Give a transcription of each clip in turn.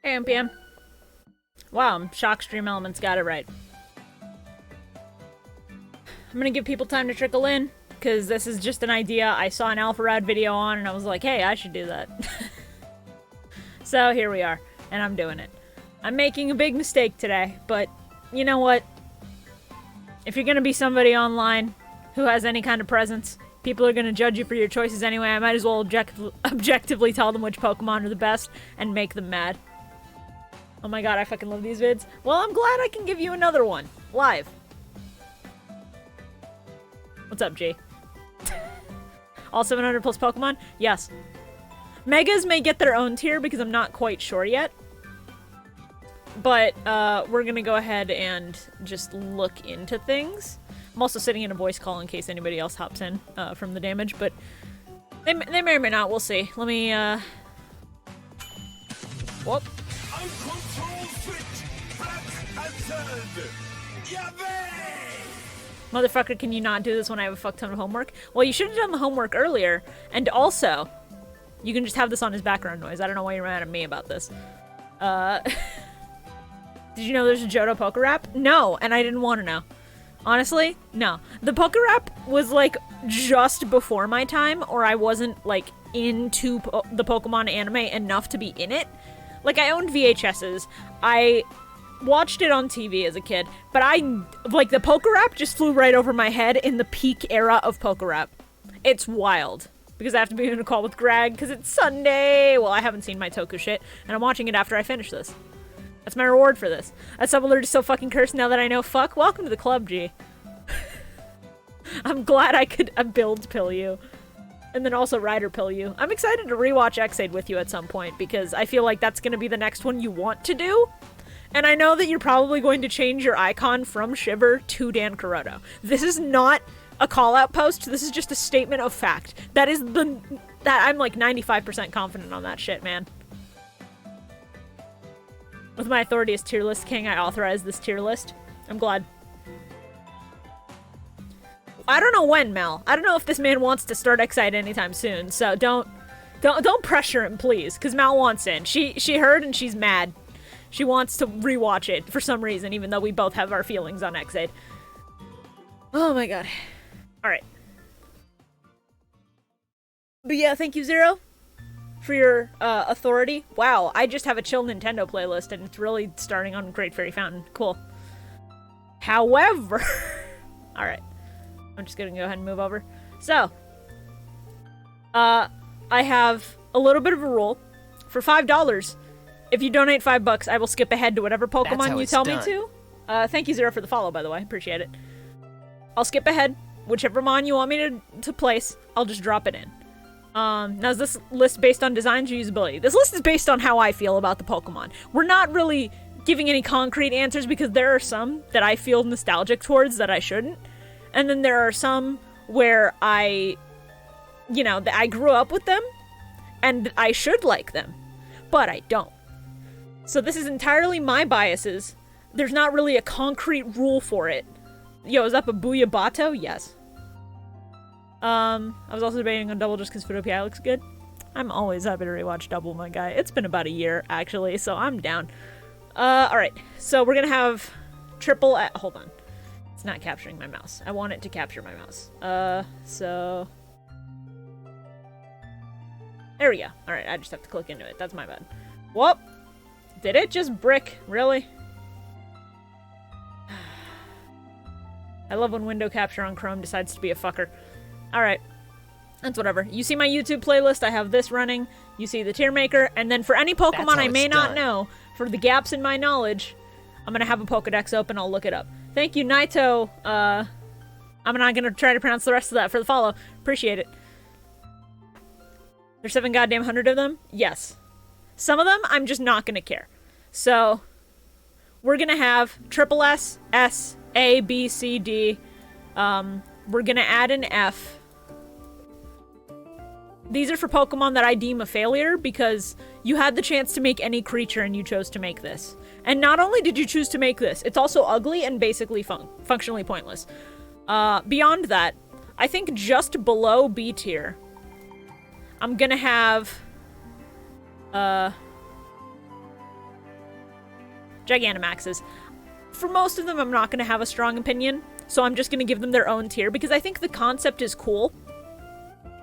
Hey, MPM. Wow, Shock Stream Elements got it right. I'm gonna give people time to trickle in, because this is just an idea I saw an Alpharad video on, and I was like, hey, I should do that. So here we are, and I'm doing it. I'm making a big mistake today, but you know what? If you're gonna be somebody online who has any kind of presence, people are gonna judge you for your choices anyway. I might as well objectively tell them which Pokemon are the best and make them mad. Oh my god, I fucking love these vids. Well, I'm glad I can give you another one. Live. What's up, G? All 700 plus Pokemon? Yes. Megas may get their own tier because I'm not quite sure yet. But, we're gonna go ahead and just look into things. I'm also sitting in a voice call in case anybody else hops in, from the damage, but they may or may not, we'll see. Let me, Whoop. Motherfucker, can you not do this when I have a fuck ton of homework? Well, you should have done the homework earlier, and also, you can just have this on as background noise. I don't know why you're mad at me about this. Did you know there's a Johto Poké Rap? No, and I didn't want to know. Honestly, no. The Poké Rap was, like, just before my time, or I wasn't, like, into the Pokemon anime enough to be in it. Like, I owned VHSs. I watched it on TV as a kid, but like, the Poké Rap just flew right over my head in the peak era of Poké Rap. It's wild. Because I have to be in a call with Greg, because it's Sunday! Well, I haven't seen my Toku shit, and I'm watching it after I finish this. That's my reward for this. That sub-alert is so fucking cursed now that I know fuck. Welcome to the club, G. I'm glad I could build pill you. And then also rider pill you. I'm excited to rewatch X-Aid with you at some point, because I feel like that's gonna be the next one you want to do. And I know that you're probably going to change your icon from Shiver to Dan Kuroto. This is not a call-out post, this is just a statement of fact. That I'm like 95% confident on that shit, man. With my authority as tier list king, I authorize this tier list. I'm glad. I don't know when, Mel. I don't know if this man wants to start Excite anytime soon, so don't pressure him, please, because Mal wants in. She heard and she's mad. She wants to rewatch it for some reason, even though we both have our feelings on X-Aid. Oh my god. Alright. But yeah, thank you, Zero, for your authority. Wow, I just have a chill Nintendo playlist, and it's really starting on Great Fairy Fountain. Cool. However... Alright. I'm just gonna go ahead and move over. So, I have a little bit of a rule. For $5, if you donate $5, I will skip ahead to whatever Pokemon you tell me to. Thank you, Zero, for the follow, by the way. Appreciate it. I'll skip ahead. Whichever Mon you want me to place, I'll just drop it in. Now, is this list based on designs or usability? This list is based on how I feel about the Pokemon. We're not really giving any concrete answers because there are some that I feel nostalgic towards that I shouldn't. And then there are some where I grew up with them and I should like them, but I don't. So this is entirely my biases. There's not really a concrete rule for it. Yo, is that a Booyah Bato? Yes. I was also debating on Double just because Photopia looks good. I'm always happy to rewatch Double, my guy. It's been about a year, actually, so I'm down. Alright. So we're gonna have triple... hold on. It's not capturing my mouse. I want it to capture my mouse. So... There we go. Alright, I just have to click into it. That's my bad. Whoop! Did it just brick? Really? I love when window capture on Chrome decides to be a fucker. Alright. That's whatever. You see my YouTube playlist, I have this running. You see the tier maker, and then for any Pokemon I may not know, for the gaps in my knowledge, I'm gonna have a Pokedex open, I'll look it up. Thank you, Naito. I'm not gonna try to pronounce the rest of that for the follow. Appreciate it. There's 7 goddamn hundred of them? Yes. Some of them, I'm just not gonna care. So, we're gonna have triple S, S, A, B, C, D. We're gonna add an F. These are for Pokemon that I deem a failure because you had the chance to make any creature and you chose to make this. And not only did you choose to make this, it's also ugly and basically functionally pointless. Beyond that, I think just below B tier, I'm gonna have, Gigantamaxes. For most of them, I'm not going to have a strong opinion, so I'm just going to give them their own tier, because I think the concept is cool.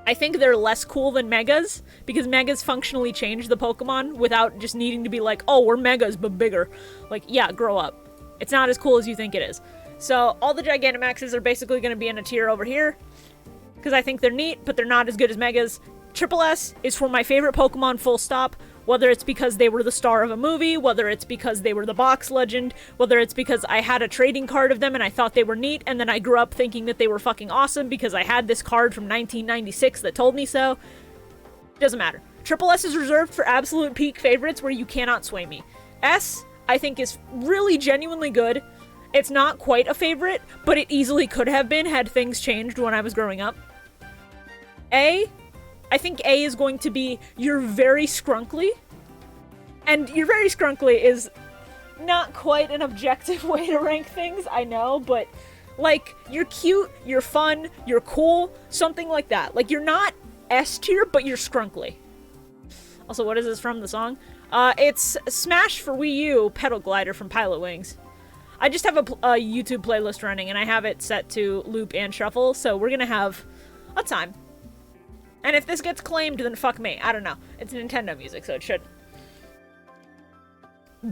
I think they're less cool than Megas, because Megas functionally change the Pokemon without just needing to be like, oh, we're Megas, but bigger. Like, yeah, grow up. It's not as cool as you think it is. So, all the Gigantamaxes are basically going to be in a tier over here, because I think they're neat, but they're not as good as Megas. Triple S is for my favorite Pokemon, full stop. Whether it's because they were the star of a movie, whether it's because they were the box legend, whether it's because I had a trading card of them and I thought they were neat, and then I grew up thinking that they were fucking awesome because I had this card from 1996 that told me so. Doesn't matter. Triple S is reserved for absolute peak favorites where you cannot sway me. S, I think, is really genuinely good. It's not quite a favorite, but it easily could have been had things changed when I was growing up. A, I think A is going to be you're very scrunkly. And you're very scrunkly is not quite an objective way to rank things, I know, but like, you're cute, you're fun, you're cool, something like that. Like, you're not S tier, but you're scrunkly. Also, what is this from, the song? It's Smash for Wii U, Pedal Glider from Pilot Wings. I just have a YouTube playlist running, and I have it set to loop and shuffle, so we're gonna have a time. And if this gets claimed, then fuck me. I don't know. It's Nintendo music, so it should.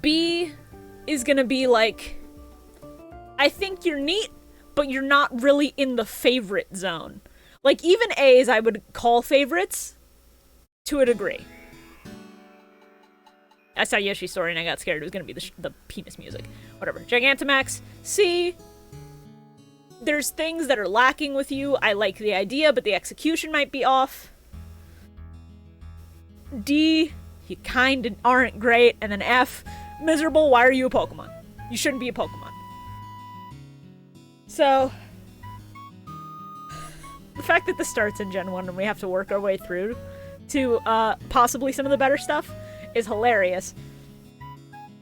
B is gonna be like, I think you're neat, but you're not really in the favorite zone. Like, even A's I would call favorites to a degree. I saw Yoshi's story and I got scared it was gonna be the penis music. Whatever. Gigantamax. C, there's things that are lacking with you. I like the idea, but the execution might be off. D, you kinda aren't great. And then F, miserable, why are you a Pokemon? You shouldn't be a Pokemon. So, the fact that this starts in Gen 1 and we have to work our way through to possibly some of the better stuff is hilarious.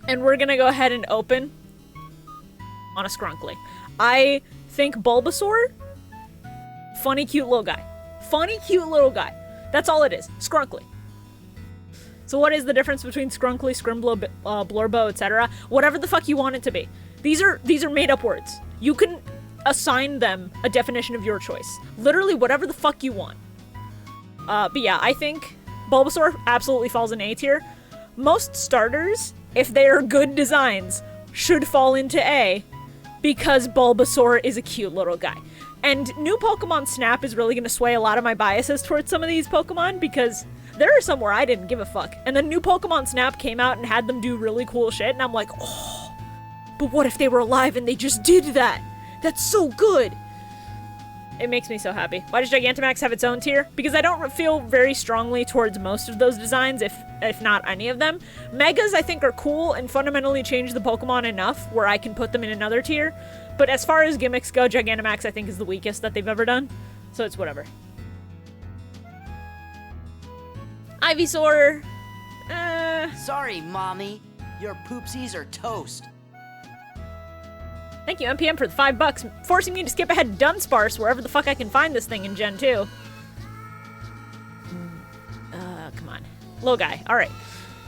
And we're gonna go ahead and open on a Scrunkly. I think Bulbasaur, funny cute little guy. Funny cute little guy. That's all it is. Scrunkly. So what is the difference between Scrunkly, Scrimblow, Blurbo, etc.? Whatever the fuck you want it to be. These are made up words. You can assign them a definition of your choice. Literally whatever the fuck you want. But yeah, I think Bulbasaur absolutely falls in A tier. Most starters, if they are good designs, should fall into A, because Bulbasaur is a cute little guy. And new Pokemon Snap is really going to sway a lot of my biases towards some of these Pokemon, because there are some where I didn't give a fuck. And then new Pokemon Snap came out and had them do really cool shit, and I'm like, oh, but what if they were alive and they just did that? That's so good! It makes me so happy. Why does Gigantamax have its own tier? Because I don't feel very strongly towards most of those designs, if not any of them. Megas, I think, are cool and fundamentally change the Pokemon enough where I can put them in another tier. But as far as gimmicks go, Gigantamax, I think, is the weakest that they've ever done. So it's whatever. Ivysaur... Sorry, Mommy. Your poopsies are toast. Thank you, MPM, for the $5, forcing me to skip ahead to Dunsparce, wherever the fuck I can find this thing in Gen 2. Come on. Little guy. Alright.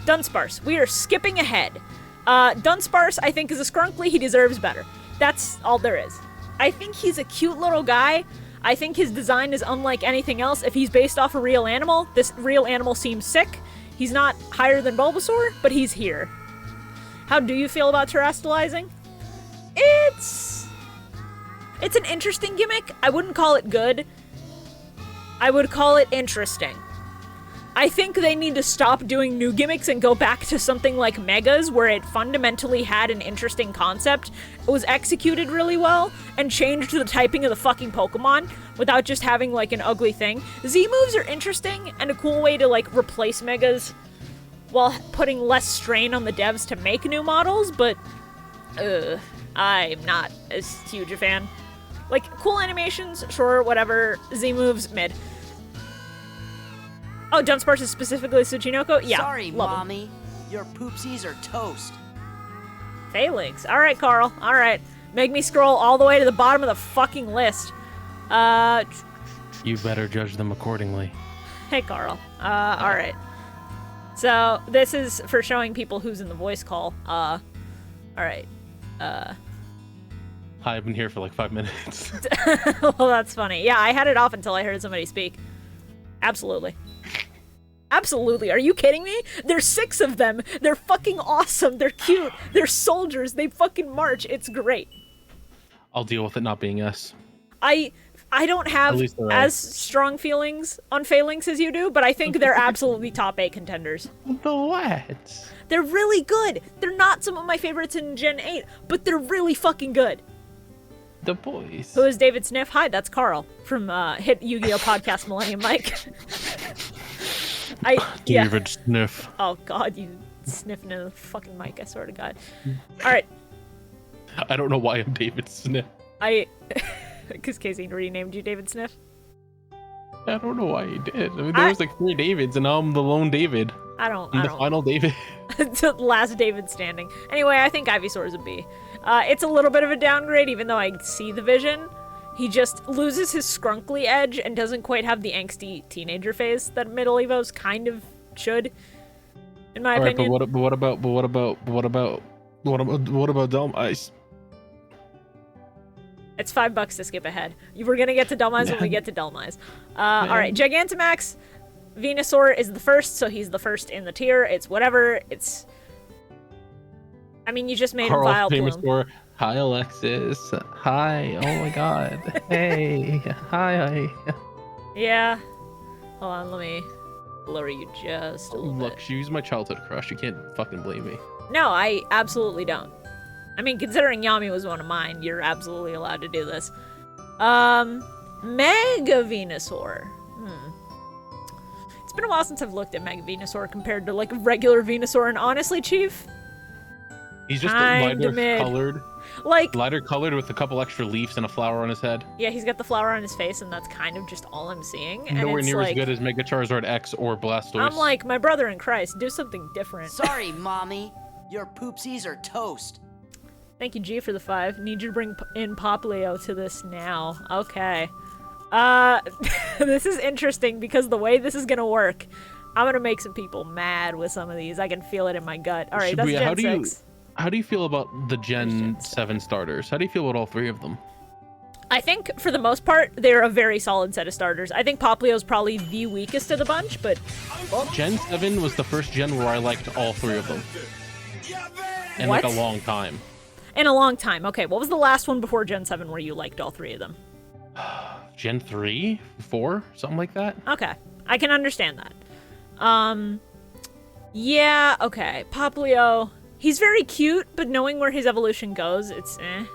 Dunsparce. We are skipping ahead. Dunsparce, I think, is a Scrunkly. He deserves better. That's all there is. I think he's a cute little guy. I think his design is unlike anything else. If he's based off a real animal, this real animal seems sick. He's not higher than Bulbasaur, but he's here. How do you feel about terrestrializing? It's an interesting gimmick. I wouldn't call it good. I would call it interesting. I think they need to stop doing new gimmicks and go back to something like Megas, where it fundamentally had an interesting concept, it was executed really well, and changed the typing of the fucking Pokemon without just having, like, an ugly thing. Z-moves are interesting and a cool way to, like, replace Megas while putting less strain on the devs to make new models, but I'm not as huge a fan. Like, cool animations, sure, whatever. Z-moves, mid. Oh, Dunsparce is specifically Tsuchinoko? Yeah, sorry, love Mommy. him. Your poopsies are toast. Phalanx. Alright, Carl. Alright. Make me scroll all the way to the bottom of the fucking list. You better judge them accordingly. Hey, Carl. Alright. So, this is for showing people who's in the voice call. All right. Hi, I've been here for like 5 minutes. Well, that's funny. Yeah, I had it off until I heard somebody speak. Absolutely. Absolutely. Are you kidding me? There's 6 of them. They're fucking awesome. They're cute. They're soldiers. They fucking march. It's great. I'll deal with it not being S. I don't have At least they're as strong feelings on Phalanx as you do, but I think they're absolutely top 8 contenders. The what? They're really good. They're not some of my favorites in Gen 8, but they're really fucking good. The boys. Who is David Sniff? Hi, that's Carl from Hit Yu-Gi-Oh! Podcast Millennium Mike. David Sniff. Oh god, you sniffing in the fucking mic, I swear to god. Alright. I don't know why I'm David Sniff. Because Casey renamed you David Sniff? I don't know why he did. I mean, there was like 3 Davids, and now I'm the lone David. I'm the final David. The last David standing. Anyway, I think Ivysaur is a B. It's a little bit of a downgrade, even though I see the vision. He just loses his scrunkly edge and doesn't quite have the angsty teenager phase that middle Evos kind of should, in my opinion. But what about Dome Ice? It's $5 to skip ahead. We're gonna get to Dhelmise when we get to Dhelmise. Alright, Gigantamax. Venusaur is the first, so he's the first in the tier. It's whatever. It's... I mean, you just made him Vileplume. Hi, Alexis. Hi. Oh my god. Hey. Hi. Yeah. Hold on, let me lower you just a little Look, bit. she's my childhood crush. You can't fucking blame me. No, I absolutely don't. I mean, considering Yami was one of mine, you're absolutely allowed to do this. Mega Venusaur. It's been a while since I've looked at Mega Venusaur compared to, like, regular Venusaur, and honestly, Chief... He's just Kinda lighter colored. Like... Lighter colored with a couple extra leaves and a flower on his head. Yeah, he's got the flower on his face, and that's kind of just all I'm seeing. And Nowhere it's near like, as good as Mega Charizard X or Blastoise. I'm like, my brother in Christ, do something different. Sorry, Mommy. Your poopsies are toast. Thank you, G, for the 5. Need you to bring in Poplio to this now. Okay. This is interesting because the way this is gonna work, I'm gonna make some people mad with some of these. I can feel it in my gut. All right, Shibuya, that's Gen 6. How do you feel about the Gen 7 starters? How do you feel about all 3 of them? I think, for the most part, they're a very solid set of starters. I think Poplio's probably the weakest of the bunch, but... Gen 7 was the first gen where I liked all 3 of them. In like a long time. In a long time. Okay, what was the last one before Gen 7 where you liked all 3 of them? Gen 3? 4? Something like that? Okay, I can understand that. Yeah, okay. Poplio, he's very cute, but knowing where his evolution goes, it's eh.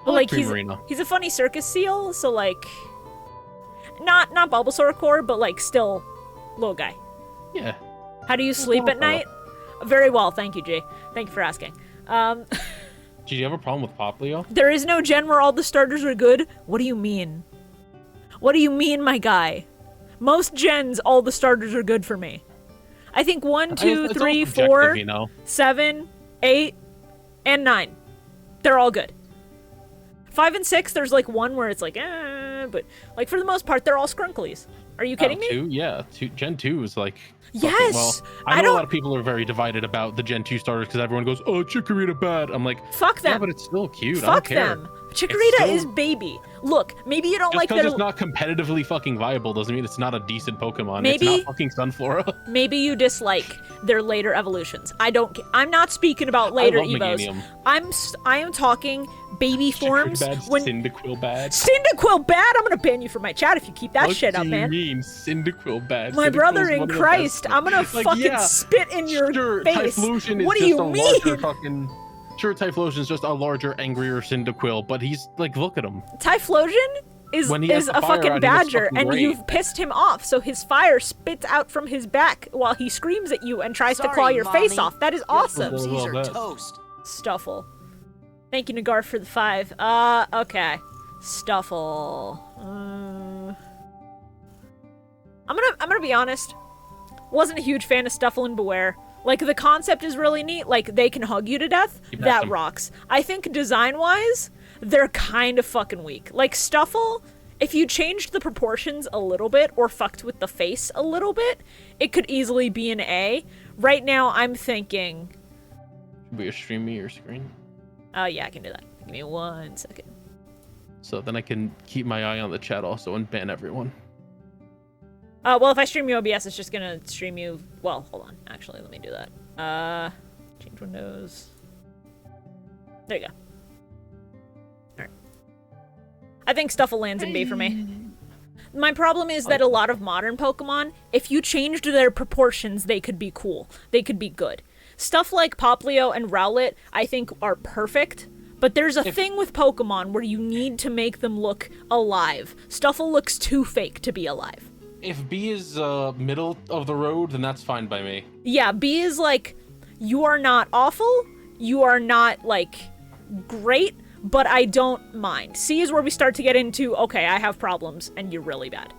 But like he's a funny circus seal, so like not Bulbasaur core, but like still little guy. Yeah. How do you sleep at night? Very well, thank you, G. Thank you for asking. Do you have a problem with Poplio? There is no gen where all the starters are good? What do you mean? What do you mean, my guy? Most gens, all the starters are good for me. I think 1, 2, 3, 4, 7, 8, and 9. They're all good. 5 and 6, there's like one where it's like, but like for the most part, they're all scrunklies. Are you kidding me? 2? Yeah, Gen 2 is like... Yes! Well, I know a lot of people are very divided about the Gen 2 starters because everyone goes, oh, Chikorita bad. I'm like, fuck them. Yeah, but it's still cute. Fuck I don't care. them. Chikorita is baby. Look, maybe you don't like their... Just because it's not competitively fucking viable doesn't mean it's not a decent Pokemon. Maybe... It's not fucking Sunflora. Maybe you dislike their later evolutions. I'm not speaking about later Evos. I am talking baby forms. Cyndaquil bad. Cyndaquil bad? I'm gonna ban you from my chat if you keep that shit up, man. What do you mean, Cyndaquil bad? My brother in Christ, I'm gonna fucking spit in your face. What do you mean? Sure, Typhlosion's just a larger, angrier Cyndaquil, but he's like, look at him. Typhlosion is a fucking badger, and you've pissed him off, so his fire spits out from his back while he screams at you and tries to claw your face off. That is awesome. Toast. Stuffle. Thank you, Nagar, for the 5. Okay. Stuffle. I'm gonna be honest. Wasn't a huge fan of Stuffle and Beware. Like, the concept is really neat. Like, they can hug you to death. That rocks. I think design-wise, they're kind of fucking weak. Like, Stuffle, if you changed the proportions a little bit or fucked with the face a little bit, it could easily be an A. Right now, I'm thinking Will you stream me your screen? Oh, yeah, I can do that. Give me 1 second. So then I can keep my eye on the chat also and ban everyone. Well, if I stream you OBS, it's just gonna stream you... Well, hold on. Actually, let me do that. Change windows. There you go. Alright. I think Stuffle lands in B for me. My problem is that a lot of modern Pokemon, if you changed their proportions, they could be cool. They could be good. Stuff like Poplio and Rowlet, I think, are perfect. But there's a thing with Pokemon where you need to make them look alive. Stuffle looks too fake to be alive. If B is middle of the road, then that's fine by me. Yeah, B is like, you are not awful, you are not, like, great, but I don't mind. C is where we start to get into, okay, I have problems, and you're really bad.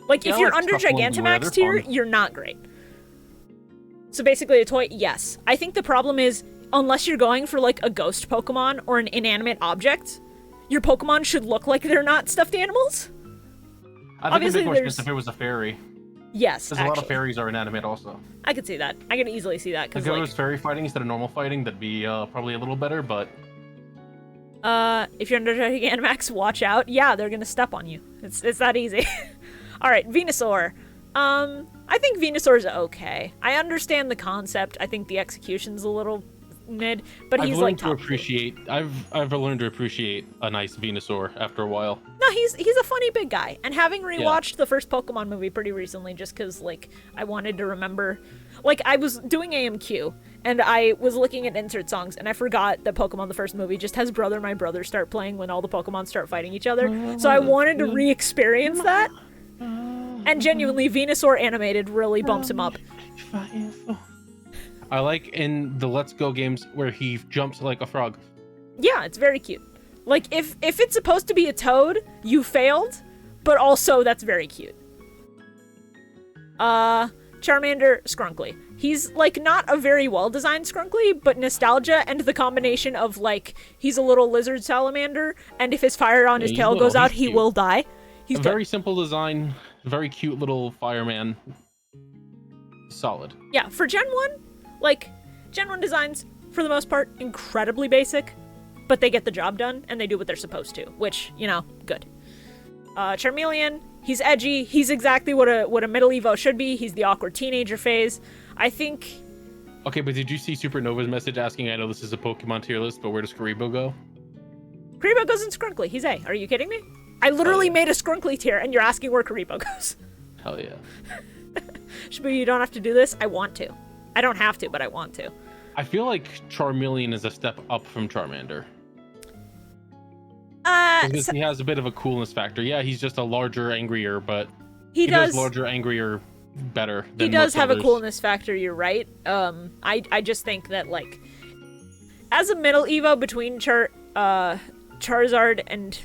Like, if you're under Gigantamax tier, you're not great. So basically a toy, yes. I think the problem is, unless you're going for, like, a ghost Pokemon or an inanimate object, your Pokemon should look like they're not stuffed animals. I think it'd make more sense if it was a fairy. Yes, because a lot of fairies are inanimate also. I could see that. I could easily see that. If it was fairy fighting instead of normal fighting, that'd be probably a little better, but... if you're under Gigantamax, watch out. Yeah, they're gonna step on you. It's that easy. Alright, Venusaur. I think Venusaur's okay. I understand the concept. I think the execution's a little mid, but he's like top appreciate. I've learned to appreciate a nice Venusaur after a while. No, he's a funny big guy. And having rewatched the first Pokemon movie pretty recently, just because like I wanted to remember, like I was doing AMQ and I was looking at insert songs and I forgot that Pokemon the first movie just has Brother My Brother start playing when all the Pokemon start fighting each other. So I wanted to re-experience that. And genuinely, Venusaur animated really bumps him up. I like in the Let's Go games where he jumps like a frog. Yeah, it's very cute. Like, if it's supposed to be a toad, you failed, but also that's very cute. Charmander, Skrunkly. He's, like, not a very well-designed Skrunkly, but nostalgia and the combination of, like, he's a little lizard salamander, and if his fire on his tail goes out, he will die. He's a very simple design, very cute little fireman. Solid. Yeah, for Gen 1, like, Gen 1 designs, for the most part, incredibly basic, but they get the job done, and they do what they're supposed to, which, you know, good. Charmeleon, he's edgy, he's exactly what a middle Evo should be, he's the awkward teenager phase. I think... Okay, but did you see Supernova's message asking, I know this is a Pokemon tier list, but where does Karibo go? Karibo goes in Skrunkly, he's A. Are you kidding me? I literally made a Skrunkly tier, and you're asking where Karibo goes. Hell yeah. Shibuya, you don't have to do this, I want to. I don't have to, but I want to. I feel like Charmeleon is a step up from Charmander. Because he has a bit of a coolness factor. Yeah, he's just a larger, angrier, but he does larger, angrier better than he does have others. A coolness factor, you're right. I just think that, like, as a middle Evo between Charizard and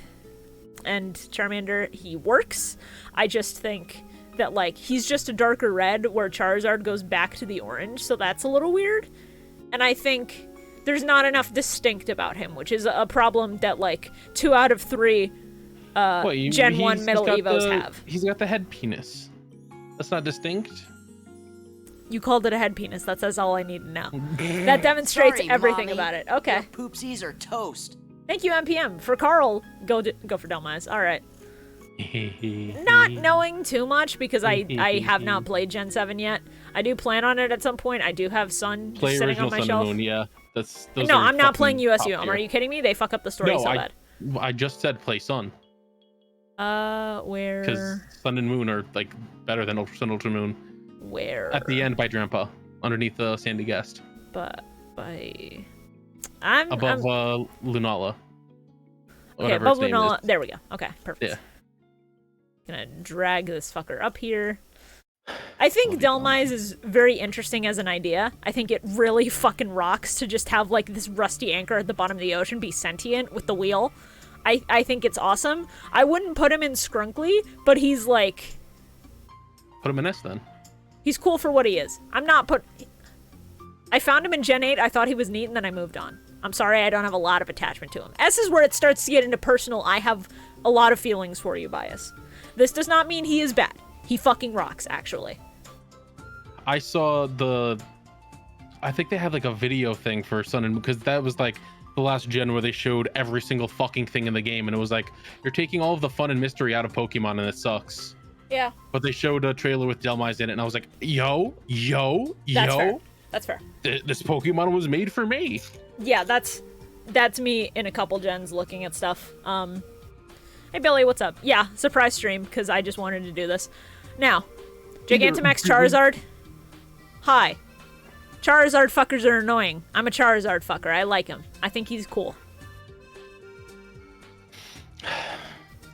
Charmander, he works. I just think that, like, he's just a darker red where Charizard goes back to the orange, so that's a little weird. And I think there's not enough distinct about him, which is a problem that, like, 2 out of 3 Gen 1 middle Evos have. He's got the head penis. That's not distinct? You called it a head penis. That's all I need to know. That demonstrates everything about it. Okay. Your poopsies are toast. Thank you, MPM. For Carl, go for Delmize. All right. Not knowing too much because I have not played Gen 7 yet. I do plan on it at some point. I do have Sun just sitting on my shelf. Moon, yeah. No, I'm not playing USUM. Are you kidding me? They fuck up the story so bad. I just said play Sun. Where? Because Sun and Moon are, like, better than Sun Ultra Moon. Where? At the end by Drampa, underneath the Sandy Guest. But above Lunala. Okay, above Lunala. There we go. Okay, perfect. Yeah. Gonna drag this fucker up here. I think Delmize is very interesting as an idea. I think it really fucking rocks to just have, like, this rusty anchor at the bottom of the ocean be sentient with the wheel. I think it's awesome. I wouldn't put him in Skrunkly, but he's, like... Put him in S, then. He's cool for what he is. I found him in Gen 8, I thought he was neat, and then I moved on. I'm sorry, I don't have a lot of attachment to him. S is where it starts to get into personal, I have a lot of feelings for you bias. This does not mean he is bad. He fucking rocks, actually. I saw I think they had like a video thing for Sun and Moon, because that was like the last gen where they showed every single fucking thing in the game, and it was like, you're taking all of the fun and mystery out of Pokemon, and it sucks. Yeah. But they showed a trailer with Delmise in it, and I was like, yo. That's fair. This Pokemon was made for me. Yeah, that's me in a couple gens looking at stuff. Hey Billy, what's up? Yeah, surprise stream, because I just wanted to do this. Now, Gigantamax Charizard. Hi. Charizard fuckers are annoying. I'm a Charizard fucker. I like him. I think he's cool.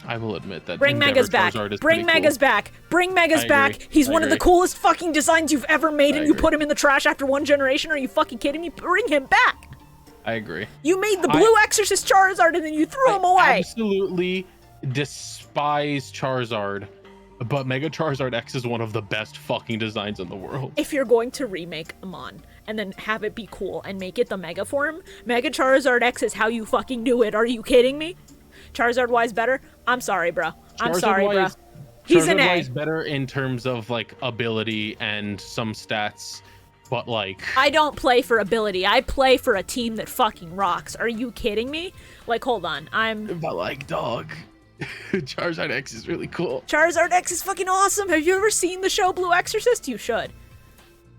I will admit that. Bring Megas back. Bring Megas back. Bring Megas back. He's one of the coolest fucking designs you've ever made, and you put him in the trash after one generation? Are you fucking kidding me? Bring him back. I agree. You made the blue Exorcist Charizard and then you threw him away. I absolutely despise Charizard, but Mega Charizard X is one of the best fucking designs in the world. If you're going to remake Amon and then have it be cool and make it the Mega form, Mega Charizard X is how you fucking do it. Are you kidding me? Charizard-wise better? I'm sorry, bro. I'm sorry, bro. He's an A. Charizard-wise better in terms of, like, ability and some stats, but, like... I don't play for ability. I play for a team that fucking rocks. Are you kidding me? Like, hold on. But, like, dog... Charizard X is really cool. Charizard X is fucking awesome. Have you ever seen the show Blue Exorcist? You should.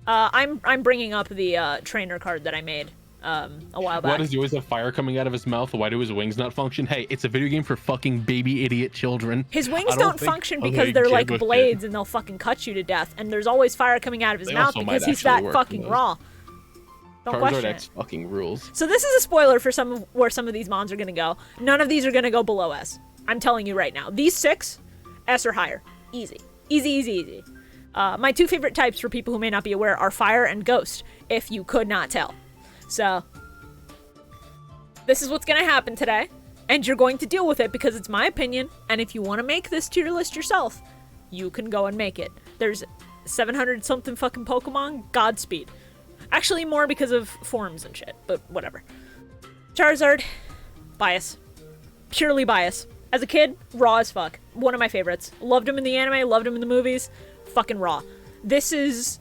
I'm bringing up the trainer card that I made a while back. Why does he always have fire coming out of his mouth? Why do his wings not function? Hey, it's a video game for fucking baby idiot children. His wings don't function because they're like blades and they'll fucking cut you to death. And there's always fire coming out of his mouth because he's that fucking raw. Don't question it. Charizard X fucking rules. So this is a spoiler for where some of these mons are gonna go. None of these are gonna go below S. I'm telling you right now. These 6, S or higher. Easy. Easy, easy, easy. My 2 favorite types, for people who may not be aware, are Fire and Ghost, if you could not tell. So, this is what's going to happen today, and you're going to deal with it because it's my opinion, and if you want to make this tier list yourself, you can go and make it. There's 700-something fucking Pokemon. Godspeed. Actually, more because of forms and shit, but whatever. Charizard. Bias. Purely bias. As a kid, raw as fuck. One of my favorites. Loved him in the anime, loved him in the movies. Fucking raw. This is...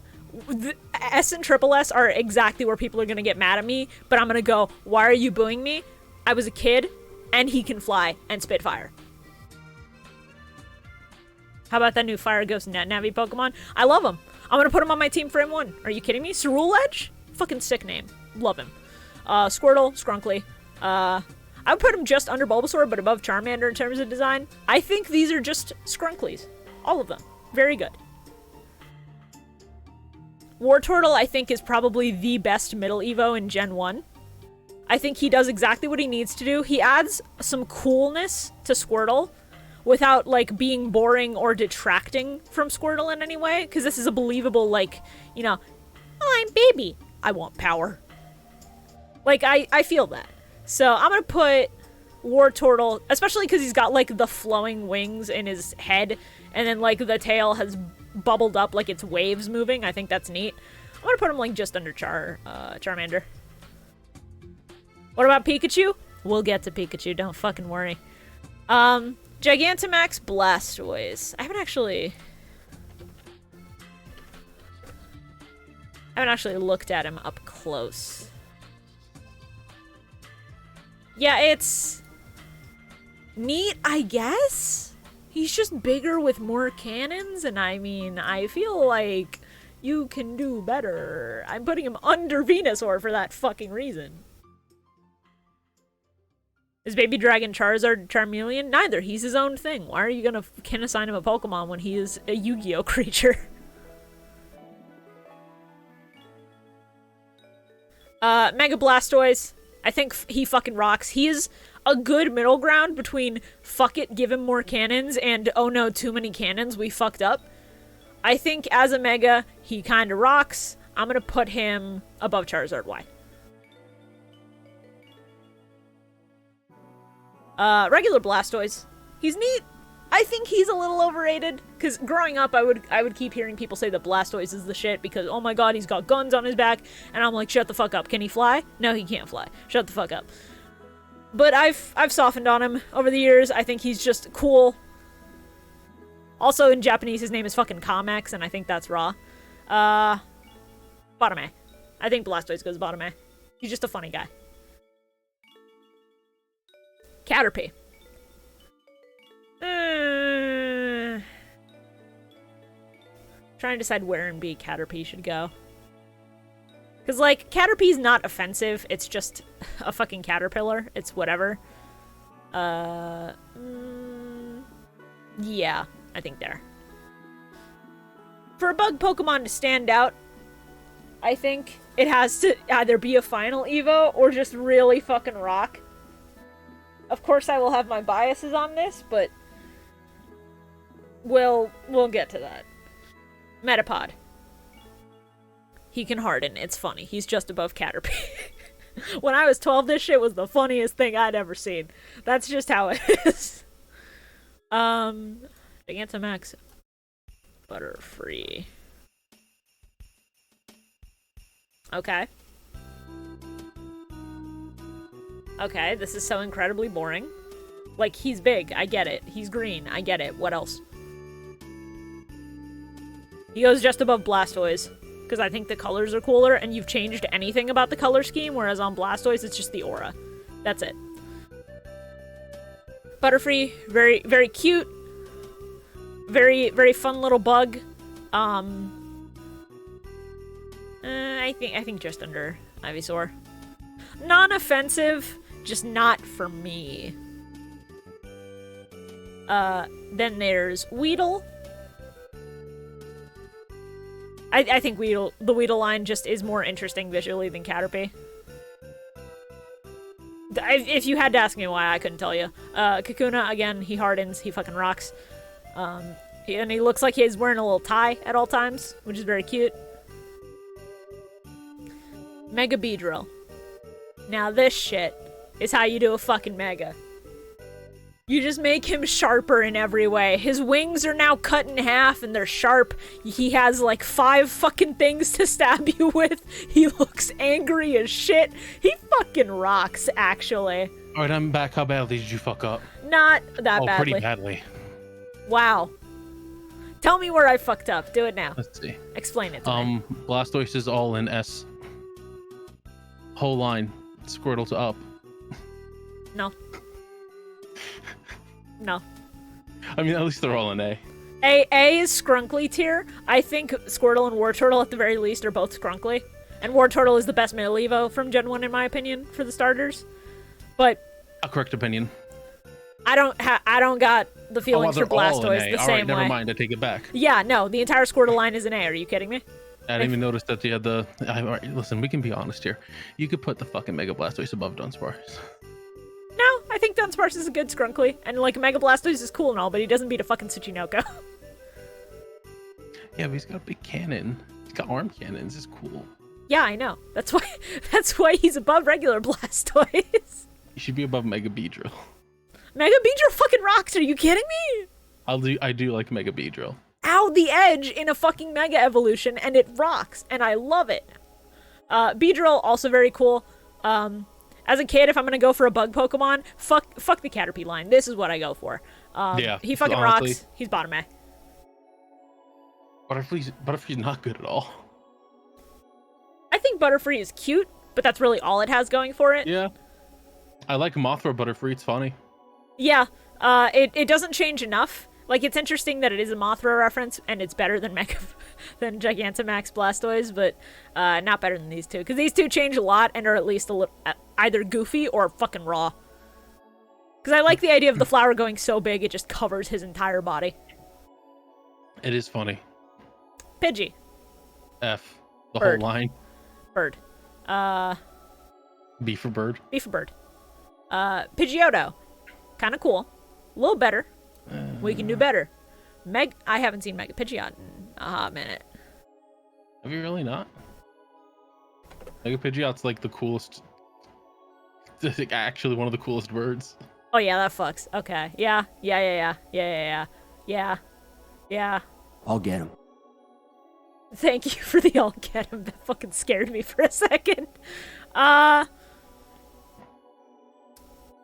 S and Triple S are exactly where people are gonna get mad at me, but I'm gonna go, why are you booing me? I was a kid, and he can fly and spit fire. How about that new Fire Ghost Net Navi Pokemon? I love him. I'm gonna put him on my team for M1. Are you kidding me? Cerule Edge? Fucking sick name. Love him. Squirtle, Skrunkly. I would put him just under Bulbasaur, but above Charmander in terms of design. I think these are just Skrunklies. All of them. Very good. Wartortle, I think, is probably the best middle Evo in Gen 1. I think he does exactly what he needs to do. He adds some coolness to Squirtle without, like, being boring or detracting from Squirtle in any way. Because this is a believable, like, you know, oh, I'm baby. I want power. Like, I feel that. So I'm gonna put Wartortle, especially because he's got, like, the flowing wings in his head, and then, like, the tail has bubbled up like it's waves moving. I think that's neat. I'm gonna put him, like, just under Charmander. What about Pikachu? We'll get to Pikachu, don't fucking worry. Gigantamax Blastoise. I haven't actually looked at him up close. Yeah, it's neat, I guess? He's just bigger with more cannons, and I mean, I feel like you can do better. I'm putting him under Venusaur for that fucking reason. Is Baby Dragon Charizard Charmeleon? Neither. He's his own thing. Why are you gonna assign him a Pokemon when he is a Yu-Gi-Oh creature? Mega Blastoise. I think he fucking rocks. He is a good middle ground between fuck it, give him more cannons, and oh no, too many cannons, we fucked up. I think as a Mega, he kinda rocks. I'm gonna put him above Charizard. Why? Regular Blastoise. He's neat. I think he's a little overrated, because growing up, I would keep hearing people say that Blastoise is the shit because, oh my god, he's got guns on his back, and I'm like, shut the fuck up. Can he fly? No, he can't fly. Shut the fuck up. But I've softened on him over the years. I think he's just cool. Also, in Japanese, his name is fucking Kamex, and I think that's raw. Bottom A. I think Blastoise goes bottom A. He's just a funny guy. Caterpie. Trying to decide where in B Caterpie should go. Because, like, Caterpie's not offensive. It's just a fucking caterpillar. It's whatever. Yeah, I think there. For a bug Pokemon to stand out, I think it has to either be a final Evo or just really fucking rock. Of course, I will have my biases on this, but we'll get to that. Metapod. He can harden. It's funny. He's just above Caterpie. When I was 12, this shit was the funniest thing I'd ever seen. That's just how it is. Gigantamax. Butterfree. Okay. Okay, this is so incredibly boring. Like, he's big. I get it. He's green. I get it. What else? He goes just above Blastoise. Because I think the colors are cooler, and you've changed anything about the color scheme, whereas on Blastoise, it's just the aura. That's it. Butterfree, very, very cute. Very, very fun little bug. I think just under Ivysaur. Non-offensive, just not for me. Then there's Weedle. I think the Weedle line just is more interesting visually than Caterpie. If you had to ask me why, I couldn't tell you. Kakuna, again, he hardens, he fucking rocks. And he looks like he's wearing a little tie at all times, which is very cute. Mega Beedrill. Now this shit is how you do a fucking Mega. You just make him sharper in every way. His wings are now cut in half and they're sharp. He has like 5 fucking things to stab you with. He looks angry as shit. He fucking rocks, actually. Alright, I'm back. How badly did you fuck up? Not that badly. Pretty badly. Wow. Tell me where I fucked up. Do it now. Let's see. Explain it to me. Blastoise is all in S. Whole line. Squirtle to up. No. No. I mean, at least they're all in A. A is Skrunkly tier. I think Squirtle and Wartortle at the very least are both Skrunkly. And Wartortle is the best male Evo from Gen 1 in my opinion for the starters. But a correct opinion. I don't got the feelings for Blastoise the same way. Never mind, I take it back. Yeah, no, the entire Squirtle line is an A. Are you kidding me? I didn't even notice that you had the... listen, we can be honest here. You could put the fucking Mega Blastoise above Dunsparce. No, I think Dunsparce is a good Skrunkly. And, like, Mega Blastoise is cool and all, but he doesn't beat a fucking Tsuchinoko. Yeah, but he's got a big cannon. He's got arm cannons. It's cool. Yeah, I know. That's why he's above regular Blastoise. He should be above Mega Beedrill. Mega Beedrill fucking rocks. Are you kidding me? I do like Mega Beedrill. Ow, the edge in a fucking Mega Evolution, and it rocks, and I love it. Beedrill, also very cool. As a kid, if I'm gonna go for a bug Pokemon, fuck the Caterpie line. This is what I go for. Yeah, he fucking honestly rocks. He's bottom A. Butterfree's not good at all. I think Butterfree is cute, but that's really all it has going for it. Yeah. I like Mothra Butterfree. It's funny. Yeah. It doesn't change enough. Like, it's interesting that it is a Mothra reference, and it's better than than Gigantamax Blastoise, but not better than these two. Because these two change a lot and are at least a little either goofy or fucking raw. Because I like the idea of the flower going so big it just covers his entire body. It is funny. Pidgey. F. The Bird. whole line. Bird. B for bird. B for bird. Pidgeotto. Kind of cool. A little better. We can do better. I haven't seen Mega Pidgeot in a hot minute. Have you really not? Mega Pidgeot's like the coolest. Actually, one of the coolest birds. Oh yeah, that fucks. Okay. Yeah. I'll get him. Thank you for the I'll get him. That fucking scared me for a second.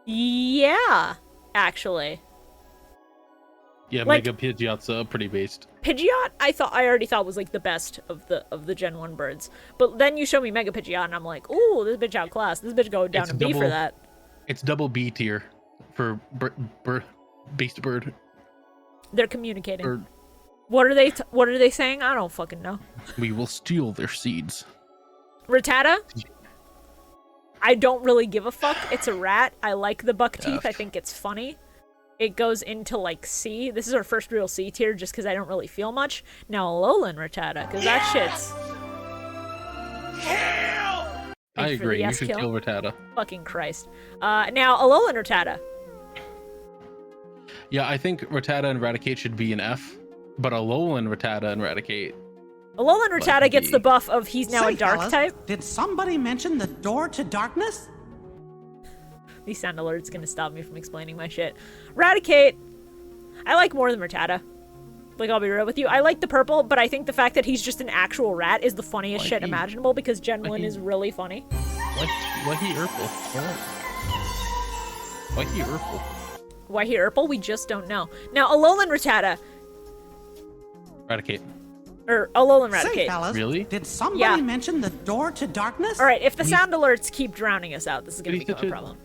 Yeah, actually. Yeah, Like- Mega Pidgeot's pretty based. Pidgeot, I already thought was like the best of the Gen 1 birds. But then you show me Mega Pidgeot and I'm like, ooh, this bitch outclassed. This bitch going down It's to B for double- that. It's double B tier for beast bird. They're communicating. Bird. What are they saying? I don't fucking know. We will steal their seeds. Rattata? I don't really give a fuck. It's a rat. I like the buck teeth. Yeah. I think it's funny. It goes into like C. This is our first real C tier just because I don't really feel much. Now Alolan Rattata, because that shit's... I Thanks for agree. the You yes should kill. kill Rattata. Fucking Christ. Now Alolan Rattata. Yeah, I think Rattata and Raticate should be an F, but Alolan Rattata and Raticate. Alolan Rattata Like gets D. the buff of he's now Say, a dark fellas, type. Did somebody mention the door to darkness? These sound alerts gonna stop me from explaining my shit. Raticate, I like more than Rattata. Like, I'll be real with you. I like the purple, but I think the fact that he's just an actual rat is the funniest shit imaginable because Gen 1 is really funny. Why he Urple? Why he Urple? Why he Urple? We just don't know. Now, Alolan Rattata, Raticate. or Alolan Say, Raticate. fellas, Really? did somebody Yeah. mention the door to darkness? All right, if the sound alerts keep drowning us out, this is gonna He's become such a a- problem.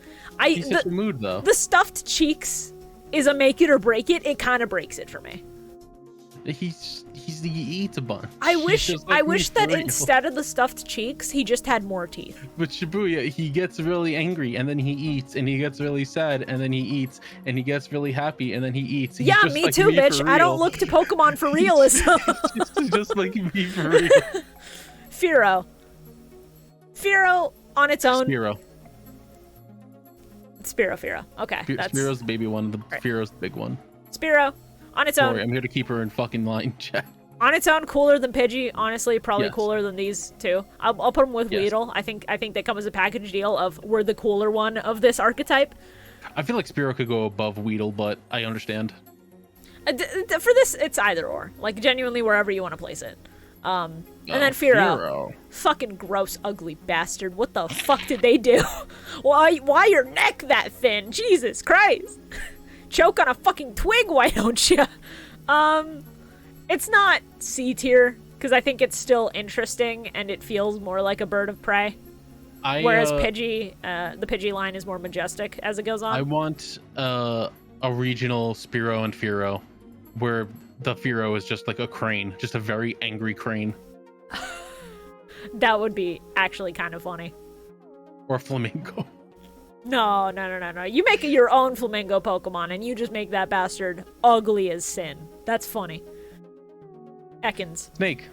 He's such a mood, though. The stuffed cheeks is a make it or break it. It kind of breaks it for me. He eats a bunch. I He's wish just like I me wish for that real. instead of the stuffed cheeks, he just had more teeth. But Shibuya, he gets really angry and then he eats, and he gets really sad and then he eats, and he gets really happy and then he eats. He's Yeah, just me like too, me bitch. for I don't real. look to Pokemon for realism. He's just like me for real. Fearow. Fearow on its own. Spearow. Fearow. Okay, that's Spearow's the baby one. The Right. Fearo's the big one. Spearow on its Don't own. worry, I'm here to keep her in fucking line, chat. On its own, cooler than Pidgey. Honestly, probably Yes. cooler than these two. I'll put them with Yes. Weedle. I think they come as a package deal of we're the cooler one of this archetype. I feel like Spearow could go above Weedle, but I understand. For this, it's either or. Like genuinely, wherever you want to place it. And then Fearow. Fucking gross, ugly bastard. What the fuck did they do? Why your neck that thin? Jesus Christ. Choke on a fucking twig, why don't you? It's not C tier, because I think it's still interesting, and it feels more like a bird of prey. Whereas Pidgey, the Pidgey line is more majestic as it goes on. I want a regional Spearow and Fearow, where the Fearow is just like a crane, just a very angry crane. That would be actually kind of funny. Or Flamingo. No. You make your own Flamingo Pokemon, and you just make that bastard ugly as sin. That's funny. Ekans. Snake.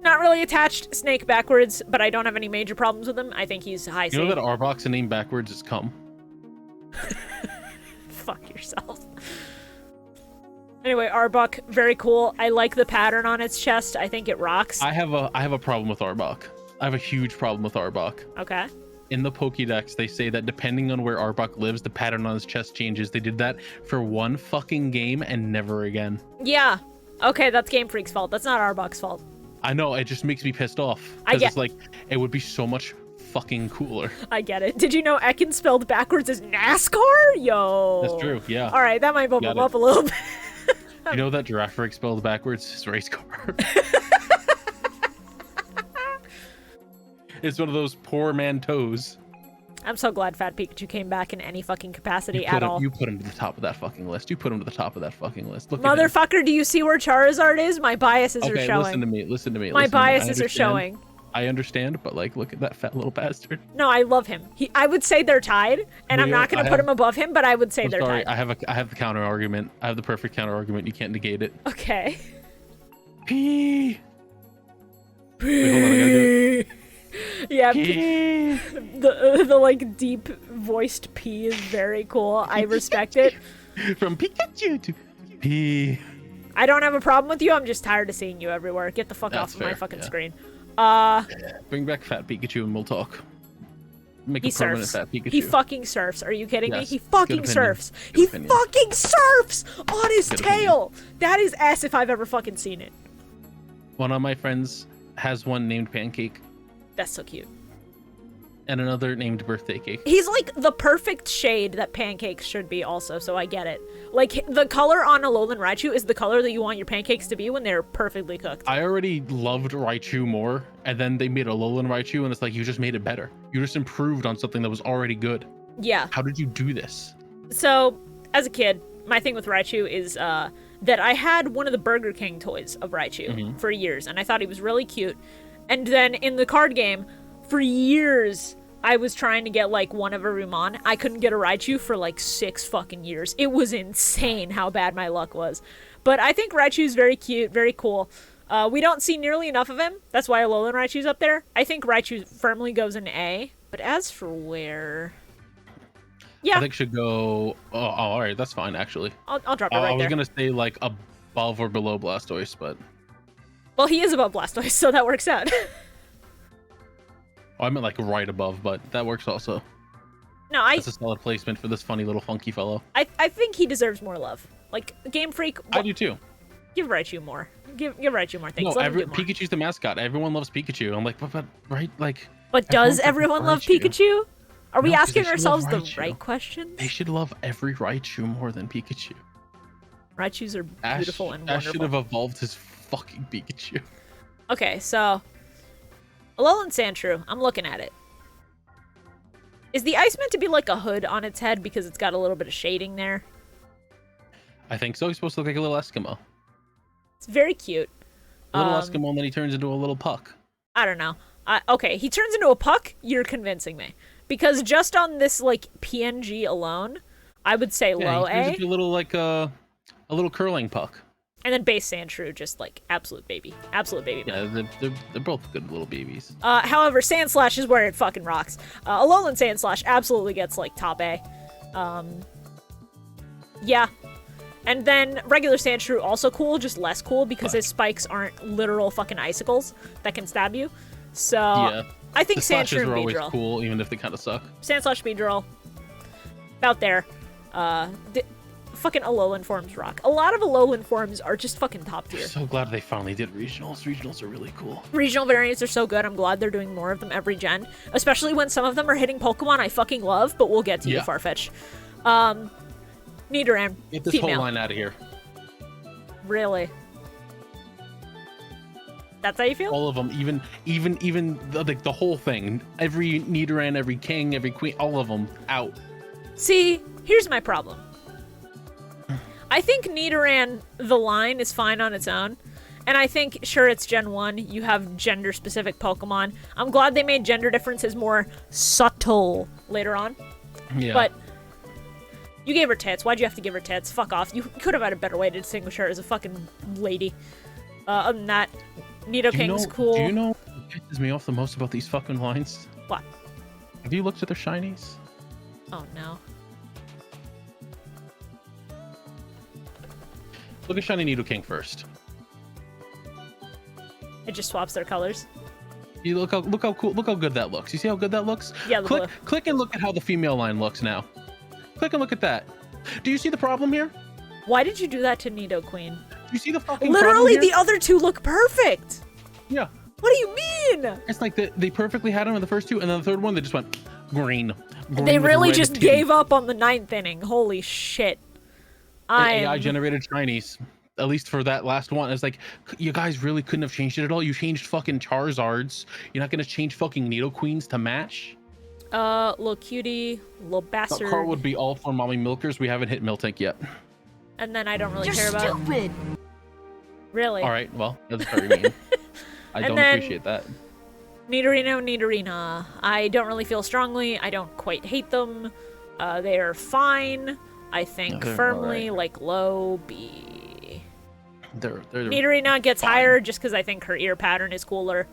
Not really attached. Snake backwards, but I don't have any major problems with him. I think he's high C. You know that Arbok's name backwards is cum? Fuck yourself. Anyway, Arbok, very cool. I like the pattern on its chest. I think it rocks. I have a problem with Arbok. I have a huge problem with Arbok. Okay. In the Pokédex, they say that depending on where Arbok lives, the pattern on his chest changes. They did that for one fucking game and never again. Yeah. Okay, that's Game Freak's fault. That's not Arbok's fault. I know, it just makes me pissed off. I 'Cause get- it's like, it would be so much fucking cooler. I get it. Did you know Ekans spelled backwards is NASCAR? Yo. That's true, yeah. All right, that might bump Got him it. up a little bit. You know that Giraffe spelled backwards is race car. It's one of those poor man toes. I'm so glad Fat Pikachu came back in any fucking capacity at all. You put him to the top of that fucking list. Look at him. Motherfucker, do you see where Charizard is? My biases are Okay, showing. listen to me. My listen to me. I biases are understand. showing. I understand, but like, look at that fat little bastard. No, I love him. I would say they're tied, and I'm Leo, not going I to put have- him above him, but I would say I'm they're sorry. tied. I have the counter argument. I have the perfect counter argument. You can't negate it. Okay. P. Wait, hold on. I gotta do it. Yeah, P. the like deep voiced P is very cool. I respect it. From Pikachu to P. I don't have a problem with you. I'm just tired of seeing you everywhere. Get the fuck That's off of my fair, fucking yeah. screen. Bring back Fat Pikachu and we'll talk. Make He a permanent surfs. Fat Pikachu. He fucking surfs. Are you kidding me? Yes. He Good fucking opinion. surfs. Good He opinion. fucking surfs on his Good tail. That is ass if I've ever fucking seen it. One of my friends has one named Pancake. That's so cute. And another named birthday cake. He's like the perfect shade that pancakes should be also, so I get it. Like, the color on Alolan Raichu is the color that you want your pancakes to be when they're perfectly cooked. I already loved Raichu more, and then they made Alolan Raichu, and it's like, you just made it better. You just improved on something that was already good. Yeah. How did you do this? So, as a kid, my thing with Raichu is that I had one of the Burger King toys of Raichu for years, and I thought he was really cute. And then in the card game, for years, I was trying to get, like, one of every Mon. I couldn't get a Raichu for, like, 6 fucking years. It was insane how bad my luck was. But I think Raichu's very cute, very cool. We don't see nearly enough of him. That's why Alolan Raichu's up there. I think Raichu firmly goes in A. But as for where... Yeah. I think should go... Oh, all right. That's fine, actually. I'll drop it right there. I was going to say, like, above or below Blastoise, but... Well, he is above Blastoise, so that works out. Oh, I meant like right above, but that works also. No, That's a solid placement for this funny little funky fellow. I think he deserves more love. Like, Game Freak... I do too. Give Raichu more. Give Raichu more things. No, Let him do more. Pikachu's the mascot. Everyone loves Pikachu. I'm like, but right? Like... But does everyone love Pikachu? Are we No, 'cause asking they should ourselves love the Raichu. right questions? They should love every Raichu more than Pikachu. Raichus are beautiful and Ash wonderful. should have evolved his fucking Pikachu. Okay, so... Alolan Sandshrew. I'm looking at it. Is the ice meant to be like a hood on its head because it's got a little bit of shading there? I think so. He's supposed to look like a little Eskimo. It's very cute. A little Eskimo, and then he turns into a little puck. I don't know. Okay, he turns into a puck? You're convincing me. Because just on this, like, PNG alone, I would say low he turns A. into a little, like, a little curling puck. And then base Sandshrew, just, like, absolute baby. Absolute baby. Yeah, they're both good little babies. However, Sandslash is where it fucking rocks. Alolan Sandslash absolutely gets, like, top A. Yeah. And then regular Sandshrew also cool, just less cool because his spikes aren't literal fucking icicles that can stab you. So, Yeah. I think The slashes Sandshrew are and always Beedrill. cool, even if they kind of suck. Sandslash, Beedrill. About there. Fucking Alolan forms rock. A lot of Alolan forms are just fucking top tier. So glad they finally did regionals. Regionals are really cool. Regional variants are so good. I'm glad they're doing more of them every gen. Especially when some of them are hitting Pokemon I fucking love, but we'll get to you, Yeah. Farfetch. Nidoran, Get this female. whole line out of here. Really? That's how you feel? All of them, even the whole thing. Every Nidoran, every king, every queen, all of them out. See, here's my problem. I think Nidoran, the line, is fine on its own. And I think, sure, it's Gen 1. You have gender-specific Pokemon. I'm glad they made gender differences more subtle later on. Yeah. But you gave her tits. Why'd you have to give her tits? Fuck off. You could have had a better way to distinguish her as a fucking lady. Other than that, Nidoking's cool. Do you know what pisses me off the most about these fucking lines? What? Have you looked at their shinies? Oh, no. Look at Shiny Nidoking first. It just swaps their colors. You look how cool, look how good that looks. You see how good that looks? Yeah, the blue. Click and look at how the female line looks now. Click and look at that. Do you see the problem here? Why did you do that to Nidoqueen? Do you see the fucking Literally, problem the other two look perfect! here? Yeah. What do you mean? It's like they perfectly had them in the first two, and then the third one, they just went green. They with really red just tint. gave up on the 9th inning. Holy shit. AI generated shinies. At least for that last one. It's like, you guys really couldn't have changed it at all. You changed fucking Charizards. You're not gonna change fucking Nidoqueens to match? Little cutie, little That bastard. car would be all for mommy milkers. We haven't hit Miltank yet. And then I don't really You're care about. stupid. Really? All right, well, that's very mean. I And don't then- appreciate that. Nidorino. I don't really feel strongly. I don't quite hate them. They are fine. I think They're firmly alright. like low B. They're Nidorina gets fine. higher just because I think her ear pattern is cooler,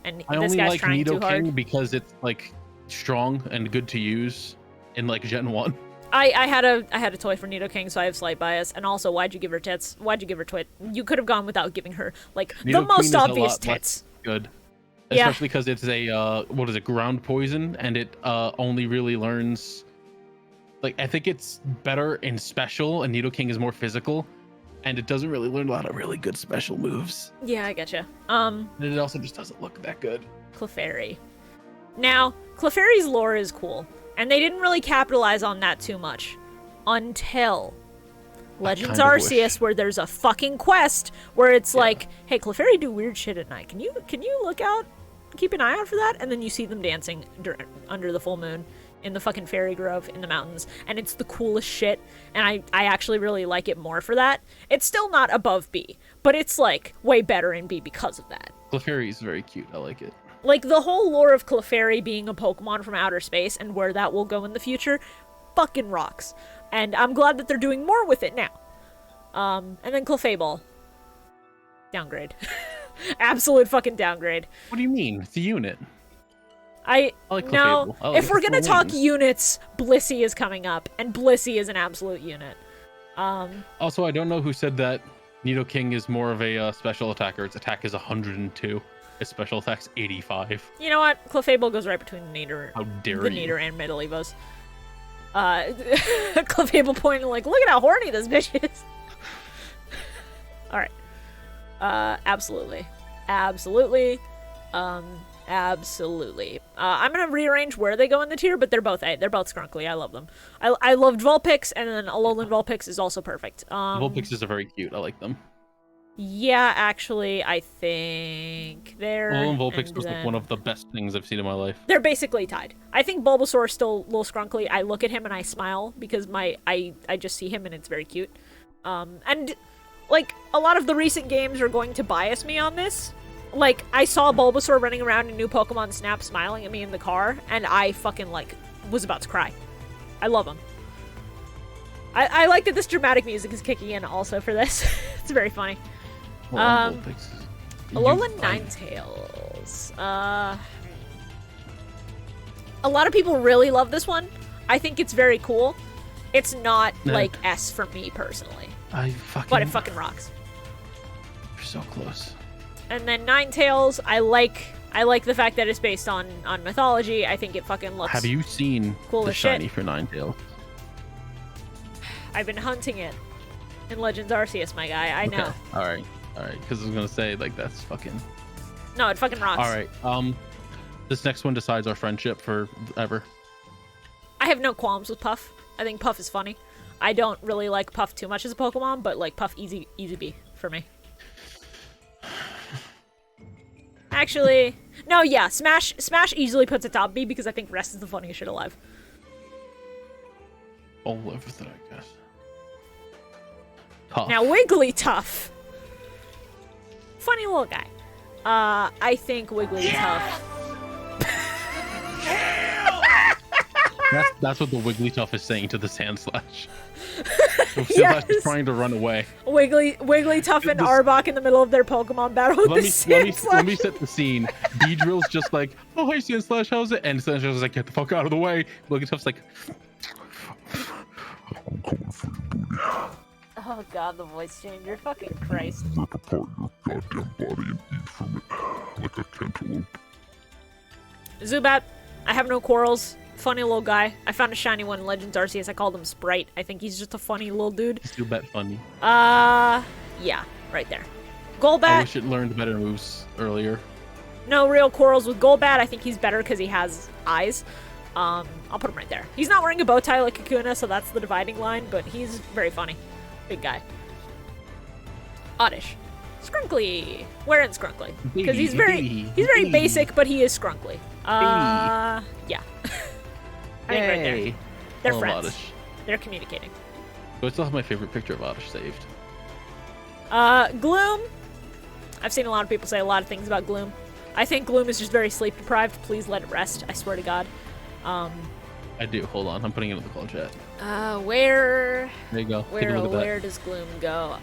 and I this only guy's like trying too hard. Nidoking because it's like strong and good to use in like Gen 1. I had a toy for Nidoking, so I have slight bias. And also, why'd you give her tits? Why'd you give her twit? You could have gone without giving her like the Nidoqueen most is a obvious lot less tits. Good. Yeah. Especially because it's a what is it, ground poison, and it only really learns, like, I think it's better in special, and Nidoking is more physical, and it doesn't really learn a lot of really good special moves. Yeah, I getcha. And it also just doesn't look that good. Clefairy. Now, Clefairy's lore is cool, and they didn't really capitalize on that too much until Legends kinda Arceus, wish. where there's a fucking quest where it's like, hey, Clefairy do weird shit at night. Can you look out, keep an eye out for that? And then you see them dancing under the full moon in the fucking fairy grove in the mountains, and it's the coolest shit, and I actually really like it more for that. It's still not above B, but it's like way better in B because of that. Clefairy is very cute. I like it. Like, the whole lore of Clefairy being a Pokemon from outer space and where that will go in the future fucking rocks. And I'm glad that they're doing more with it now. And then Clefable. Downgrade. Absolute fucking downgrade. What do you mean? It's a unit. I like no. Clefable. I like If we're it gonna for talk wings. units, Blissey is coming up, and Blissey is an absolute unit. Also, I don't know who said that Nidoking is more of a special attacker. Its attack is 102. Its special attack's 85. You know what? Clefable goes right between the Nidoran, How dare the you? Nidoran and Medalivos. Clefable pointing like, look at how horny this bitch is. All right. Absolutely. Absolutely. Absolutely. I'm gonna rearrange where they go in the tier, but they're both A. They're both scrunkly. I love them. I loved Vulpix, and then Alolan Vulpix is also perfect. Vulpixes are very cute. I like them. Yeah, actually, I think they're... Alolan Vulpix and was like then- one of the best things I've seen in my life. They're basically tied. I think Bulbasaur is still a little scrunkly. I look at him and I smile because I just see him and it's very cute. And, like, a lot of the recent games are going to bias me on this. Like, I saw Bulbasaur running around in new Pokemon Snap smiling at me in the car, and I fucking, like, was about to cry. I love him. I like that this dramatic music is kicking in also for this. It's very funny. Alolan Vulpix. Alolan You- Ninetales. A lot of people really love this one. I think it's very cool. It's not, No. like, S for me, personally. I fucking. But it fucking rocks. You're so close. And then Ninetales, I like the fact that it's based on mythology. I think it fucking looks... Have you seen cool the as shit. shiny for Ninetales? I've been hunting it in Legends Arceus, my guy. I know. Okay. All right. Because I was gonna say like that's fucking. No, it fucking rocks. All right. This next one decides our friendship forever. I have no qualms with Puff. I think Puff is funny. I don't really like Puff too much as a Pokemon, but like Puff easy B for me. Actually, no, yeah, Smash easily puts it top B because I think Rest is the funniest shit alive. All everything, I guess. Tough. Now Wigglytuff. Funny little guy. I think Wigglytuff. That's what the Wigglytuff is saying to the Sandslash. The Yes. Sandslash is trying to run away. Wigglytuff and This- Arbok in the middle of their Pokemon battle with Let the me Sandslash. set the scene. Beedrill's just like, oh hey Sandslash, how's it? And Sandslash is like, get the fuck out of the way. Wigglytuff's like, Oh god, the voice changer. Fucking Christ. Rip apart your goddamn body and eat from it like a cantaloupe. Zubat, I have no quarrels. Funny little guy. I found a shiny one in Legends Arceus. I called him Sprite. I think he's just a funny little dude. it's too bad funny. Yeah, right there. I Golbat, wish it learned better moves earlier. no real quarrels with Golbat. I think he's better because he has eyes. I'll put him right there. He's not wearing a bow tie like Kakuna, so that's the dividing line, but he's very funny. Big guy. Oddish. Scrunkly. Wearing Scrunkly. Because he's very basic, but he is Scrunkly. Yeah. I think right there. Yay. They're I love friends. Oddish. They're communicating. So I still have my favorite picture of Oddish saved. Gloom. I've seen a lot of people say a lot of things about Gloom. I think Gloom is just very sleep deprived. Please let it rest. I swear to God. I do. Hold on. I'm putting it in the call chat. Where There you go. Take a look at that. where does Gloom go?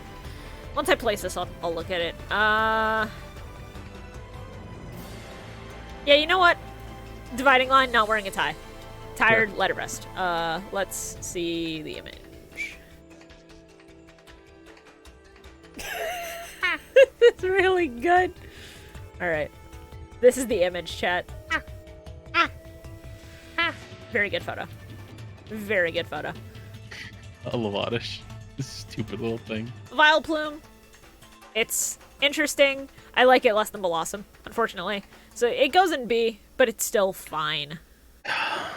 Once I place this, I'll look at it. Yeah, you know what? Dividing line, not wearing a tie. Tired, Sure. let it rest. Let's see the image. It's really good. Alright. This is the image, chat. Very good photo. Very good photo. I love Oddish. This stupid little thing. Vileplume. It's interesting. I like it less than Blossom, unfortunately. So it goes in B, but it's still fine. I'm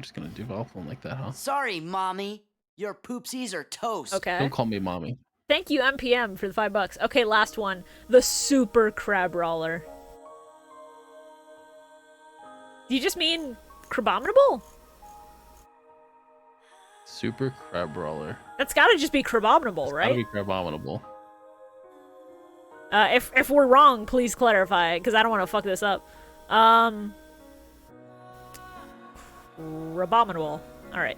just gonna develop one like that, huh? Sorry, mommy. Your poopsies are toast. Okay. Don't call me mommy. Thank you, MPM, for the $5. Okay, last one. The Super Crab Roller. Do you just mean Crabominable? Super crab roller. That's gotta just be Crabominable, right? Gotta be crabominable. If we're wrong, please clarify, because I don't want to fuck this up. Crabominable. Alright.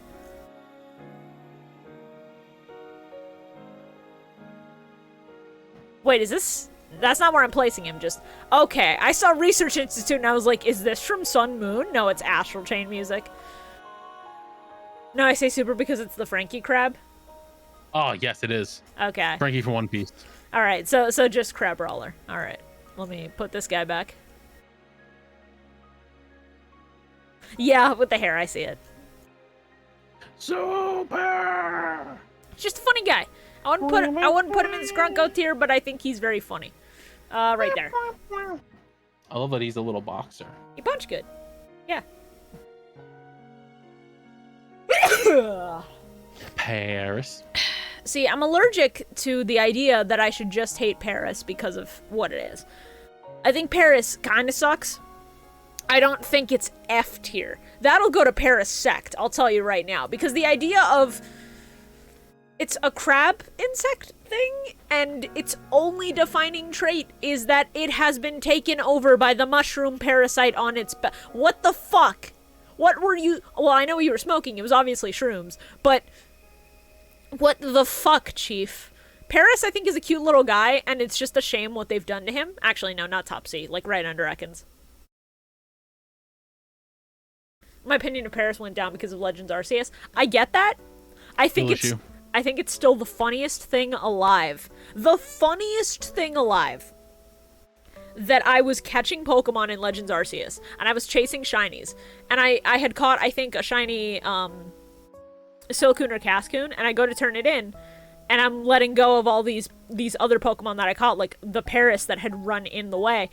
Wait, is this... That's not where I'm placing him, just... Okay, I saw Research Institute and I was like, is this from Sun Moon? No, it's Astral Chain music. No, I say super because it's the Frankie crab. Oh, yes, it is. Okay. Frankie from One Piece. Alright, so just Crab Roller. Alright. Let me put this guy back. Yeah, with the hair, I see it. Super! Just a funny guy. I wouldn't put him in the Scrunko tier, but I think he's very funny. Right there. I love that he's a little boxer. He punch good. Yeah. Paris. See, I'm allergic to the idea that I should just hate Paris because of what it is. I think Paris kind of sucks. I don't think it's F tier. That'll go to Paris Sect, I'll tell you right now. Because the idea of... It's a crab insect thing, and its only defining trait is that it has been taken over by the mushroom parasite on its back. What the fuck? What were you... Well, I know you were smoking. It was obviously shrooms. But... What the fuck, Chief? Paris, I think, is a cute little guy, and it's just a shame what they've done to him. Actually, no, not top C. Like, right under Ekans. My opinion of Paris went down because of Legends Arceus. I get that. I think it's still the funniest thing alive. The funniest thing alive. That I was catching Pokemon in Legends Arceus, and I was chasing shinies. And I had caught, I think, a shiny, Silcoon or Cascoon, and I go to turn it in, and I'm letting go of all these other Pokemon that I caught, like the Paris that had run in the way.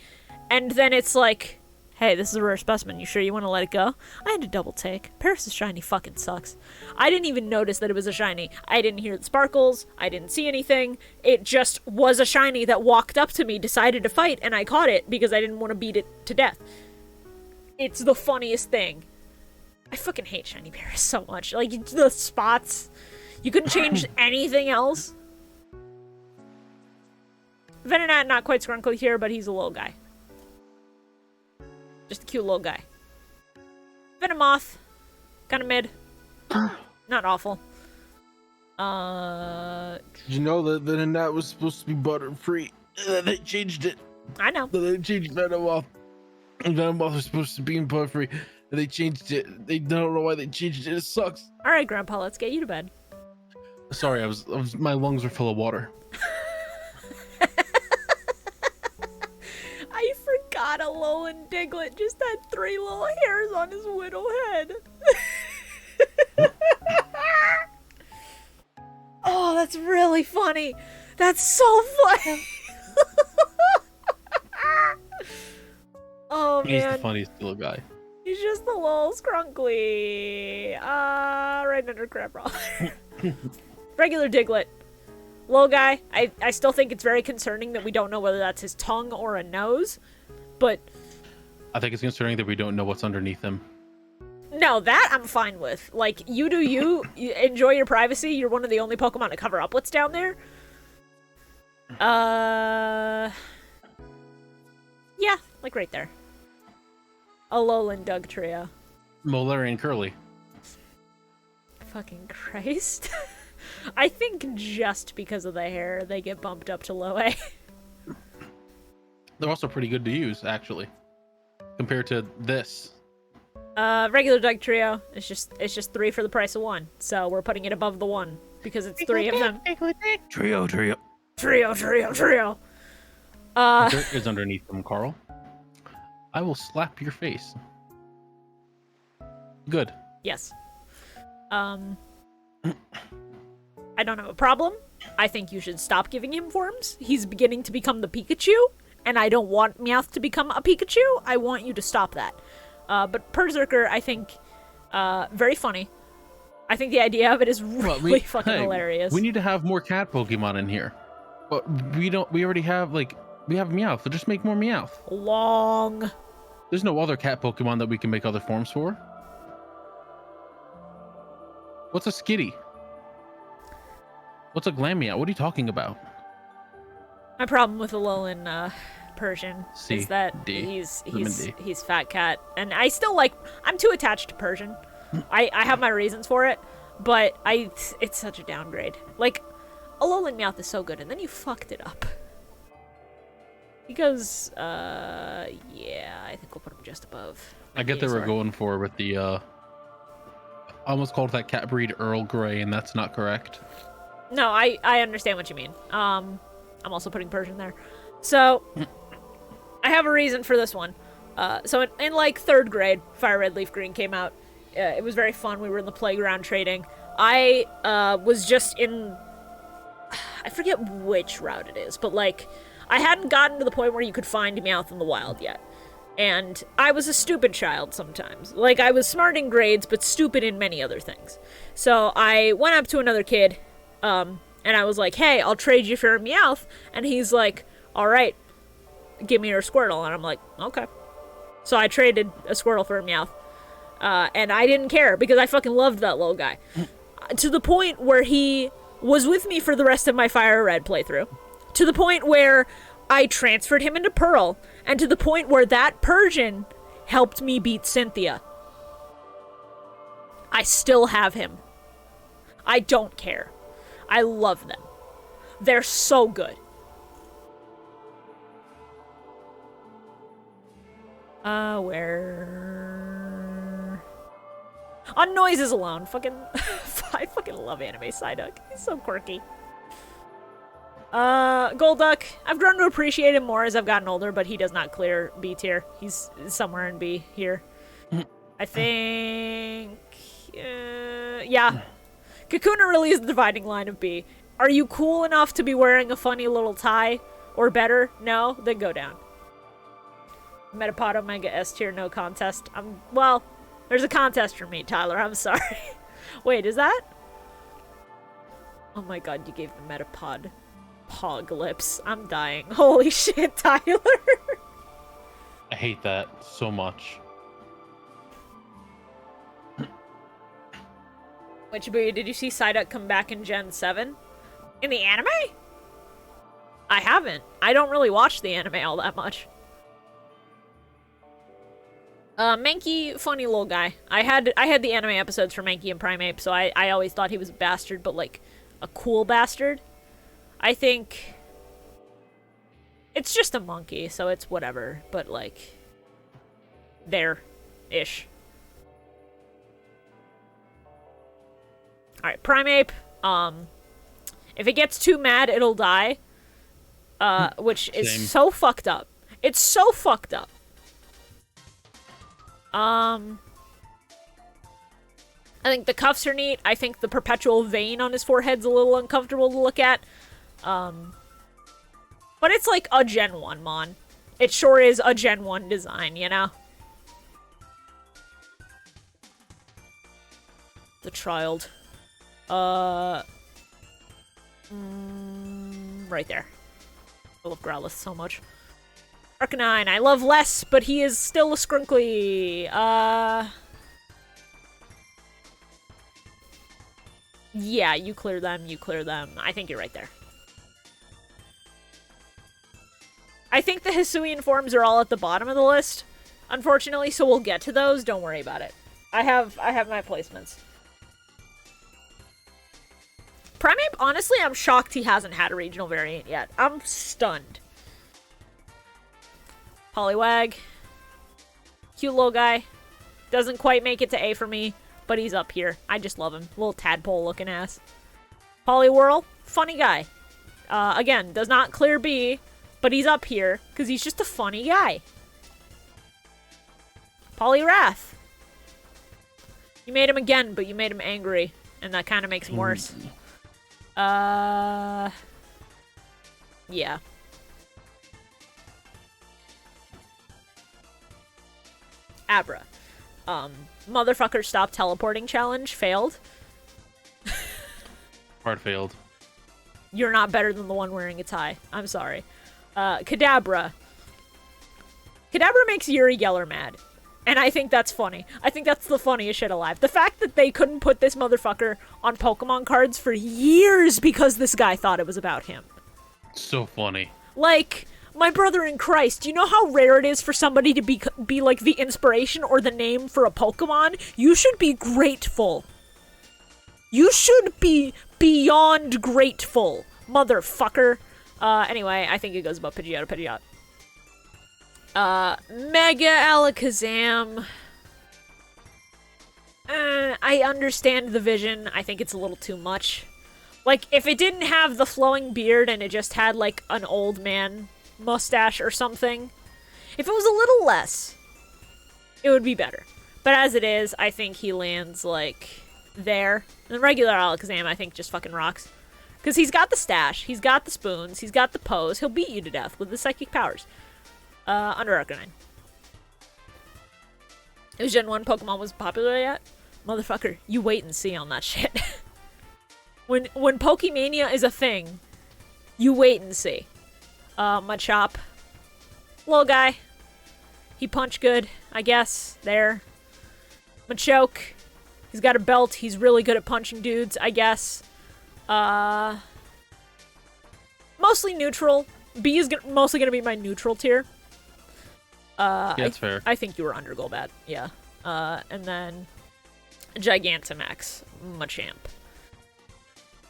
And then it's like... Hey, this is a rare specimen. You sure you want to let it go? I had to double take. Paris' shiny fucking sucks. I didn't even notice that it was a shiny. I didn't hear the sparkles. I didn't see anything. It just was a shiny that walked up to me, decided to fight, and I caught it because I didn't want to beat it to death. It's the funniest thing. I fucking hate shiny Paris so much. Like, the spots. You couldn't change anything else. Venonat, not quite Scrunkly here, but he's a little guy. Just a cute little guy. Venomoth. Kind of mid. Not awful. Did you know that Venonat was supposed to be butter-free? They changed it. I know. They changed Venomoth. Venomoth was supposed to be butter-free. And they changed it. They don't know why they changed it. It sucks. Alright, Grandpa, let's get you to bed. Sorry, my lungs were full of water. I forgot Alolan Diglett just had 3 little hairs on his widow head. Oh, that's really funny. That's so funny. Oh, man. He's the funniest little guy. He's just the little scrunkly. Right under Crab Roller. Regular Diglett. Little guy. I still think it's very concerning that we don't know whether that's his tongue or a nose. But... I think it's concerning that we don't know what's underneath him. No, that I'm fine with. Like, you do you. You enjoy your privacy. You're one of the only Pokemon to cover up what's down there. Yeah, like right there. Alolan Doug trio. Molar and Curly. Fucking Christ. I think just because of the hair, they get bumped up to low A. They're also pretty good to use, actually, compared to this. Regular Doug trio. It's just 3 for the price of 1. So we're putting it above the 1 because it's 3 of them. Trio. Trio. Dirt is underneath them, Carl. I will slap your face. Good. Yes. I don't have a problem. I think you should stop giving him forms. He's beginning to become the Pikachu, and I don't want Meowth to become a Pikachu. I want you to stop that. But Berserker, I think, very funny. I think the idea of it is really fucking hilarious. We need to have more cat Pokemon in here. But we already have, like, we have Meowth, so just make more Meowth. Long. There's no other cat Pokemon that we can make other forms for. What's a Skitty? What's a Glameow? What are you talking about? My problem with Alolan Persian is that he's fat cat, and I still I'm too attached to Persian. I have my reasons for it, but it's such a downgrade. Like, Alolan Meowth is so good, and then you fucked it up. He goes, yeah, I think we'll put him just above. I get they were going for with the, I almost called that cat breed Earl Grey, and that's not correct. No, I understand what you mean. I'm also putting Persian there. So, I have a reason for this one. So in like 3rd grade, Fire Red Leaf Green came out. It was very fun. We were in the playground trading. I was just in... I forget which route it is, but like, I hadn't gotten to the point where you could find Meowth in the wild yet. And I was a stupid child sometimes. Like, I was smart in grades, but stupid in many other things. So I went up to another kid, and I was like, hey, I'll trade you for a Meowth. And he's like, all right, give me your Squirtle. And I'm like, okay. So I traded a Squirtle for a Meowth. And I didn't care, because I fucking loved that little guy. To the point where he was with me for the rest of my Fire Red playthrough. To the point where I transferred him into Pearl. And to the point where that Persian helped me beat Cynthia. I still have him. I don't care. I love them. They're so good. Where... On Noises Alone. Fucking... I fucking love anime Psyduck. He's so quirky. Golduck. I've grown to appreciate him more as I've gotten older, but he does not clear B tier. He's somewhere in B here. I think... yeah. Kakuna really is the dividing line of B. Are you cool enough to be wearing a funny little tie? Or better? No? Then go down. Metapod Omega S tier, no contest. Well, there's a contest for me, Tyler. I'm sorry. Wait, is that? Oh my god, you gave the Metapod Pog lips. I'm dying. Holy shit, Tyler. I hate that so much. Wait, Shibuya, did you see Psyduck come back in Gen 7? In the anime? I haven't. I don't really watch the anime all that much. Mankey, funny little guy. I had the anime episodes for Mankey and Primeape, so I always thought he was a bastard, but like a cool bastard. I think it's just a monkey, so it's whatever, but like there-ish. Alright, Primeape, if it gets too mad, it'll die, which is so fucked up. It's so fucked up. I think the cuffs are neat. I think the perpetual vein on his forehead's a little uncomfortable to look at. But it's like a Gen 1 mon. It sure is a Gen 1 design, you know? The child. Right there. I love Growlithe so much. Arcanine, I love less, but he is still a skrunkly. Yeah, you clear them, you clear them. I think you're right there. I think the Hisuian forms are all at the bottom of the list, unfortunately, so we'll get to those. Don't worry about it. I have my placements. Primeape, honestly, I'm shocked he hasn't had a regional variant yet. I'm stunned. Poliwag. Cute little guy. Doesn't quite make it to A for me, but he's up here. I just love him. Little tadpole looking ass. Poliwhirl. Funny guy. Again, does not clear B, but he's up here because he's just a funny guy. Poliwrath. You made him again, but you made him angry, and that kind of makes him worse. Yeah. Abra. Motherfucker stop teleporting challenge failed. Hard failed. You're not better than the one wearing a tie. I'm sorry. Kadabra. Kadabra makes Yuri Geller mad. And I think that's funny. I think that's the funniest shit alive. The fact that they couldn't put this motherfucker on Pokemon cards for years because this guy thought it was about him. So funny. Like, my brother in Christ, do you know how rare it is for somebody to be like the inspiration or the name for a Pokemon? You should be grateful. You should be beyond grateful, motherfucker. Anyway, I think it goes above Pidgeotto. Mega Alakazam. I understand the vision. I think it's a little too much. Like, if it didn't have the flowing beard and it just had, like, an old man mustache or something, if it was a little less, it would be better. But as it is, I think he lands, like, there. And the regular Alakazam, I think, just fucking rocks. Because he's got the stash, he's got the spoons, he's got the pose, he'll beat you to death with his psychic powers. Under Arcanine. Is Gen 1 Pokemon was popular yet? Motherfucker, you wait and see on that shit. When Pokemania is a thing, you wait and see. Machop. Little guy. He punch good, I guess. There. Machoke. He's got a belt. He's really good at punching dudes, I guess. Mostly neutral. B is mostly gonna be my neutral tier. Yeah, that's fair. I think you were under Golbat. Yeah. And then Gigantamax. Machamp.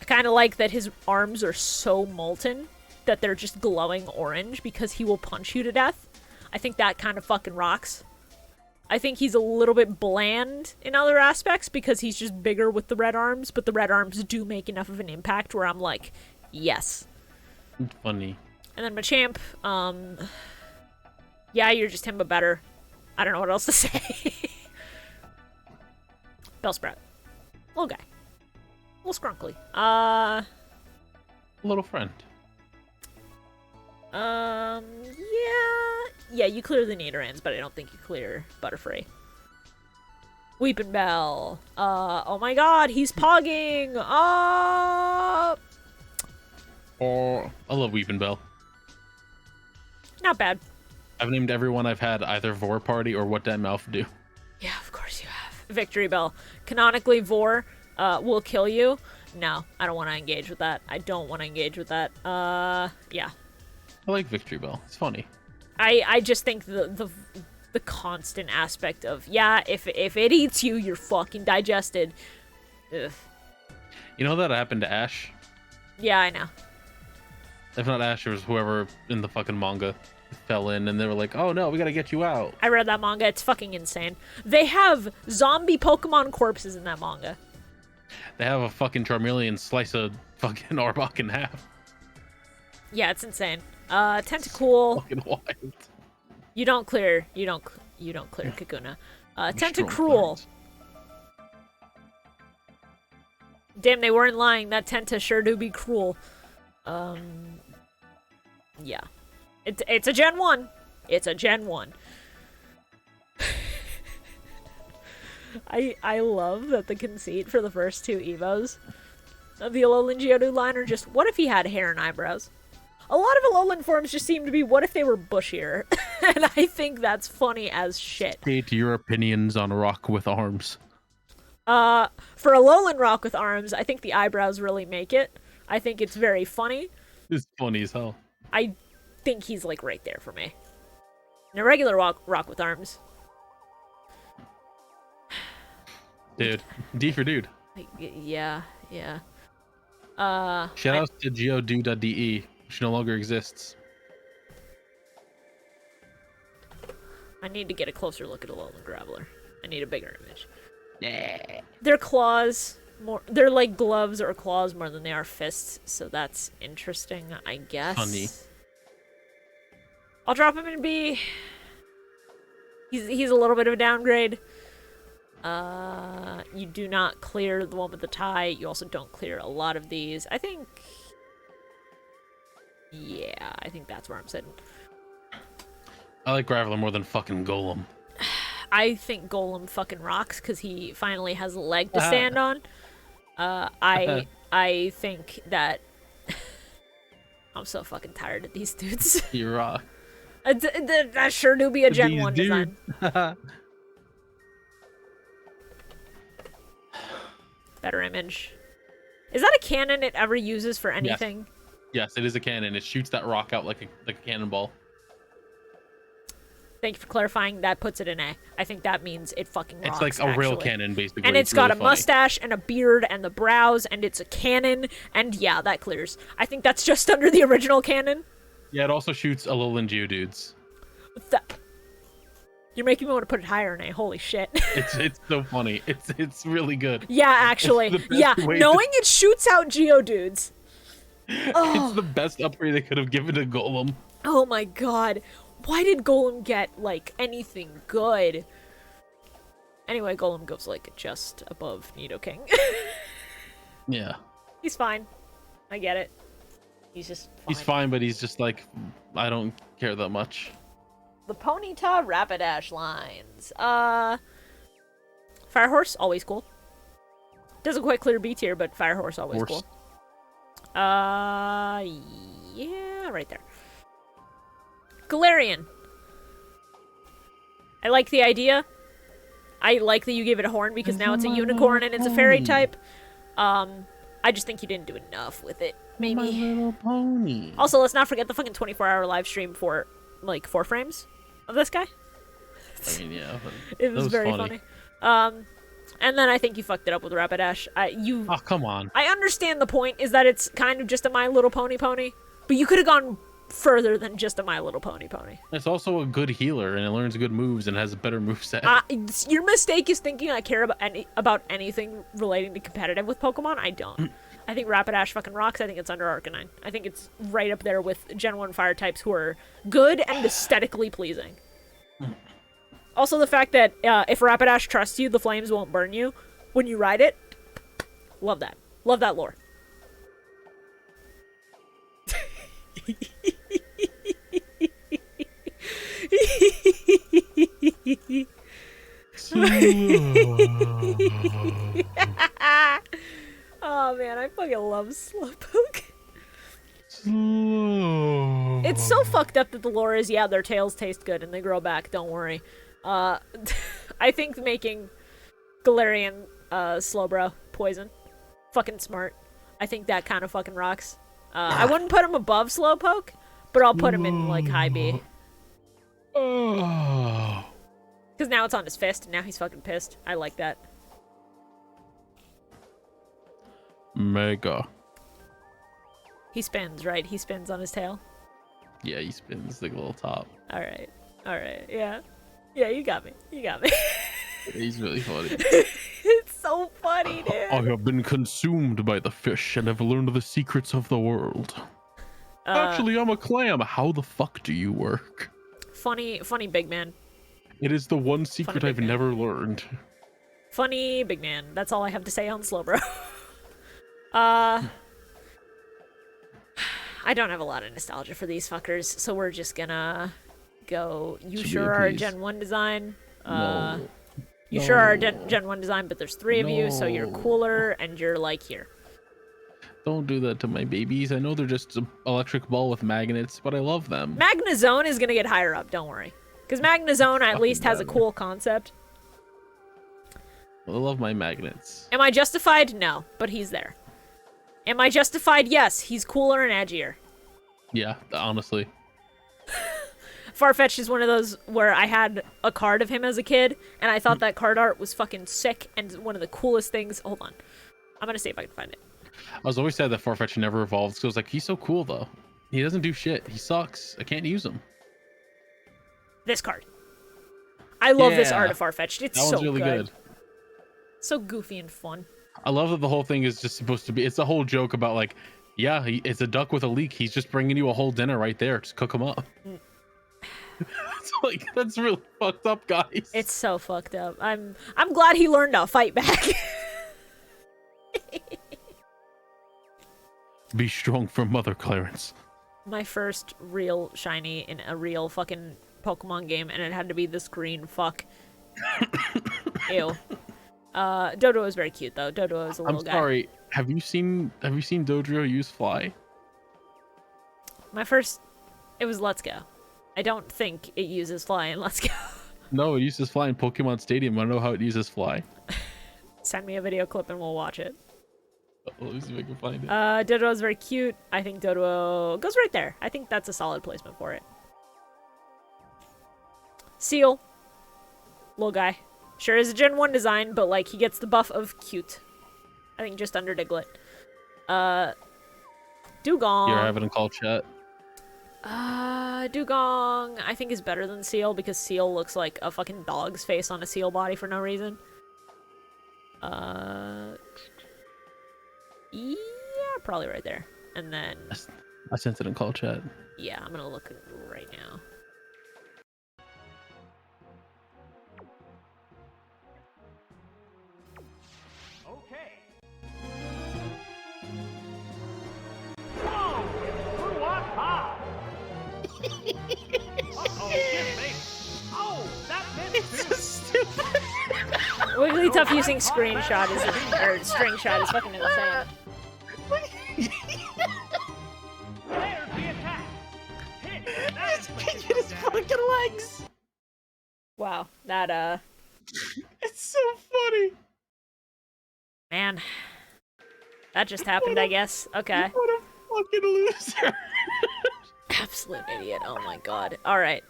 I kind of like that his arms are so molten that they're just glowing orange because he will punch you to death. I think that kind of fucking rocks. I think he's a little bit bland in other aspects because he's just bigger with the red arms, but the red arms do make enough of an impact where I'm like, yes. Funny. And then Machamp, yeah, you're just him, but better. I don't know what else to say. Bellsprout. Little guy. A little scrunkly. Little friend. Yeah. Yeah, you clear the Nidorans, but I don't think you clear Butterfree. Weepin' Bell. Oh my god, he's pogging! Oh, I love Weepin' Bell. Not bad. I've named everyone I've had either Vor Party or What Dat Mouth Do. Yeah, of course you have. Victory Bell. Canonically, Vor will kill you. No, I don't want to engage with that. I don't want to engage with that. Yeah. I like Victory Bell. It's funny. I just think the constant aspect of, yeah, if it eats you, you're fucking digested. Ugh. You know that happened to Ash? Yeah, I know. If not Ash, it was whoever in the fucking manga fell in and they were like, oh no, we gotta get you out. I read that manga. It's fucking insane. They have zombie Pokemon corpses in that manga. They have a fucking Charmeleon slice a fucking Arbok in half. Yeah, it's insane. Tentacool. Fucking wild. You don't clear Kakuna. Tentacruel. Damn, they weren't lying. That Tenta sure do be cruel. Yeah. It's a Gen 1. It's a Gen 1. I love that the conceit for the first two Evos of the Alolan Geodude line are just, what if he had hair and eyebrows? A lot of Alolan forms just seem to be, what if they were bushier? And I think that's funny as shit. State your opinions on Rock with Arms. For Alolan Rock with Arms, I think the eyebrows really make it. I think it's very funny. It's funny as hell. I think he's, like, right there for me. In a regular rock with Arms. Dude. D for dude. Yeah. Shoutouts to geodude.de, which no longer exists. I need to get a closer look at Alolan Graveler. I need a bigger image. Their claws, they're like gloves or claws more than they are fists, so that's interesting, I guess. Funny. I'll drop him in B. He's a little bit of a downgrade. You do not clear the one with the tie. You also don't clear a lot of these. I think... Yeah, I think that's where I'm sitting. I like Graveler more than fucking Golem. I think Golem fucking rocks because he finally has a leg to stand on. I think that I'm so fucking tired of these dudes. You rock. That sure do be a Gen These 1 design. Better image. Is that a cannon it ever uses for anything? Yes, it is a cannon. It shoots that rock out like a cannonball. Thank you for clarifying. That puts it in A. I think that means it fucking rocks, It's like a real actually. cannon, basically. And it's got really a funny. mustache and a beard and the brows, and it's a cannon, and yeah, that clears. I think that's just under the original cannon. Yeah, it also shoots Alolan Geodudes. You're making me want to put it higher in A. Holy shit. It's so funny. It's really good. Yeah, actually. It's the best Yeah, way knowing it shoots out Geodudes. It's the best upgrade they could have given to Golem. Oh my god. Why did Golem get, like, anything good? Anyway, Golem goes, like, just above Nidoking. Yeah. He's fine. I get it. He's just fine. He's fine, but he's just like, I don't care that much. The Ponyta Rapidash lines. Firehorse, always cool. Doesn't quite clear B tier, but Firehorse, always cool. Yeah, right there. Galarian. I like the idea. I like that you gave it a horn because now it's a unicorn and it's a fairy type. I just think you didn't do enough with it. Maybe. My Little Pony. Also, let's not forget the fucking 24-hour live stream for, like, 4 frames of this guy. I mean, yeah. It was very funny. And then I think you fucked it up with Rapidash. Oh, come on. I understand the point is that it's kind of just a My Little Pony pony, but you could have gone further than just a My Little Pony pony. It's also a good healer, and it learns good moves and has a better moveset. Your mistake is thinking I care about anything relating to competitive with Pokemon. I don't. I think Rapidash fucking rocks. I think it's under Arcanine. I think it's right up there with Gen 1 fire types who are good and aesthetically pleasing. Also, the fact that if Rapidash trusts you, the flames won't burn you when you ride it. Love that. Love that lore. Oh man, I fucking love Slowpoke. It's so fucked up that the lore is, yeah, their tails taste good and they grow back, don't worry. I think making Galarian Slowbro poison, fucking smart. I think that kind of fucking rocks. I wouldn't put him above Slowpoke, but I'll put him in, like, high B. Oh. Because now it's on his fist, and now he's fucking pissed. I like that. Mega. He spins, right? He spins on his tail. Yeah, he spins the little top. Alright. Alright, yeah. Yeah, you got me. You got me. He's really funny. It's so funny, dude. I have been consumed by the fish and have learned the secrets of the world. Actually, I'm a clam. How the fuck do you work? Funny big man. It is the one secret big I've man. never learned. Funny big man. That's all I have to say on Slowbro. I don't have a lot of nostalgia for these fuckers, so we're just gonna go. You Shibuya, sure are a please. Gen 1 design. No. You sure are a Gen 1 design, but there's 3 of you, so you're cooler, and you're like here. Don't do that to my babies. I know they're just an electric ball with magnets, but I love them. Magnezone is gonna get higher up, don't worry. Because Magnezone at least has a cool concept. I love my magnets. Am I justified? No, but he's there. Am I justified? Yes, he's cooler and edgier. Yeah, honestly. Farfetch'd is one of those where I had a card of him as a kid, and I thought that card art was fucking sick and one of the coolest things. Hold on. I'm gonna see if I can find it. I was always sad that Farfetch never evolved, because I was like, he's so cool, though. He doesn't do shit. He sucks. I can't use him. This card. I love this Yeah. art of Farfetch'd. It's That so one's really good. So goofy and fun. I love that the whole thing is just supposed to be, it's a whole joke about, like, yeah, it's a duck with a leak. He's just bringing you a whole dinner right there. Just cook him up. It's like, that's really fucked up, guys. It's so fucked up. I'm glad he learned to fight back. Be strong for Mother Clarence. My first real shiny in a real fucking Pokemon game, and it had to be this green fuck. Ew. Dodo is very cute though. Dodo is a little I'm guy. sorry. Have you seen Dodrio use fly? My first, it was Let's Go. I don't think it uses fly in Let's Go. No, it uses fly in Pokemon Stadium. I don't know how it uses fly. Send me a video clip and we'll watch it. Let me see if I can find it. Dodo is very cute. I think Dodo goes right there. I think that's a solid placement for it. Seal. Little guy. Sure is a Gen 1 design, but like he gets the buff of cute. I think just under Diglett. Dugong. You're having a call chat. Dugong I think is better than Seal because Seal looks like a fucking dog's face on a seal body for no reason. Yeah, probably right there. And then I sent it in call chat. yeah, I'm gonna look right now. Wigglytuff using screenshot is or string shot is fucking insane. His fucking legs. Wow, that It's so funny. man, that just happened, I guess. Okay, What a fucking loser. absolute idiot. Oh my god. All right,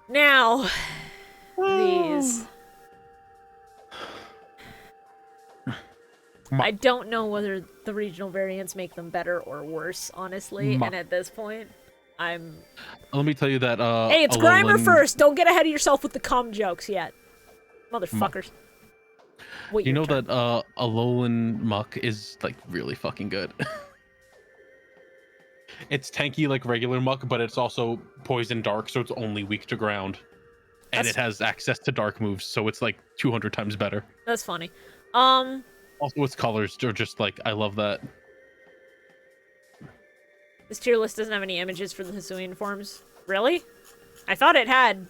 now these. I don't know whether the regional variants make them better or worse, honestly. And at this point, I'm. Let me tell you that. Hey, it's Grimer first. Don't get ahead of yourself with the cum jokes yet, motherfuckers. Wait, You know turn. that Alolan Muck is like really fucking good. It's tanky like regular Muck, but it's also poison dark, so it's only weak to ground, and it has access to dark moves, so it's like 200 times better. That's funny. Also, its colors are just like I love that. This tier list doesn't have any images for the Hisuian forms. Really? I thought it had.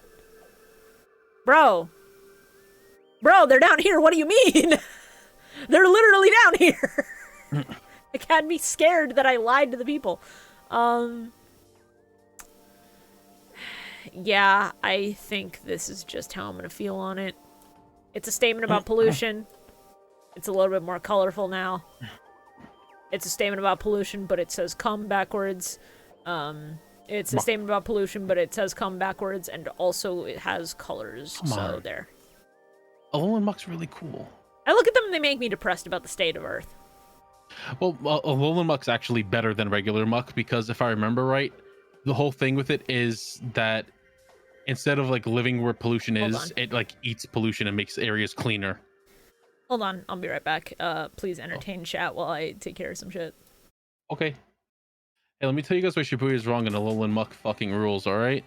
Bro, they're down here. What do you mean? They're literally down here. It had me scared that I lied to the people. Yeah, I think this is just how I'm gonna feel on it. It's a statement about pollution. It's a little bit more colorful now. It's a statement about pollution, but it says come backwards. It's a statement about pollution, but it says come backwards, and also it has colors. So there. Alolan Muck's really cool. I look at them and they make me depressed about the state of Earth. Well, Alolan Muck's actually better than regular Muck because if I remember right, the whole thing with it is that instead of like living where pollution is, it like eats pollution and makes areas cleaner. Hold on, I'll be right back. Please entertain chat while I take care of some shit. Okay. Hey, let me tell you guys why Shibuya is wrong and Alolan Muck fucking rules, alright?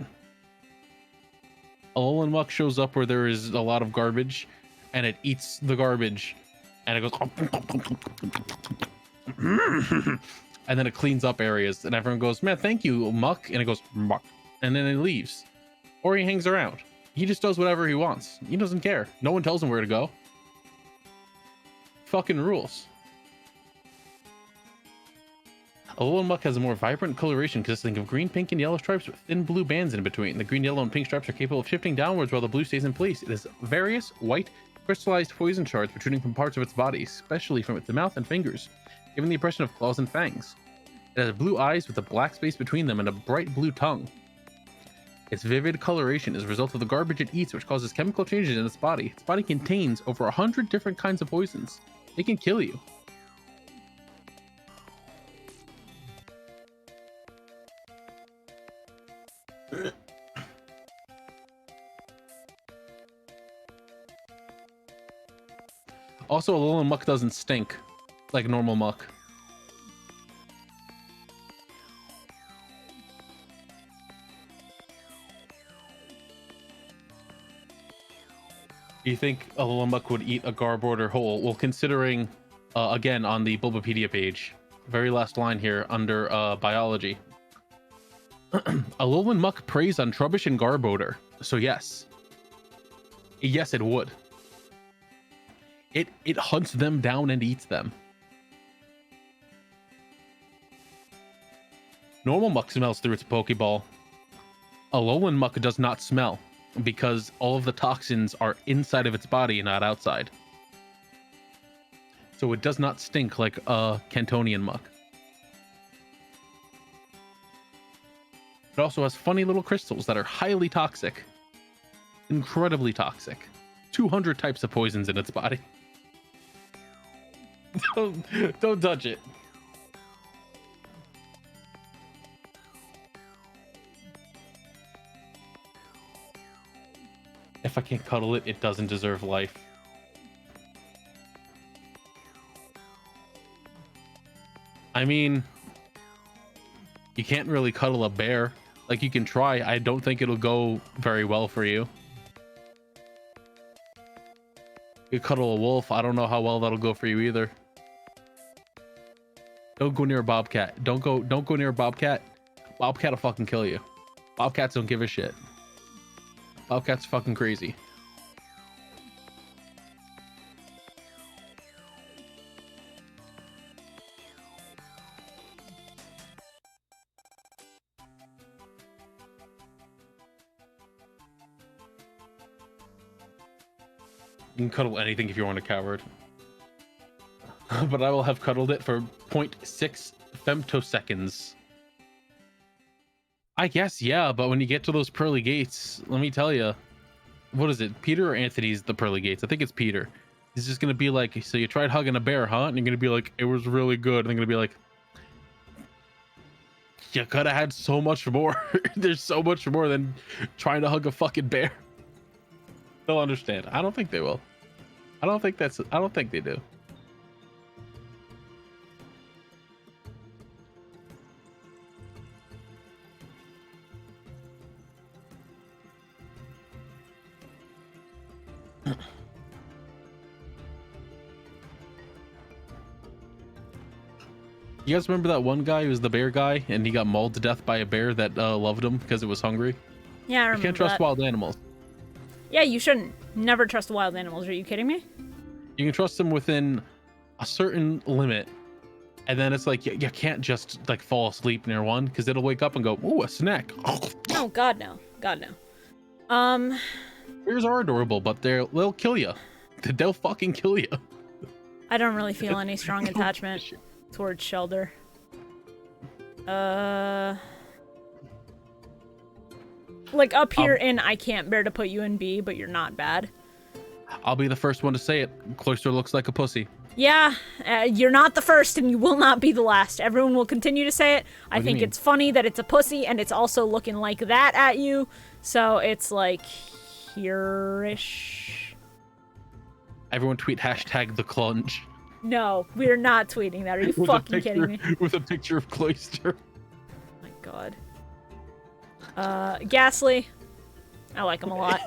Alolan Muck shows up where there is a lot of garbage, and it eats the garbage, and it goes... and then it cleans up areas, and everyone goes, man, thank you, Muck, and it goes, Muck, and then it leaves. Or he hangs around. He just does whatever he wants. He doesn't care. No one tells him where to go. Fucking rules. Alolan Muck has a more vibrant coloration consisting of green, pink, and yellow stripes with thin blue bands in between. The green, yellow, and pink stripes are capable of shifting downwards while the blue stays in place. It has various white, crystallized poison shards protruding from parts of its body, especially from its mouth and fingers, giving the impression of claws and fangs. It has blue eyes with a black space between them and a bright blue tongue. Its vivid coloration is a result of the garbage it eats, which causes chemical changes in its body. Its body contains over 100 different kinds of poisons. It can kill you. Also, Alolan Muck doesn't stink like normal Muck. Do you think Alolan Muck would eat a Garbodor whole? Well, considering, again, on the Bulbapedia page, very last line here under biology. Alolan Muck preys on Trubbish and Garbodor. So yes. Yes, it would. It hunts them down and eats them. Normal muck smells through its Pokeball. Alolan muck does not smell because all of the toxins are inside of its body and not outside. So it does not stink like a Cantonian muck. It also has funny little crystals that are highly toxic. Incredibly toxic. 200 types of poisons in its body. Don't touch it. If I can't cuddle it, it doesn't deserve life. I mean, you can't really cuddle a bear. Like, you can try. I don't think it'll go very well for you. You cuddle a wolf. I don't know how well that'll go for you either. Don't go near a bobcat. Don't go near a bobcat. Bobcat will fucking kill you. Bobcats don't give a shit. Bobcat's fucking crazy. You can cuddle anything if you want a coward. But I will have cuddled it for 0.6 femtoseconds. I guess, yeah, but when you get to those pearly gates, let me tell you, what is it? Peter or Anthony's the pearly gates? I think it's Peter. He's just going to be like, so you tried hugging a bear, huh? And you're going to be like, it was really good. And they're going to be like, you could have had so much more. There's so much more than trying to hug a fucking bear. They'll understand. I don't think they will. I don't think they do. You guys remember that one guy who was the bear guy and he got mauled to death by a bear that loved him because it was hungry? Yeah, I remember. You can't trust wild animals. Yeah, you shouldn't. Never trust wild animals. Are you kidding me? You can trust them within a certain limit. And then it's like, you can't just like fall asleep near one because it'll wake up and go, ooh, a snack. Oh, God, no. God, no. Bears are adorable, but they'll kill you. They'll fucking kill you. I don't really feel any strong attachment towards Shelder. Like up here in I can't bear to put you in B, but you're not bad. I'll be the first one to say it. Cloyster looks like a pussy. Yeah, you're not the first and you will not be the last. Everyone will continue to say it. I think it's funny that it's a pussy and it's also looking like that at you. So it's like here-ish. Everyone tweet hashtag the clunge. No, we're not tweeting that. Are you fucking kidding me? With a picture of Cloyster. Oh my God. Ghastly. I like him a lot.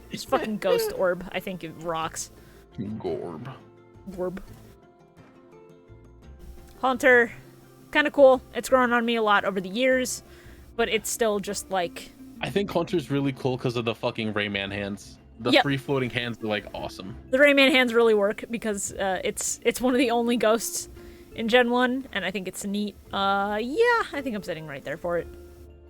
Just fucking Ghost Orb. I think it rocks. Gorb. Haunter. Kind of cool. It's grown on me a lot over the years, but it's still just like... I think Haunter's really cool because of the fucking Rayman hands. The free-floating hands are like awesome. The Rayman hands really work because it's one of the only ghosts in Gen 1, and I think it's neat. Yeah, I think I'm sitting right there for it.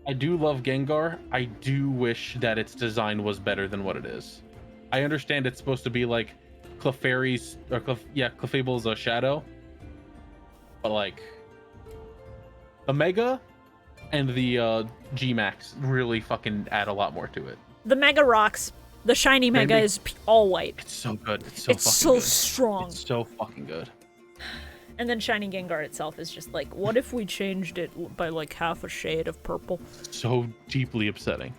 I do love Gengar. I do wish that its design was better than what it is. I understand it's supposed to be like Clefairy's, or Clefable's shadow, but like the Mega and the G-Max really fucking add a lot more to it. The Mega rocks. The shiny Mega is all white. It's so good. It's so strong. It's so fucking good. And then shiny Gengar itself is just like, what if we changed it by like half a shade of purple? So deeply upsetting.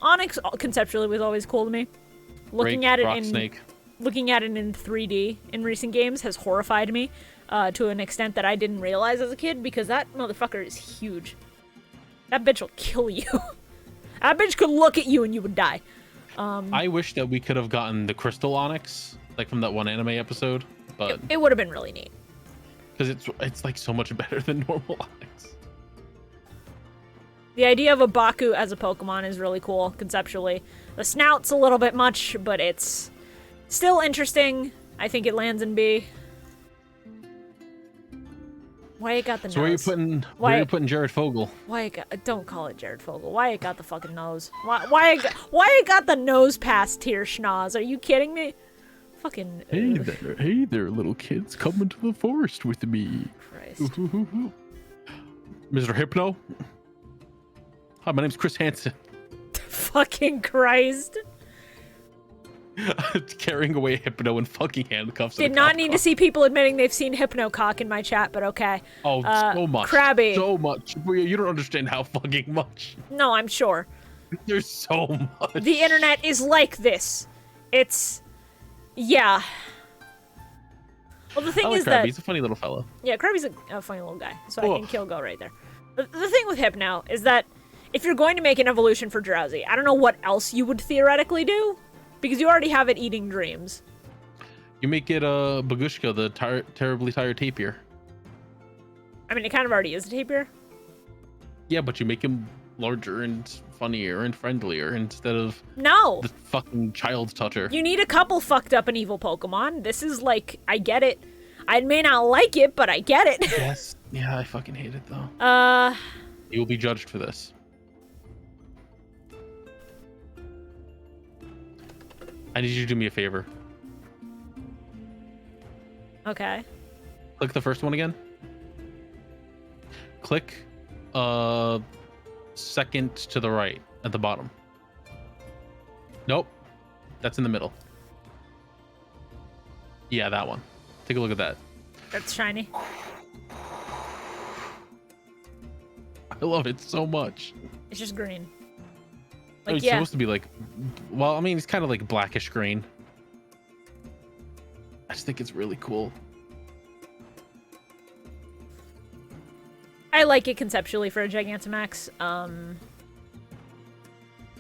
Onyx conceptually was always cool to me. Looking at it in 3D in recent games has horrified me to an extent that I didn't realize as a kid because that motherfucker is huge. That bitch will kill you. That bitch could look at you and you would die. I wish that we could have gotten the Crystal Onyx, like from that one anime episode, but it would have been really neat. Because it's like so much better than normal Onyx. The idea of a Baku as a Pokemon is really cool, conceptually. The snout's a little bit much, but it's still interesting. I think it lands in B. Why it got the nose? So where are you putting Jared Fogle? Why it got, don't call it Jared Fogle. Why it got the fucking nose? Why it got the nose past here, Schnoz? Are you kidding me? Fucking. Hey there, little kids, come into the forest with me. Christ. Mr. Hypno. Hi, my name's Chris Hansen. Fucking Christ. Carrying away Hypno in fucking handcuffs. Did not need to see people admitting they've seen Hypnocock in my chat, but okay. Oh, so much. Krabby. So much. You don't understand how fucking much. No, I'm sure. There's so much. The internet is like this. It's... yeah. Well, the thing is Krabby. that... He's a funny little fellow. Yeah, Krabby's a funny little guy, so I think he'll go right there. The thing with Hypno is that if you're going to make an evolution for Drowsy, I don't know what else you would theoretically do, because you already have it eating dreams. You make it Bagushka, the terribly tired tapir. I mean, it kind of already is a tapir. Yeah, but you make him larger and funnier and friendlier instead of No! the fucking child toucher. You need a couple fucked up and evil Pokemon. This is like, I get it. I may not like it, but I get it. Yes. Yeah, I fucking hate it though. You will be judged for this. I need you to do me a favor. Okay. Click the first one again. Click second to the right at the bottom. Nope. That's in the middle. Yeah, that one. Take a look at that. That's shiny. I love it so much. It's just green. Oh, Like, it's yeah. supposed to be like, well, I mean, it's kind of like blackish green. I just think it's really cool. I like it conceptually for a Gigantamax.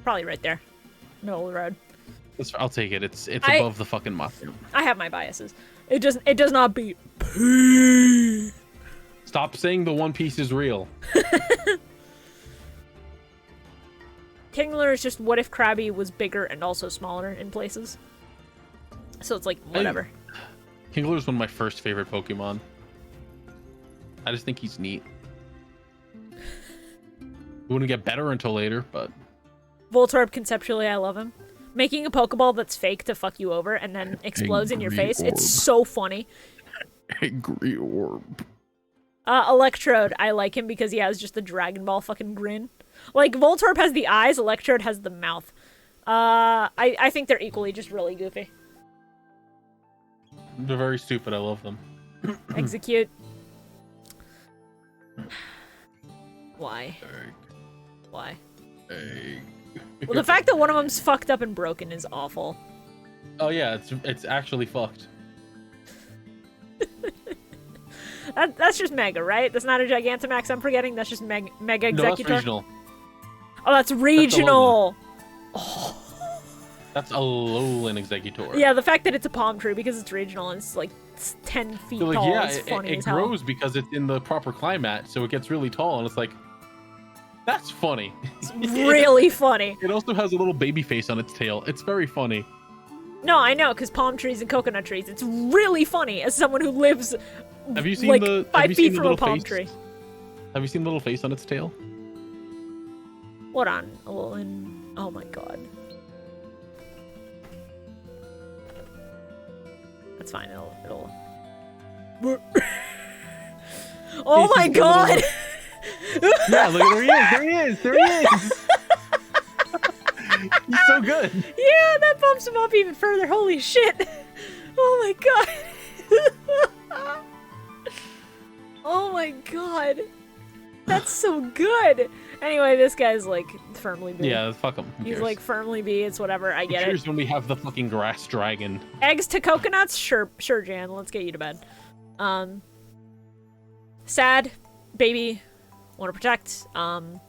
Probably right there. Middle of the road. I'll take it. It's above the fucking Mothra. I have my biases. It does not beat P. Stop saying the One Piece is real. Kingler is just what if Krabby was bigger and also smaller in places. So it's like, whatever. Kingler is one of my first favorite Pokemon. I just think he's neat. It wouldn't get better until later, but... Voltorb, conceptually, I love him. Making a Pokeball that's fake to fuck you over and then explodes in your face, it's so funny. Angry Orb. Electrode, I like him because he has just the Dragon Ball fucking grin. Like, Voltorb has the eyes, Electrode has the mouth. I think they're equally just really goofy. They're very stupid, I love them. Execute. Why? Why? Well, the fact that one of them's fucked up and broken is awful. Oh yeah, it's actually fucked. That's just Mega, right? That's not a Gigantamax I'm forgetting. That's just Mega Executor. No, that's regional. Oh, that's regional. That's a Alolan Executor. Yeah, the fact that it's a palm tree because it's regional and it's like 10 feet So, like, tall yeah, is funny it as hell. grows because it's in the proper climate, so it gets really tall, and it's like, that's funny. It's really funny. It also has a little baby face on its tail. It's very funny. No, I know, because palm trees and coconut trees. It's really funny as someone who lives Have you seen like the 5 feet from a little palm face? tree. Have you seen the little face on its tail? Hold on. Oh my god. That's fine. It'll... Oh my god! Yeah, look, there he is. He's so good. Yeah, that bumps him up even further. Holy shit! Oh my god! Oh my god! That's so good! Anyway, this guy's like firmly B. Yeah, fuck him. He's like firmly B, it's whatever, I get it. Here's when we have the fucking grass dragon. Eggs to coconuts? Sure, Jan, let's get you to bed. Sad, baby, want to protect. One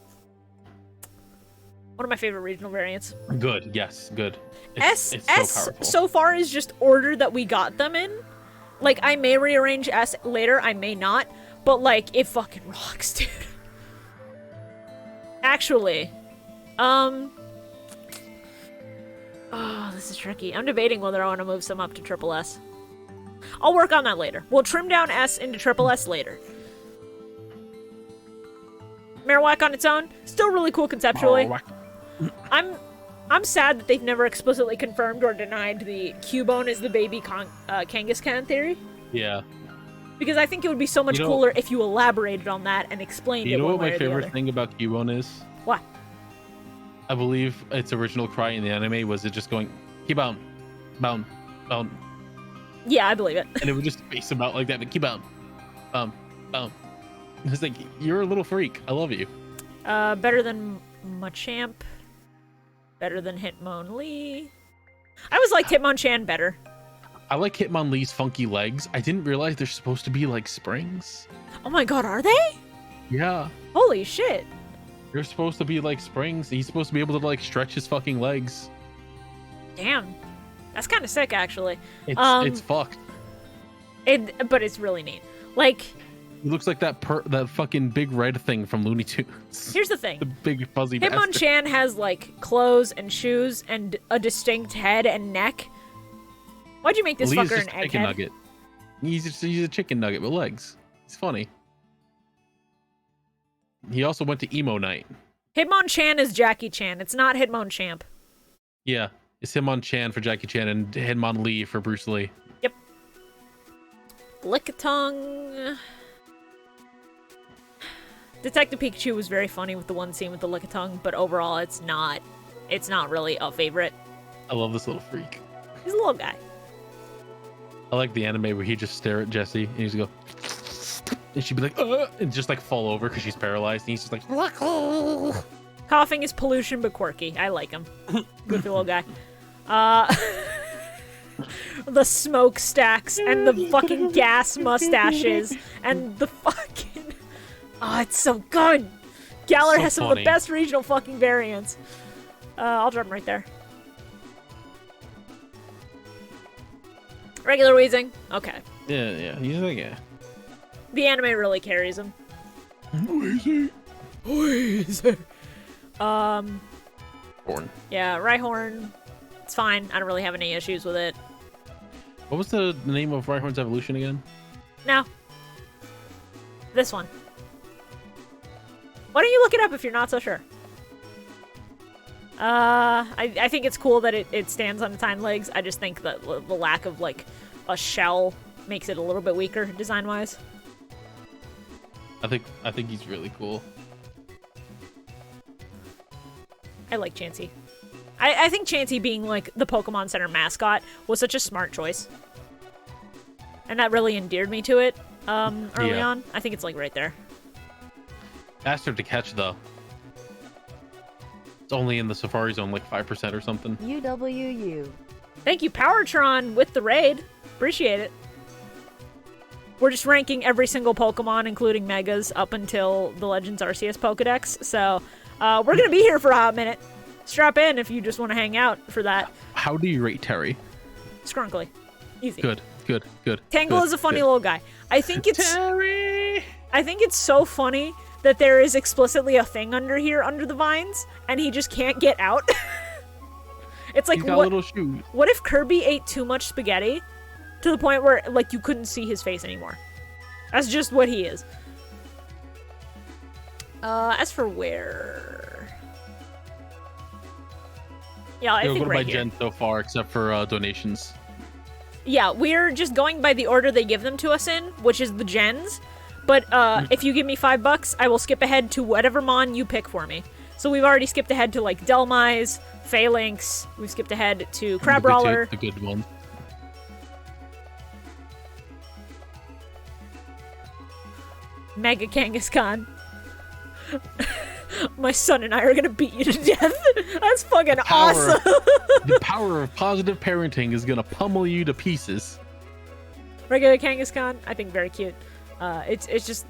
of my favorite regional variants. Good, yes, good. S so powerful. so far is just order that we got them in. Like, I may rearrange S later, I may not, but like, it fucking rocks, dude. Actually, oh, this is tricky. I'm debating whether I want to move some up to triple S. I'll work on that later. We'll trim down S into triple S later. Marowak on its own, still really cool conceptually. I'm sad that they've never explicitly confirmed or denied the Cubone is the baby Kangaskhan theory. Yeah. Because I think it would be so much cooler if you elaborated on that and explained it. You know one what way my or the favorite other. thing about Cubone is? What? I believe its original cry in the anime was it just going, Cubone, bone, bone. Yeah, I believe it. And it would just face him out like that, but Cubone, bone. It's like, you're a little freak. I love you. Better than Machamp. Better than Hitmonlee. I always liked Hitmonchan better. I like Hitmonlee's funky legs. I didn't realize they're supposed to be like springs. Oh my god, are they? Yeah. Holy shit. They're supposed to be like springs. He's supposed to be able to like stretch his fucking legs. Damn. That's kind of sick, actually. It's fucked. But it's really neat. Like, He looks like that fucking big red thing from Looney Tunes. here's the thing. The big fuzzy bastard. Hitmonchan has, like, clothes and shoes and a distinct head and neck. Why'd you make this Lee is fucker just an a chicken egghead? nugget. He's a chicken nugget with legs. He's funny. He also went to emo night. Hitmonchan is Jackie Chan. It's not Hitmonchamp. Yeah, it's Hitmonchan for Jackie Chan and Hitmonlee for Bruce Lee. Yep. Lickitung. Detective Pikachu was very funny with the one scene with the Lickitung, but overall it's not really a favorite. I love this little freak. He's a little guy. I like the anime where he just stare at Jessie and he's go, and she'd be like, and just like fall over because she's paralyzed. And he's just like, Coughing is pollution but quirky. I like him. Goofy little guy. The smokestacks and the fucking gas mustaches and the fucking... Oh, it's so good! Galar So has some of funny. the best regional fucking variants. I'll drop him right there. Regular Weezing. Okay. yeah. He's like, yeah. The anime really carries him. Weezy. Horn. Yeah, Rhyhorn. It's fine. I don't really have any issues with it. What was the name of Rhyhorn's evolution again? Now, this one. Why don't you look it up if you're not so sure? I think it's cool that it stands on its hind legs. I just think that the lack of, like, a shell makes it a little bit weaker design-wise. I think he's really cool. I like Chansey. I think Chansey being, like, the Pokemon Center mascot was such a smart choice. And that really endeared me to it, early on. I think it's, like, right there. Faster to catch, though. It's only in the Safari Zone, like 5% or something. UWU. Thank you, Powertron, with the raid. Appreciate it. We're just ranking every single Pokemon, including Megas, up until the Legends Arceus Pokedex. So, we're going to be here for a hot minute. Strap in if you just want to hang out for that. How do you rate Terry? Scrunkly. Easy. Good. Tangle good, is a funny good. little guy. I think it's Terry! I think it's so funny that there is explicitly a thing under here, under the vines, and he just can't get out. It's like, He's got what, little shoes. what if Kirby ate too much spaghetti to the point where, like, you couldn't see his face anymore? That's just what he is. As for where... Yeah, I You'll think go to right my here. gen so far, except for donations. Yeah, we're just going by the order they give them to us in, which is the gens. But if you give me $5, I will skip ahead to whatever mon you pick for me. So we've already skipped ahead to, like, Delmise, Phalanx. We've skipped ahead to Crabrawler. The good one. Mega Kangaskhan. My son and I are gonna beat you to death. That's fucking awesome. The power of positive parenting is gonna pummel you to pieces. Regular Kangaskhan, I think very cute. It's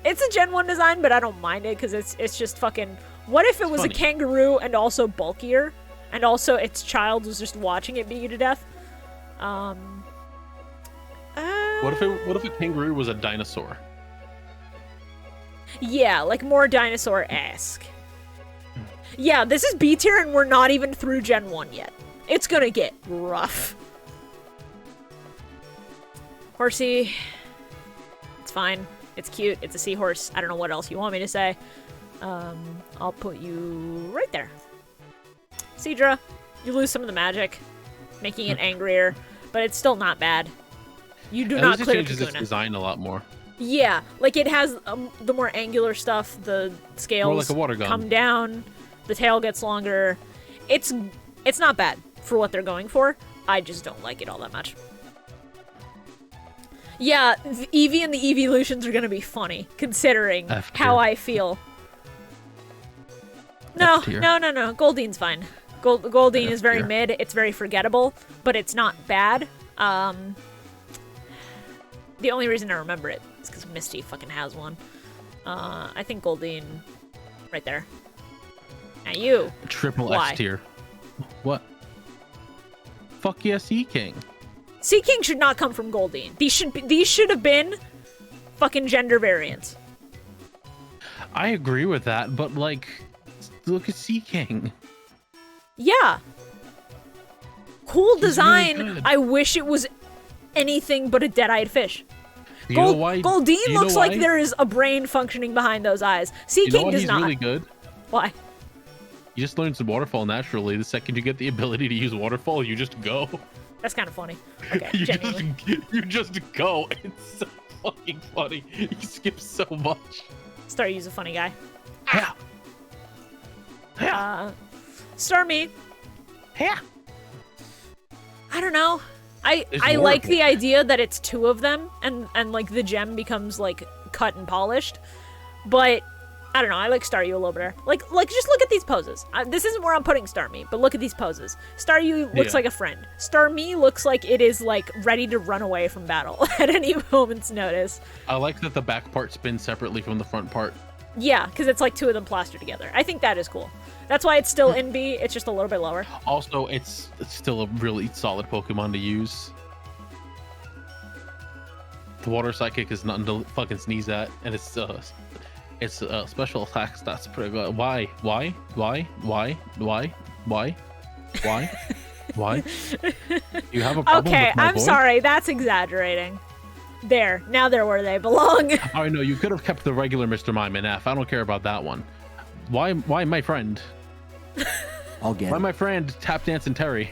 a Gen 1 design, but I don't mind it because it's just fucking... What if it was funny. a kangaroo and also bulkier? And also its child was just watching it beat you to death? What if a kangaroo was a dinosaur? Yeah, like more dinosaur-esque. Yeah, this is B tier and we're not even through Gen 1 yet. It's gonna get rough. Horsey. It's fine. It's cute. It's a seahorse. I don't know what else you want me to say. I'll put you right there. Seadra, you lose some of the magic, making it angrier, but it's still not bad. You do not clear It changes its Kakuna. design a lot more. Yeah, like it has the more angular stuff. The scales More like a water gun. come down. The tail gets longer. It's not bad for what they're going for. I just don't like it all that much. Yeah, Eevee and the Eeveelutions are gonna be funny, considering F tier. how I feel. No, F tier. no. Goldine's fine. Goldine F is very tier. mid. It's very forgettable, but it's not bad. The only reason I remember it is because Misty fucking has one. I think Goldine, right there. Now you. Triple Why? S tier. What? Fuck yeah, Sea King. Sea King should not come from Goldine. These should have been fucking gender variants. I agree with that, but like, look at Sea King. Yeah. Cool design. good. I wish it was anything but a dead-eyed fish. You know why? Goldine you know looks like why? there is a brain functioning behind those eyes. Sea You know King why does he's not. really good? Why? You just learn some waterfall naturally. The second you get the ability to use waterfall, you just go. That's kind of funny. Okay, you, genuinely. you just go. It's so fucking funny. He skips so much. Starmie's a funny guy. Yeah. Yeah. Starmie, Yeah. I don't know. It's I like horrible. the idea that it's two of them and like the gem becomes like cut and polished. But I don't know. I like Staryu a little better. Like just look at these poses. This isn't where I'm putting Starmie, but look at these poses. Staryu looks Yeah. like a friend. Starmie looks like it is like ready to run away from battle at any moment's notice. I like that the back part spins separately from the front part. Yeah, because it's like two of them plastered together. I think that is cool. That's why it's still in B. It's just a little bit lower. Also, it's still a really solid Pokemon to use. The Water Psychic is nothing to fucking sneeze at, and it's special attack stats pretty good. Why? You have a problem Okay, with my I'm voice? sorry. That's exaggerating. There. Now they're where they belong. I know you could have kept the regular Mr. Mime in F. I don't care about that one. Why my friend? I'll get Why it. my friend Tap Dance and Terry?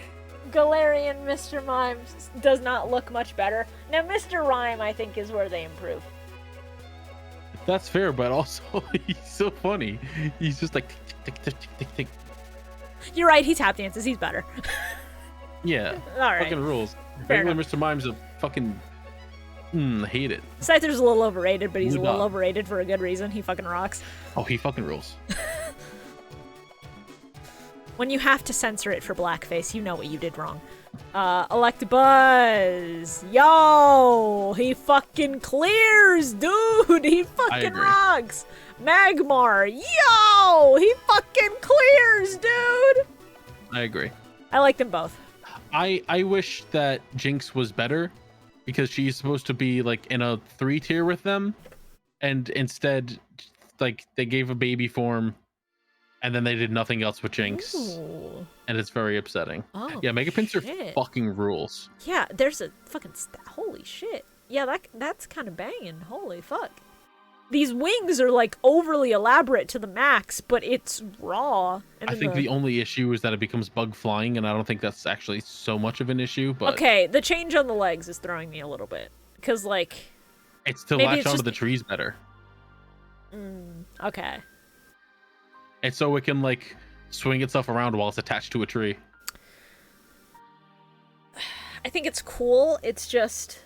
Galarian Mr. Mime does not look much better. Now, Mr. Rhyme, I think, is where they improve. That's fair, but also he's so funny. He's just like tick tick tick tick tick tick. You're right. He tap dances. He's better. Yeah. All right. Fucking rules. Fair Regular enough. Mr. Mime's a fucking hate it. Scyther's a little overrated, but he's a Would little not. overrated for a good reason. He fucking rocks. Oh, he fucking rules. When you have to censor it for blackface, you know what you did wrong. Electabuzz. Yo! He fucking clears, dude! He fucking agree. rocks! Magmar. Yo! He fucking clears, dude! I agree. I like them both. I wish that Jinx was better because she's supposed to be like in a 3 tier with them, and instead, like they gave a baby form, and then they did nothing else with Jinx, Ooh. and it's very upsetting. Oh, Yeah, Mega Pinsir shit. fucking rules. Yeah, there's a fucking holy shit. Yeah, that's kind of banging. Holy fuck. These wings are like overly elaborate to the max, but it's raw. And I then think the only issue is that it becomes bug flying, and I don't think that's actually so much of an issue. But Okay, the change on the legs is throwing me a little bit. Because, like, it's to maybe latch it's onto just- the trees better. okay. And so it can like swing itself around while it's attached to a tree. I think it's cool. It's just,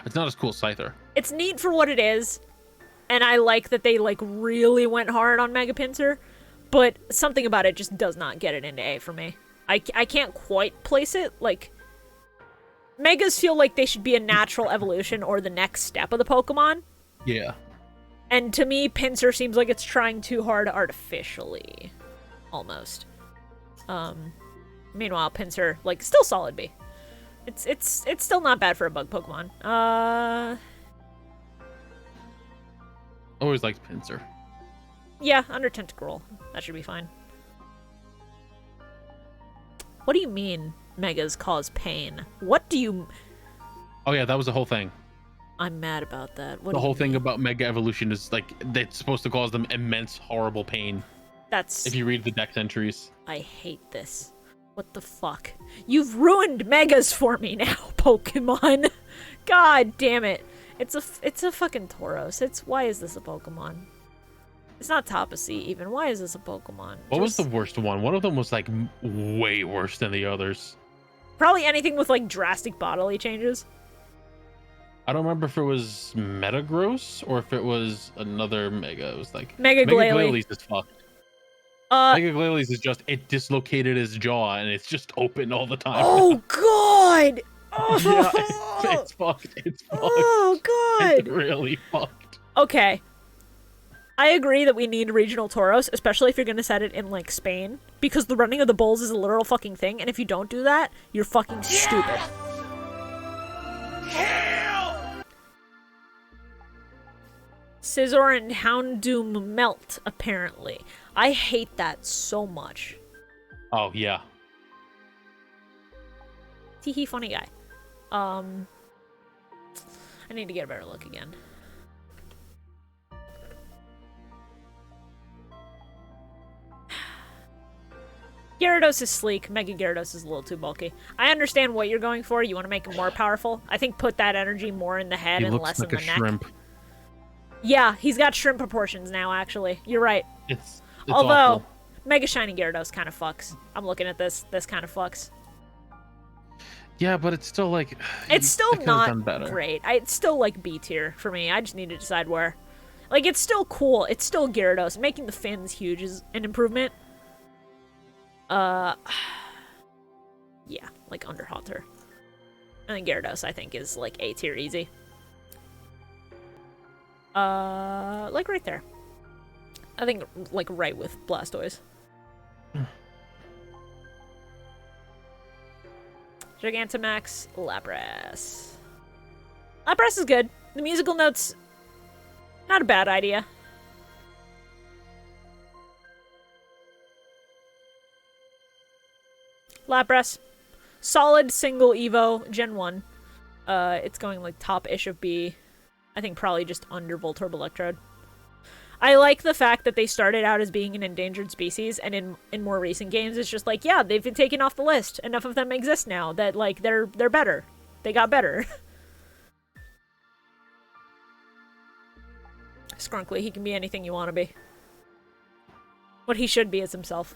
It's not as cool as Scyther. it's neat for what it is. And I like that they, like, really went hard on Mega Pinsir. But something about it just does not get it into A for me. I can't quite place it. Like, Megas feel like they should be a natural evolution or the next step of the Pokemon. Yeah. And to me, Pinsir seems like it's trying too hard artificially. Almost. Meanwhile, Pinsir, like, still solid B. It's still not bad for a bug Pokemon. Always liked Pinsir. Yeah, under Tentacruel. That should be fine. What do you mean megas cause pain? What do you... Oh yeah, that was the whole thing. I'm mad about that. What The do whole you thing mean? about mega evolution is like it's supposed to cause them immense, horrible pain. That's... If you read the dex entries. I hate this. What the fuck? You've ruined megas for me now, Pokemon. God damn it. It's a fucking Tauros. Why is this a Pokemon? It's not Tapacy even. Why is this a Pokemon? What was the worst one? One of them was like way worse than the others. Probably anything with like drastic bodily changes. I don't remember if it was Metagross or if it was another Mega. It was like Mega Glalie. Glalie is fucked. Mega Glalie is just it dislocated his jaw and it's just open all the time. Oh god! Yeah, it's fucked. It's fucked. Oh god! It's really fucked. Okay. I agree that we need regional Tauros, especially if you're gonna set it in like Spain, because the running of the bulls is a literal fucking thing, and if you don't do that, you're fucking stupid. Scizor and Houndoom melt, apparently. I hate that so much. Oh yeah. Teehee, funny guy. I need to get a better look again. Gyarados is sleek. Mega Gyarados is a little too bulky. I understand what you're going for. You want to make him more powerful. I think put that energy more in the head He and looks less like in a the neck. shrimp. Yeah, he's got shrimp proportions now, actually. You're right. It's Although, awful. Mega Shiny Gyarados kind of fucks. I'm looking at this. This kind of fucks. Yeah, but it's still like It's still they could've done not better. great. It's still like B tier for me. I just need to decide where. Like, it's still cool. It's still Gyarados. Making the fins huge is an improvement. Yeah, like under Haunter. And then Gyarados, I think, is like A tier easy. Like right there. I think like right with Blastoise. Gigantamax, Lapras. Lapras is good. The musical notes, not a bad idea. Lapras. Solid single Evo, Gen 1. It's going like top-ish of B. I think probably just under Voltorb Electrode. I like the fact that they started out as being an endangered species, and in more recent games, it's just like, yeah, they've been taken off the list. Enough of them exist now that, like, they're better. They got better. Skrunkly, he can be anything you want to be. What he should be is himself.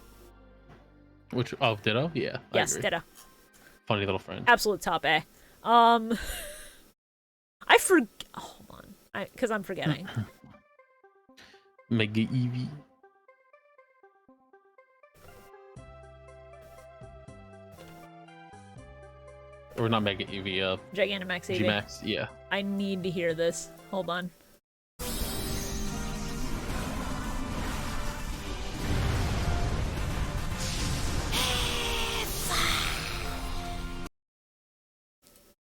Which Ditto? Yeah. Yes, I agree. Ditto. Funny little friend. Absolute top A. Hold on. Because I'm forgetting. Mega Eevee. Or not Mega Eevee, Gigantamax Eevee. G-Max, yeah. I need to hear this. Hold on.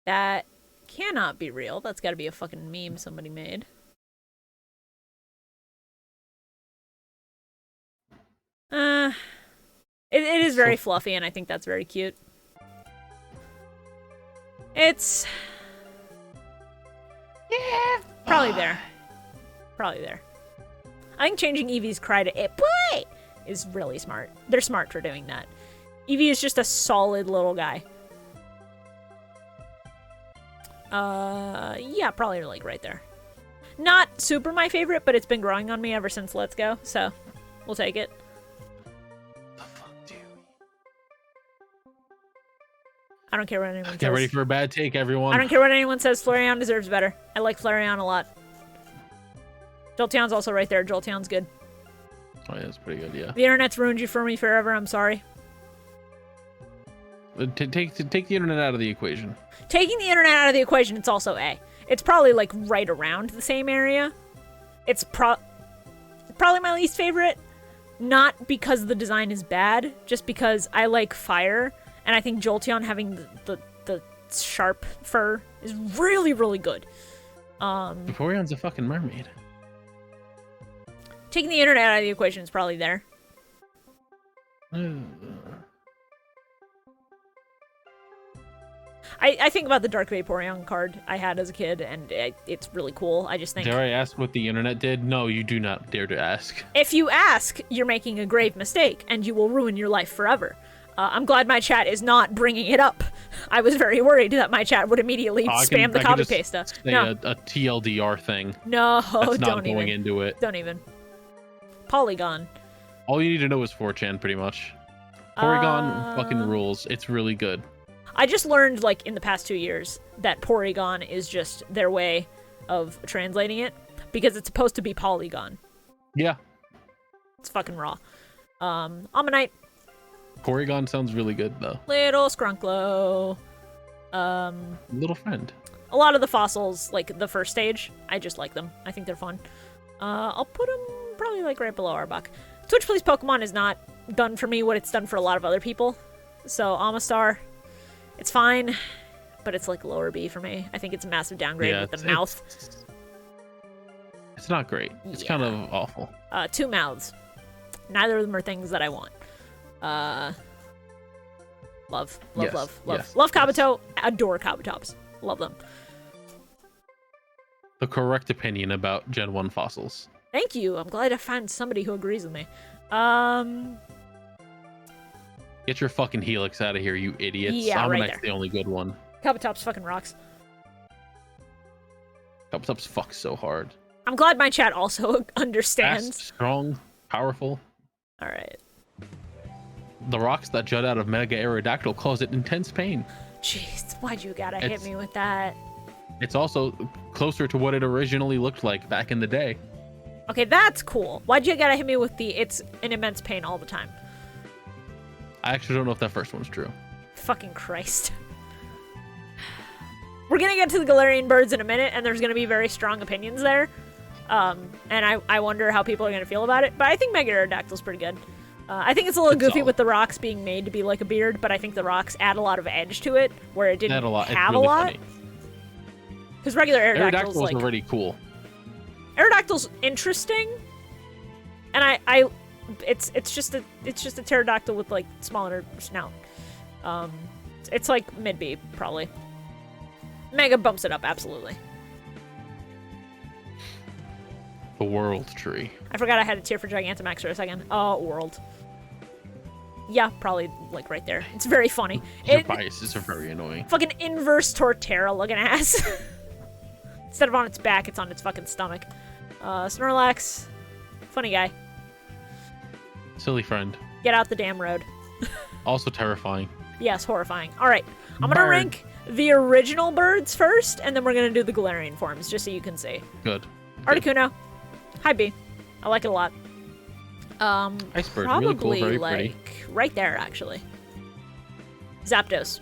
That cannot be real. That's gotta be a fucking meme somebody made. It is very fluffy, and I think that's very cute. It's... yeah, probably there. Probably there. I think changing Eevee's cry to "it boy" is really smart. They're smart for doing that. Eevee is just a solid little guy. Yeah, probably like right there. Not super my favorite, but it's been growing on me ever since Let's Go, so we'll take it. The fuck, dude? I don't care what anyone says. Get ready for a bad take, everyone. I don't care what anyone says. Flareon deserves better. I like Flareon a lot. Jolteon's also right there. Jolteon's good. Oh, yeah, that's pretty good, yeah. The internet's ruined you for me forever. I'm sorry. Take the internet out of the equation. Taking the internet out of the equation, it's also A. It's probably like right around the same area. It's probably my least favorite. Not because the design is bad, just because I like fire, and I think Jolteon having the sharp fur is really, really good. Vaporeon's a fucking mermaid. Taking the internet out of the equation is probably there. I think about the Dark Vaporeon card I had as a kid, and it's really cool. I just think... Dare I ask what the internet did? No, you do not dare to ask. If you ask, you're making a grave mistake, and you will ruin your life forever. I'm glad my chat is not bringing it up. I was very worried that my chat would immediately spam the copy-paste stuff. No. A TLDR thing. No, That's not don't going even. into it. Don't even. Polygon. All you need to know is 4chan, pretty much. Porygon fucking rules. It's really good. I just learned, like, in the past 2 years that Porygon is just their way of translating it, because it's supposed to be Polygon. Yeah. It's fucking raw. Ammonite. Porygon sounds really good, though. Little Skrunklo. Little friend. A lot of the fossils, like, the first stage, I just like them. I think they're fun. I'll put them probably, like, right below Arbok. Twitch Plays Pokemon is not done for me what it's done for a lot of other people. So, Amistar... It's fine, but it's like lower B for me. I think it's a massive downgrade with the mouth. It's not great. It's kind of awful. 2 mouths. Neither of them are things that I want. Love. Yes. Love Kabuto. Adore Kabutops. Love them. The correct opinion about Gen 1 fossils. Thank you. I'm glad I found somebody who agrees with me. Get your fucking Helix out of here, you idiots. Yeah, Almanac's the only good one. Kabutops fucking rocks. Kabutops fucks so hard. I'm glad my chat also understands. Fast, strong, powerful. Alright. The rocks that jut out of Mega Aerodactyl cause it intense pain. Jeez, why'd you gotta hit me with that? It's also closer to what it originally looked like back in the day. Okay, that's cool. Why'd you gotta hit me with the it's an immense pain all the time? I actually don't know if that first one's true. Fucking Christ. We're gonna get to the Galarian birds in a minute, and there's gonna be very strong opinions there. And I wonder how people are gonna feel about it, but I think Mega Aerodactyl's pretty good. I think it's a little goofy with the rocks being made to be like a beard, but I think the rocks add a lot of edge to it, where it didn't have a lot. Because regular Aerodactyl's like... already cool. Aerodactyl's interesting, and it's just a pterodactyl with like smaller snout. It's like mid B probably. Mega bumps it up absolutely. The world tree. I forgot I had a tier for Gigantamax for a second. Oh, world. Yeah, probably like right there. It's very funny. Your biases are very annoying. Fucking inverse Torterra looking ass. Instead of on its back, it's on its fucking stomach. Snorlax, funny guy. Silly friend. Get out the damn road. Also terrifying. Yes, horrifying. Alright, I'm gonna rank the original birds first, and then we're gonna do the Galarian forms, just so you can see. Good. Articuno. Hi, B. I like it a lot. Iceberg, probably really cool, very like pretty. Right there, actually. Zapdos.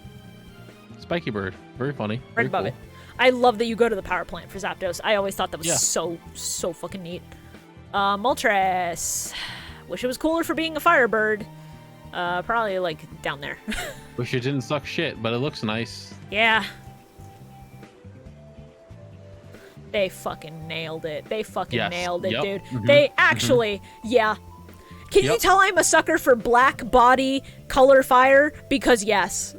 Spiky bird, very funny. Right very above cool. it. I love that you go to the power plant for Zapdos. I always thought that was Yeah. so fucking neat. Moltres. Wish it was cooler for being a firebird. Probably like down there. Wish it didn't suck shit, but it looks nice. Yeah. They fucking nailed it. They fucking nailed it, dude. Mm-hmm. They actually, yeah. Can you tell I'm a sucker for black body color fire? Because yes.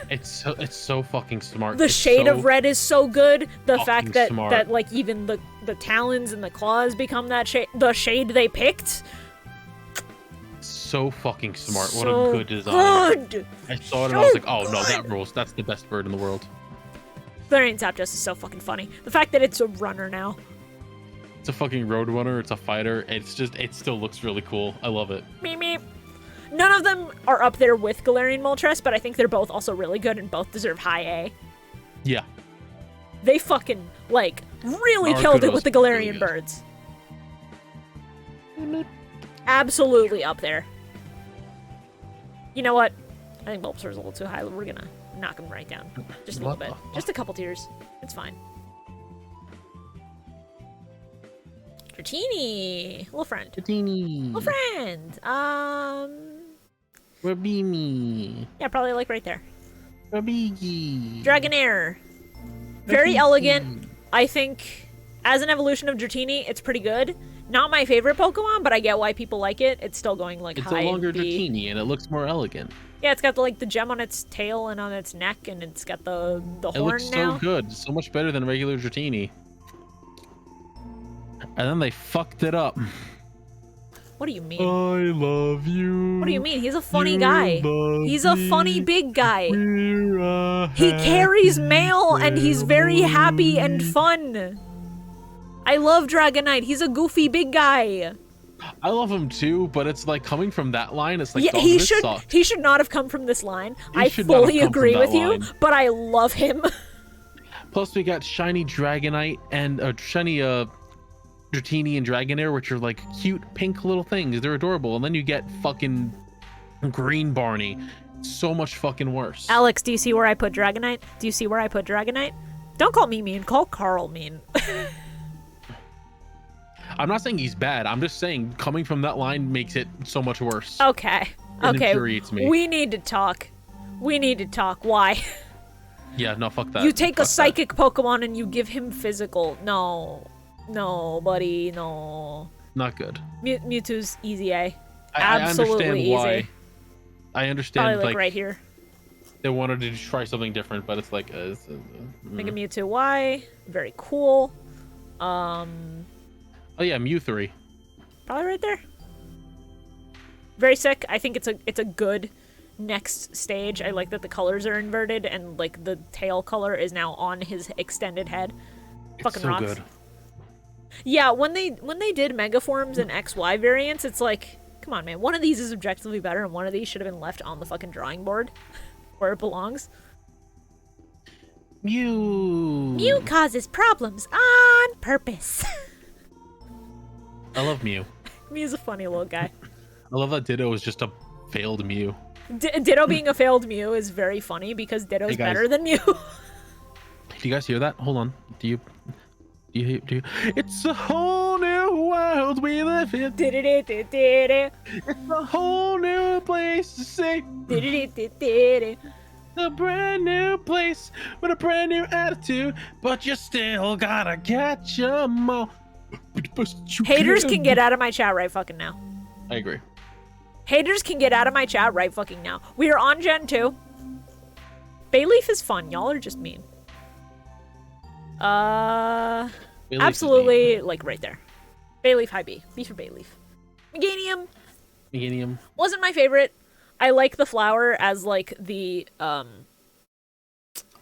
It's so fucking smart. The shade of red is so good. The fact that smart. that like even the talons and the claws become that shade. The shade they picked. So fucking smart. What So a good design. Good. I saw it and I was like, oh no, that rules. That's the best bird in the world. Galarian Zapdos is so fucking funny. The fact that it's a runner now. It's a fucking roadrunner. It's a fighter. It's just, it still looks really cool. I love it. Meep meep. None of them are up there with Galarian Moltres, but I think they're both also really good and both deserve high A. Yeah. They fucking, like, really killed it with the Galarian birds. Absolutely up there. You know what? I think Bulbasaur's a little too high. We're gonna knock him right down. Just a little bit. Just a couple tiers. It's fine. Dratini! Little friend. Dratini. Little friend! Rabimi. Yeah, probably like right there. Rabigi. Dragonair. Very elegant. I think, as an evolution of Dratini, it's pretty good. Not my favorite Pokemon, but I get why people like it. It's still going like It's high a longer in B. Dratini, and it looks more elegant. Yeah, it's got the gem on its tail and on its neck, and it's got the It horn looks now. so good, so much better than regular Dratini. And then they fucked it up. What do you mean? I love you. What do you mean? He's a funny You guy. love He's a funny me. big guy. We're a He carries happy mail and he's very happy and family. fun. I love Dragonite. He's a goofy big guy. I love him too, but it's like coming from that line, it's like, Yeah, dog, he this should sucked. he should not have come from this line. I should not have fully come from agree that with you, line. but I love him. Plus, we got shiny Dragonite and shiny Dratini and Dragonair, which are like cute pink little things. They're adorable. And then you get fucking green Barney. So much fucking worse. Alex, do you see where I put Dragonite? Do you see where I put Dragonite? Don't call me mean. Call Carl mean. I'm not saying he's bad. I'm just saying coming from that line makes it so much worse. Okay. It Okay. infuriates me. We need to talk. We need to talk. Why? Yeah, no, fuck that. You take a Fuck that. psychic Pokemon and you give him physical. No. No, buddy. No. Not good. Mewtwo's easy A. I Absolutely understand easy. why. I understand, Probably like like, right here. they wanted to try something different, but it's like, Make a Mewtwo Y. Very cool. oh yeah, Mew 3. Probably right there. Very sick. I think it's a good next stage. I like that the colors are inverted and like the tail color is now on his extended head. Fucking so rocks. good. Yeah, when they did Megaforms and XY variants, it's like, come on, man. One of these is objectively better, and one of these should have been left on the fucking drawing board where it belongs. Mew. Mew causes problems on purpose. I love Mew. Mew's a funny little guy. I love that Ditto is just a failed Mew. Ditto being a failed Mew is very funny because Ditto's Hey, guys. better than Mew. Do you guys hear that? Hold on. Do you? It's a whole new world we live in. It's a whole new place to see. A brand new place with a brand new attitude, but you still gotta catch 'em all. Haters can get out of my chat right fucking now. I agree. Haters can get out of my chat right fucking now. We are on Gen 2. Bayleaf is fun. Y'all are just mean. Bayleaf is Absolutely, like right there. Bayleaf, high B. B for Bayleaf. Meganium Meganium. wasn't my favorite. I like the flower as like the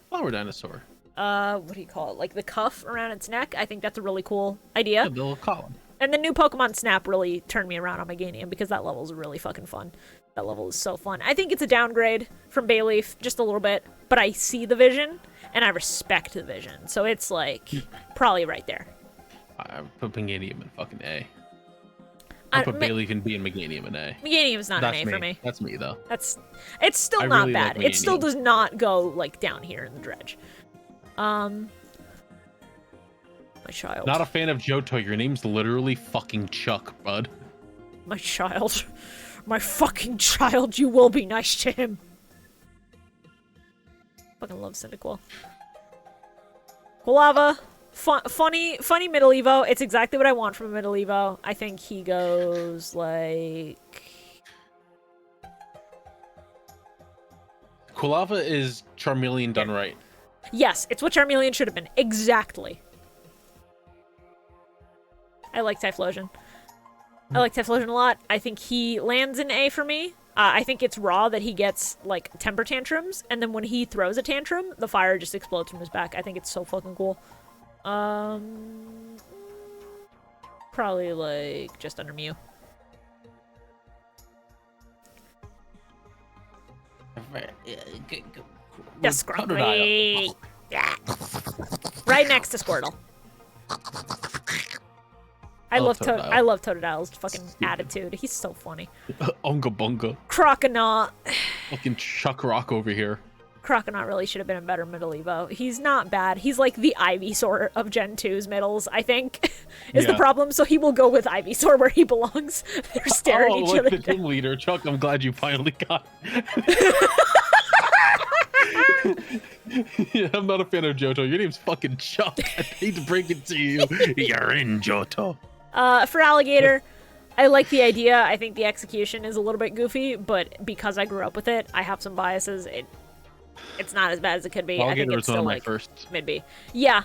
Flower dinosaur. what do you call it? Like the cuff around its neck. I think that's a really cool idea. Yeah, the little column. And the new Pokemon Snap really turned me around on Meganium because that level is really fucking fun. That level is so fun. I think it's a downgrade from Bayleaf, just a little bit, but I see the vision and I respect the vision. So it's like probably right there. I put Meganium in fucking A. I put Bayleaf in B and Meganium in A. Meganium's not That's an A for me. That's me though. It's still I not really bad. like It still Meganium. does not go like down here in the dredge. My child. Not a fan of Johto. Your name's literally fucking Chuck, bud. My child. My fucking child. You will be nice to him. Fucking love Cyndaquil. Quilava. Funny middle Evo. It's exactly what I want from a middle Evo. I think he goes like... Quilava is Charmeleon done right. Yes, it's what Charmeleon should have been. Exactly. I like Typhlosion. I like Typhlosion a lot. I think he lands in A for me. I think it's raw that he gets, like, temper tantrums, and then when he throws a tantrum, the fire just explodes from his back. I think it's so fucking cool. Probably, like, just under Mew. Discreet. Yeah. Right next to Squirtle. I love Totodile's fucking attitude. He's so funny. Unga Bunga. Croconaut. Fucking Chuck Rock over here. Croconaut really should have been a better middle Evo. He's not bad. He's like the Ivysaur of Gen 2's middles, I think, is the Yeah. problem. So he will go with Ivysaur where he belongs. They're staring at each like other the down. team leader. Chuck, I'm glad you finally got Yeah, I'm not a fan of Johto. Your name's fucking Chuck. I hate to break it to you. You're in Johto. For Alligator, I like the idea. I think the execution is a little bit goofy, but because I grew up with it, I have some biases. It's not as bad as it could be. I think Alligator it's was one still of my like first. mid-B. Yeah.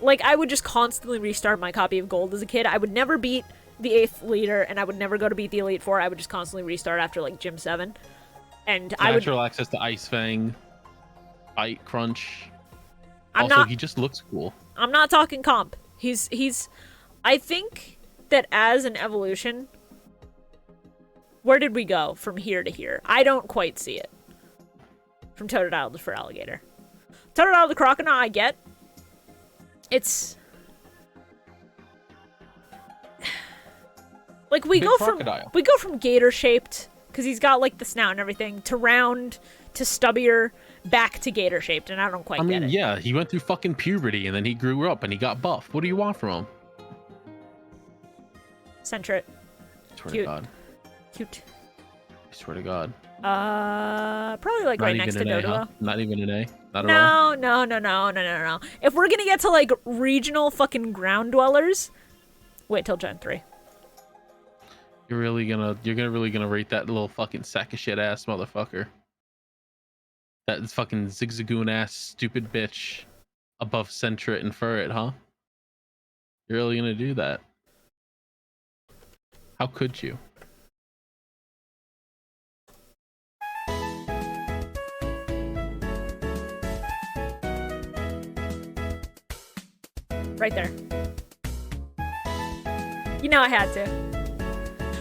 Like, I would just constantly restart my copy of Gold as a kid. I would never beat the 8th leader, and I would never go to beat the Elite Four. I would just constantly restart after, like, Gym 7. And I would... Natural access to Ice Fang, Bite Crunch. I'm Also, not... he just looks cool. I'm not talking comp. He's... I think that as an evolution... Where did we go from here to here? I don't quite see it. From Totodile to for Alligator. Totodile to Crocodile, I get. It's... Like, we Big go crocodile. from gator-shaped, because he's got, like, the snout and everything, to round, to stubbier, back to gator-shaped, and I don't quite get it. Yeah, he went through fucking puberty, and then he grew up, and he got buff. What do you want from him? Centrit. Swear Cute. to God. Cute. I swear to God. Probably, like, Not right even next to an A, Doduo. huh? Not even an A? Not at all? No. If we're gonna get to, like, regional fucking ground dwellers, wait till Gen 3. You're really gonna rate that little fucking sack of shit ass motherfucker. That fucking zigzagoon ass stupid bitch above Centrit and Furret, huh? You're really gonna do that? How could you? Right there. You know I had to.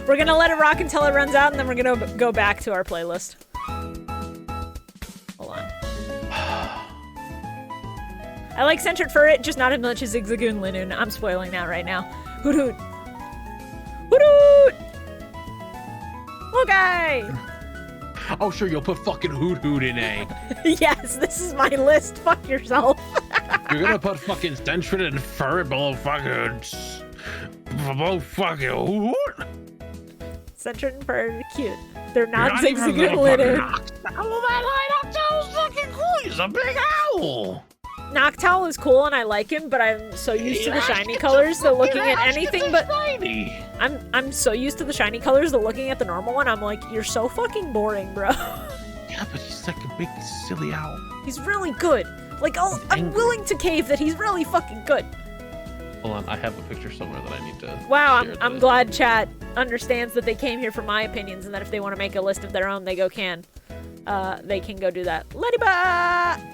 We're gonna let it rock until it runs out, and then we're gonna go back to our playlist. Hold on. I like Centred for it, just not as much as Zigzagoon Linoon. I'm spoiling that right now. Hoot hoot. Hoot hoot! Okay! Oh sure, you'll put fucking Hoot Hoot in A. Yes, this is my list. Fuck yourself. You're gonna put fucking Centrit and Furret below fucking Hoot Hoot? Centred and Furret are cute. They're not Zigzagoon Linoon. Oh, that Noctowl's fucking cool. He's a big owl. Noctowl is cool and I like him, but I'm so used to the shiny colors that looking at anything but shiny. I'm so used to the shiny colors that looking at the normal one, I'm like, you're so fucking boring, bro. Yeah, but he's like a big silly owl. He's really good. Like, I'm willing to cave that he's really fucking good. Hold on, I have a picture somewhere that I need to. Wow, share I'm glad chat understands that they came here for my opinions and that if they want to make a list of their own, they can go do that. Ladybug!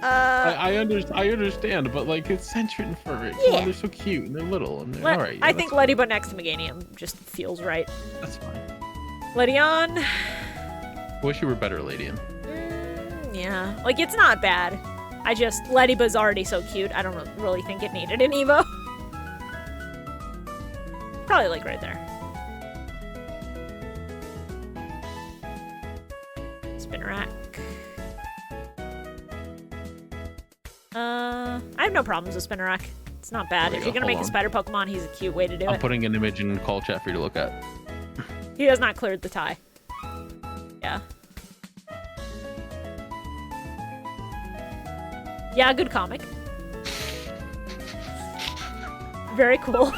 I understand, but like it's Centrit and Furret. Yeah. They're so cute and they're little and they're alright. I think Ladybug next to Meganium just feels right. That's fine. Ledyon. Wish you were better, Ladian. Yeah, like it's not bad. Ladybug's already so cute. I don't really think it needed an Evo. Probably like right there. Spinarak. I have no problems with Spinarak. It's not bad. If you're gonna make a spider Pokemon, he's a cute way to do I'm it. putting an image in call chat for you to look at. He has not cleared the tie. Yeah. Yeah, good comic. Very cool.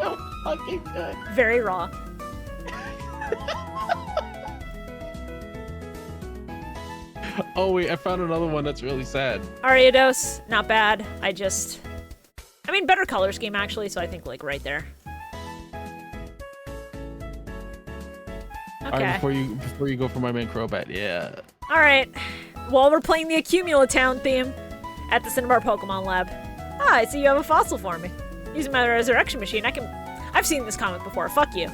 So fucking good. Very raw. Oh wait, I found another one that's really sad. Ariados, not bad. I mean, better color scheme actually, so I think like right there. Okay. Alright, before you go for my main Crobat, yeah. Alright. Well, we're playing the Accumulatown theme at the Cinnabar Pokemon Lab. Ah, I see you have a fossil for me. Using my resurrection machine, I've seen this comic before. Fuck you.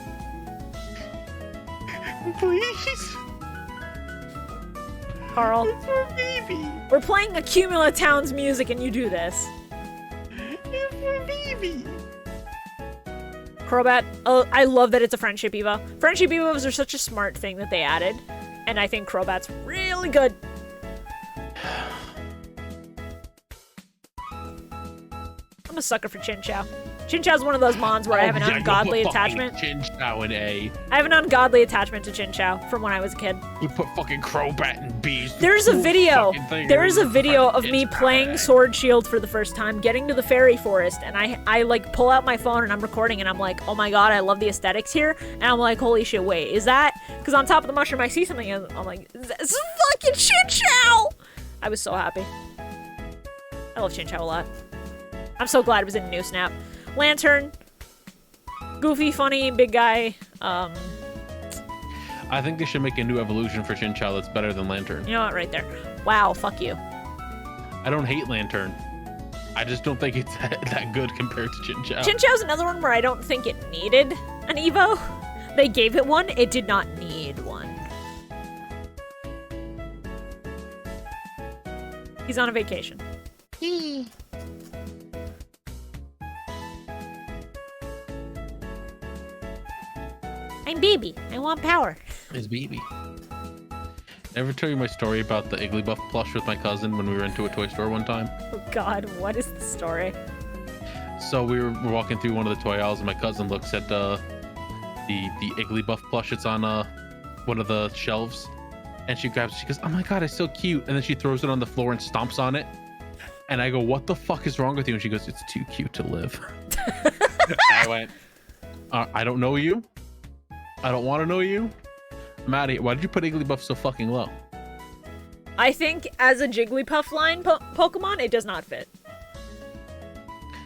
Please. Carl. It's for Vivi. We're playing Accumulatown's music and you do this. It's for Vivi. Crobat, oh, I love that it's a Friendship Evo. Friendship Evos are such a smart thing that they added, and I think Crobat's really good. I'm a sucker for Chinchou. Chinchao's one of those mons where I have an Yeah, you ungodly put fucking attachment. Chinchou in A. I have an ungodly attachment to Chinchou from when I was a kid. You put fucking Crobat and Beast. There's a video. There is a video of me Chinchou playing in A. Sword Shield for the first time, getting to the fairy forest, and I like pull out my phone and I'm recording, and I'm like, oh my god, I love the aesthetics here, and I'm like, holy shit, wait, is that? Because on top of the mushroom, I see something, and I'm like, this is fucking Chinchou! I was so happy. I love Chinchou a lot. I'm so glad it was in New Snap. Lantern. Goofy, funny, big guy. I think they should make a new evolution for Chinchou that's better than Lantern. You know what? Right there. Wow, fuck you. I don't hate Lantern. I just don't think it's that good compared to Chinchou. Chinchou's another one where I don't think it needed an Evo. They gave it one. It did not need one. He's on a vacation. I'm baby. I want power. His baby. Ever tell you my story about the Igglybuff plush with my cousin when we went to a toy store one time? Oh god, what is the story? So we were walking through one of the toy aisles, and my cousin looks at the Igglybuff plush. It's on one of the shelves, and she grabs it. She goes, "Oh my god, it's so cute!" And then she throws it on the floor and stomps on it. And I go, "What the fuck is wrong with you?" And she goes, "It's too cute to live." I went, "I don't know you. I don't want to know you. I'm out of here. Why did you put Igglybuff so fucking low?" I think as a Jigglypuff line Pokemon, it does not fit.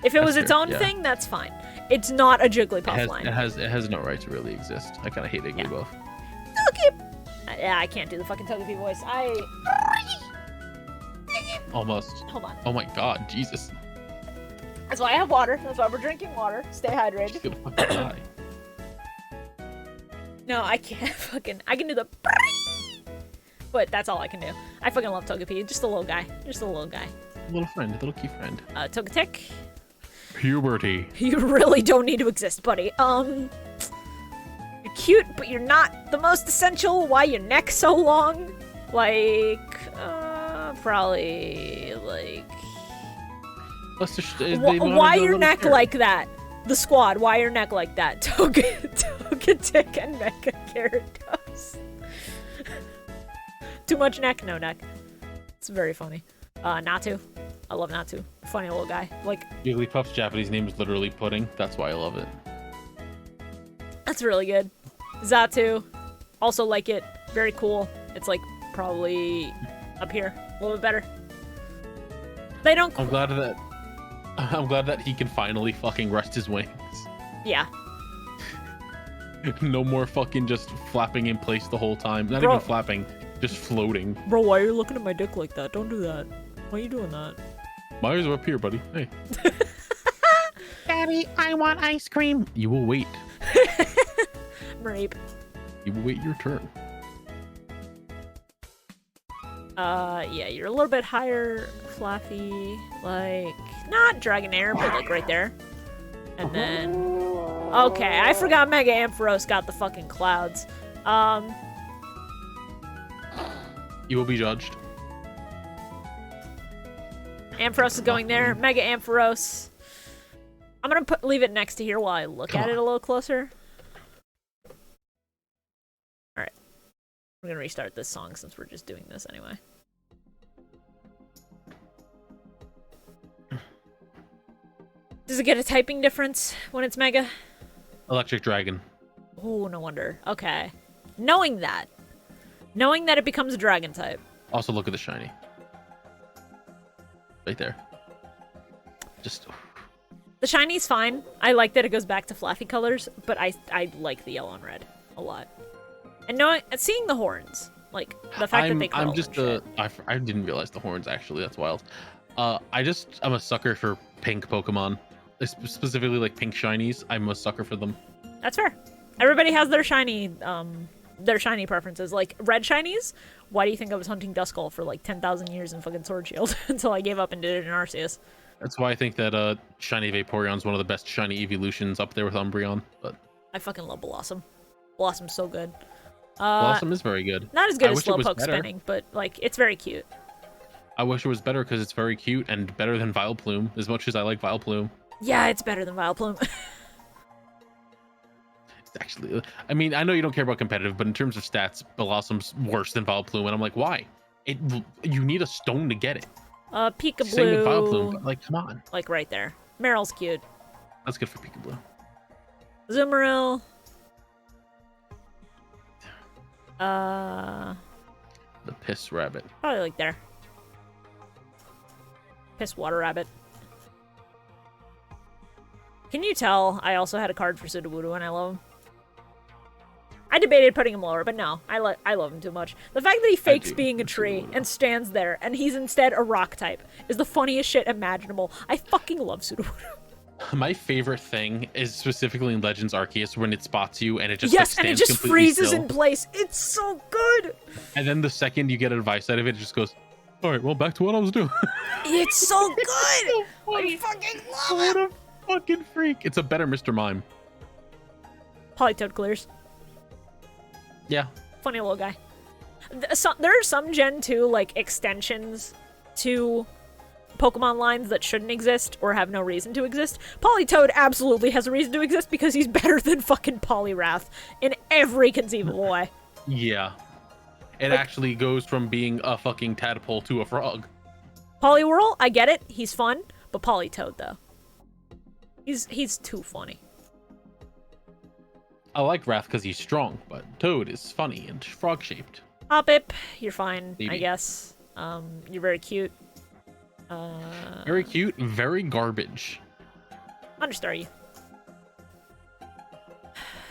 If it was its own thing, that's fine. It's not a Jigglypuff line. It has no right to really exist. I kind of hate Igglybuff. Okay. Yeah, I can't do the fucking Togepi voice. Almost. Hold on. Oh my god, Jesus. That's why I have water. That's why we're drinking water. Stay hydrated. She's gonna fucking die. No, I can't fucking... I can do the... But that's all I can do. I fucking love Togepi. Just a little guy. Just a little guy. Little friend, little key friend. Togetic. Puberty. You really don't need to exist, buddy. You're cute, but you're not the most essential. Why your neck so long? Like, probably, like... Why your neck like that? The squad, why your neck like that? Togetic and Mecha Gyarados. Too much neck? No neck. It's very funny. Natu. I love Natu. Funny little guy. Like, Jigglypuff's Japanese name is literally pudding. That's why I love it. that's really good. Zatu. Also like it. Very cool. It's like probably up here. A little bit better. They don't... I'm glad that he can finally fucking rest his wings. Yeah. No more fucking just flapping in place the whole time. Not even flapping, just floating. Bro, why are you looking at my dick like that? Don't do that. Why are you doing that? My eyes are up here, buddy. Hey. Daddy, I want ice cream. You will wait. Rape. You will wait your turn. Yeah, you're a little bit higher, Fluffy. Like, not Dragonair, but like right there. And then... Okay, I forgot Mega Ampharos got the fucking clouds. You will be judged. Ampharos is going there. Mega Ampharos. I'm gonna leave it next to here while I look at it a little closer. Alright. We're gonna restart this song since we're just doing this anyway. Does it get a typing difference when it's Mega? Electric Dragon. Oh, no wonder. Okay. Knowing that it becomes a dragon type. Also look at the shiny. Right there. Just... The shiny's fine. I like that it goes back to fluffy colors, but I like the yellow and red a lot. And seeing the horns, like the fact that they curl. I'm just I didn't realize the horns actually. That's wild. I'm a sucker for pink Pokemon, specifically like pink shinies. I'm a sucker for them. That's fair. Everybody has their shiny preferences. Like red shinies. Why do you think I was hunting Duskull for like 10,000 years in fucking Sword Shield until I gave up and did it in Arceus? That's why I think that shiny Vaporeon's one of the best shiny evolutions up there with Umbreon. But I fucking love Blossom. Blossom's so good. Blossom is very good. Not as good as Slowpoke spinning, but like it's very cute. I wish it was better because it's very cute and better than Vileplume. As much as I like Vileplume. Yeah, it's better than Vileplume. Actually, I mean, I know you don't care about competitive, but in terms of stats, Blossom's worse than Vileplume, and I'm like, why? You need a stone to get it. Peekaboo. Same with Vileplume, but like, come on. Like right there. Meryl's cute. That's good for Peekaboo. Zoomeril. The piss rabbit. Probably like there. Piss water rabbit. Can you tell I also had a card for Sudowoodo and I love him? I debated putting him lower, but no, I love him too much. The fact that he fakes being a tree and stands there and he's instead a rock type is the funniest shit imaginable. I fucking love Sudowoodo. My favorite thing is specifically in Legends Arceus when it spots you and it just yes, like, and it stands just completely freezes still. in place. It's so good. And then the second you get advice out of it, it just goes, all right, well, back to what I was doing. It's so good. So I fucking love what it. a fucking freak. It's a better Mr. Mime. Polytoad clears. Yeah. Funny little guy. There are some Gen 2 like extensions to Pokemon lines that shouldn't exist or have no reason to exist. Polytoad absolutely has a reason to exist because he's better than fucking Poliwrath in every conceivable way. Yeah. It actually goes from being a fucking tadpole to a frog. Poliwhirl, I get it. He's fun, but Polytoad though. He's too funny. I like Wrath because he's strong, but Toad is funny and frog-shaped. Hoppip, you're fine, I Maybe. guess. You're very cute. Very cute, very garbage. Understar you.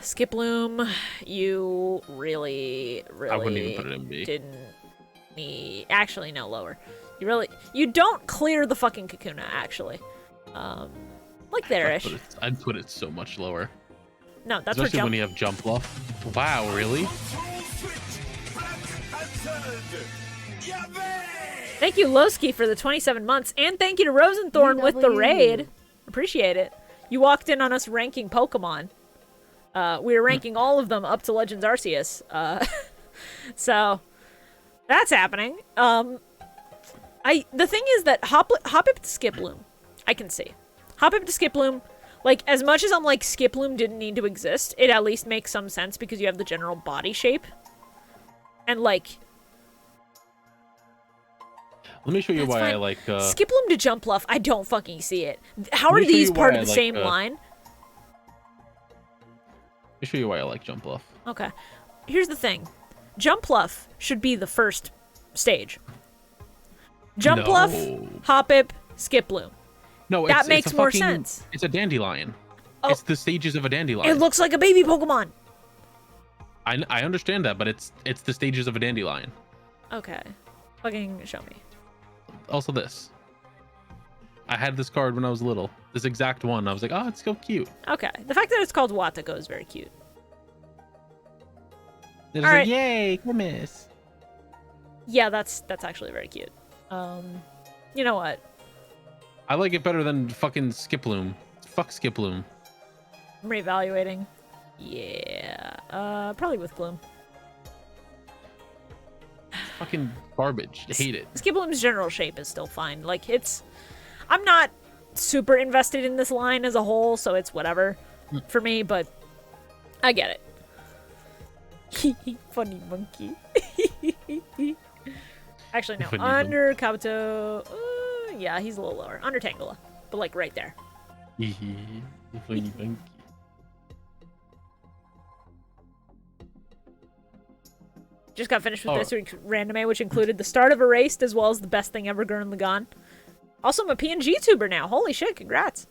Skiploom, you really I wouldn't even put it in B. didn't need. Actually, no, lower. You don't clear the fucking Kakuna. Actually, like there-ish. I'd put it so much lower. No, that's Especially for when jump. you have jump bluff. Wow, really? Thank you, Lowski, for the 27 months, and thank you to Rosenthorn with the raid. Appreciate it. You walked in on us ranking Pokemon. We were ranking all of them up to Legends Arceus. So that's happening. The thing is that Hoppip to Skiploom, I can see. Hoppip to Skiploom, like, as much as I'm like, Skiploom didn't need to exist, it at least makes some sense because you have the general body shape. And, like... Let me show you That's why I fine. like... Skiploom to Jumpluff, I don't fucking see it. How Let are me show these you part why of the I same like, line? Let me show you why I like jump bluff. Okay. Here's the thing. Jumpluff should be the first stage. Jumpluff, No. Hoppip, Skiploom. No, That makes it's a more fucking- sense. It's a dandelion. Oh. It's the stages of a dandelion. It looks like a baby Pokemon. I understand that, but it's the stages of a dandelion. Okay. Fucking show me. Also this. I had this card when I was little. This exact one. I was like, oh, it's so cute. Okay. The fact that it's called Watako is very cute. It was All like, right. yay, go miss. Yeah, that's actually very cute. You know what? I like it better than fucking Skiploom. Fuck Skiploom. I'm reevaluating. Yeah. Probably with Bloom. Fucking garbage. I hate it. Skiploom's general shape is still fine. Like, I'm not super invested in this line as a whole, so it's whatever for me, but I get it. Funny monkey. Actually, no. Funny Under Kabuto. Yeah, he's a little lower. Under Tangela. But, like, right there. Funny monkey. Just got finished with this week's Random, which included the start of Erased as well as the best thing ever, Gurren Lagann. Also, I'm a PNG tuber now. Holy shit, congrats.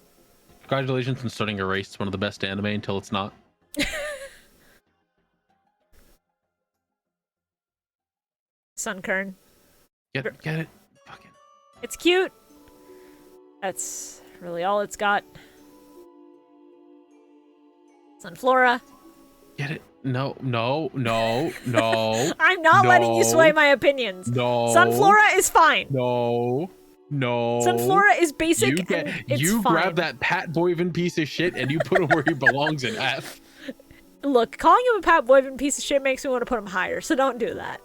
Congratulations on starting Erased. It's one of the best anime until it's not. Sunkern. Get it? Fucking. It's cute. That's really all it's got. Sunflora. Get it? No. I'm not letting you sway my opinions. No. Sunflora is fine. No. Sunflora is basic and it's you fine. grab that Pat Boyven piece of shit and you put him where he belongs in F. Look, calling him a Pat Boyven piece of shit makes me want to put him higher, so don't do that.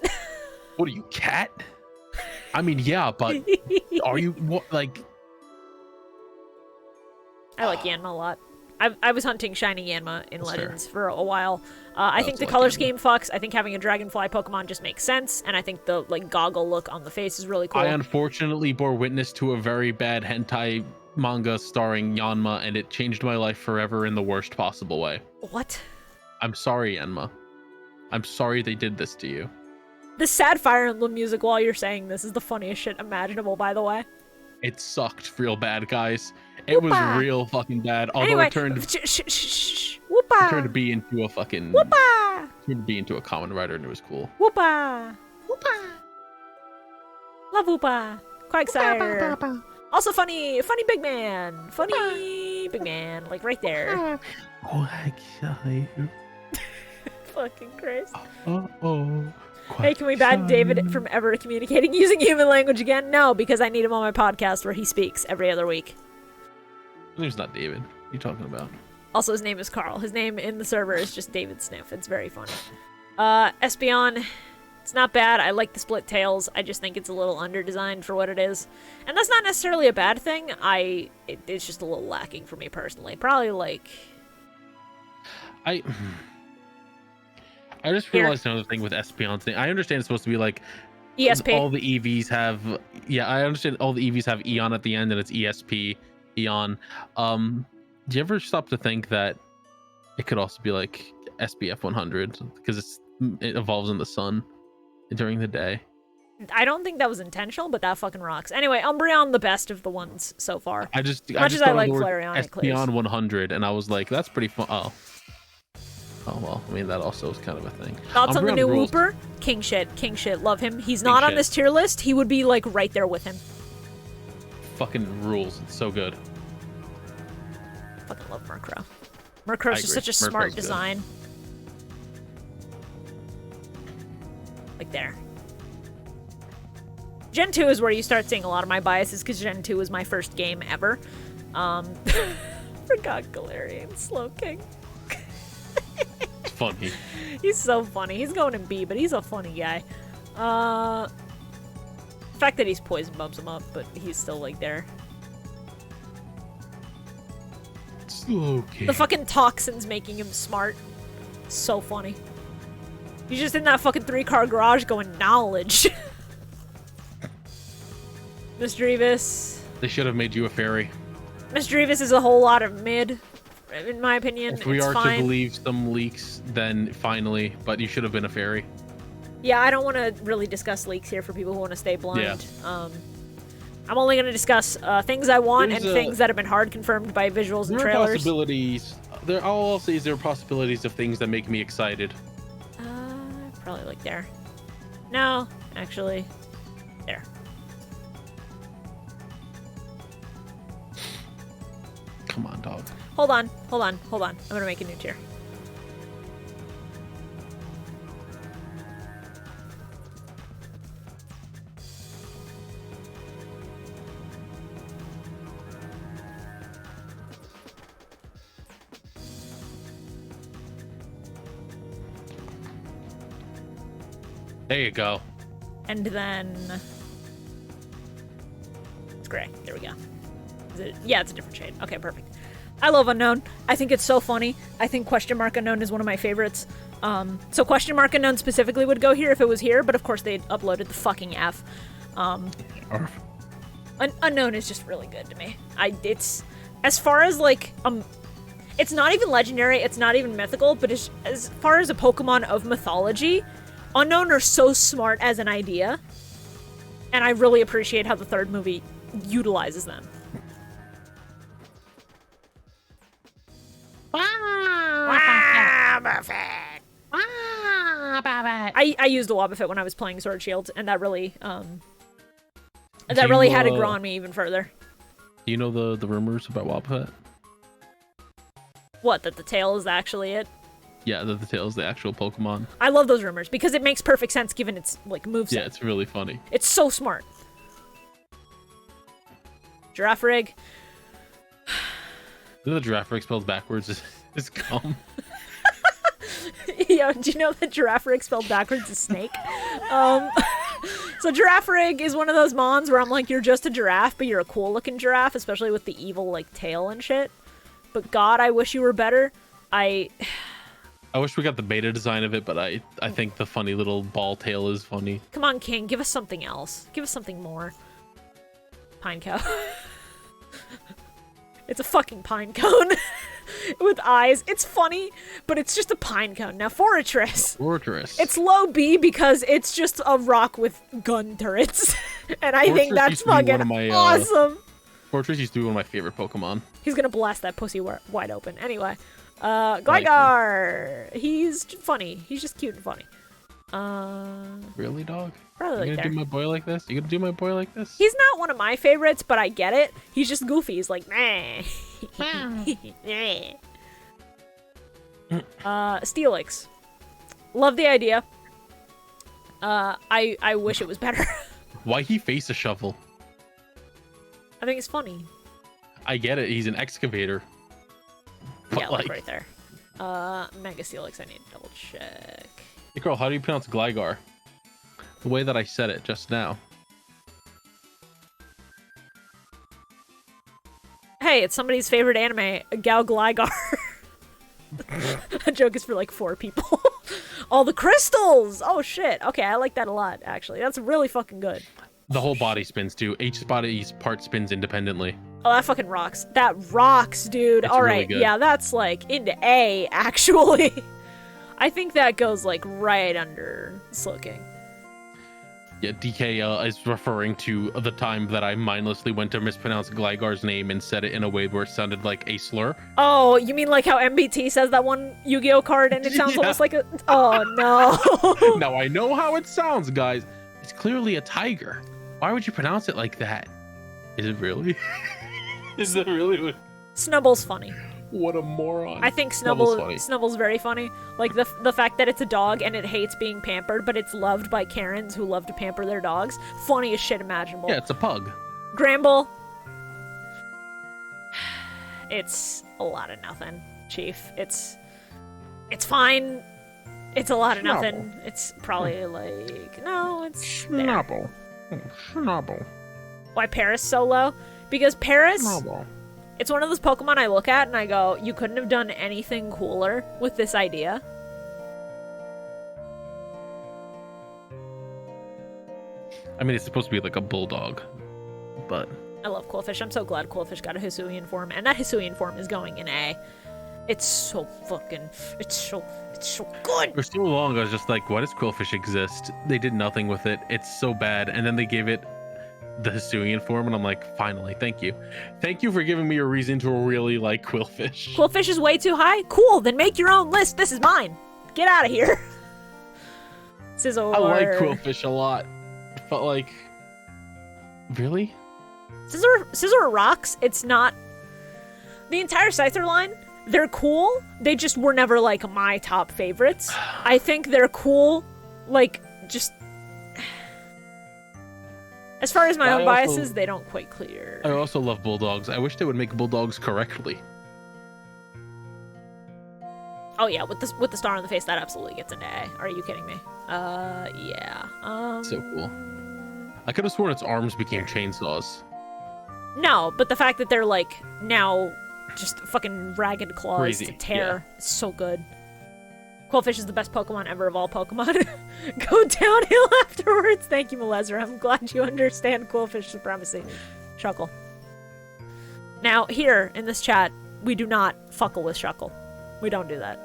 What are you, cat? I mean, yeah, but are you what, like? I like Yanma a lot. I was hunting shiny Yanma in That's Legends for a while. I think the color scheme fucks. I think having a dragonfly Pokemon just makes sense, and I think the like goggle look on the face is really cool. I unfortunately bore witness to a very bad hentai manga starring Yanma, and it changed my life forever in the worst possible way. What? I'm sorry, Yanma. I'm sorry they did this to you. The sad Fire Emblem music while you're saying this is the funniest shit imaginable, by the way. It sucked real bad, guys. It was real fucking bad. Although Anyway, it turned Whoopa! to be into a fucking Whoopa! turned to be into a common writer, and it was cool. Whoopa! Whoopa! Love Whoopa! Quagsire! Also funny big man! Funny big man, like right there. Fucking Christ. Hey, can we ban David from ever communicating using human language again? No, because I need him on my podcast where he speaks every other week. His name's not David. What are you talking about? Also, his name is Carl. His name in the server is just David Sniff. It's very funny. Espeon, it's not bad. I like the split tails. I just think it's a little under-designed for what it is. And that's not necessarily a bad thing. It's just a little lacking for me personally. Probably like... I just realized another thing with Espeon's thing. I understand it's supposed to be like ESP. all the EVs have. Yeah, I understand all the EVs have Eon at the end, and it's ESP, Eon. Do you ever stop to think that it could also be like SBF 100 because it evolves in the sun during the day? I don't think that was intentional, but that fucking rocks. Anyway, Umbreon, the best of the ones so far. I just as thought I like of the word Flareon, it clears. Espeon 100, and I was like, that's pretty fun. Oh well, I mean that also is kind of a thing. Thoughts on the Umbreon new rules. Whooper? King shit, love him. He's not on shit. this tier list. He would be like right there with him. Fucking rules. It's so good. Fucking love Murkrow. Murkrow's just agree. such a smart Murkrow's good. design. Like there. Gen 2 is where you start seeing a lot of my biases because Gen 2 was my first game ever. Forgot Galarian Slowking. It's funny. He's so funny. He's going in B, but he's a funny guy. The fact that he's poison bumps him up, but he's still like there. Okay. The fucking toxins making him smart. So funny. He's just in that fucking 3-car garage going knowledge. Misdreavus. They should have made you a fairy. Misdreavus is a whole lot of mid, in my opinion. If we It's are fine. to believe some leaks, then finally, but you should have been a fairy. Yeah, I don't want to really discuss leaks here for people who want to stay blind. Yeah. I'm only going to discuss things I want There's and things that have been hard confirmed by visuals and There are trailers. possibilities. All I'll say is there are possibilities of things that make me excited. Probably like there. No, actually, there. Come on, dog. Hold on. I'm gonna make a new tier. There you go. And then it's gray. There we go. Is it? Yeah, it's a different shade. Okay, perfect. I love Unknown. I think it's so funny. I think Question Mark Unknown is one of my favorites. So Question Mark Unknown specifically would go here if it was here, but of course they uploaded the fucking F. Unknown is just really good to me. It's as far as like it's not even legendary, it's not even mythical, but as far as a Pokemon of mythology, Unknown are so smart as an idea, and I really appreciate how the third movie utilizes them. I used a Wobbuffet when I was playing Sword Shield, and that really had to grow on me even further. Do you know the rumors about Wobbuffet? What, that the tail is actually it? Yeah, that the tail is the actual Pokemon. I love those rumors because it makes perfect sense given its like moveset. Yeah, it's really funny. It's so smart. Giraffe Rig. The giraffe rig spelled backwards is cum. Yo, do you know that Giraffe Rig spelled backwards is snake? So Giraffe Rig is one of those mons where I'm like, you're just a giraffe, but you're a cool looking giraffe, especially with the evil like tail and shit. but God, I wish you were better. I wish we got the beta design of it, but I think the funny little ball tail is funny. Come on, King, give us something else. Give us something more. Pine cow. It's a fucking pine cone with eyes. It's funny, but it's just a pine cone. Now, Fortress. Fortress. It's low B because it's just a rock with gun turrets. And I think that's fucking awesome. Fortress used to be one of my favorite Pokemon. He's gonna blast that pussy wide open. Anyway. Gligar. He's funny. He's just cute and funny. Really, dog? Probably you gonna do my boy like this? You gonna do my boy like this? He's not one of my favorites, but I get it. He's just goofy. He's like, meh. Steelix. Love the idea. I wish it was better. Why he face a shovel? I think it's funny. I get it. He's an excavator. Yeah, like right there. Mega Steelix. I need to double check. Hey, girl, how do you pronounce Gligar? The way that I said it just now. Hey, it's somebody's favorite anime, Gal Gligar. That joke is for like 4 people. All the crystals! Oh shit. Okay, I like that a lot, actually. That's really fucking good. The whole body spins too. Each body's part spins independently. Oh, that fucking rocks. That rocks, dude. It's Alright, really yeah, that's like into A, actually. I think that goes like right under Slowking. Yeah, DK is referring to the time that I mindlessly went to mispronounce Gligar's name and said it in a way where it sounded like a slur. Oh, you mean like how MBT says that one Yu-Gi-Oh card and it sounds almost like a... Oh, no. Now I know how it sounds, guys. It's clearly a tiger. Why would you pronounce it like that? Is it really? Is it really? Snubble's funny. What a moron. I think Snubble's very funny. Like the fact that it's a dog and it hates being pampered, but it's loved by Karens who love to pamper their dogs. Funniest shit imaginable. Yeah, it's a pug. Gramble. It's a lot of nothing, Chief. It's fine. It's a lot of nothing. It's probably like... No, it's... Snubble. Snubble. Why Paris so low? Because Paris... Snubble. It's one of those Pokemon I look at and I go, you couldn't have done anything cooler with this idea. I mean, it's supposed to be like a bulldog, but... I love Quillfish. I'm so glad Quillfish got a Hisuian form, and that Hisuian form is going in A. It's so fucking... It's so good! For so long, I was just like, why does Quillfish exist? They did nothing with it. It's so bad. And then they gave it the Hisuian form, and I'm like, finally, thank you. Thank you for giving me a reason to really like Quillfish. Quillfish is way too high? Cool, then make your own list. This is mine. Get out of here. Scizor. I like Quillfish a lot. But like, really? Scizor rocks. It's not... The entire Scyther line, they're cool. They just were never like my top favorites. I think they're cool, like, just... As far as my own biases, they don't quite clear. I also love bulldogs. I wish they would make bulldogs correctly. Oh yeah, with the star on the face, that absolutely gets an A. Are you kidding me? Yeah. So cool. I could have sworn its arms became chainsaws. No, but the fact that they're like now just fucking ragged claws Crazy, to tear is so good. Quillfish is the best Pokemon ever of all Pokemon. Go downhill afterwards. Thank you, Malezer. I'm glad you understand Quillfish supremacy. Shuckle. Now, here in this chat, we do not fuckle with Shuckle. We don't do that.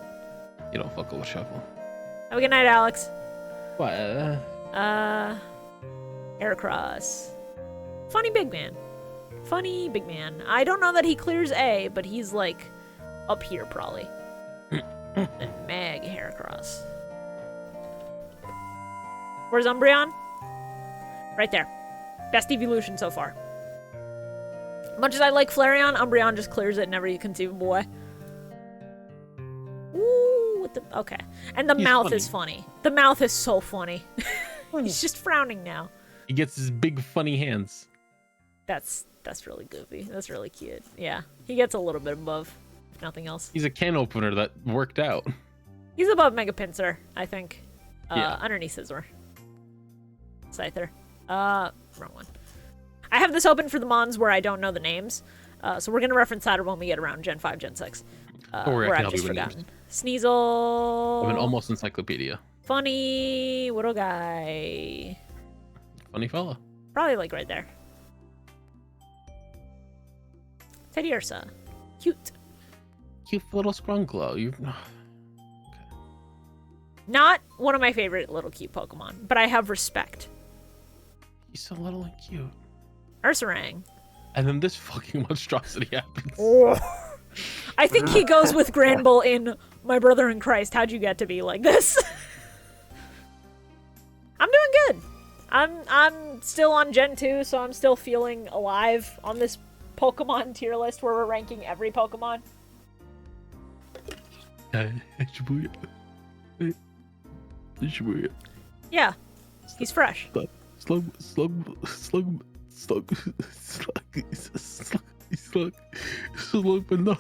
You don't fuckle with Shuckle. Have a good night, Alex. What? Heracross. Funny big man. Funny big man. I don't know that he clears A, but he's like up here probably. And Meg Heracross. Where's Umbreon? Right there. Best evolution so far. Much as I like Flareon, Umbreon just clears it in every conceivable way. Ooh, what the... Okay. And the mouth is funny. The mouth is so funny. He's just frowning now. He gets his big funny hands. That's really goofy. That's really cute. Yeah. He gets a little bit above, if nothing else. He's a can opener that worked out. He's above Mega Pinsir, I think. Yeah. Underneath Scizor. Scyther. Wrong one. I have this open for the Mons where I don't know the names. So we're gonna reference that when we get around Gen 5, Gen 6. Or I where can I've help just you with forgotten. names. Sneasel. I'm an almost encyclopedia. Funny little guy. Funny fella. Probably like right there. Teddy Ursa. Cute. Cute little scrunklo. You. Not one of my favorite little cute Pokemon, but I have respect. He's so little and cute. Ursaring. And then this fucking monstrosity happens. I think he goes with Granbull in My Brother in Christ. How'd you get to be like this? I'm doing good. I'm still on Gen 2, so I'm still feeling alive on this Pokemon tier list where we're ranking every Pokemon. Shibuya. Shibuya. Yeah, he's fresh. Slug. But not.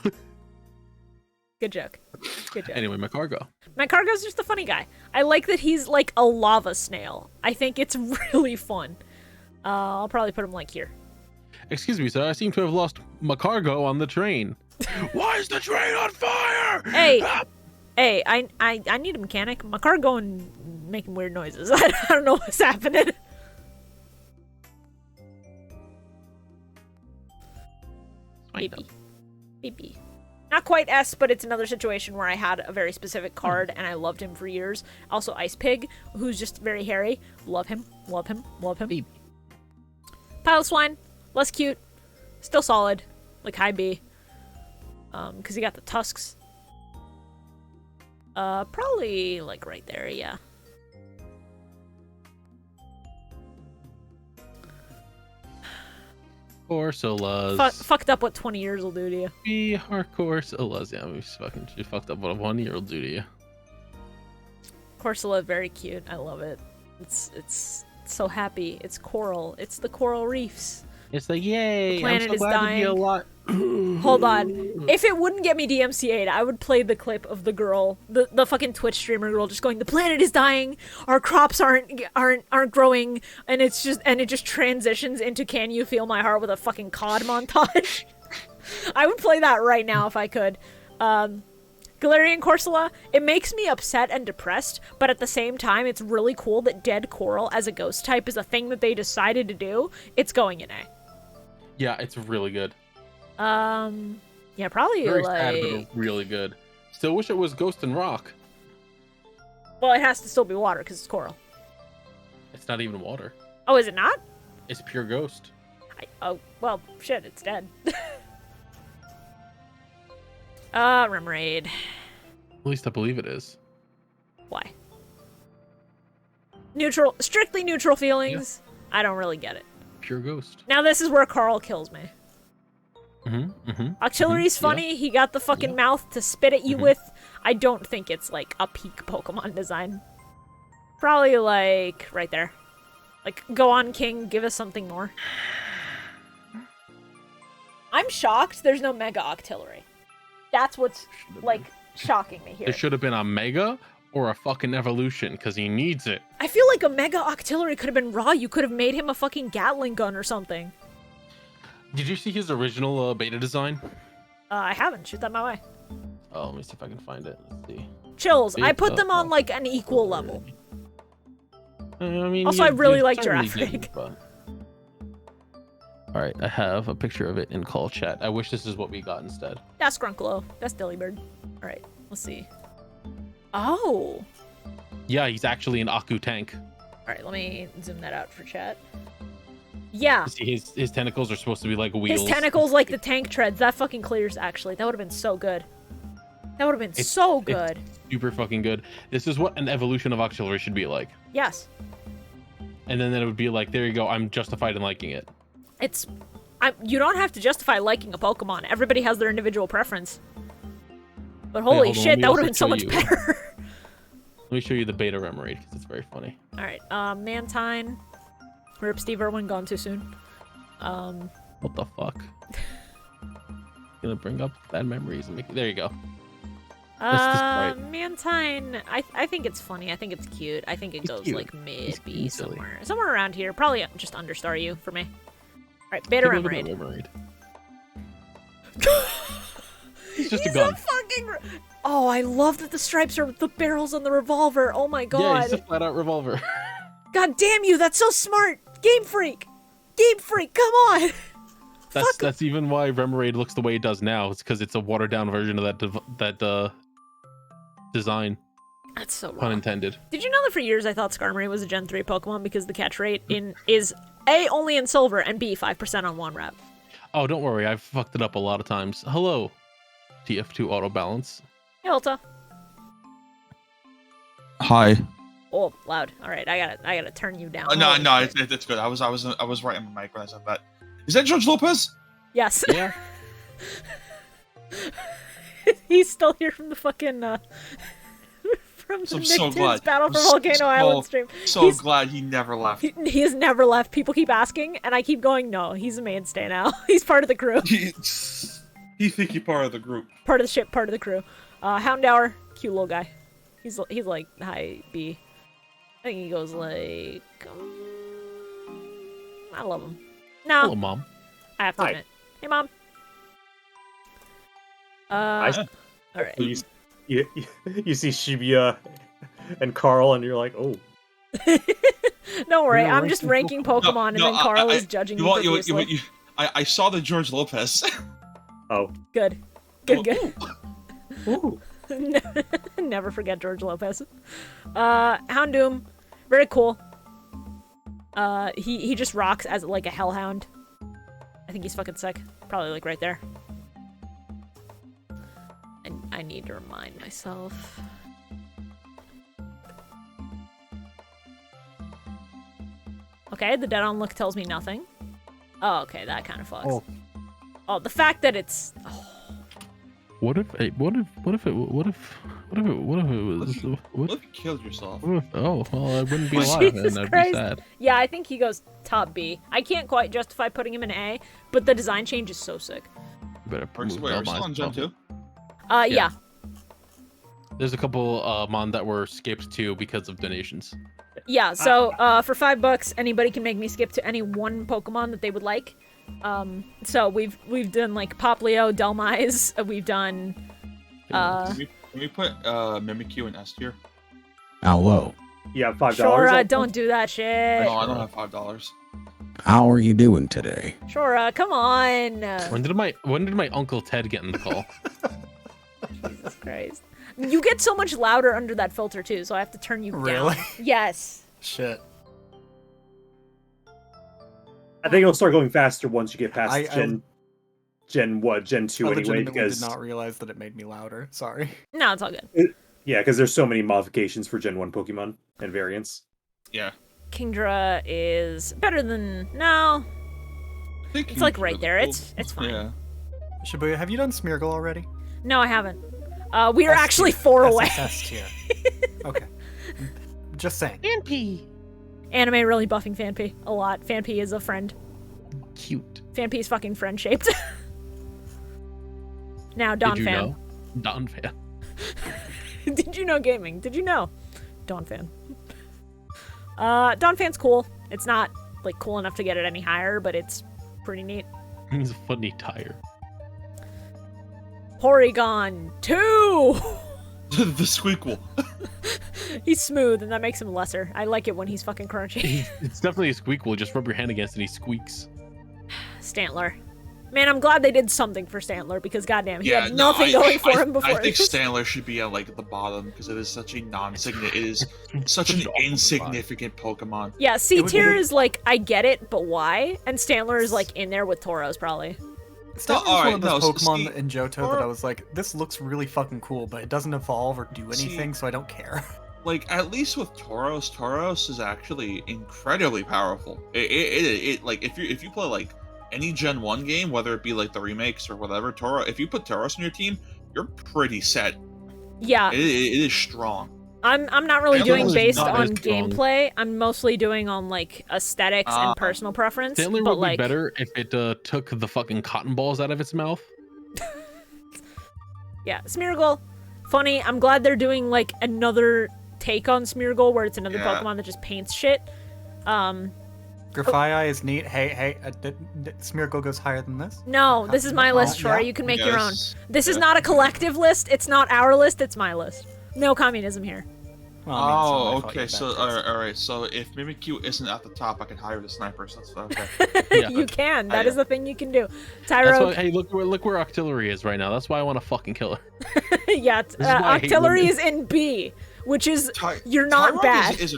Good joke. Good joke. Anyway, my cargo. My Cargo's just a funny guy. I like that he's like a lava snail. I think it's really fun. I'll probably put him like here. Excuse me, sir. I seem to have lost my cargo on the train. Why is the train on fire? Hey, hey, I need a mechanic. My car going making weird noises. I don't know what's happening. Baby. Baby. Not quite S, but it's another situation where I had a very specific card and I loved him for years. Also Ice Pig, who's just very hairy. Love him, love him, love him. Baby. Piloswine, less cute. Still solid. Like high B. Because he got the tusks. Probably like right there, yeah. Corsolas. Fucked up what 20 years will do to you. Be hardcore Corsolas. Yeah, she fucked up what a 1-year-old do to you. Corsola, very cute. I love it. It's so happy. It's coral. It's the coral reefs. It's like, yay, The planet I'm so is glad dying. to be alive. Hold on. If it wouldn't get me DMCA'd, I would play the clip of the girl, the fucking Twitch streamer girl, just going, "The planet is dying. Our crops aren't growing," and it just transitions into "Can you feel my heart" with a fucking COD montage. I would play that right now if I could. Galarian Corsola, it makes me upset and depressed, but at the same time, it's really cool that dead coral as a ghost type is a thing that they decided to do. It's going in A. Yeah, it's really good. Yeah, probably Very like. sad, but really good. Still wish it was Ghost and Rock. Well, it has to still be water because it's coral. It's not even water. Oh, is it not? It's pure Ghost. Oh, well, shit, it's dead. Remoraid. At least I believe it is. Why? Strictly neutral feelings. Yeah. I don't really get it. Pure Ghost. Now this is where Carl kills me. Octillery's funny. Yeah. He got the fucking mouth to spit at you with. I don't think it's like a peak Pokemon design. Probably like right there. Like, go on, King. Give us something more. I'm shocked there's no Mega Octillery. That's what's like shocking me here. There should have been a Mega or a fucking Evolution because he needs it. I feel like a Mega Octillery could have been raw. You could have made him a fucking Gatling gun or something. Did you see his original beta design? I haven't. Shoot that my way. Oh, let me see if I can find it. Let's see. Chills. I put them on like an equal level. I mean, also, I really like Giraffe. All right, I have a picture of it in call chat. I wish this is what we got instead. That's Grunklo. That's Delibird. All right, let's see. Oh. Yeah, he's actually an Aku tank. All right, let me zoom that out for chat. Yeah. See, his tentacles are supposed to be like wheels. His tentacles like the tank treads. That fucking clears, actually. That would have been so good. That would have been so good. It's super fucking good. This is what an evolution of Octillery should be like. Yes. And then it would be like, there you go, I'm justified in liking it. You don't have to justify liking a Pokemon. Everybody has their individual preference. But holy shit, that would have been so much better. Let me show you the beta Remoraid, because it's very funny. Alright, Mantine. Rip Steve Irwin, gone too soon. What the fuck? Gonna bring up bad memories and make there you go. Mantine, I think it's funny. I think it's cute. I think it goes cute. like mid-B somewhere. Somewhere around here. Probably just under Staryu for me. Alright, Beta Remoraid. He's just He's a gun. Oh, I love that the stripes are the barrels on the revolver. Oh my Yeah, god. he's a flat out revolver. God damn you, that's so smart. Game Freak. Game Freak, come on. That's even why Remoraid looks the way it does now. It's because it's a watered down version of that design. That's so Pun wrong. intended. Did you know that for years I thought Skarmory was a Gen 3 Pokemon because the catch rate is A, only in silver, and B, 5% on one rep. Oh, don't worry. I've fucked it up a lot of times. Hello, TF2 auto balance. Hey, Ulta. Hi. Oh, loud. All right, I gotta turn you down. No, Holy no, shit. it's good. I was right on my mic when I said that. Is that George Lopez? Yes. Yeah. He's still here from the fucking from the I'm so Nicktoons glad. Battle for I'm Volcano Island stream. So glad he never left. He has never left. People keep asking, and I keep going, no, he's a mainstay now. He's part of the crew. He think he part of the group. Part of the ship, part of the crew. Houndour, cute little guy. He's like high B. I think he goes like, I love him. No, Hello, Mom. I have to Hi. admit. Hey, Mom. All right. You see Shibuya and Carl, and you're like, oh. Don't worry, You're I'm just ranking Pokemon, and then Carl is judging me profusely. I saw the George Lopez. Oh. Good. Good. Ooh. Never forget George Lopez. Houndoom, very cool. He just rocks as like a hellhound. I think he's fucking sick. Probably like right there. And I need to remind myself. Okay, the dead on look tells me nothing. Oh, okay, that kind of fucks. Oh, the fact that it's. Oh. What if it was? What if you killed yourself? Oh, well, I wouldn't be alive, Jesus and I'd Christ. be sad. Yeah, I think he goes top B. I can't quite justify putting him in A, but the design change is so sick. Better Wait, we're still on Gen 2? Yeah. There's a couple Mon that were skipped too because of donations. Yeah, so for $5, anybody can make me skip to any one Pokemon that they would like. So we've done like Poplio, Delmise, we've done Can we put Mimikyu in S tier? How low? You have $5. Shora, don't do that shit. No, I don't have $5. How are you doing today? Shora, come on. When did my Uncle Ted get in the call? Jesus Christ. You get so much louder under that filter too, so I have to turn you Really? down. Yes. Shit. I think it'll start going faster once you get past I Gen 2 I anyway, legitimately because did not realize that it made me louder. Sorry. No, it's all good. yeah, because there's so many modifications for Gen 1 Pokemon and variants. Yeah. Kingdra is better than no. I think It's like right Kingdra's there. cool. It's fine. Yeah. Shibuya, have you done Smeargle already? No, I haven't. We are S actually tier. 4 away. S tier. Okay. Just saying. Anime really buffing Fanpy a lot. Fanpy is a friend. Cute. Fanpy is fucking friend shaped. Now, Don Did you fan. know? Don fan. Did you know gaming? Did you know? Don fan. Don fan's cool. It's not like cool enough to get it any higher, but it's pretty neat. He's a funny tire. Porygon 2! The Squeakle. He's smooth, and that makes him lesser. I like it when he's fucking crunchy. It's definitely a Squeakle. Just rub your hand against it, and he squeaks. Stantler. Man, I'm glad they did something for Stantler, because goddamn, he had nothing going for him before. I think Stantler should be at like the bottom because it is such a non-significant. It is such an insignificant Pokemon. Yeah, C tier is like, I get it, but why? And Stantler is like in there with Tauros, probably. Stantler was alright, one of those no, Pokemon see, in Johto that I was like, this looks really fucking cool, but it doesn't evolve or do anything, so I don't care. Like, at least with Tauros is actually incredibly powerful. It like if you play like any Gen 1 game, whether it be like the remakes or whatever, if you put Tauros in your team, you're pretty set. Yeah. It is strong. I'm not really Stantler doing is based not on as strong. gameplay. I'm mostly doing on like aesthetics and personal preference. Stantler but would like, be better if it took the fucking cotton balls out of its mouth. yeah, Smeargle, funny. I'm glad they're doing like another take on Smeargle where it's another Yeah. Pokemon that just paints shit. Grafii is neat. Hey, Smeargle goes higher than this. No, this is my list, Troy. yeah. You can make your own. Yes. This is not a collective list. It's not our list. It's my list. No communism here. Well, I mean, it's not my fault okay. you're So, baptized. all right. So, if Mimikyu isn't at the top, I can hire the sniper. So that's okay. Yeah. You can. That I- is the thing you can do. That's Tyro. why, hey, look where Octillery is right now. That's why I want to fucking kill her. Yeah, is why I hate artillery women. is in B, which is Ty- you're not Tyrogue bad.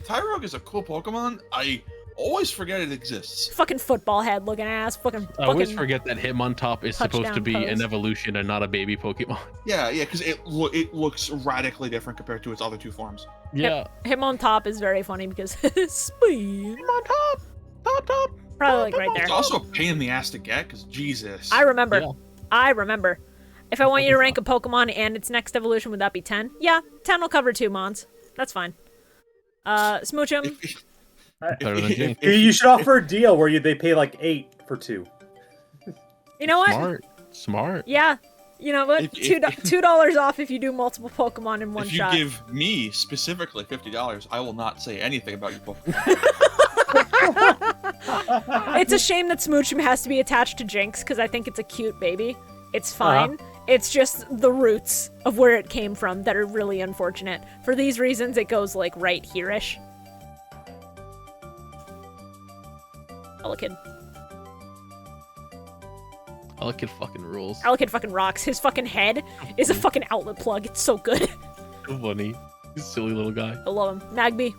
Tyrogue is a cool Pokemon. I always forget it exists. Fucking football head looking ass. Fucking. I always forget that Hitmontop is supposed to touchdown be an pose. evolution and not a baby Pokemon. Yeah, because it looks radically different compared to its other two forms. Yeah. Him on top is very funny because speed. On top. Top. Probably like right there. It's also a pain in the ass to get, because Jesus. I remember. Yeah. I remember. If I want you to rank a Pokemon and its next evolution, would that be 10? Yeah, 10 will cover 2 Mons. That's fine. Smoochum. Better than Jane. You should offer a deal where they pay like 8 for 2. You know what? Smart. Yeah. You know what? If- $2 off if you do multiple Pokemon in one If you shot. give me specifically $50, I will not say anything about your Pokemon. It's a shame that Smoochum has to be attached to Jinx because I think it's a cute baby. It's fine. It's just the roots of where it came from that are really unfortunate. For these reasons, it goes like right here-ish. Elekid. Elekid fucking rules. Elekid fucking rocks. His fucking head is a fucking outlet plug. It's so good. So funny. He's a silly little guy. I love him. Magby.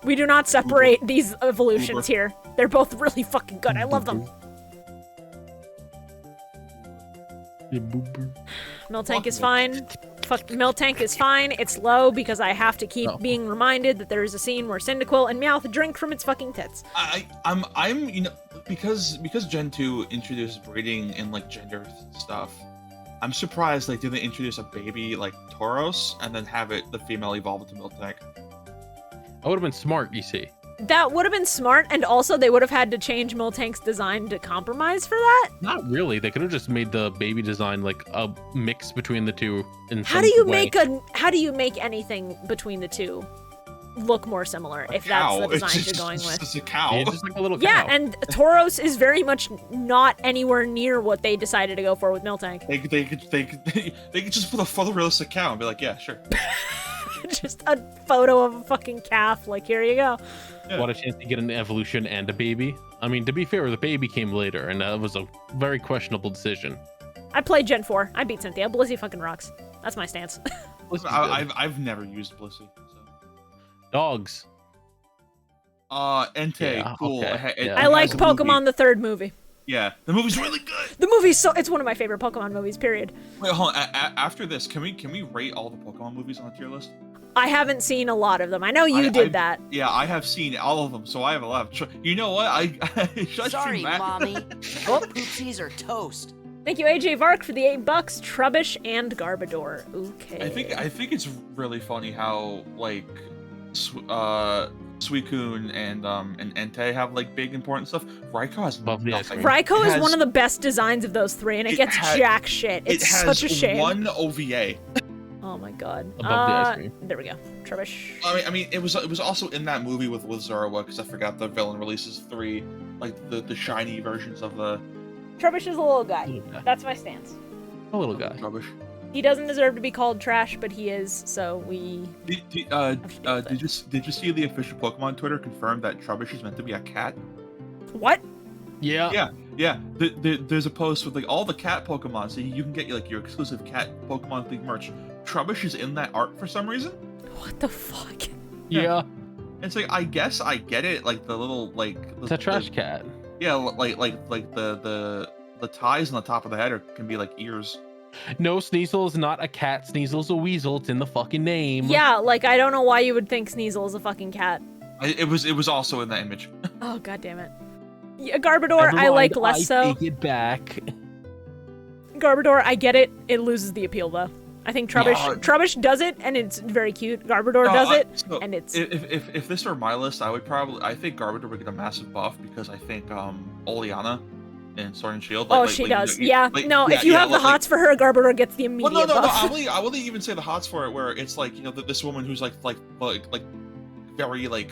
We do not separate these evolutions here. They're both really fucking good. I love them. Yeah, boober. Miltank is fine. Fuck, Miltank is fine. It's low because I have to keep being reminded that there is a scene where Cyndaquil and Meowth drink from its fucking tits. I'm you know, because Gen 2 introduced breeding and like gender stuff, I'm surprised they didn't introduce a baby like Tauros and then have the female evolve into Miltank. That would have been smart, you see. That would have been smart, and also they would have had to change Miltank's design to compromise for that. Not really. They could have just made the baby design like a mix between the two. In How some do you way. make anything between the two look more similar if that's the design you're going with? It's a cow. Yeah, just like a little cow. Yeah, and Tauros is very much not anywhere near what they decided to go for with Miltank. They could just put a photorealistic cow and be like, yeah, sure. Just a photo of a fucking calf, like, here you go. What a chance to get an evolution and a baby. I mean, to be fair, the baby came later, and that was a very questionable decision. I played Gen 4. I beat Cynthia. Blissey fucking rocks. That's my stance. Listen, I've never used Blissey. So. Dogs. Entei, Yeah, cool. okay, yeah. I like Pokemon the third movie. Yeah, the movie's really good. The movie's it's one of my favorite Pokemon movies, period. Wait, hold on. After this, can we rate all the Pokemon movies on the tier list? I haven't seen a lot of them. I know you did that. Yeah, I have seen all of them, so I have a lot of. You know what? Sorry, mommy. Poopsies are toast. Thank you, AJ Vark, for the $8. Trubbish and Garbodor. Okay. I think it's really funny how like, Suicune and Entei have like big important stuff. Raikou has Above the nothing. Raikou It is has- one of the best designs of those three, and it gets jack shit. It's it has such a shame. one OVA. Oh my god. Above the ice cream. There we go. Trubbish. I mean, it was also in that movie with Zoroark, because I forgot the villain releases 3, like the shiny versions of the Trubbish is a little guy. Little guy. That's my stance. A little guy. rubbish. He doesn't deserve to be called trash, but he is, so we... Did you see the official Pokemon Twitter confirm that Trubbish is meant to be a cat? What? Yeah. Yeah. There's a post with like all the cat Pokemon, so you can get like your exclusive cat Pokemon themed merch. Trubbish is in that art for some reason. What the fuck? Yeah. It's like, I guess I get it, like the little like It's a trash cat. Yeah, like the ties on the top of the head can be like ears. No, Sneasel is not a cat. Sneasel's a weasel. It's in the fucking name. Yeah, like, I don't know why you would think Sneasel is a fucking cat. It was also in that image. Oh, god damn it. Yeah, Garbodor, Never I mind, like less I so. take it back. Garbodor, I get it. It loses the appeal, though. I think Trubbish does it, and it's very cute. Garbodor does it, and it's... If this were my list, I think Garbodor would get a massive buff, because I think Oleana in Sword and Shield. She does. If you have the hots for her, Garbodor gets the immediate Well, no. buff. I wouldn't even say the hots for it, where it's like, you know, this woman who's like very like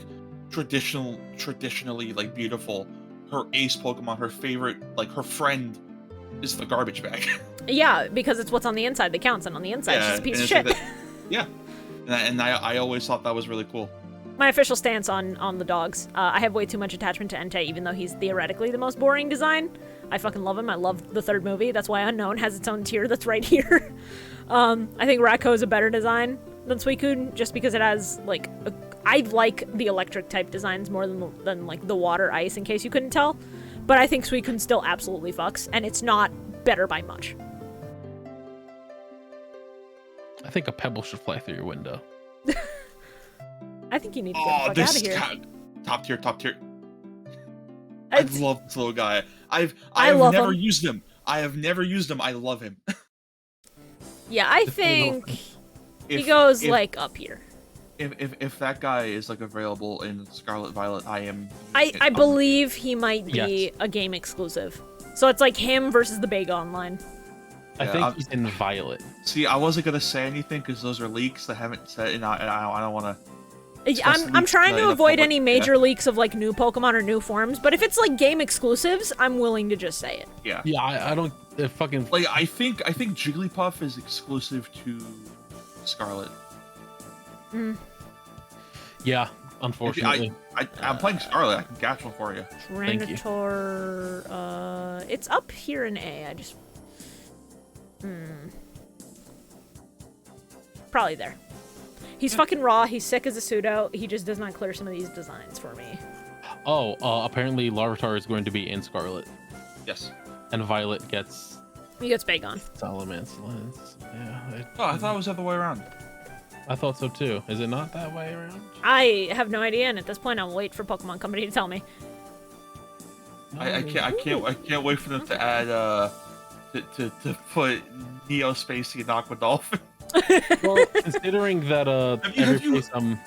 traditionally like beautiful, her ace Pokemon, her favorite, like her friend, is the garbage bag. Yeah, because it's what's on the inside that counts, and on the inside she's a piece of and shit. it's like yeah, and I always thought that was really cool. My official stance on the dogs. I have way too much attachment to Entei, even though he's theoretically the most boring design. I fucking love him. I love the third movie. That's why Unknown has its own tier that's right here. I think Rako is a better design than Suicune, just because it has, like, I like the electric type designs more than like, the water ice, in case you couldn't tell. But I think Suicune still absolutely fucks, and it's not better by much. I think a pebble should fly through your window. I think you need to get the fuck out of here. Top tier. I love this little guy. I've never used him. I have never used him. I love him. Yeah, I think he goes like up here. If that guy is like available in Scarlet Violet, I believe he might be a game exclusive. So it's like him versus the Bagon line. I think he's in Violet. See, I wasn't gonna say anything because those are leaks that haven't said, and I don't want to. I'm trying to avoid any major leaks of like new Pokemon or new forms, but if it's like game exclusives, I'm willing to just say it. Yeah. Yeah, I don't fucking like. I think Jigglypuff is exclusive to Scarlet. Yeah, unfortunately. I'm playing Scarlet. I can catch one for you. Tyranitar, it's up here in A. I just. Probably there. He's fucking raw. He's sick as a pseudo. He just does not clear some of these designs for me. Oh, apparently Larvitar is going to be in Scarlet. Yes. And Violet gets. He gets Bagon. Salamence lens. Yeah. I thought it was the other way around. I thought so too. Is it not that way around? I have no idea, and at this point, I'll wait for Pokemon Company to tell me. I can't wait for them to add to put Neo Spacey and Aqua Dolphin. Well, considering that man,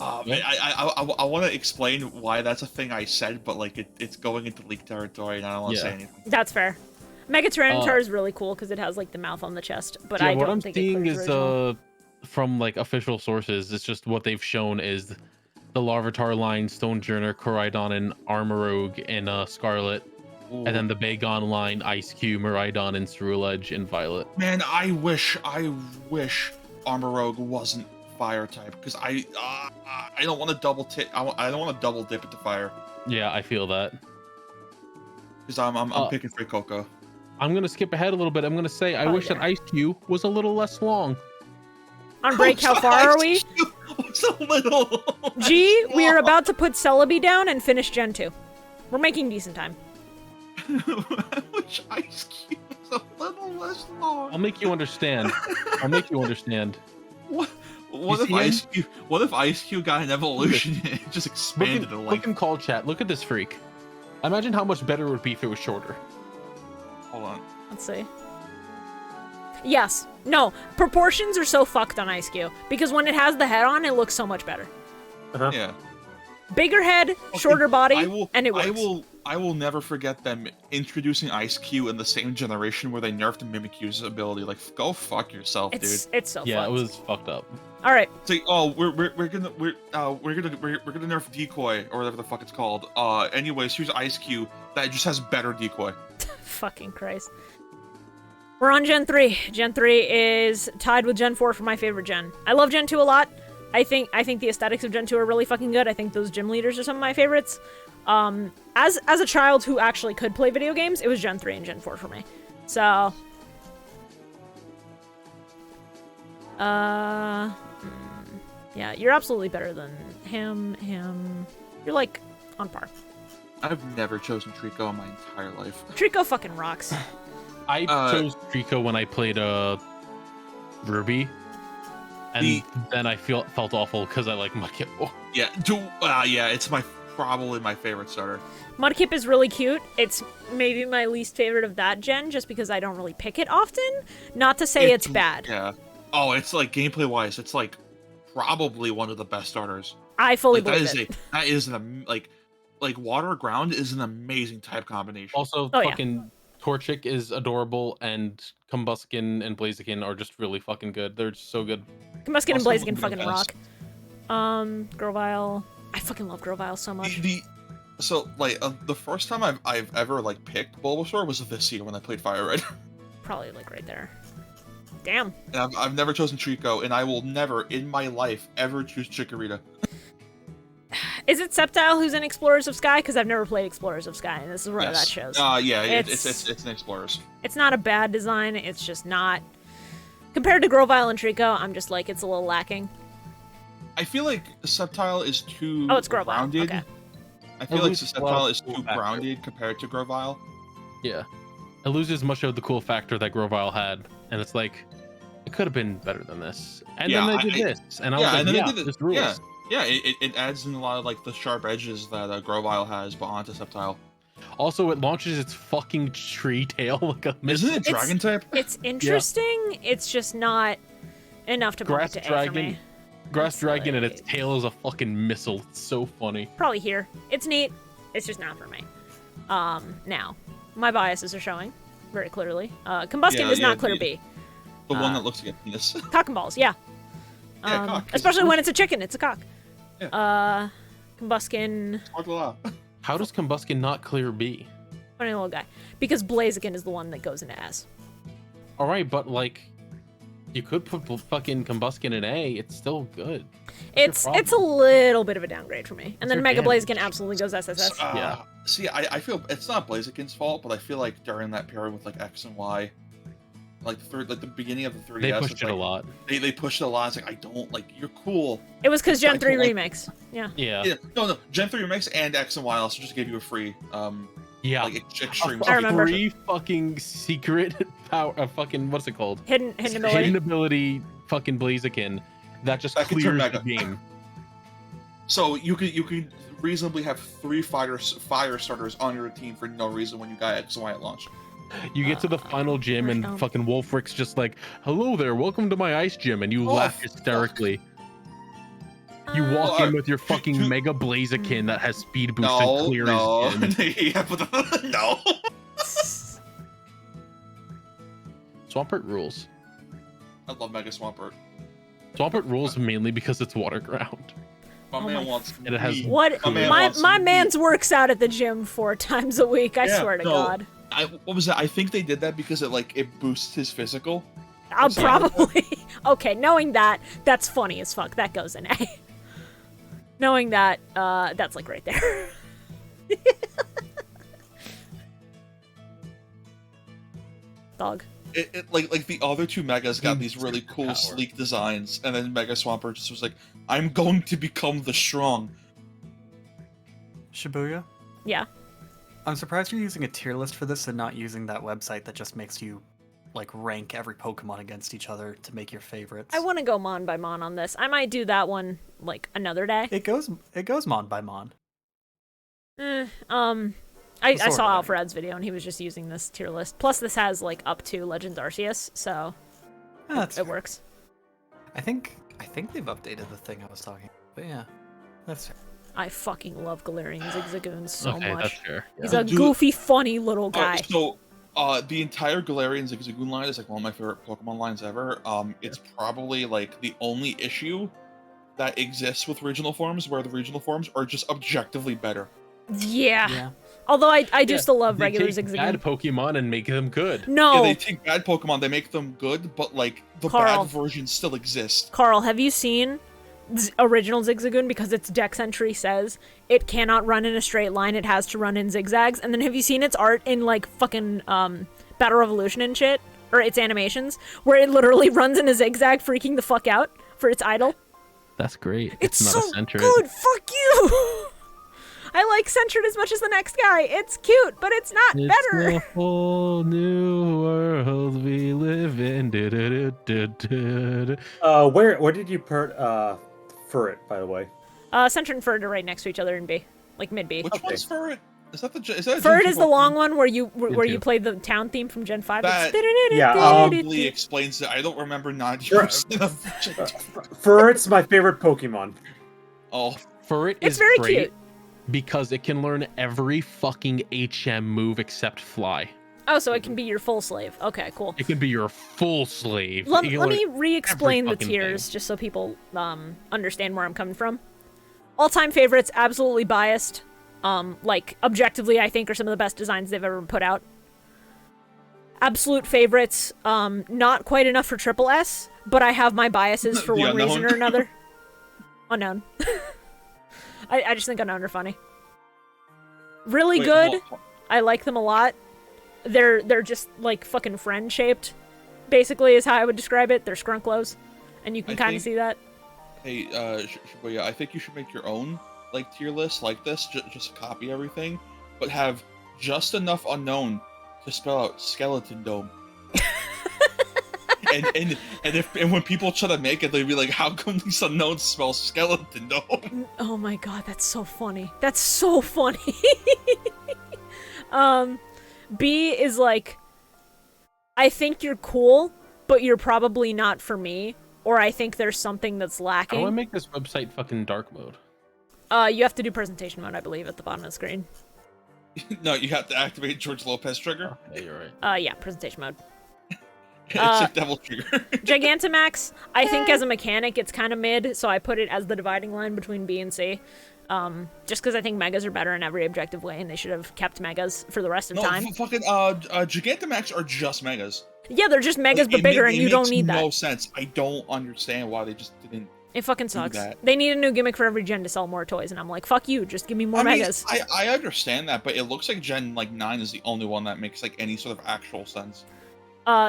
I want to explain why that's a thing I said, but like it's going into leak territory, and I don't want to say anything. That's fair. Mega Tyranitar is really cool because it has like the mouth on the chest, but I don't think what I'm seeing is from like official sources, it's just what they've shown is the Larvitar line, Stonejourner, Koraidon, and Armorogue in Scarlet. Ooh. And then the Bagon line, Ice Cube, Miraidon, and Ceruledge in Violet. Man, I wish Armorogue wasn't fire type, because I don't want to double tip. I don't want to double dip into fire. Yeah, I feel that. Because I'm picking Free Coco. I'm gonna skip ahead a little bit. I'm gonna say I wish that Ice Cube was a little less long. On break, how far are we? It's a little. G, we are about to put Celebi down and finish Gen 2. We're making decent time. I wish Ice Cube was a little less long. I'll make you understand. What if Ice Cube got an evolution and it just expanded in length? Look in call chat. Look at this freak. Imagine how much better it would be if it was shorter. Hold on. Let's see. Yes. No. Proportions are so fucked on Ice Cube because when it has the head on, it looks so much better. Yeah. Bigger head, shorter body, and it works. I will never forget them introducing Ice Cube in the same generation where they nerfed Mimikyu's ability. Like, go fuck yourself, dude. It's so yeah, fucked. it was fucked up. All right. It's like, oh, we're gonna nerf Decoy or whatever the fuck it's called. Anyways, here's Ice Cube that just has better Decoy. Fucking Christ. We're on Gen 3. Gen 3 is tied with Gen 4 for my favorite gen. I love Gen 2 a lot. I think the aesthetics of Gen 2 are really fucking good. I think those gym leaders are some of my favorites. As a child who actually could play video games, it was Gen 3 and Gen 4 for me. So, yeah, you're absolutely better than him. You're like on par. I've never chosen Trico in my entire life. Trico fucking rocks. I chose Trico when I played Ruby. And then I felt awful because I like Mudkip. Yeah, it's probably my favorite starter. Mudkip is really cute. It's maybe my least favorite of that gen, just because I don't really pick it often. Not to say it's bad. Yeah. Oh, it's like gameplay-wise, it's like probably one of the best starters. I fully believe it. That is like water ground is an amazing type combination. Also, fucking Torchic is adorable, and Combuskin and Blaziken are just really fucking good. They're so good. Combuskin and Blaziken fucking rock. Grovyle. I fucking love Grovyle so much. The first time I've ever like picked Bulbasaur was this year when I played Fire Red. Probably like right there. Damn. And I've never chosen Trico, and I will never in my life ever choose Chikorita. Is it Sceptile who's in Explorers of Sky? Because I've never played Explorers of Sky, and this is where that shows. Yeah, it's an Explorers. It's not a bad design. It's just not compared to Grovyle and Trico. I'm just like it's a little lacking. I feel like Sceptile is too it's Grovyle. grounded. Okay. I feel like Sceptile is too grounded compared to Grovyle. Yeah, it loses much of the cool factor that Grovyle had, and it's like it could have been better than this. And then they did this, and I was like, yeah, this rules. Yeah, it adds in a lot of like the sharp edges that Grovyle has, but onto Sceptile. Also, it launches its fucking tree tail like a missile. Isn't it Dragon type? It's interesting. Yeah. It's just not enough to bump it to A for me. Grass Dragon and its tail is a fucking missile. It's so funny. Probably here. It's neat. It's just not for me. Now, my biases are showing very clearly. Combustion is not clear B. The one that looks like a penis. Cock and balls, yeah. Cock, especially when it's a chicken, it's a cock. Yeah. Combuskin. How does Combuskin not clear B? Funny little guy. Because Blaziken is the one that goes into S. Alright, but like, you could put fucking Combuskin in A, it's still good. It's a little bit of a downgrade for me. And then Mega Blaziken absolutely goes SSS. Yeah. See, I feel it's not Blaziken's fault, but I feel like during that period with like X and Y, like the beginning of the 3DS, they pushed it like, a lot. They pushed it a lot. It's like I don't like you're cool. It was because Gen 3 remakes. Yeah. No, Gen 3 remakes and X and Y also just gave you a free like extreme. I remember. Free fucking secret power. Fucking what's it called? Hidden ability. Hidden ability. Fucking Blaziken. That just clears the game. So you could reasonably have 3 fire starters on your team for no reason when you got X and Y at launch. You get to the final gym and fucking Wolfrick's just like, "Hello there, welcome to my ice gym," and you laugh hysterically. You walk in with your fucking Mega Blaziken that has speed boost and clears his gym. No. Swampert rules. I love Mega Swampert. Swampert rules mainly because it's water ground. My man wants and it has what my man's works out at the gym 4 times a week. I swear to God. What was that? I think they did that because it boosts his physical. Probably. Okay, knowing that, that's funny as fuck. That goes in A. Knowing that, that's like right there. Dog. Like the other 2 Megas got these really cool, sleek designs, and then Mega Swampert just was like, "I'm going to become the strong." Shibuya? Yeah. I'm surprised you're using a tier list for this and not using that website that just makes you like rank every Pokemon against each other to make your favorites. I want to go Mon by Mon on this. I might do that one like another day. It goes Mon by Mon. I saw Alfred's video and he was just using this tier list. Plus this has like up to Legends Arceus, so it works. I think they've updated the thing I was talking about. But yeah, that's fair. I fucking love Galarian Zigzagoon so much. That's fair. Yeah. He's a goofy, funny little guy. The entire Galarian Zigzagoon line is like one of my favorite Pokemon lines ever. It's probably like the only issue that exists with regional forms, where the regional forms are just objectively better. Yeah. Although I do still love regular Zigzagoon. Bad Pokemon and make them good. No. Yeah, they take bad Pokemon, they make them good, but like the bad versions still exist. Carl, have you seen original Zigzagoon? Because its dex entry says it cannot run in a straight line, it has to run in zigzags. And then have you seen its art in like fucking Battle Revolution and shit? Or its animations, where it literally runs in a zigzag freaking the fuck out for its idol? That's great. It's not so a centered. good, fuck you! I like centered as much as the next guy. It's cute, but it's not better. It's a whole new world we live in. Where did you put Furret, by the way? Centered and Furret are right next to each other in B, like mid B. Which one's Furret? Is that Furret is the long one where you play the town theme from Gen 5. That probably explains it. I don't remember 90% of Furret's my favorite Pokemon. Oh, Furret is very great cute because it can learn every fucking HM move except Fly. Oh, so it can be your full slave. Okay, cool. It can be your full slave. Let You can me learn re-explain the every fucking tiers, thing. just so people understand where I'm coming from. All-time favorites, absolutely biased. Like, objectively, I think are some of the best designs they've ever put out. Absolute favorites, not quite enough for Triple S, but I have my biases for The one unknown. reason or another. Unknown. I just think unknown are funny. Really Wait, good. hold- I like them a lot. They're just like fucking friend shaped, basically is how I would describe it. They're scrunklos, and you can I kind of think- see that. Hey, Shibuya, I think you should make your own like tier list like this. Just copy everything, but have just enough unknown to spell out skeleton dome. and when people try to make it, they'd be like, "How come these unknowns spell skeleton dome?" Oh my god, that's so funny. That's so funny. B is like, I think you're cool, but you're probably not for me, or I think there's something that's How do I lacking. make this website fucking dark mode? You have to do presentation mode, I believe, at the bottom of the screen. No, you have to activate George Lopez trigger. Yeah, you're right. Yeah, presentation mode. It's a devil trigger. Gigantamax, I think as a mechanic, it's kind of mid, so I put it as the dividing line between B and C. Just because I think megas are better in every objective way, and they should have kept megas for the rest of No, time. fucking Gigantamax are just megas. Yeah, they're just megas, Like, but bigger, and you don't makes need that. No sense. I don't understand why they just didn't. It fucking sucks. that. They need a new gimmick for every gen to sell more toys, and I'm like, fuck you, just give me more I mean, megas. I understand that, but it looks like Gen 9 is the only one that makes like any sort of actual sense.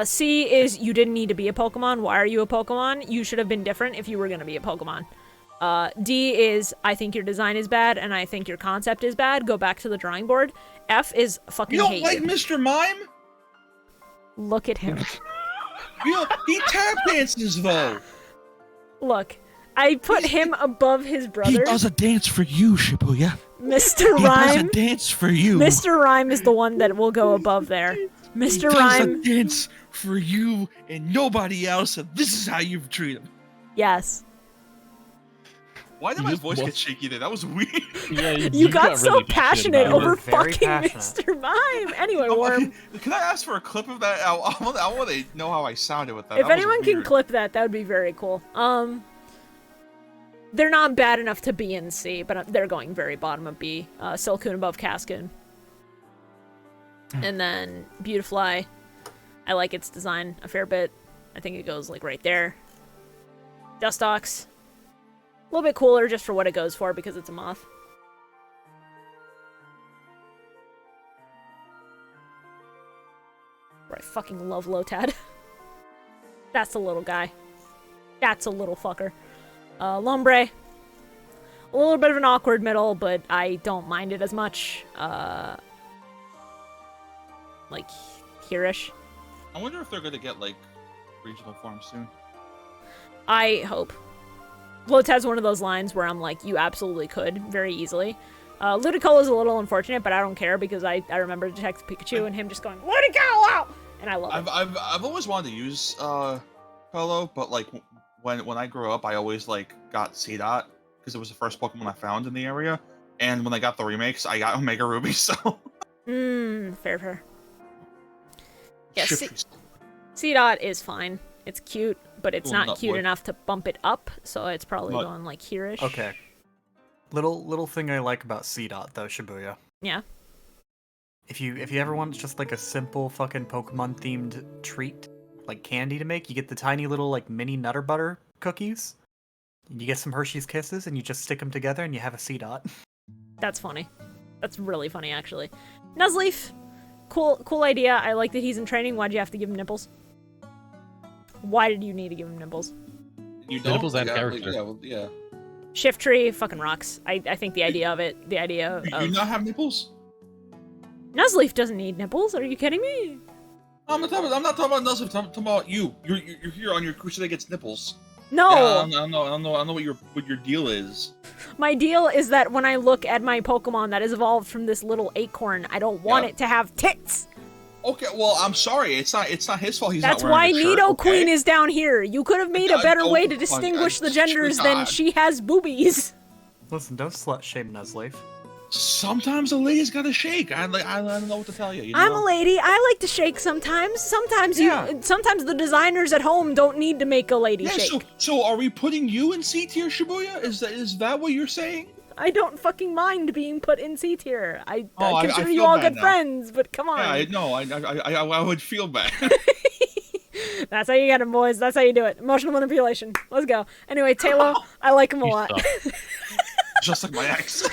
C is you didn't need to be a Pokemon. Why are you a Pokemon? You should have been different if you were gonna be a Pokemon. D is I think your design is bad, and I think your concept is bad. Go back to the drawing board. F is fucking You don't hate like you. Mr. Mime? Look at him. He tap dances though. Look, I put him above his brother. He does a dance for you, Shibuya. Mr. He does a Rhyme. dance for you. Mr. Rhyme is the one that will go above there. Mr. He does Rhyme. a dance for you and nobody else, and this is how you treat him. Yes. Why did You my just voice wa- get shaky there? That was weird. Yeah, You got so really passionate about it. over Very fucking passionate. Mr. Mime. Anyway, Worm. Can I ask for a clip of that? I want to know how I sounded with that. If That was anyone can weird. clip that, that would be very cool. They're not bad enough to be in C, but they're going very bottom of B. Silcoon above Cascoon. And then Beautifly. I like its design a fair bit. I think it goes like right there. Dustox. A little bit cooler just for what it goes for because it's a moth. I fucking love Lotad. That's a little guy. That's a little fucker. Lombre. A little bit of an awkward middle, but I don't mind it as much. Like, here-ish. I wonder if they're gonna get like regional forms soon. I hope. Lotad's one of those lines where I'm like, you absolutely could, very easily. Ludicolo is a little unfortunate, but I don't care because I remember Detective Pikachu and him just going, Ludicolo! And I love it. I've always wanted to use Polo, but like when I grew up, I always like got Seedot because it was the first Pokemon I found in the area, and when I got the remakes, I got Omega Ruby. So Fair. Yeah, Shift- C-Dot is fine. It's cute, but it's Well, not not cute wood. enough to bump it up, so it's probably Not- going like here-ish. Okay. Little thing I like about C-Dot though, Shibuya. Yeah. If you ever want just like a simple fucking Pokemon themed treat, like candy to make, you get the tiny little like mini Nutter Butter cookies. You get some Hershey's Kisses and you just stick them together and you have a C-Dot. That's funny. That's really funny, actually. Nuzleaf. Cool idea. I like that he's in training. Why'd you have to give him nipples? Why did you need to give him nipples? You The nipples add character. Yeah. Shiftry fucking rocks. I think the idea of it, the idea You of... not have nipples? Nuzleaf doesn't need nipples. Are you kidding me? I'm not talking about Nuzleaf. I'm talking about you. You're here on your crusade against nipples. No! Yeah, I don't know what your deal is. My deal is that when I look at my Pokemon that has evolved from this little acorn, I don't want Yeah. it to have tits. Okay, well, I'm sorry. It's not his fault. He's That's not why wearing a shirt, Nido okay? Queen is down here. You could have made a better way to I distinguish the swear genders to than God. she has boobies. Listen, don't slut shame Nuzleaf. Sometimes a lady's got to shake. I don't know what to tell you. You know? I'm a lady. I like to shake sometimes. Sometimes the designers at home don't need to make a lady shake. So are we putting you in C tier, Shibuya? Is that what you're saying? I don't fucking mind being put in C tier. I consider I you all good now. friends, but come on. Yeah, I would feel bad. That's how you get him, boys. That's how you do it. Emotional manipulation. Let's go. Anyway, Taylor, I like him a lot. Just like my ex.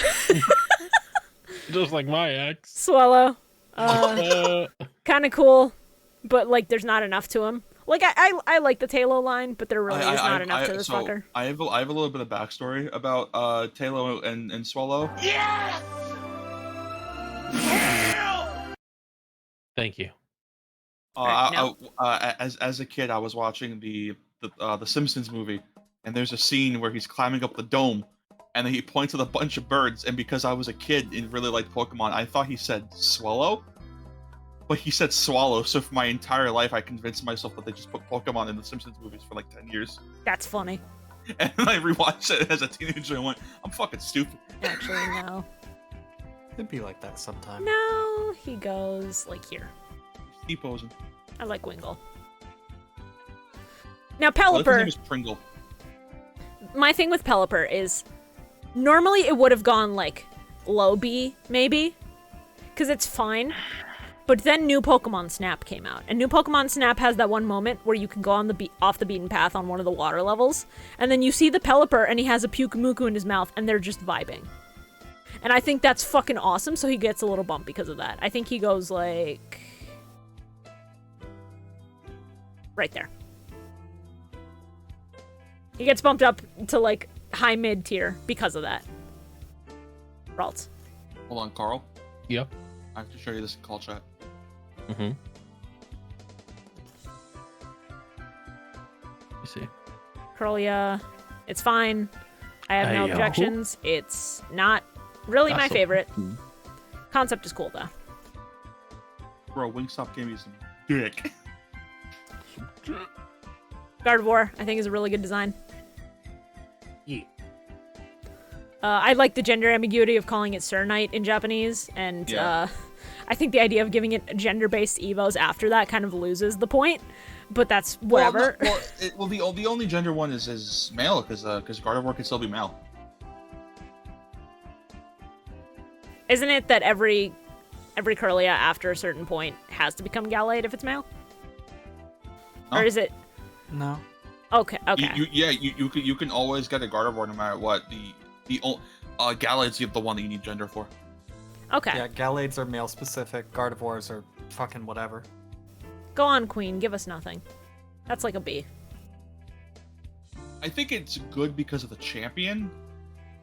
Just like my ex. Swallow. Kind of cool, but like there's not enough to him. Like I like the Taylor line, but there really is not enough to this fucker. I have a little bit of backstory about Taylor and Swallow. Yes! Thank you. As a kid, I was watching the Simpsons movie, and there's a scene where he's climbing up the dome, and then he points at a bunch of birds. And because I was a kid and really liked Pokemon, I thought he said swallow, but he said swallow. So for my entire life, I convinced myself that they just put Pokemon in the Simpsons movies for like 10 years. That's funny. And then I rewatched it as a teenager and went, I'm fucking stupid. Actually, no. It'd be like that sometime. No, he goes like here. Keep posing. I like Wingull. Now His name Pelipper. is Pringle. My thing with Pelipper is normally it would have gone like low B maybe, because it's fine. But then New Pokemon Snap came out, and New Pokemon Snap has that one moment where you can go on the off the beaten path on one of the water levels, and then you see the Pelipper and he has a Pukumuku in his mouth, and they're just vibing. And I think that's fucking awesome, so he gets a little bump because of that. I think he goes like right there. He gets bumped up to like high mid tier because of that. Ralts. Hold on, Carl. Yep. I have to show you this in call chat. Mm-hmm. You see. Curlia, it's fine. I have no Ayo. objections. It's not really my That's favorite. Concept is cool though. Bro, Wingstop gave me some dick. Gardevoir, I think, is a really good design. Yeah. I like the gender ambiguity of calling it Sir Knight in Japanese, and I think the idea of giving it gender-based evos after that kind of loses the point. But that's whatever. The only gender one is male, because Gardevoir can still be male. Isn't it that every Curlia after a certain point has to become Gallade if it's male? No. Or is it? No. Okay. You can always get a Gardevoir no matter what. Gallade's the one that you need gender for. Okay. Yeah, Gallades are male specific. Gardevoirs are fucking whatever. Go on, Queen. Give us nothing. That's like a B. I think it's good because of the champion,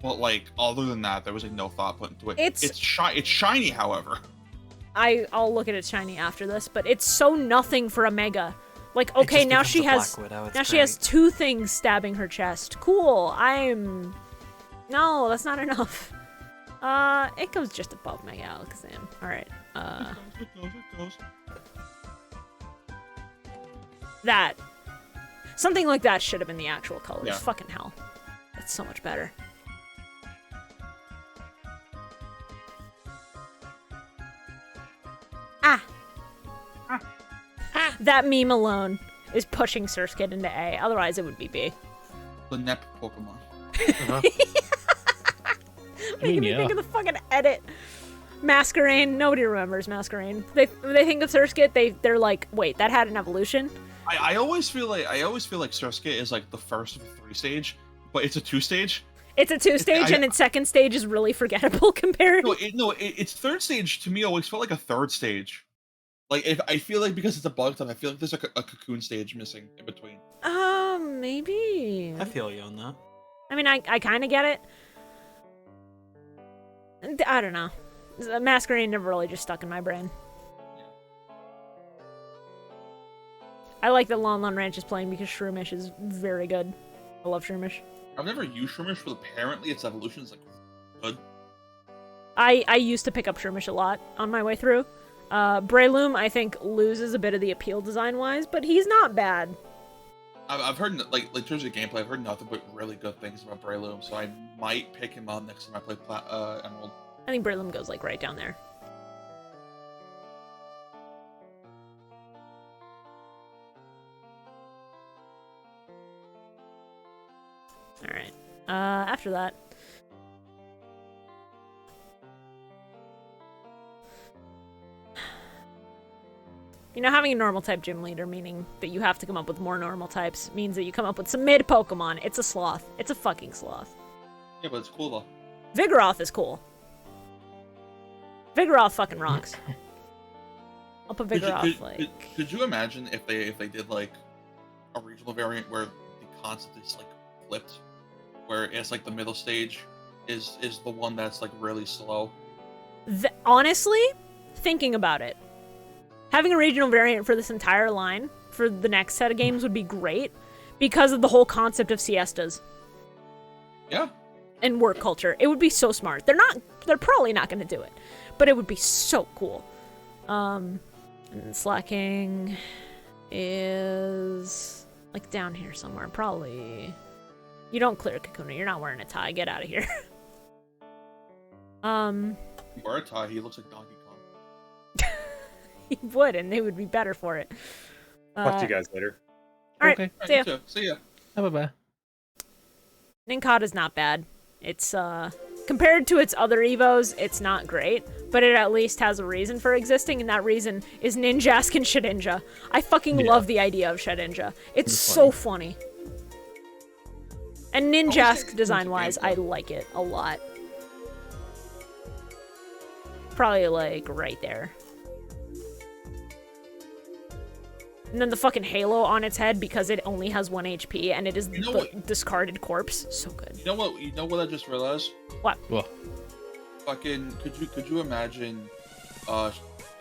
but like other than that, there was like no thought put into it. It's shiny, however. I'll look at its shiny after this, but it's so nothing for a Mega. Like, okay, now she has she has two things stabbing her chest. Cool. No, that's not enough. It goes just above Mega Alakazam. All right. It goes. That something like that should have been the actual colors. Yeah. Fucking hell, that's so much better. That meme alone is pushing Surskit into A. Otherwise, it would be B. The Nep Pokemon. Making me think of the fucking edit. Masquerain. Nobody remembers Masquerain. They think of Surskit. They're like, wait, that had an evolution. I always feel like Surskit is like the first of a 3-stage, but it's a 2-stage. It's a 2-stage, and its second stage is really forgettable compared. Its third stage to me always felt like a 3rd stage. Like I feel like because it's a bug type, I feel like there's like a cocoon stage missing in between. Maybe. I feel you on that. I mean, I kind of get it. I don't know. Masquerain never really just stuck in my brain. I like that Lon Lon Ranch is playing because Shroomish is very good. I love Shroomish. I've never used Shroomish, but apparently its evolution is like good. I used to pick up Shroomish a lot on my way through. Breloom, I think, loses a bit of the appeal design-wise, but he's not bad. I've heard, like in terms of gameplay, I've heard nothing but really good things about Breloom, so I might pick him up next time I play Emerald. I think Breloom goes like right down there. Alright. After that. You know, having a normal type gym leader, meaning that you have to come up with more normal types, means that you come up with some mid Pokemon. It's a sloth. It's a fucking sloth. Yeah, but it's cool though. Vigoroth is cool. Vigoroth fucking rocks. I'll put Vigoroth Could you imagine if they did like a regional variant where the concept is like flipped, where it's like the middle stage is the one that's like really slow? Honestly, thinking about it, having a regional variant for this entire line for the next set of games would be great because of the whole concept of siestas. Yeah. And work culture. It would be so smart. They're probably not going to do it, but it would be so cool. And slacking is like down here somewhere. Probably. You don't clear Kakuna. You're not wearing a tie. Get out of here. You wear a tie, he looks like Donkey Kong. He would, and they would be better for it. Talk to you guys later. Alright, Okay. see ya. Bye-bye. Nincada's not bad. It's, compared to its other Evos, it's not great, but it at least has a reason for existing, and that reason is Ninjask and Shedinja. I fucking love the idea of Shedinja. It's so funny. And Ninjask, design-wise, I like it a lot. Probably, like, right there. And then the fucking halo on its head because it only has 1 HP and it is the discarded corpse. So good. You know what I just realized? What? What? Fucking could you imagine a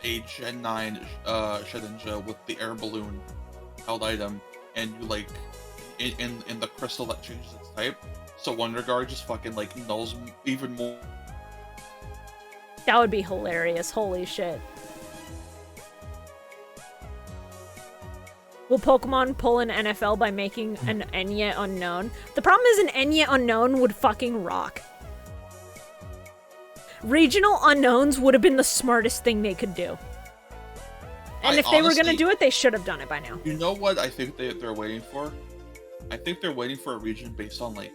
Gen 9 Shedinja with the air balloon held item and you like in the crystal that changes its type, so Wonder Guard just fucking like nulls even more. That would be hilarious. Holy shit. Will Pokemon pull an NFL by making an Enya Unknown? The problem is an Enya Unknown would fucking rock. Regional Unknowns would have been the smartest thing they could do. And if they were gonna do it, they should have done it by now. You know what I think they're waiting for? I think they're waiting for a region based on like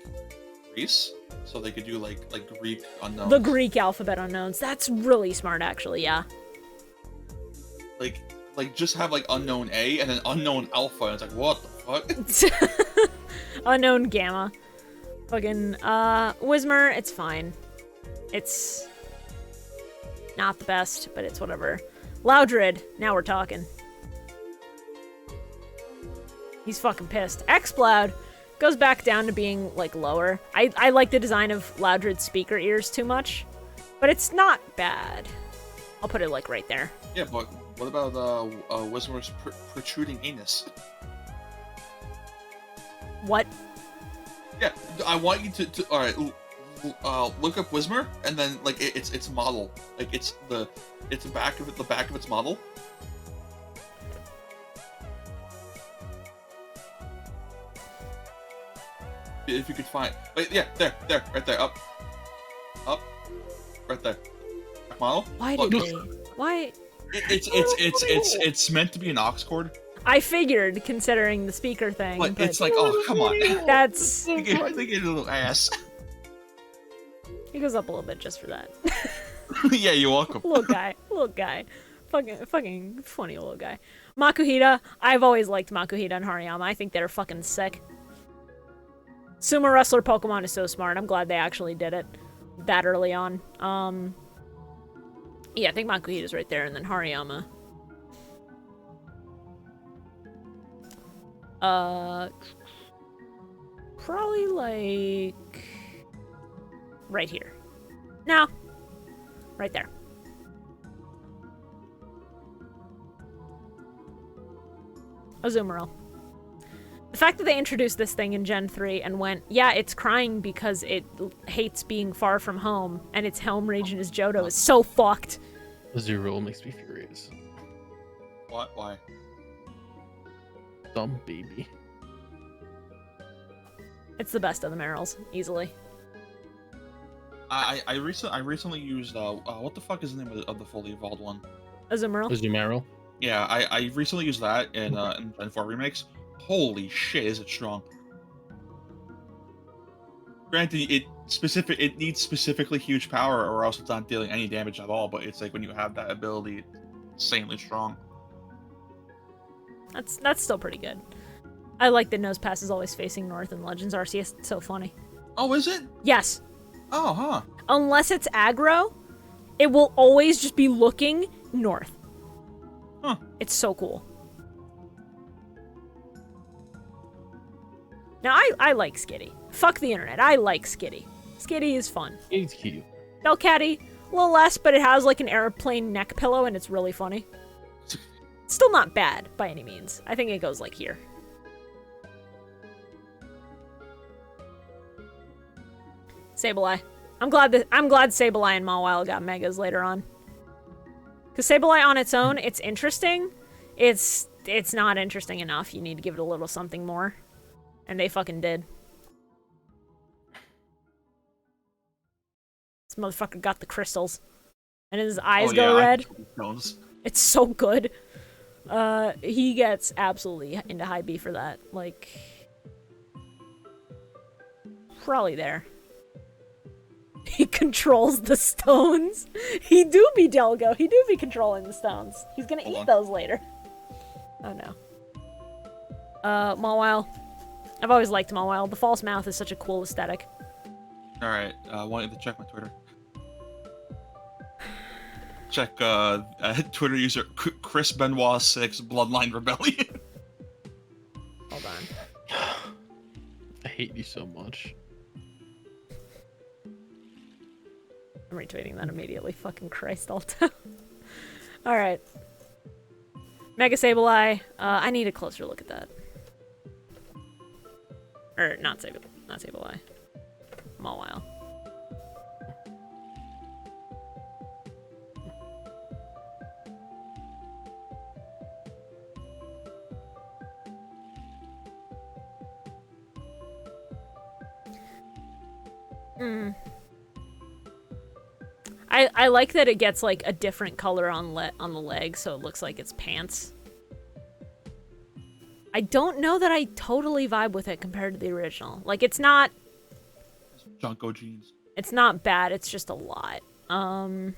Greece, so they could do like Greek unknowns. The Greek alphabet unknowns. That's really smart, actually. Yeah. Like just have like unknown A and then unknown alpha, and it's like what the fuck? Unknown gamma. Fucking Whismur, it's fine. It's not the best, but it's whatever. Loudred, now we're talking. He's fucking pissed. Exploud goes back down to being like lower. I like the design of Loudred's speaker ears too much, but it's not bad. I'll put it like right there. Yeah, but what about Whismur's protruding anus? What? Yeah, I want you to all right. Look up Whismur and then like its model, like it's the back of its model. If you could find, like, yeah, there, right there, up, right there, model. Why did they? Why? It's meant to be an aux cord. I figured, considering the speaker thing. But it's like, oh, come on. That's. I think it's a little ass. He goes up a little bit just for that. Yeah, you're welcome. Little guy. Fucking funny little guy. Makuhita, I've always liked Makuhita and Hariyama. I think they're fucking sick. Sumo Wrestler Pokemon is so smart. I'm glad they actually did it that early on. Yeah, I think Makuhita's right there, and then Hariyama. Probably like right here. No. Right there. Azumarill. The fact that they introduced this thing in Gen 3 and went, yeah, it's crying because it hates being far from home, and its home region is Johto is so fucked. Azumarill makes me furious. What? Why? Dumb baby. It's the best of the Marils, easily. I recently used what the fuck is the name of the fully evolved one? Azumarill. Azumarill. Yeah, I recently used that in Gen 4 remakes. Holy shit, is it strong? Granted, it needs specifically huge power, or else it's not dealing any damage at all. But it's like when you have that ability, it's insanely strong. That's still pretty good. I like that Nosepass is always facing north in Legends Arceus. It's so funny. Oh, is it? Yes. Oh, huh. Unless it's aggro, it will always just be looking north. Huh. It's so cool. Now, I like Skitty. Fuck the internet. I like Skitty. Skitty is fun. It's cute. Delcatty, a little less, but it has like an airplane neck pillow, and it's really funny. It's still not bad by any means. I think it goes like here. Sableye. I'm glad Sableye and Mawile got megas later on. Because Sableye on its own, it's interesting. It's not interesting enough. You need to give it a little something more. And they fucking did. This motherfucker got the crystals. And his eyes go red. It's so good. He gets absolutely into high B for that. Like, probably there. He controls the stones. He do be Delgo. He do be controlling the stones. He's gonna eat those later. Oh no. Mawile. I've always liked Mawile. The false mouth is such a cool aesthetic. Alright, I wanted to check my Twitter. Check Twitter user Chris Benoit 6 Bloodline Rebellion. Hold on. I hate you so much. I'm retweeting that immediately. Fucking Christ, Alto. Alright. Mega Sableye. I need a closer look at that. Or, not Sableye. Mawile. I like that it gets like a different color on the leg, so it looks like it's pants. I don't know that I totally vibe with it compared to the original. Like, it's not Junko jeans. It's not bad, it's just a lot. I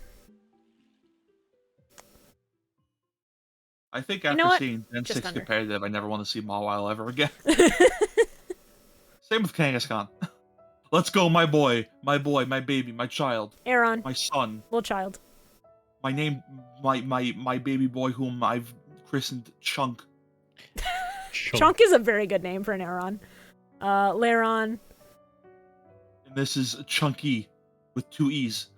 think after seeing Gen 6 competitive, I never want to see Mawile ever again. Same with Kangaskhan. Let's go, my boy, my baby, my child. Aaron. My son. Little child. My baby boy whom I've christened Chunk. Chunk is a very good name for an Aaron. Laron. And this is Chunky with 2 E's.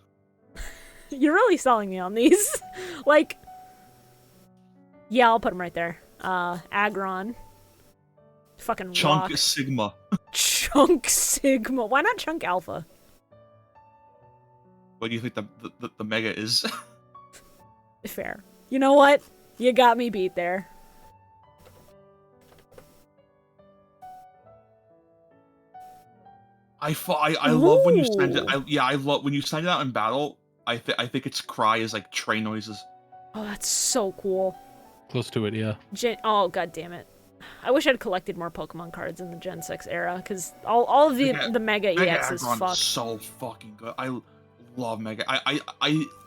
You're really selling me on these. Like, yeah, I'll put him right there. Aggron. Fucking Chunk rock. Sigma. Chunk Sigma. Why not Chunk Alpha? What do you think the Mega is? Fair. You know what? You got me beat there. I love when you send it. I love when you send it out in battle. I think its cry is like train noises. Oh, that's so cool. Close to it, yeah. Oh, god damn it. I wish I'd collected more Pokemon cards in the Gen 6 era, because all of the Mega EX is fucked. So fucking good. I love Mega. I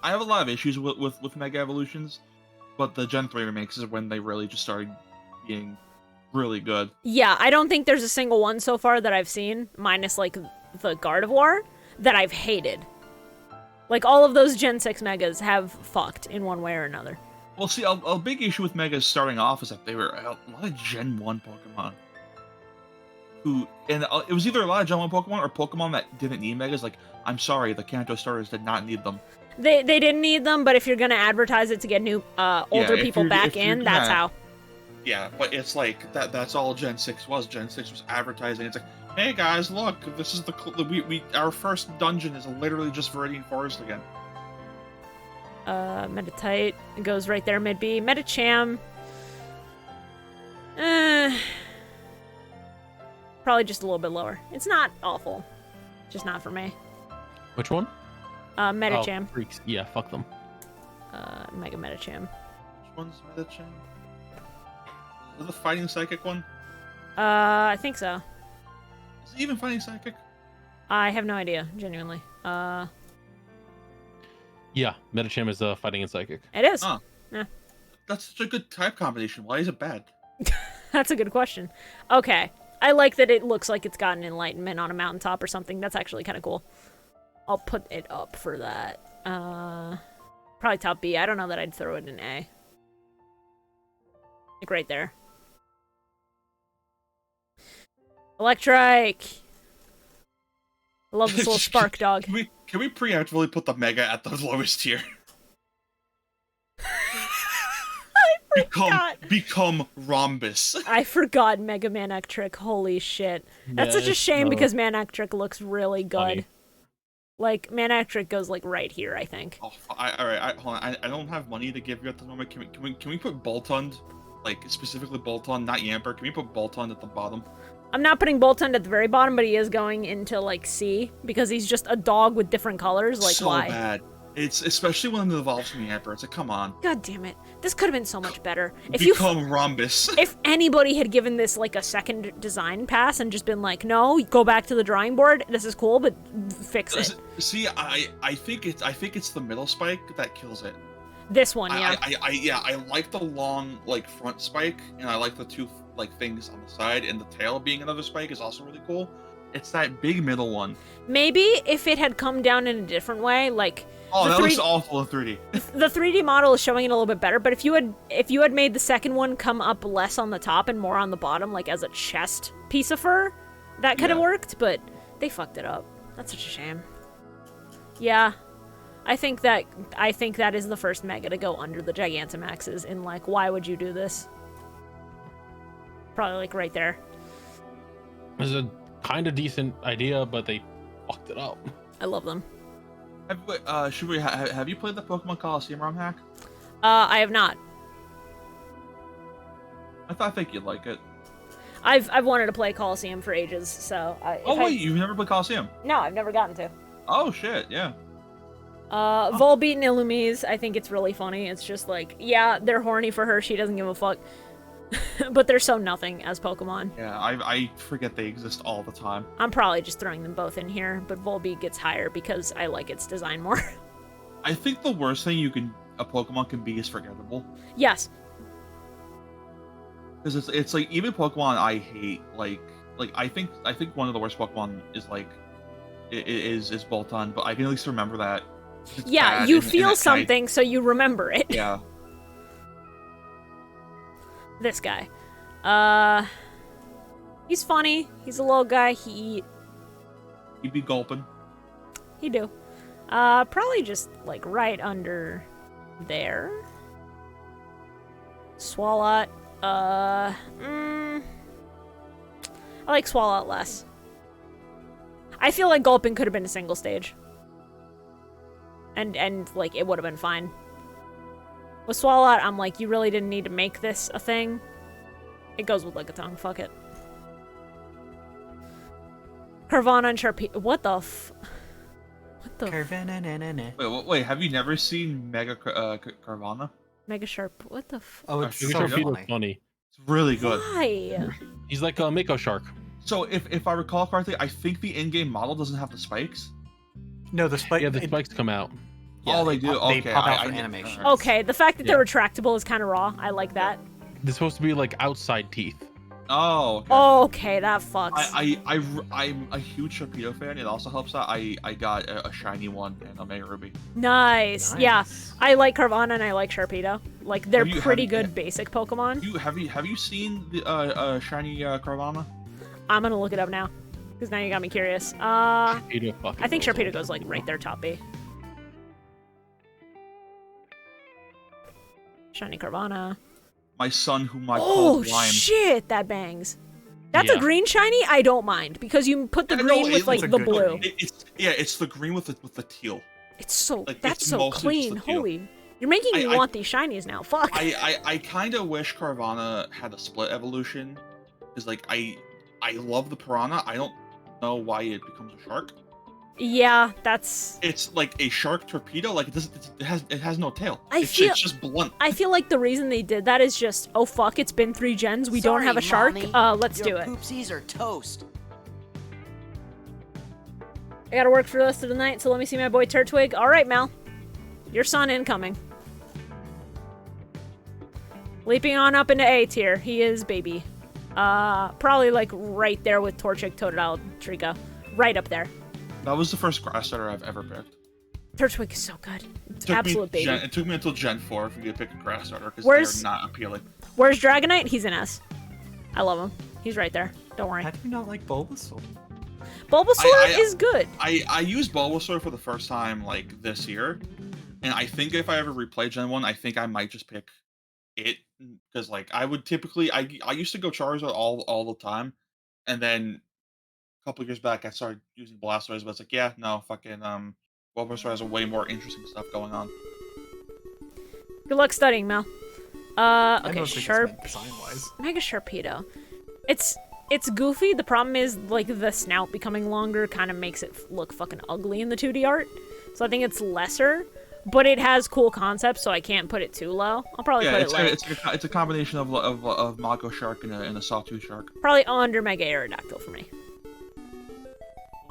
have a lot of issues with Mega Evolutions, but the Gen 3 remakes is when they really just started being really good. Yeah, I don't think there's a single one so far that I've seen, minus like the Gardevoir, that I've hated. Like, all of those Gen 6 Megas have fucked in one way or another. Well, see, a big issue with Megas starting off is that they were a lot of Gen 1 Pokemon. It was either a lot of Gen 1 Pokemon or Pokemon that didn't need Megas. Like, I'm sorry, the Kanto starters did not need them. They didn't need them, but if you're gonna advertise it to get new, older people back in, that's how. Yeah, but it's like, that's all Gen 6 was. Gen 6 was advertising. It's like, hey guys, look, this is our first dungeon is literally just Viridian Forest again. Meditite goes right there, mid B. Medicham. Probably just a little bit lower. It's not awful. Just not for me. Which one? Metacham. Oh, freaks. Yeah, fuck them. Mega Metacham. Which one's Metachan? Is it the fighting psychic one? I think so. Is it even fighting psychic? I have no idea, genuinely. Yeah, Metacham is fighting and psychic. It is. Huh. Yeah. That's such a good type combination. Why is it bad? That's a good question. Okay. I like that it looks like it's got an enlightenment on a mountaintop or something. That's actually kind of cool. I'll put it up for that. Probably top B. I don't know that I'd throw it in A. Like right there. Electrike! I love this little spark dog. Can we preemptively put the Mega at the lowest tier? Become Rhombus. I forgot Mega Manectric. Holy shit. That's such a shame because Manectric looks really good. Funny. Like, Manectric goes, like, right here, I think. Oh, alright, hold on. I don't have money to give you at the moment. Can we put Boltund, like, specifically Boltund, not Yamper? Can we put Boltund at the bottom? I'm not putting Boltund at the very bottom, but he is going into, like, C, because he's just a dog with different colors. Like, so why? Bad. It's especially when it evolves from Yamper. It's like, come on. God damn it. This could have been so much better. Become Rhombus. If anybody had given this, like, a second design pass and just been like, no, go back to the drawing board, this is cool, but fix it. See, I think it's the middle spike that kills it. This one, yeah. I like the long, like, front spike, and I like the two, like, things on the side, and the tail being another spike is also really cool. It's that big middle one. Maybe if it had come down in a different way, like... Oh, that looks awful in 3D. The 3D model is showing it a little bit better, but if you had made the second one come up less on the top and more on the bottom, like as a chest piece of fur, that could have worked, but they fucked it up. That's such a shame. Yeah. I think that is the first Mega to go under the Gigantamaxes in, like, why would you do this? Probably, like, right there. It's a kind of decent idea, but they fucked it up. I love them. Shibuya, have you played the Pokemon Coliseum ROM hack? I have not. I think you'd like it. I've wanted to play Coliseum for ages, so... You've never played Coliseum? No, I've never gotten to. Oh, shit, yeah. Volbeat and Illumise, I think it's really funny. It's just like, yeah, they're horny for her, she doesn't give a fuck. But they're so nothing as Pokemon. Yeah, I forget they exist all the time. I'm probably just throwing them both in here, but Volbeat gets higher because I like its design more. I think the worst thing a Pokemon can be is forgettable. Yes. Because it's like, even Pokemon I hate, like I think one of the worst Pokemon is like is Boltund, but I can at least remember that. Yeah, you feel something, so you remember it. Yeah. This guy. He's funny. He's a little guy. He'd be gulping. He do. Probably just, like, right under there. Swalot. I like Swalot less. I feel like Gulpin could have been a single stage. And like, it would have been fine. With Swalot, I'm like, you really didn't need to make this a thing. It goes with Lickitung, fuck it. Carvana and Sharpedo. What the What the Wait, have you never seen Mega Carvana? Mega Sharp. What the Oh, it's so Sharpedo's funny. It's really good. Why? He's like a Mako Shark. So if I recall correctly, I think the in-game model doesn't have the spikes. No, the spike. Yeah, the spikes come out. Yeah, they do. They Okay, pop out for I animation. Okay, the fact that they're retractable is kind of raw. I like that. They're supposed to be like outside teeth. Oh. Okay. Okay, that fucks. I'm a huge Sharpedo fan. It also helps out. I got a shiny one in Omega Ruby. Nice. Yeah, I like Carvana and I like Sharpedo. Like, they're pretty good basic Pokemon. Have you seen the shiny Carvana? I'm gonna look it up now, because now you got me curious. I think Sharpedo goes like right there, top B. Shiny Carvana. My son, whom I call Lime. Oh shit, that bangs. That's a green shiny. I don't mind because you put the green with like the blue. It's the green with the teal. It's so Like, that's it's so mostly clean. just the teal. Holy, you're making me want these shinies now. Fuck. I kind of wish Carvana had a split evolution, because like I love the Piranha. I don't know why it becomes a shark. Yeah, that's. It's like a shark torpedo. Like it has no tail. It's just blunt. I feel like the reason they did that is just, oh fuck, it's been 3 gens. We don't have a shark. Let's do it. Poopsies are toast. I gotta work for the rest of the night, so let me see my boy Turtwig. All right, Mal, your son incoming. Leaping on up into A tier. He is baby. Probably like right there with Torchic, Totodile, Trico. Right up there. That was the first grass starter I've ever picked. Turtwig is so good. It's absolute baby. It took me until Gen 4 for me to pick a grass starter because they're not appealing. Where's Dragonite? He's an S. I love him. He's right there. Don't worry. How do you not like Bulbasaur? Bulbasaur is good. I used Bulbasaur for the first time like this year, and I think if I ever replay Gen 1, I think I might just pick it because like I would typically I used to go Charizard all the time, and then a couple years back I started using Blastoise, but it's like yeah no fucking Bulbasaur has a way more interesting stuff going on. Good luck studying, Mel. Okay, Sharp. Design-wise. Mega Sharpedo. It's goofy. The problem is like the snout becoming longer kind of makes it look fucking ugly in the 2D art. So I think it's lesser, but it has cool concepts, so I can't put it too low. I'll probably put it low. It's a combination of Mako Shark and a Sawtooth Shark. Probably under Mega Aerodactyl for me.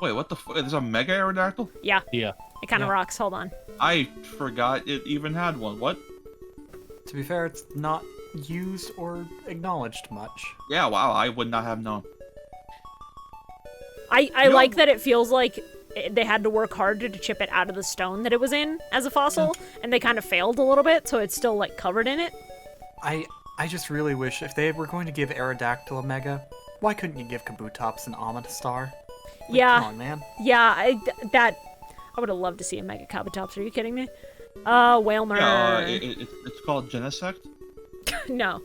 Wait, what the fuck? There's a Mega Aerodactyl? Yeah. Yeah. It kind of rocks. Hold on. I forgot it even had one. What? To be fair, it's not used or acknowledged much. Yeah, wow, I would not have known. I like that it feels like they had to work hard to chip it out of the stone that it was in as a fossil, and they kind of failed a little bit, so it's still like covered in it. I just really wish if they were going to give Aerodactyl a Mega, why couldn't you give Kabutops an Amenastar? Like, Yeah. Come on, man. Yeah, I would have loved to see a Mega Kabutops. Are you kidding me? Whalmer. Yeah, it's called Genesect. No.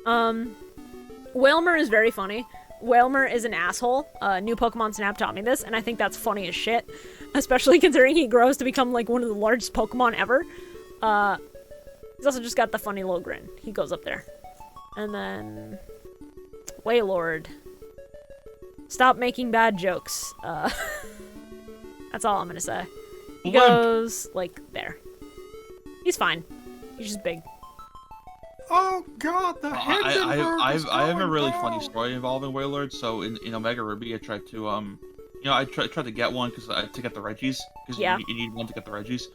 Whalmer is very funny. Whalmer is an asshole. New Pokemon Snap taught me this, and I think that's funny as shit. Especially considering he grows to become like one of the largest Pokemon ever. He's also just got the funny little grin. He goes up there. And then Wailord. Stop making bad jokes. That's all I'm gonna say. He goes like there. He's fine. He's just big. Oh god, the I have a really funny story involving Wailord. So in Omega Ruby, I tried to I tried to get one to get the Regis because you need one to get the Regis.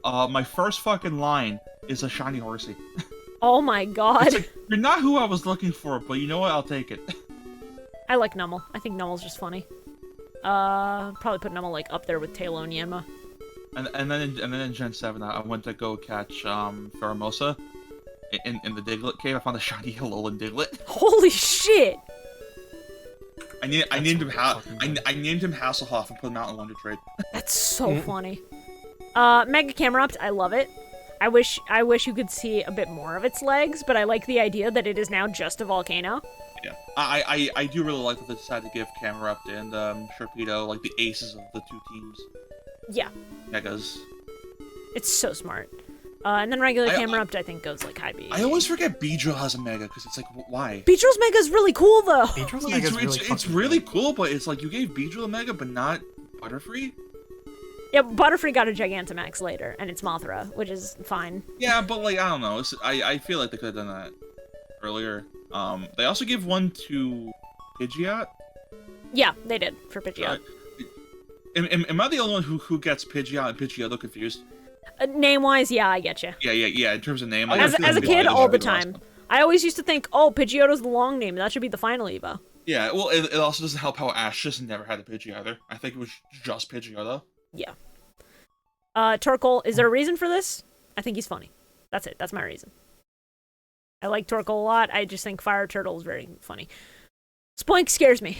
My first fucking line is a shiny Horsey. Oh my god. It's like, you're not who I was looking for, but you know what? I'll take it. I like Numel. I think Numel's just funny. Probably put Numel like up there with Tailo and Yanma. And then in Gen 7, I went to go catch Pheromosa. In the Diglett cave, I found a shiny Alolan Diglett. Holy shit! I named him Hasselhoff and put him out in Wonder Trade. That's so funny. Mega Camerupt, I love it. I wish you could see a bit more of its legs, but I like the idea that it is now just a volcano. Yeah, I do really like that they decided to give Camerupt and Sharpedo like the aces of the two teams. Yeah. Megas. It's so smart. And then regular Camerupt, I think, goes like high B. I always forget Beedrill has a Mega, because it's like, why? Beedrill's Mega is really cool, though! It's really cool, but it's like, you gave Beedrill a Mega, but not Butterfree? Yeah, Butterfree got a Gigantamax later, and it's Mothra, which is fine. Yeah, but like, I don't know. I feel like they could have done that earlier. They also gave one to Pidgeot? Yeah, they did, for Pidgeot. Am I the only one who gets Pidgeot and Pidgeotto confused? Name-wise, yeah, I get you. Yeah. In terms of name, as a kid, all the time. I always used to think, oh, Pidgeotto's the long name. That should be the final Evo. Yeah, well, it also doesn't help how Ash just never had a Pidgey either. I think it was just Pidgeotto. Yeah. Torkoal, is there a reason for this? I think he's funny. That's it. That's my reason. I like Torkoal a lot. I just think Fire Turtle is very funny. Spoink scares me.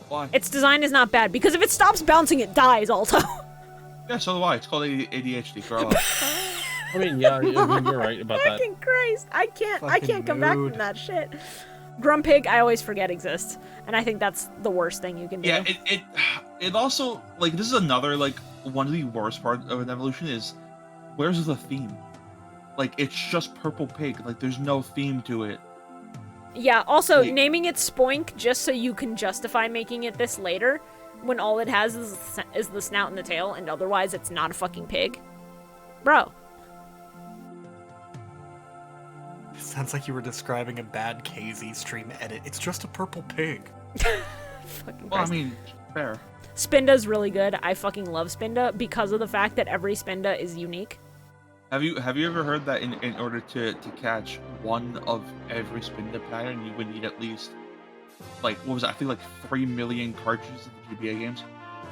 Why? Its design is not bad, because if it stops bouncing, it dies also. Yeah, so do I. It's called ADHD. Grow up. I mean, yeah, you're right about that. Fucking Christ. I can't come back from that shit. Grumpig, I always forget exists. And I think that's the worst thing you can do. Yeah, it also, like, this is another, like, one of the worst parts of an evolution is, where's the theme? Like, it's just Purple Pig. Like, there's no theme to it. Yeah, also, naming it Spoink just so you can justify making it this later, when all it has is the snout and the tail, and otherwise it's not a fucking pig. Bro. Sounds like you were describing a bad KZ stream edit. It's just a purple pig. Fucking Well, I Christ. mean, fair. Spinda's really good. I fucking love Spinda because of the fact that every Spinda is unique. Have you ever heard that in order to catch one of every Spinda pattern, you would need at least, like, what was it? I think like 3 million cartridges in the GBA games.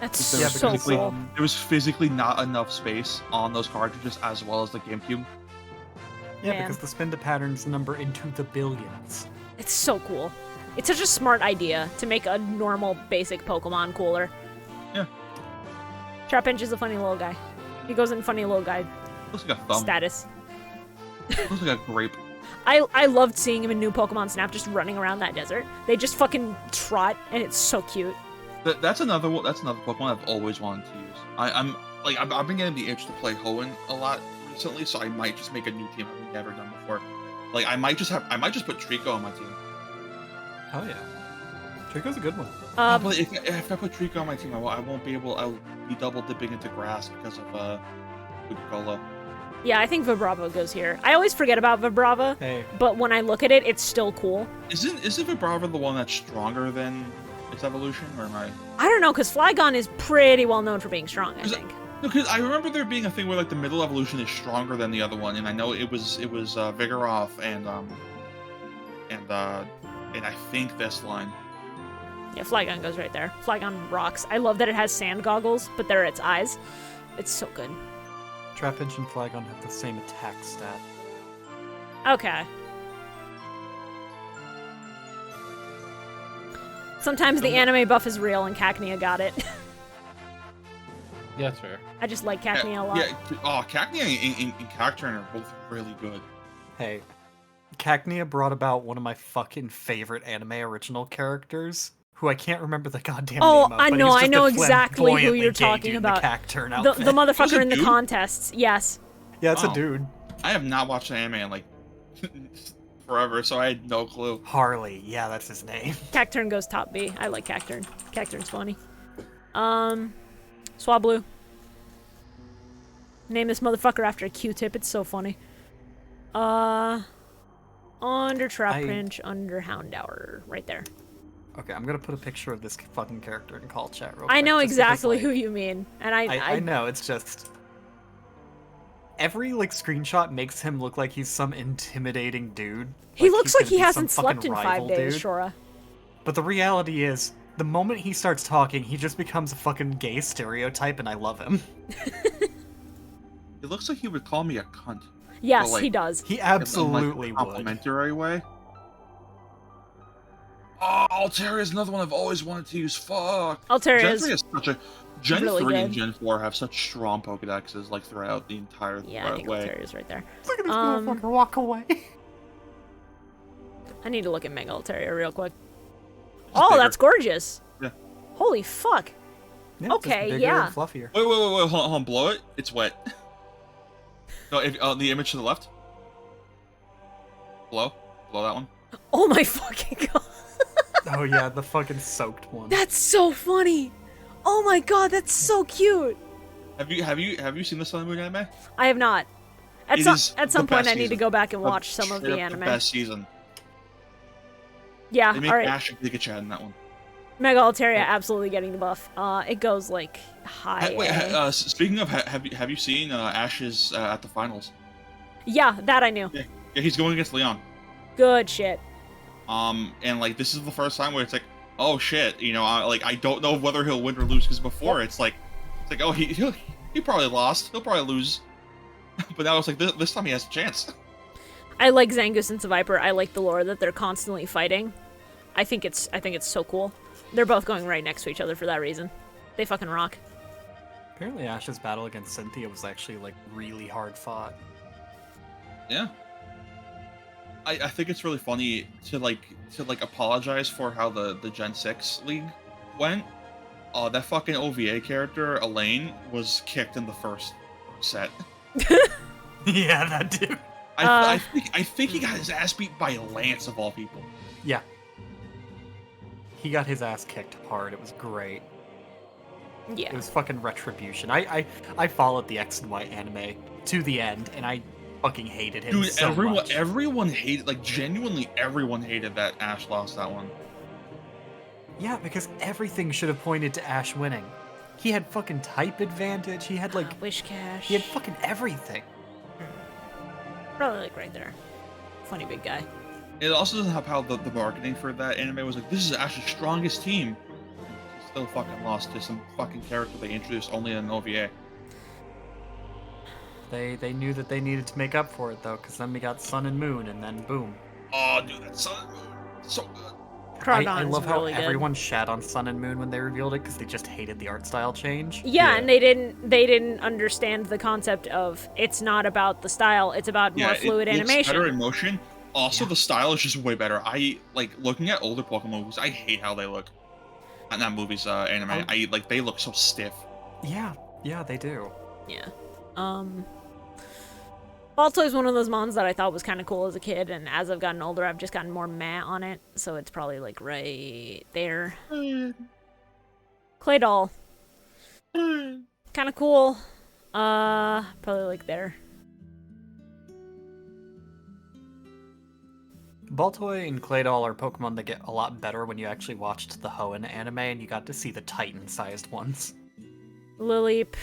That's There was so physically- cool. There was physically not enough space on those cartridges as well as the GameCube. Yeah, Man. because the Spinda patterns number into the billions. It's so cool. It's such a smart idea to make a normal, basic Pokemon cooler. Yeah. Trapinch is a funny little guy. He goes in funny little guy Looks like a thumb. status. Looks like a grape. I loved seeing him in new Pokemon Snap just running around that desert. They just fucking trot, and it's so cute. That's another one. That's another Pokemon I've always wanted to use. I've been getting the itch to play Hoenn a lot recently, so I might just make a new team I've never done before. Like I might just put Trico on my team. Hell yeah. Trico's a good one. But if I put Trico on my team, I won't be able. I'll be double dipping into grass because of Ludicolo. Yeah, I think Vibrava goes here. I always forget about Vibrava, Hey. but when I look at it, it's still cool. Isn't Vibrava the one that's stronger than its evolution, or am I? I don't know, because Flygon is pretty well known for being strong, I think. No, because I remember there being a thing where like the middle evolution is stronger than the other one, and I know it was Vigoroth and I think this line. Yeah, Flygon goes right there. Flygon rocks. I love that it has sand goggles, but they're its eyes. It's so good. Trapinch and Flygon have the same attack stat. Okay. Sometimes the anime buff is real and Cacnea got it. Yeah, that's fair. I just like Cacnea a lot. Yeah, Cacnea and Cacturn are both really good. Hey, Cacnea brought about one of my fucking favorite anime original characters, who I can't remember the goddamn Oh, name of. I but know, he's I just know a exactly who flamboyantly you're gay talking dude in about. The Cacturn The outfit. motherfucker a in the dude? contests, yes. Yeah, it's Oh. a dude. I have not watched anime in like forever, so I had no clue. Harley, yeah, that's his name. Cacturn goes top B. I like Cacturn. Cacturn's funny. Swablu. Name this motherfucker after a Q-tip. It's so funny. Under Trapinch, under Houndour. Right there. Okay, I'm gonna put a picture of this fucking character in call chat real quick. I know just because, exactly like, who you mean. And I know, it's just... Every, like, screenshot makes him look like he's some intimidating dude. He looks he's like he gonna be hasn't some slept fucking in 5 rival days, dude. Shora. But the reality is, the moment he starts talking, he just becomes a fucking gay stereotype, and I love him. It looks like he would call me a cunt. Yes, But, like, he does. He in, like, absolutely a would. complimentary way. Oh, Altaria is another one I've always wanted to use. Fuck. Altaria Gen is 3 is such a Gen really 3 and good. Gen 4 have such strong Pokedexes like throughout the entire Yeah, I think way. Altaria is right there. Look at this motherfucker walk away. I need to look at Mega Altaria real quick. Just Oh, bigger. that's gorgeous. Yeah. Holy fuck. Yeah, just Okay, bigger yeah. and fluffier. Wait, hold on, blow it. It's wet. No, if the image to the left. Blow that one. Oh my fucking god. Oh yeah, the fucking soaked one. That's so funny. Oh my god, that's so cute. Have you seen the Sun and Moon anime? I have not. At It some is at some the point, best I need to season. go back and Of- watch some of straight the up anime. best season. Yeah, They make all right. Ash and Pikachu in that one. Mega Altaria absolutely getting the buff. It goes like high. Wait, A. speaking of, have you seen Ash's at the finals? Yeah, that I knew. Yeah, he's going against Leon. Good shit. And like this is the first time where it's like, oh shit, you know, I don't know whether he'll win or lose because before it's like oh he probably lost, he'll probably lose, but now it's like this time he has a chance. I like Zangoose and Seviper. I like the lore that they're constantly fighting. I think it's so cool. They're both going right next to each other for that reason. They fucking rock. Apparently Ash's battle against Cynthia was actually, like, really hard fought. Yeah. I think it's really funny to apologize for how the Gen 6 League went. That fucking OVA character, Elaine, was kicked in the first set. Yeah, that dude. I think he got his ass beat by Lance of all people. Yeah. He got his ass kicked hard. It was great. Yeah. It was fucking retribution. I followed the X and Y anime to the end, and I fucking hated him Dude, so much. everyone hated, like, genuinely everyone hated that Ash lost that one. Yeah, because everything should have pointed to Ash winning. He had fucking type advantage. He had like Wish Cash. he had fucking everything. Probably like right there. Funny big guy. It also doesn't have how the marketing for that anime was like, this is Ash's strongest team. He still fucking lost to some fucking character they introduced only in an OVA. They knew that they needed to make up for it though, because then we got Sun and Moon, and then boom. Oh, dude, that Sun and Moon, so good. I love how really good. everyone shat on Sun and Moon when they revealed it because they just hated the art style change. Yeah, and they didn't understand the concept of it's not about the style, it's about more fluid it looks animation. better in motion. Also, the style is just way better. I like looking at older Pokemon movies. I hate how they look. Not movies, anime. They look so stiff. Yeah, they do. Yeah. Baltoy is one of those mons that I thought was kind of cool as a kid, and as I've gotten older, I've just gotten more meh on it, so it's probably like right there. Claydol. Kind of cool. Probably like there. Baltoy and Claydol are Pokemon that get a lot better when you actually watched the Hoenn anime and you got to see the Titan-sized ones. Lileep.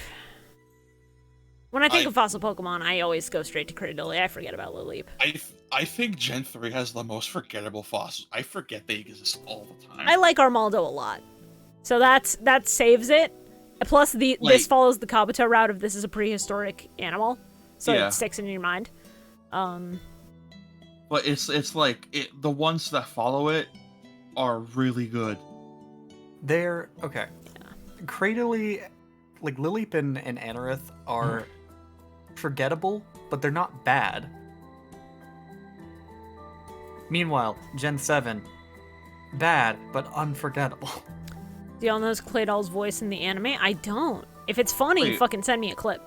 When I think of fossil Pokemon, I always go straight to Cradily. I forget about Lileep. I think Gen 3 has the most forgettable fossils. I forget they exist all the time. I like Armaldo a lot. So that saves it. Plus, this follows the Kabuto route of this is a prehistoric animal. So it sticks in your mind. But it's like the ones that follow it are really good. They're okay. Yeah. Cradily, like Lileep and Anorith are forgettable, but they're not bad. Meanwhile, Gen 7, bad but unforgettable. Do y'all know Claydol's voice in the anime? I don't. If it's funny, fucking send me a clip.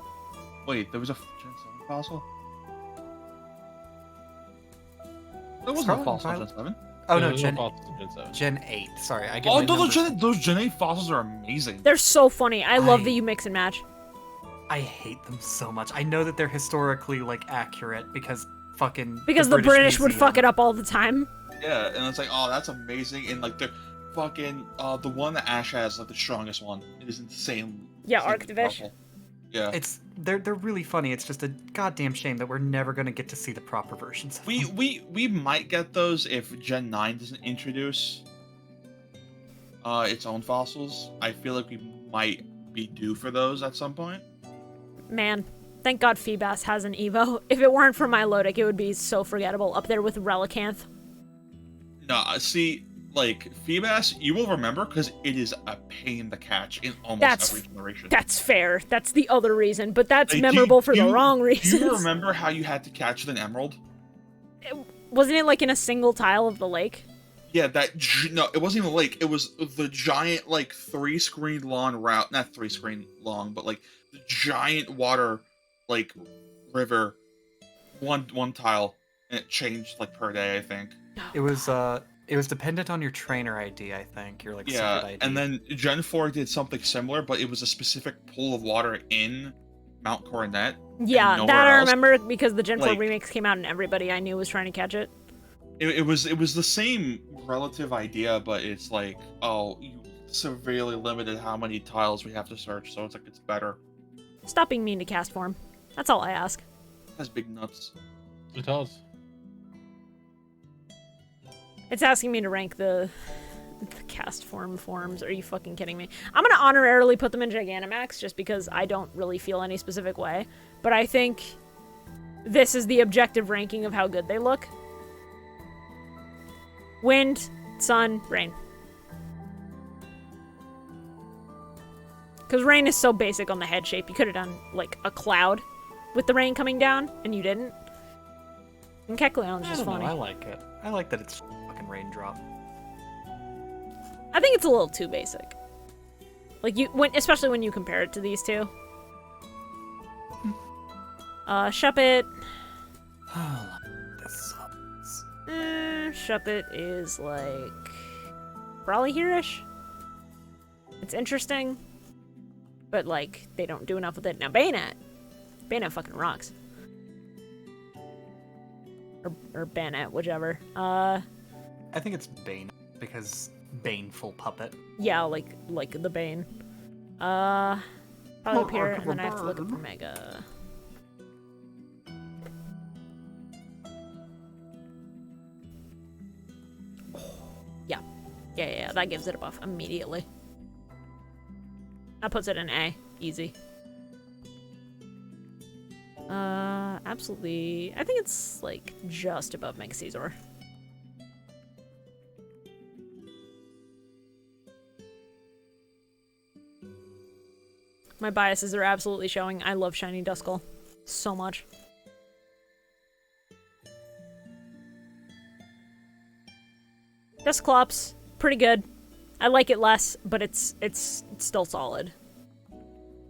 Wait, there was a Gen 7 fossil? There wasn't a fossil in Gen 7. Oh no, Gen 8. Sorry, I get those Gen 8 fossils are amazing. They're so funny. I love that you mix and match. I hate them so much. I know that they're historically like accurate because fucking the British would fuck it up all the time. Yeah, and it's like, oh, that's amazing, and like they're fucking the one that Ash has, like the strongest one. It is insane. Yeah, Arctivish. Yeah, they're really funny. It's just a goddamn shame that we're never gonna get to see the proper versions of them. We might get those if Gen 9 doesn't introduce its own fossils. I feel like we might be due for those at some point. Man, thank God Feebas has an Evo. If it weren't for Milotic, it would be so forgettable. Up there with Relicanth. No, see, like, Feebas, you will remember because it is a pain to catch in almost every generation. That's fair. That's the other reason, but that's memorable for the wrong reasons. Do you remember how you had to catch an Emerald? Wasn't it like in a single tile of the lake? Yeah, no, it wasn't even a lake. It was the giant, like, 3-screen long route. Not 3-screen long, but, like, the giant water, like, river. One tile. And it changed, like, per day, I think. It was dependent on your trainer ID, I think. Your, like, secret ID. And then Gen 4 did something similar, but it was a specific pool of water in Mount Coronet. Yeah, that I remember because the Gen 4 remix came out and everybody I knew was trying to catch it. It was the same relative idea, but it's like, oh, you severely limited how many tiles we have to search, so it's like it's better. Stop being mean to cast form. That's all I ask. It has big nuts. It does. It's asking me to rank the cast forms. Are you fucking kidding me? I'm gonna honorarily put them in Gigantamax just because I don't really feel any specific way. But I think this is the objective ranking of how good they look. Wind, sun, rain. Because rain is so basic on the head shape. You could have done, like, a cloud with the rain coming down, and you didn't. And Kecleon's just funny. I like it. I like that it's fucking raindrop. I think it's a little too basic. Like, especially when you compare it to these two. Shuppet. This sucks. Shuppet is, like, Brawly here-ish. It's interesting. But, like, they don't do enough with it. Now, Bayonet fucking rocks. Or Bayonet, whichever. I think it's Bane, because Baneful Puppet. Yeah, like the Bane. Probably up here, and then I have to look up for Mega. Yeah, that gives it a buff immediately. That puts it in A. Easy. Absolutely. I think it's, like, just above Mega Caesar. My biases are absolutely showing. I love Shiny Duskull so much. Dusclops, pretty good. I like it less, but it's still solid.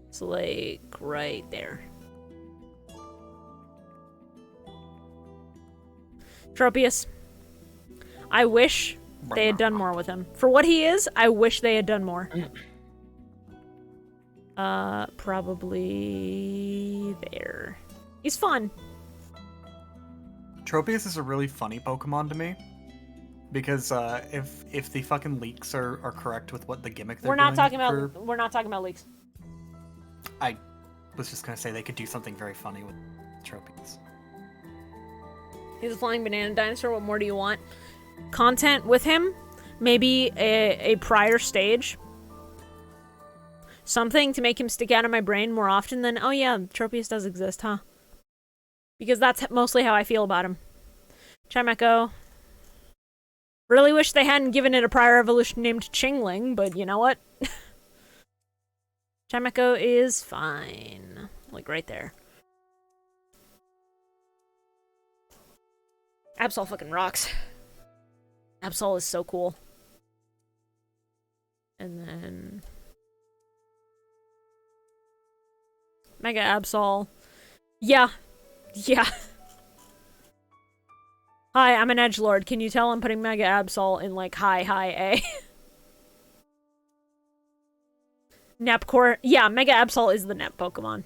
So, like, right there. Tropius. I wish they had done more with him. For what he is, I wish they had done more. Probably there. He's fun. Tropius is a really funny Pokemon to me. Because if the fucking leaks are correct with what the gimmick they're We're not doing talking about leaks. I was just gonna say they could do something very funny with Tropius. He's a flying banana dinosaur. What more do you want? Content with him? Maybe a prior stage? Something to make him stick out of my brain more often than, oh yeah, Tropius does exist, huh? Because that's mostly how I feel about him. Chimecho. Really wish they hadn't given it a prior evolution named Chingling, but you know what? Chimecho is fine. Like, right there. Absol fucking rocks. Absol is so cool. And then... Mega Absol. Yeah. Hi, I'm an edgelord. Can you tell I'm putting Mega Absol in, like, high A? Napcore. Yeah, Mega Absol is the Nap Pokemon.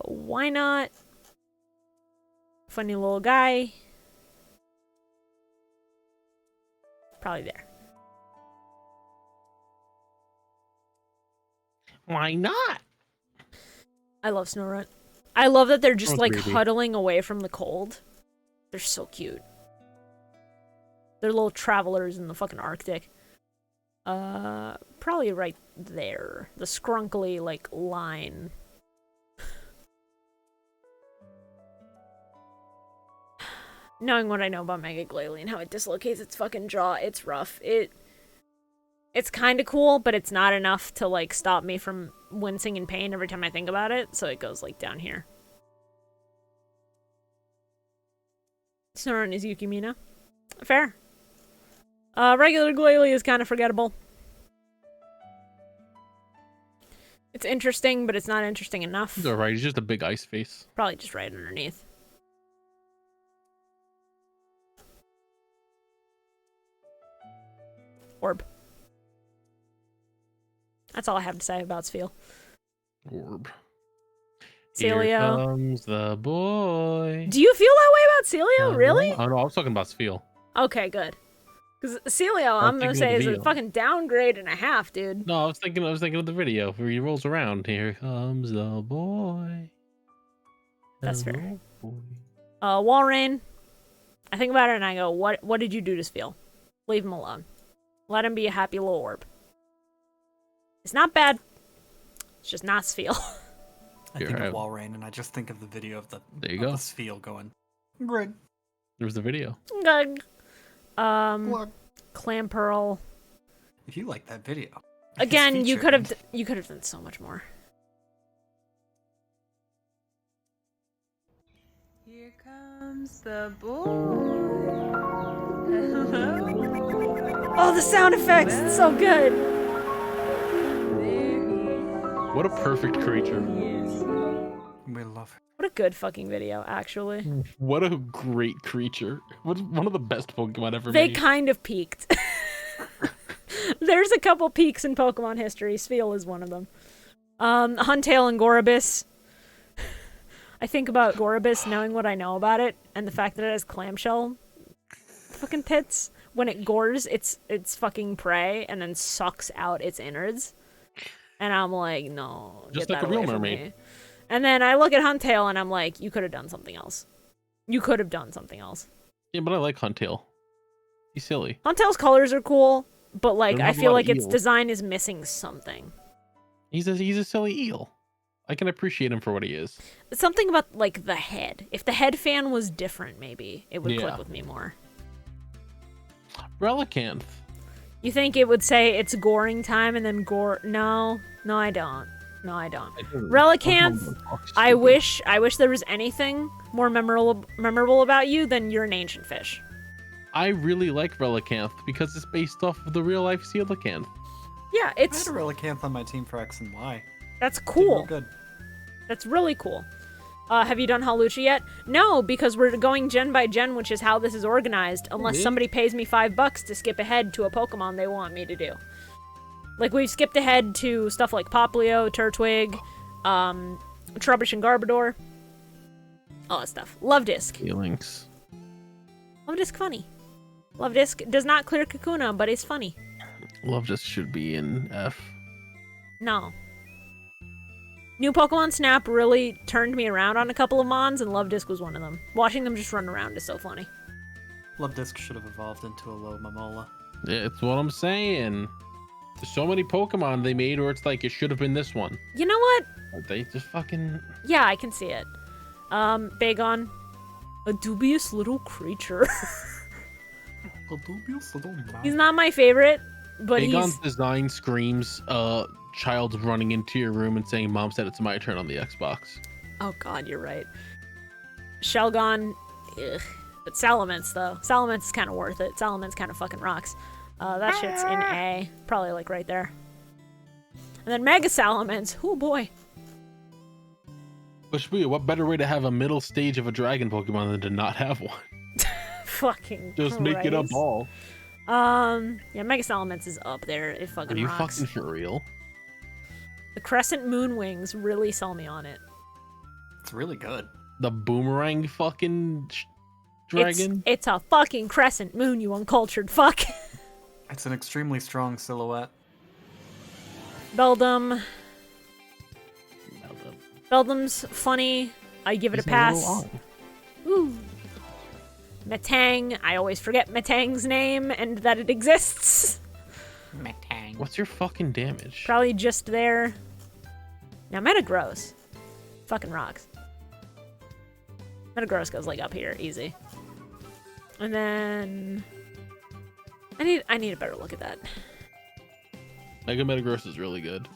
Why not? Funny little guy. Probably there. Why not? I love Snorunt. I love that they're just, Oh, like, baby. huddling away from the cold. They're so cute. They're little travelers in the fucking Arctic. Probably right there. The scrunkly, like, line. Knowing what I know about Mega Glalie and how it dislocates its fucking jaw, it's rough. It's kind of cool, but it's not enough to, like, stop me from wincing in pain every time I think about it, so it goes, like, down here. Snorunt is Yukimina. Fair. Regular Glalie is kind of forgettable. It's interesting, but it's not interesting enough. He's alright, he's just a big ice face. Probably just right underneath. Orb. That's all I have to say about Sfeel. Orb. Celio. Here comes the boy. Do you feel that way about Celio? Really? Oh no, I was talking about Sfeel. Okay, good. Because Celio, I'm gonna say, is a fucking downgrade and a half, dude. No, I was thinking of the video where he rolls around. Here comes the boy. That's Hello, fair. boy. Walrein. I think about it and I go, what did you do to Sfeel? Leave him alone. Let him be a happy little orb. It's not bad. It's just not Sfeel. I think of Walrein and I just think of the video of the There you go. the Sfeel going. Great. There's the video. Gug. Look. Clamperl. If you like that video. Again, you could featured. have done so much more. Here comes the boy. Oh, the sound effects! It's so good! What a perfect creature. We love it. What a good fucking video, actually. What a great creature. What's one of the best Pokemon ever They made. kind of peaked. There's a couple peaks in Pokemon history. Spheal is one of them. Huntail and Gorobus. I think about Gorobus knowing what I know about it, and the fact that it has clamshell fucking pits. When it gores its fucking prey and then sucks out its innards. And I'm like, no, Just get like that a real away from mermaid. me. And then I look at Huntail and I'm like, you could have done something else. You could have done something else. Yeah, but I like Huntail. He's silly. Huntail's colors are cool, but like Don't I have a feel lot like of its eels. design is missing something. He's a silly eel. I can appreciate him for what he is. Something about like the head. If the head fan was different, maybe it would Yeah. click with me more. Relicanth. You think it would say it's goring time and then gore? No, I don't. No, I don't. Relicanth, I wish there was anything more memorable about you than you're an ancient fish. I really like Relicanth because it's based off of the real life Coelacanth. Yeah, I had it's a Relicanth on my team for X and Y. that's Did real cool. good. That's really cool. Have you done Halucha yet? No, because we're going gen by gen, which is how this is organized, unless Really? somebody pays me $5 to skip ahead to a Pokemon they want me to do. Like, we've skipped ahead to stuff like Poplio, Turtwig, Trubbish and Garbodor. All that stuff. Love Disc. Feelings. Love Disc funny. Love Disc does not clear Kakuna, but is funny. Love just should be in F. No. New Pokemon Snap really turned me around on a couple of Mons, and Love Disc was one of them. Watching them just run around is so funny. Love Disc should have evolved into a low Momola. Yeah, it's what I'm saying. There's so many Pokemon they made where it's like it should have been this one. You know what? But they just fucking. Yeah, I can see it. Bagon. A dubious little creature. He's not my favorite, but Aegon's he's... design screams child running into your room and saying, "Mom said it's my turn" on the Xbox. Oh god, you're right. Shelgon, ugh. But Salamence, though. Salamence is kind of worth it. Salamence kind of fucking rocks. That shit's in A. Probably, like, right there. And then Mega Salamence. Oh, boy. But Shibuya, what better way to have a middle stage of a dragon Pokemon than to not have one? Fucking Just make it a Christ. ball. Yeah, Mega Salamence is up there. It Are fucking you rocks. fucking for real? The Crescent Moon Wings really sell me on it. It's really good. The boomerang fucking dragon? It's a fucking crescent moon, you uncultured fuck. It's an extremely strong silhouette. Beldum. Beldum's funny. I give it a pass. Ooh. Metang. I always forget Metang's name and that it exists. Metang. What's your fucking damage? Probably just there. Now Metagross. Fucking rocks. Metagross goes like up here, easy. And then I need a better look at that. Mega Metagross is really good.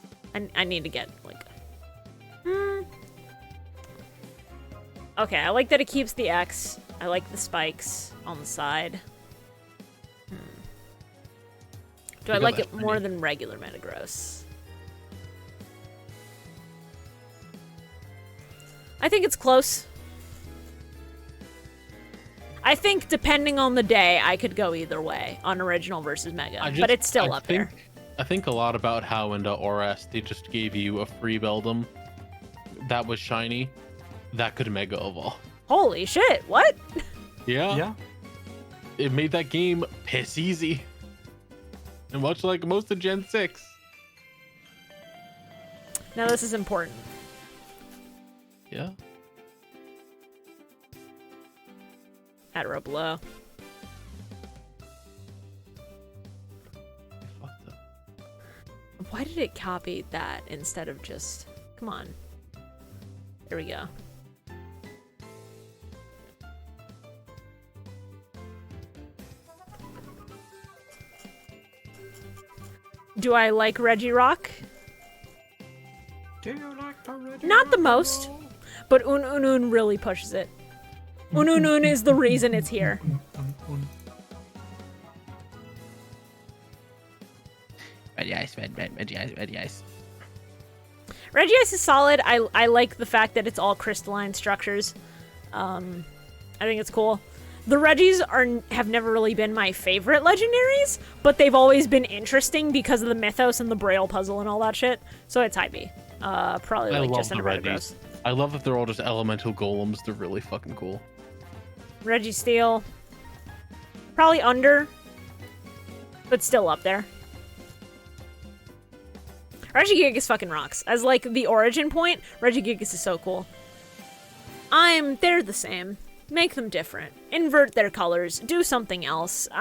I need to get like Okay, I like that it keeps the X. I like the spikes on the side. Do I like it more than regular Metagross? I think it's close. I think depending on the day, I could go either way on original versus Mega, but it's still up there. I think a lot about how in the ORS they just gave you a free Beldum that was shiny that could Mega Evolve. Holy shit, what? Yeah. Yeah. It made that game piss easy. And much like most of Gen 6. Now this is important. Yeah. At row below. Fucked up. Why did it copy that instead of just... Come on. There we go. Do I like Regirock? Do you like the red? Not the most, but Un really pushes it. Un is the reason it's here. Regice. Regice is solid. I like the fact that it's all crystalline structures. I think it's cool. The Regis have never really been my favorite legendaries, but they've always been interesting because of the mythos and the Braille puzzle and all that shit. So it's high B. Probably like just an Regis. I love that they're all just elemental golems. They're really fucking cool. Registeel. Probably under, but still up there. Regigigas fucking rocks. As like the origin point, Regigigas is so cool. They're the same. Make them different. Invert their colors. Do something else. Is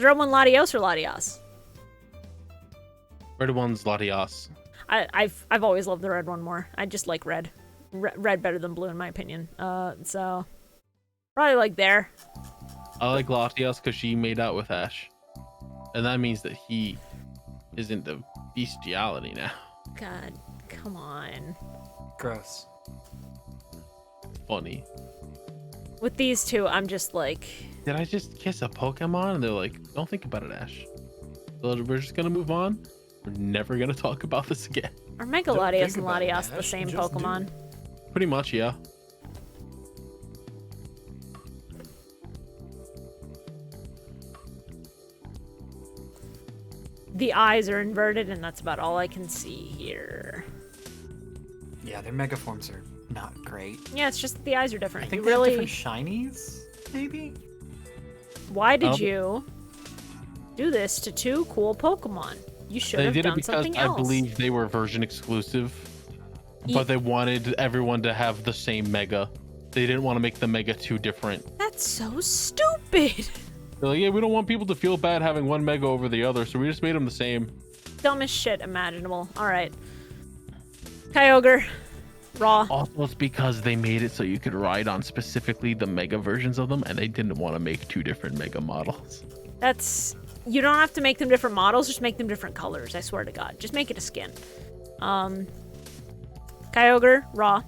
red one Latios or Latias? Red one's Latias. I've always loved the red one more. I just like red. Red better than blue in my opinion. So probably like there. I like Latias because she made out with Ash. And that means that he is into bestiality now. God, come on. Gross. Funny. With these two, I'm just like... Did I just kiss a Pokemon? And they're like, don't think about it, Ash. So we're just gonna move on. We're never gonna talk about this again. Are Mega Latias and Latias the same Pokemon? Pretty much, yeah. The eyes are inverted, and that's about all I can see here. Yeah, their mega forms are not great. Yeah, it's just that the eyes are different. I think you they really have different shinies, maybe? Why did you do this to two cool Pokemon? You should have done something else. I believe they were version exclusive, but they wanted everyone to have the same Mega. They didn't want to make the Mega too different. That's so stupid. They're like, yeah, we don't want people to feel bad having one Mega over the other, so we just made them the same. Dumbest shit imaginable. All right. Kyogre. Raw. Also, it's because they made it so you could ride on specifically the Mega versions of them, and they didn't want to make two different Mega models. You don't have to make them different models, just make them different colors, I swear to God. Just make it a skin. Kyogre, raw.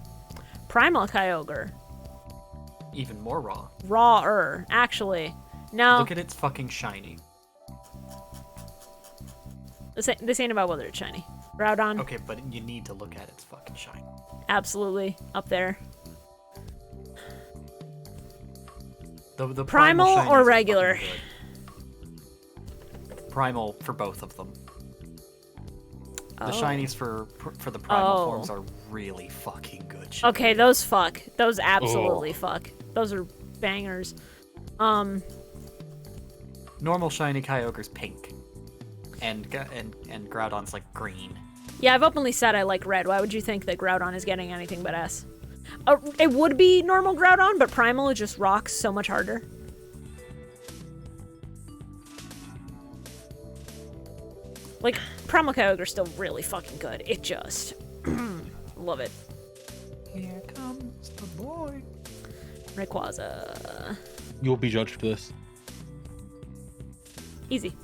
Primal Kyogre. Even more raw. Rawer, actually. No. Look at its fucking shiny. This ain't about whether it's shiny. Groudon. Okay, but you need to look at its fucking shiny. Absolutely. Up there. The primal or regular? Primal for both of them. The shinies for the primal forms are really fucking good. Okay, those fuck. Those absolutely fuck. Those are bangers. Normal shiny Kyogre's pink, and Groudon's like green. Yeah, I've openly said I like red. Why would you think that Groudon is getting anything but S? It would be normal Groudon, but Primal just rocks so much harder. Like, Primal Kyogre's still really fucking good. It just... love it. Here comes the boy. Rayquaza. You'll be judged for this. Easy.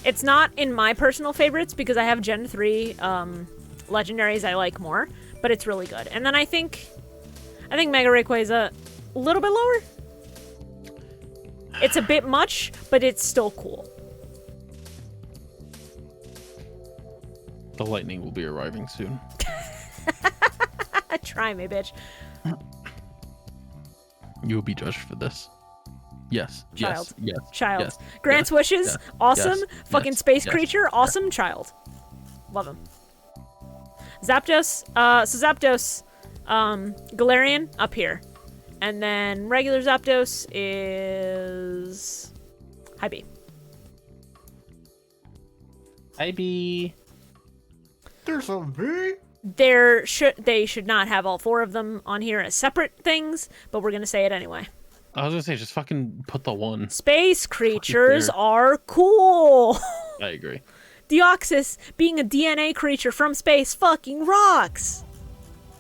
It's not in my personal favorites because I have Gen 3 legendaries I like more, but it's really good. And then I think Mega Rayquaza a little bit lower. It's a bit much, but it's still cool. The lightning will be arriving soon. Try me, bitch. You'll be judged for this. Yes. Child. Yes. Child. Yes. Grants wishes. Yes. Awesome. Yes. Fucking Yes. space Yes. creature. Awesome. Child. Love him. Zapdos. So Zapdos, Galarian up here, and then regular Zapdos is high B. High B. There's a B. They should not have all four of them on here as separate things, but we're gonna say it anyway. I was gonna say, just fucking put the one. Space creatures are cool. I agree. Deoxys being a DNA creature from space fucking rocks.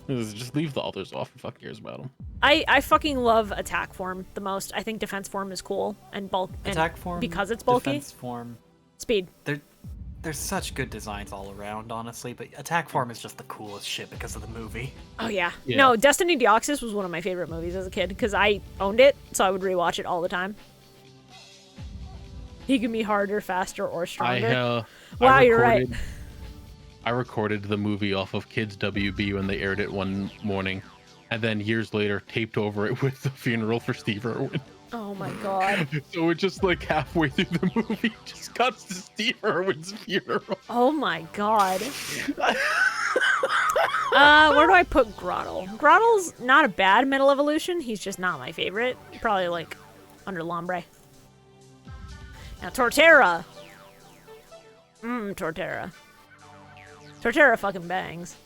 Just leave the others off. Who fucking cares about them? I fucking love attack form the most. I think defense form is cool and bulk. Attack form because it's bulky. Defense form. Speed. There's such good designs all around, honestly, but attack form is just the coolest shit because of the movie. Oh yeah. No, Destiny Deoxys was one of my favorite movies as a kid because I owned it, so I would rewatch it all the time. He can be harder, faster, or stronger. Wow, you're right. I recorded the movie off of Kids WB when they aired it one morning, and then years later taped over it with the funeral for Steve Irwin. Oh my god. So it just like halfway through the movie just cuts to Steve Irwin's funeral. Oh my god. Where do I put Grottle? Grottle's not a bad middle evolution. He's just not my favorite. Probably like under Lombre. Now Torterra. Torterra. Torterra fucking bangs.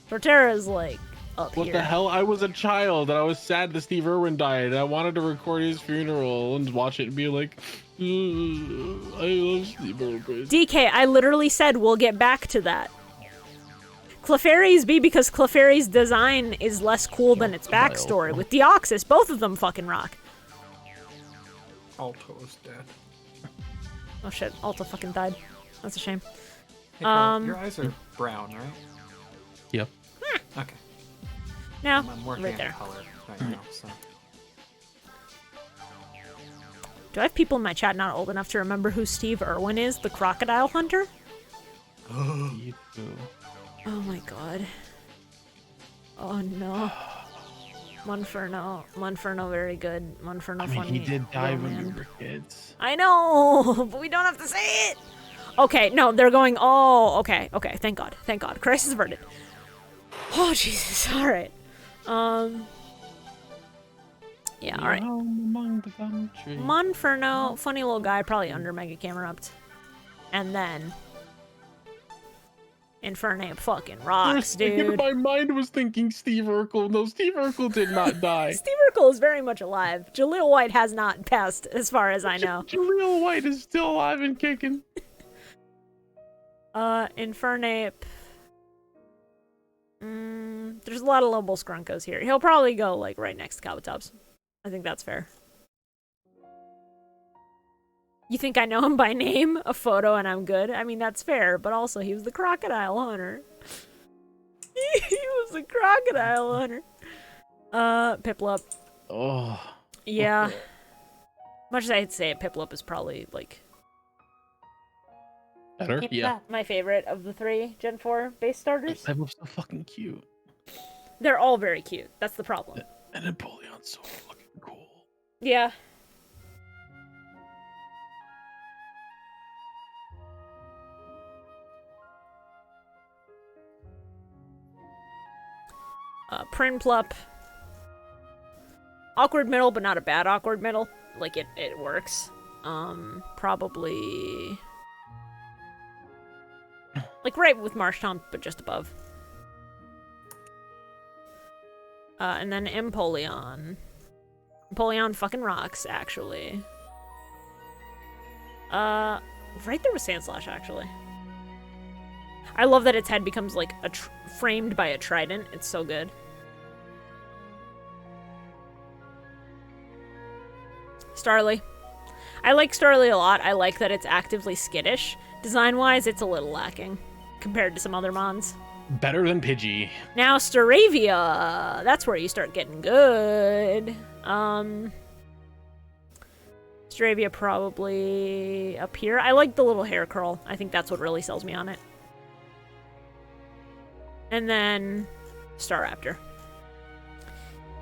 Torterra is like up What here. the hell? I was a child and I was sad that Steve Irwin died. I wanted to record his funeral and watch it and be like, I love Steve Irwin. DK, I literally said we'll get back to that. Clefairy's B because Clefairy's design is less cool than its backstory. With Deoxys, both of them fucking rock. Alto is dead. Oh shit, Alta fucking died. That's a shame. Hey, Carl, your eyes are brown, right? Yep. Okay. No, I'm working right on there. color right now, so. Do I have people in my chat not old enough to remember who Steve Irwin is, the crocodile hunter? You too. Oh my god. Oh no. Monferno very good. Monferno funny. He did die when we man. were kids. I know, but we don't have to say it. Okay, no, they're going, oh, okay, thank God. Crisis averted. Oh, Jesus, alright. Yeah, alright. Monferno, funny little guy, probably under Mega Camerupt. And then Infernape fucking rocks, dude. My mind was thinking Steve Urkel. No, Steve Urkel did not die. Steve Urkel is very much alive. Jaleel White has not passed, as far as I know. Jaleel White is still alive and kicking. Infernape. There's a lot of Lobel Skrunkos here. He'll probably go, like, right next to Kabutops. I think that's fair. You think I know him by name, a photo, and I'm good? I mean, that's fair, but also he was the crocodile hunter. He was the crocodile hunter. Piplup. Oh. Yeah. Much as I hate to say it, Piplup is probably, like... Better? Yeah. My favorite of the 3 Gen 4 base starters. Piplup's so fucking cute. They're all very cute. That's the problem. And Empoleon's so fucking cool. Yeah. Prinplup. Awkward middle, but not a bad awkward middle. Like, it works. Probably... like, right with Marshtomp, but just above. And then Empoleon. Empoleon fucking rocks, actually. Right there with Sandslash, actually. I love that its head becomes, like, framed by a trident. It's so good. Starly. I like Starly a lot. I like that it's actively skittish. Design-wise, it's a little lacking compared to some other mons. Better than Pidgey. Now, Staravia. That's where you start getting good. Staravia probably up here. I like the little hair curl. I think that's what really sells me on it. And then Staraptor.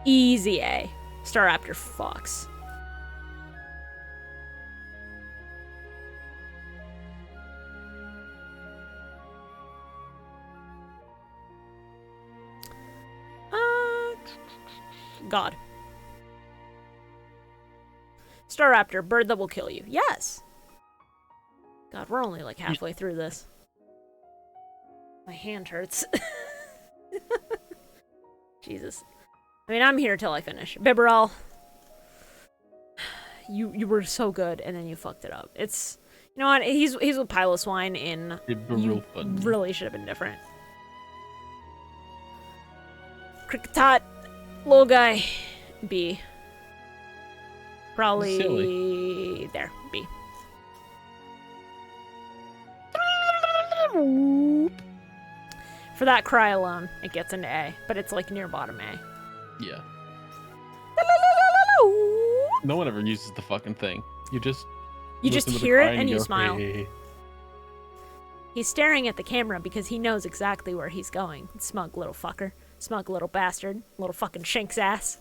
Easy A. Staraptor fucks. God. Staraptor, bird that will kill you. Yes! God, we're only like halfway through this. My hand hurts. Jesus. I mean, I'm here till I finish. Bibarel. You were so good, and then you fucked it up. It's... You know what? He's with Piloswine in... You really should have been different. Kricketot. Little guy. B. Probably... Silly. There. B. For that cry alone, it gets into A. But it's like near bottom A. Yeah. No one ever uses the fucking thing. You just hear it and you smile. He's staring at the camera because he knows exactly where he's going. Smug little fucker. Smug little bastard. Little fucking Shink's ass.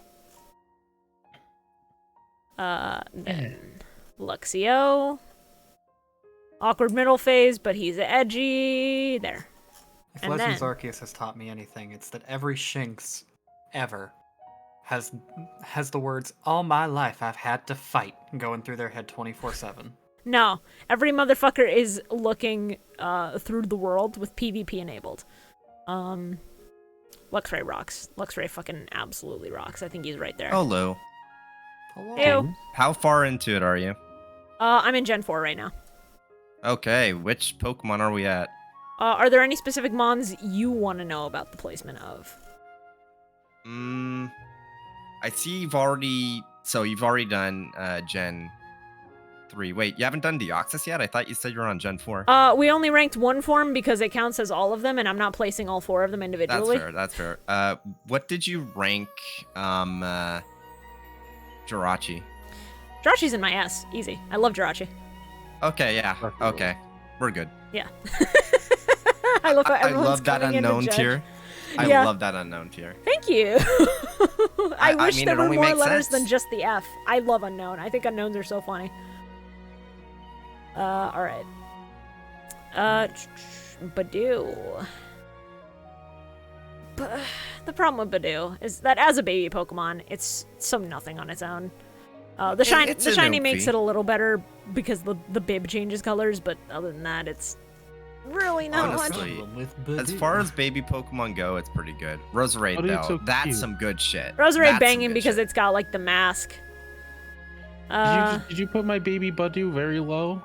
Then Luxio. Awkward middle phase, but he's edgy. There. If And Legends then- Arceus has taught me anything, it's that every Shinx ever has the words "all my life I've had to fight" going through their head 24/7. No, every motherfucker is looking through the world with PvP enabled. Luxray rocks. Luxray fucking absolutely rocks. I think he's right there. Hello. Ew. How far into it are you? I'm in Gen 4 right now. Okay, which Pokemon are we at? Are there any specific mons you want to know about the placement of? I see you've already done Gen 3. Wait, you haven't done Deoxys yet? I thought you said you were on Gen 4. We only ranked one form because it counts as all of them, and I'm not placing all 4 of them individually. That's fair. What did you rank Jirachi? Jirachi's in my S. Easy. I love Jirachi. Okay, yeah. Okay. We're good. Yeah. I love how I everyone's love that coming in to unknown judge. tier. I Yeah. love that unknown tier. Thank you. I wish mean, there it were only more makes letters sense. than just the F. I love unknown. I think unknowns are so funny. Alright. Badoo. But the problem with Badoo is that as a baby Pokemon, it's so nothing on its own. The shiny makes it a little better because the bib changes colors, but other than that, it's really not Honestly, much. as far as baby Pokemon go, it's pretty good. Roserade, Badoo's though, so that's cute. some good shit. Roserade That's some banging good because shit. it's got like the mask. Did you put my baby Badoo very low?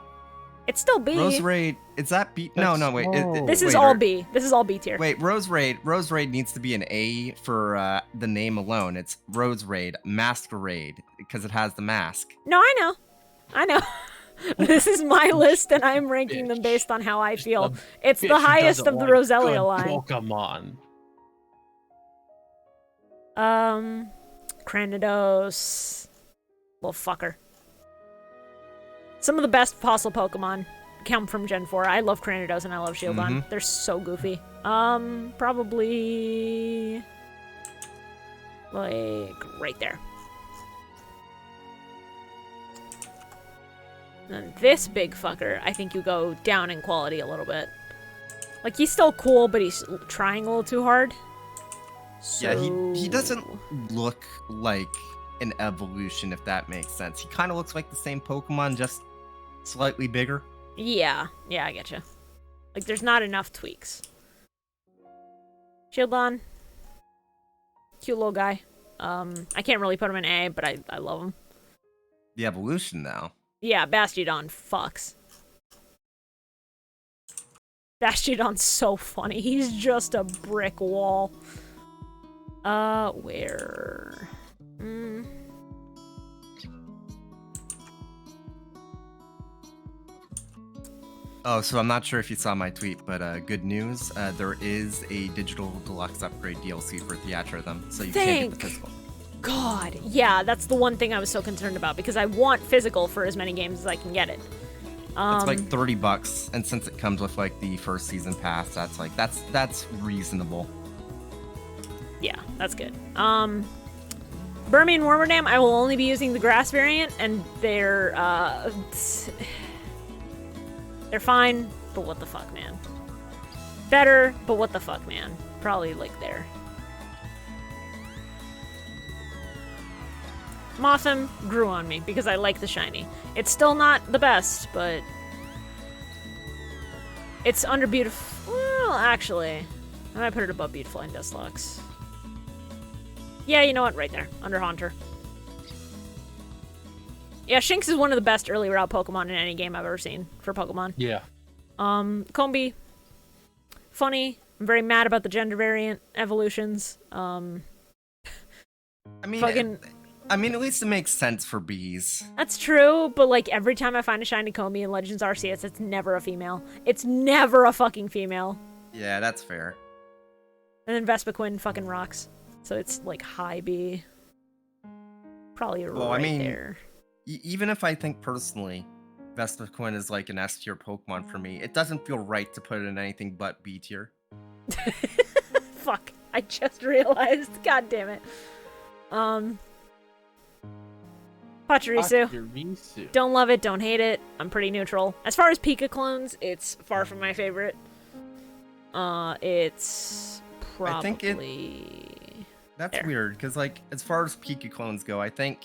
It's still B. Roserade, is that B? No, wait. This is wait, all B. This is all B tier. Wait, Roserade needs to be an A for the name alone. It's Roserade Masquerade because it has the mask. No, I know. This is my list, and I'm ranking them based on how I feel. It's the highest of the Roselia line. Pokemon. Cranidos. Little fucker. Some of the best fossil Pokemon come from Gen 4. I love Cranidos and I love Shieldon. They're so goofy. Probably like right there. And this big fucker, I think you go down in quality a little bit. Like, he's still cool, but he's trying a little too hard. So... Yeah, he doesn't look like an evolution, if that makes sense. He kind of looks like the same Pokemon, just slightly bigger. Yeah, I getcha. Like, there's not enough tweaks. Shieldon. Cute little guy. I can't really put him in A, but I love him. The evolution, though. Yeah, Bastiodon fucks. Bastiodon's so funny. He's just a brick wall. Where? Oh, so I'm not sure if you saw my tweet, but good news. There is a digital deluxe upgrade DLC for Theatrhythm, so you can't get the physical. God, yeah, that's the one thing I was so concerned about because I want physical for as many games as I can get it. It's like $30, and since it comes with like the first season pass, that's reasonable. Yeah, that's good. Burmy and Wormerdam, I will only be using the grass variant, and they're fine, but what the fuck, man. Better, but what the fuck, man. Probably like there. Mothim grew on me because I like the shiny. It's still not the best, but it's under beautiful. Well, actually, I might put it above Beautiful and Dustlux. Yeah, you know what? Right there, under Haunter. Yeah, Shinx is one of the best early route Pokemon in any game I've ever seen for Pokemon. Yeah. Combi, funny. I'm very mad about the gender variant evolutions. I mean, at least it makes sense for bees. That's true, but like every time I find a shiny Combi in Legends Arceus, it's never a female. It's never a fucking female. Yeah, that's fair. And then Vespiquen fucking rocks. So it's like high B. Probably Well, right I mean, there. even if I think personally Vespiquen is like an S tier Pokemon for me. It doesn't feel right to put it in anything but B tier. Fuck. I just realized. God damn it. Pachirisu. Pachirisu. Don't love it, don't hate it. I'm pretty neutral. As far as Pika clones, it's far from my favorite. It's probably... I think that's weird, because like, as far as Pika clones go, I think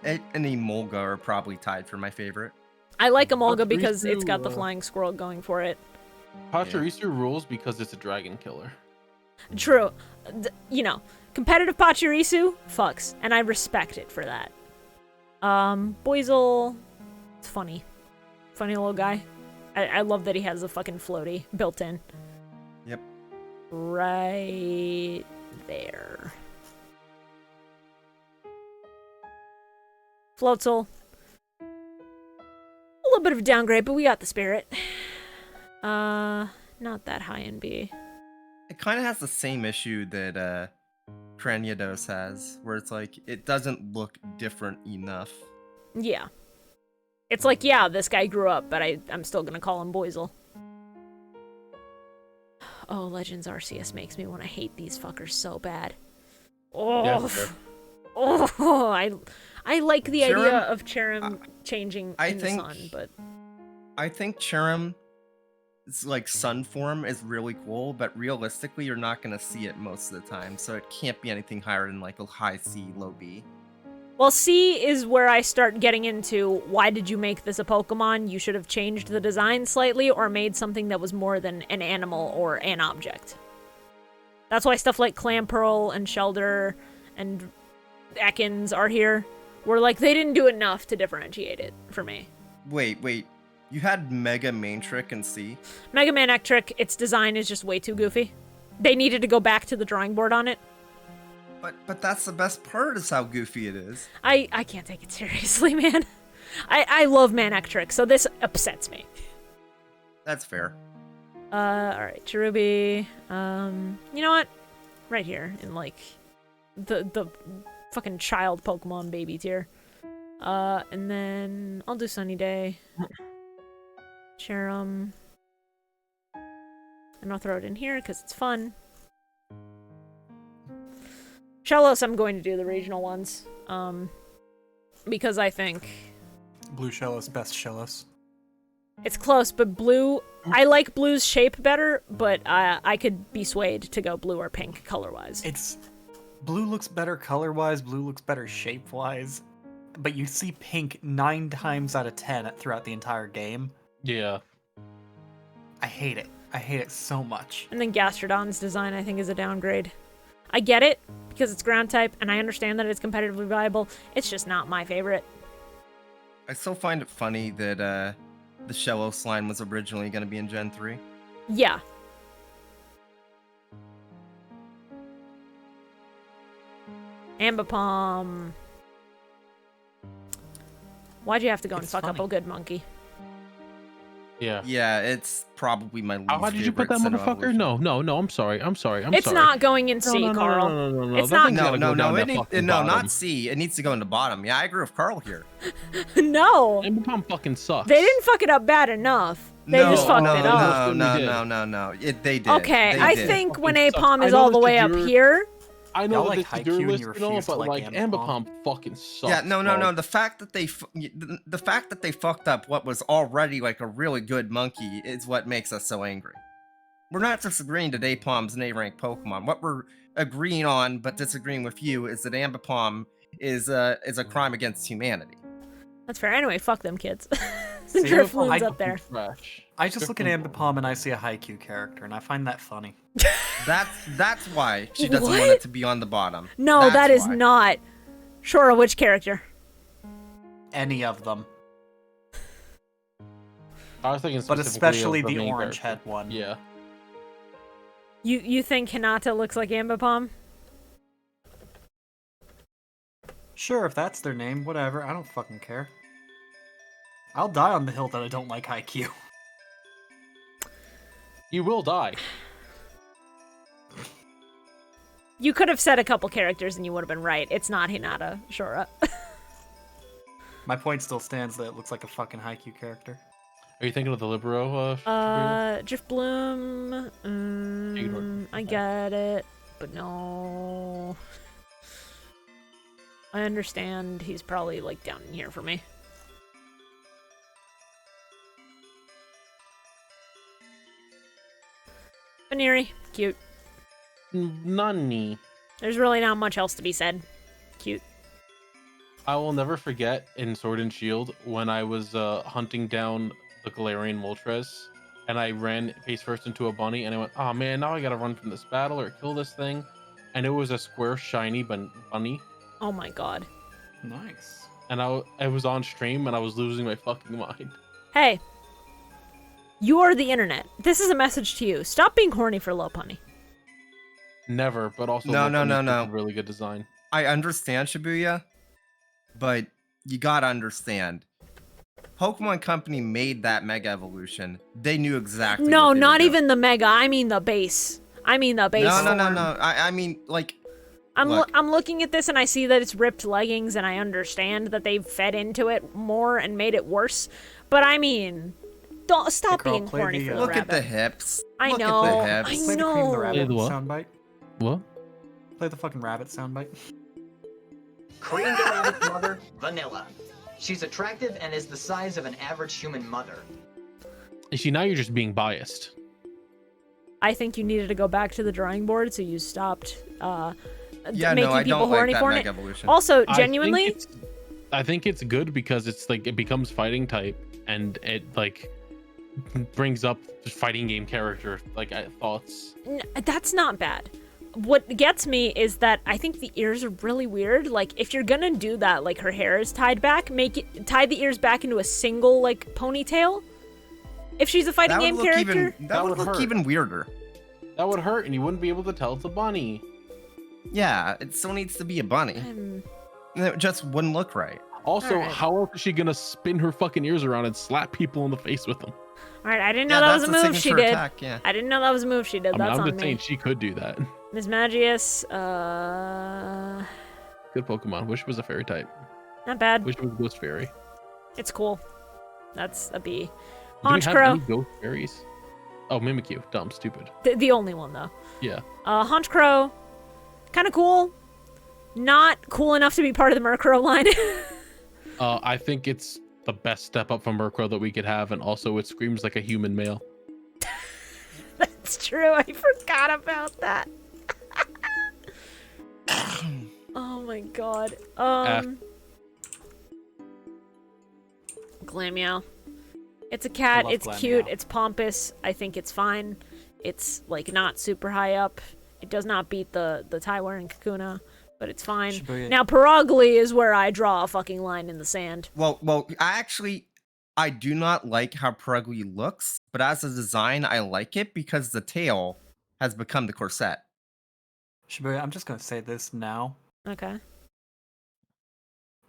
it and Emolga are probably tied for my favorite. I like Emolga because it's got the flying squirrel going for it. Pachirisu rules because it's a dragon killer. True. You know, competitive Pachirisu fucks, and I respect it for that. Boizel, it's funny. Funny little guy. I love that he has a fucking floaty built in. Yep. Right there. Floatzel. A little bit of a downgrade, but we got the spirit. Not that high in B. It kind of has the same issue that Craniados has, where it's like, it doesn't look different enough. Yeah. It's like, yeah, this guy grew up, but I'm still gonna call him Boizel. Oh, Legends Arceus makes me want to hate these fuckers so bad. Oh, Yeah, oh, I like the idea of Cherim changing in the sun, but I think Cherim, it's like sun form is really cool, but realistically, you're not gonna see it most of the time, so it can't be anything higher than like a high C, low B. well, C is where I start getting into why did you make this a Pokemon? You should have changed the design slightly or made something that was more than an animal or an object. That's why stuff like Clamperl and Shelder and Ekans are here. Where, like, they didn't do enough to differentiate it for me. Wait. You had Mega Manetric and C? Mega Man Ectric, its design is just way too goofy. They needed to go back to the drawing board on it. But that's the best part, is how goofy it is. I can't take it seriously, man. I love Manectric, so this upsets me. That's fair. Alright, Cherubi. You know what? Right here, in, like, the fucking child Pokemon baby tier. And then I'll do Sunny Day. Cherim. And I'll throw it in here, because it's fun. Shellos, I'm going to do the regional ones. Because I think... Blue Shellos, best Shellos. It's close, but blue... I like blue's shape better, but I could be swayed to go blue or pink color-wise. It's... Blue looks better color-wise, blue looks better shape-wise, but you see pink 9 times out of 10 throughout the entire game. Yeah. I hate it. I hate it so much. And then Gastrodon's design, I think, is a downgrade. I get it, because it's ground type, and I understand that it's competitively viable. It's just not my favorite. I still find it funny that the Shellos line was originally going to be in Gen 3. Yeah. Ambipom. Why'd you have to go and fuck up a good monkey? Yeah. Yeah, it's probably my least How did you put that favorite motherfucker? No, I'm sorry. I'm sorry. It's not going in C, Carl. No. It's That not. thing's gotta go down that fucking bottom. not C. It needs to go in the bottom. Yeah, I agree with Carl here. No. Ambipom fucking sucks. They didn't fuck it up bad enough. They just fucked it up. No. They did. Okay, They I did. think when Fucking Apom sucks. is I know all the that way up you're- here. I know Y'all that like this is your Haikyuu and list you and all, refuse to but like like Ambipom. Ambipom fucking sucks. Yeah, no. bro. The fact that they fucked up what was already like a really good monkey is what makes us so angry. We're not disagreeing that Apom's an A-rank Pokemon. What we're agreeing on, but disagreeing with you, is that Ambipom is a crime against humanity. That's fair. Anyway, fuck them kids. See, Drifloon's up there. Trash. I just look at Ambipom and I see a Haikyuu character, and I find that funny. That's why she doesn't want What? it to be on the bottom. No, That's that is why. not. Shora, which character? Any of them. I was thinking But especially of the main orange character. head one. Yeah. You think Hinata looks like Ambipom? Sure, if that's their name, whatever. I don't fucking care. I'll die on the hill that I don't like Haikyuu. You will die. You could have said a couple characters and you would have been right. It's not Hinata, Shora. My point still stands that it looks like a fucking Haikyuu character. Are you thinking of the Libero? Shibuya? Drift Bloom. I get it, but no. I understand he's probably like down in here for me. Baneri, cute. Nani. There's really not much else to be said. Cute. I will never forget in Sword and Shield when I was hunting down the Galarian Moltres, and I ran face first into a bunny, and I went, oh man, now I gotta run from this battle or kill this thing. And it was a square shiny bunny. Oh my god. Nice. And I was on stream and I was losing my fucking mind. Hey. You are the internet. This is a message to you. Stop being horny for Lopunny. Never, but also No. really good design. I understand Shibuya, but you gotta understand. Pokemon Company made that Mega Evolution. They knew exactly. No, what they not were even the Mega. I mean the base. I mean the base. No. I mean, like, I'm looking at this and I see that it's ripped leggings, and I understand that they've fed into it more and made it worse. But I mean, don't stop being horny for the look rabbit. at the hips. I Look know. At the hips. I Play the know. Cream the Rabbit Play the what? soundbite. What? Play the fucking rabbit soundbite. Cream the rabbit's mother, Vanilla. She's attractive and is the size of an average human mother. You see, now you're just being biased. I think you needed to go back to the drawing board, so you stopped Yeah, making no, I people don't horny like that for Mega it. Evolution. Also, genuinely, I think it's good because it's like it becomes fighting type, and it like brings up the fighting game character like thoughts. that's not bad. What gets me is that I think the ears are really weird. Like, if you're gonna do that, like her hair is tied back, tie the ears back into a single like ponytail. If she's a fighting game character, that would look hurt. even weirder. That would hurt, and you wouldn't be able to tell it's a bunny. Yeah, it still needs to be a bunny. It just wouldn't look right. Also, how else is she gonna spin her fucking ears around and slap people in the face with them? All right, I didn't know that was a move she did. Attack, yeah. I didn't know that was a move she did. I mean, That's I'm on just saying she could do that. Miss Magius, Good Pokemon. Wish it was a fairy type. not bad. Wish it was Ghost Fairy. It's cool. That's a B. Do we have Honchkrow, any Ghost Fairies? Oh, Mimikyu. Dumb, stupid. the only one though. Yeah. Honchkrow, kind of cool. Not cool enough to be part of the Murkrow line. I think it's the best step up from Murkrow that we could have, and also it screams like a human male. That's true. I forgot about that. Oh my god. Glameow. It's a cat. love It's Glameow. cute. It's pompous. I think it's fine. It's like not super high up. It does not beat the Tywar and Kakuna, but it's fine. Shibuya. Now Paragli is where I draw a fucking line in the sand. Well, I do not like how Purugly looks, but as a design, I like it because the tail has become the corset. Shibuya, I'm just gonna say this now. Okay.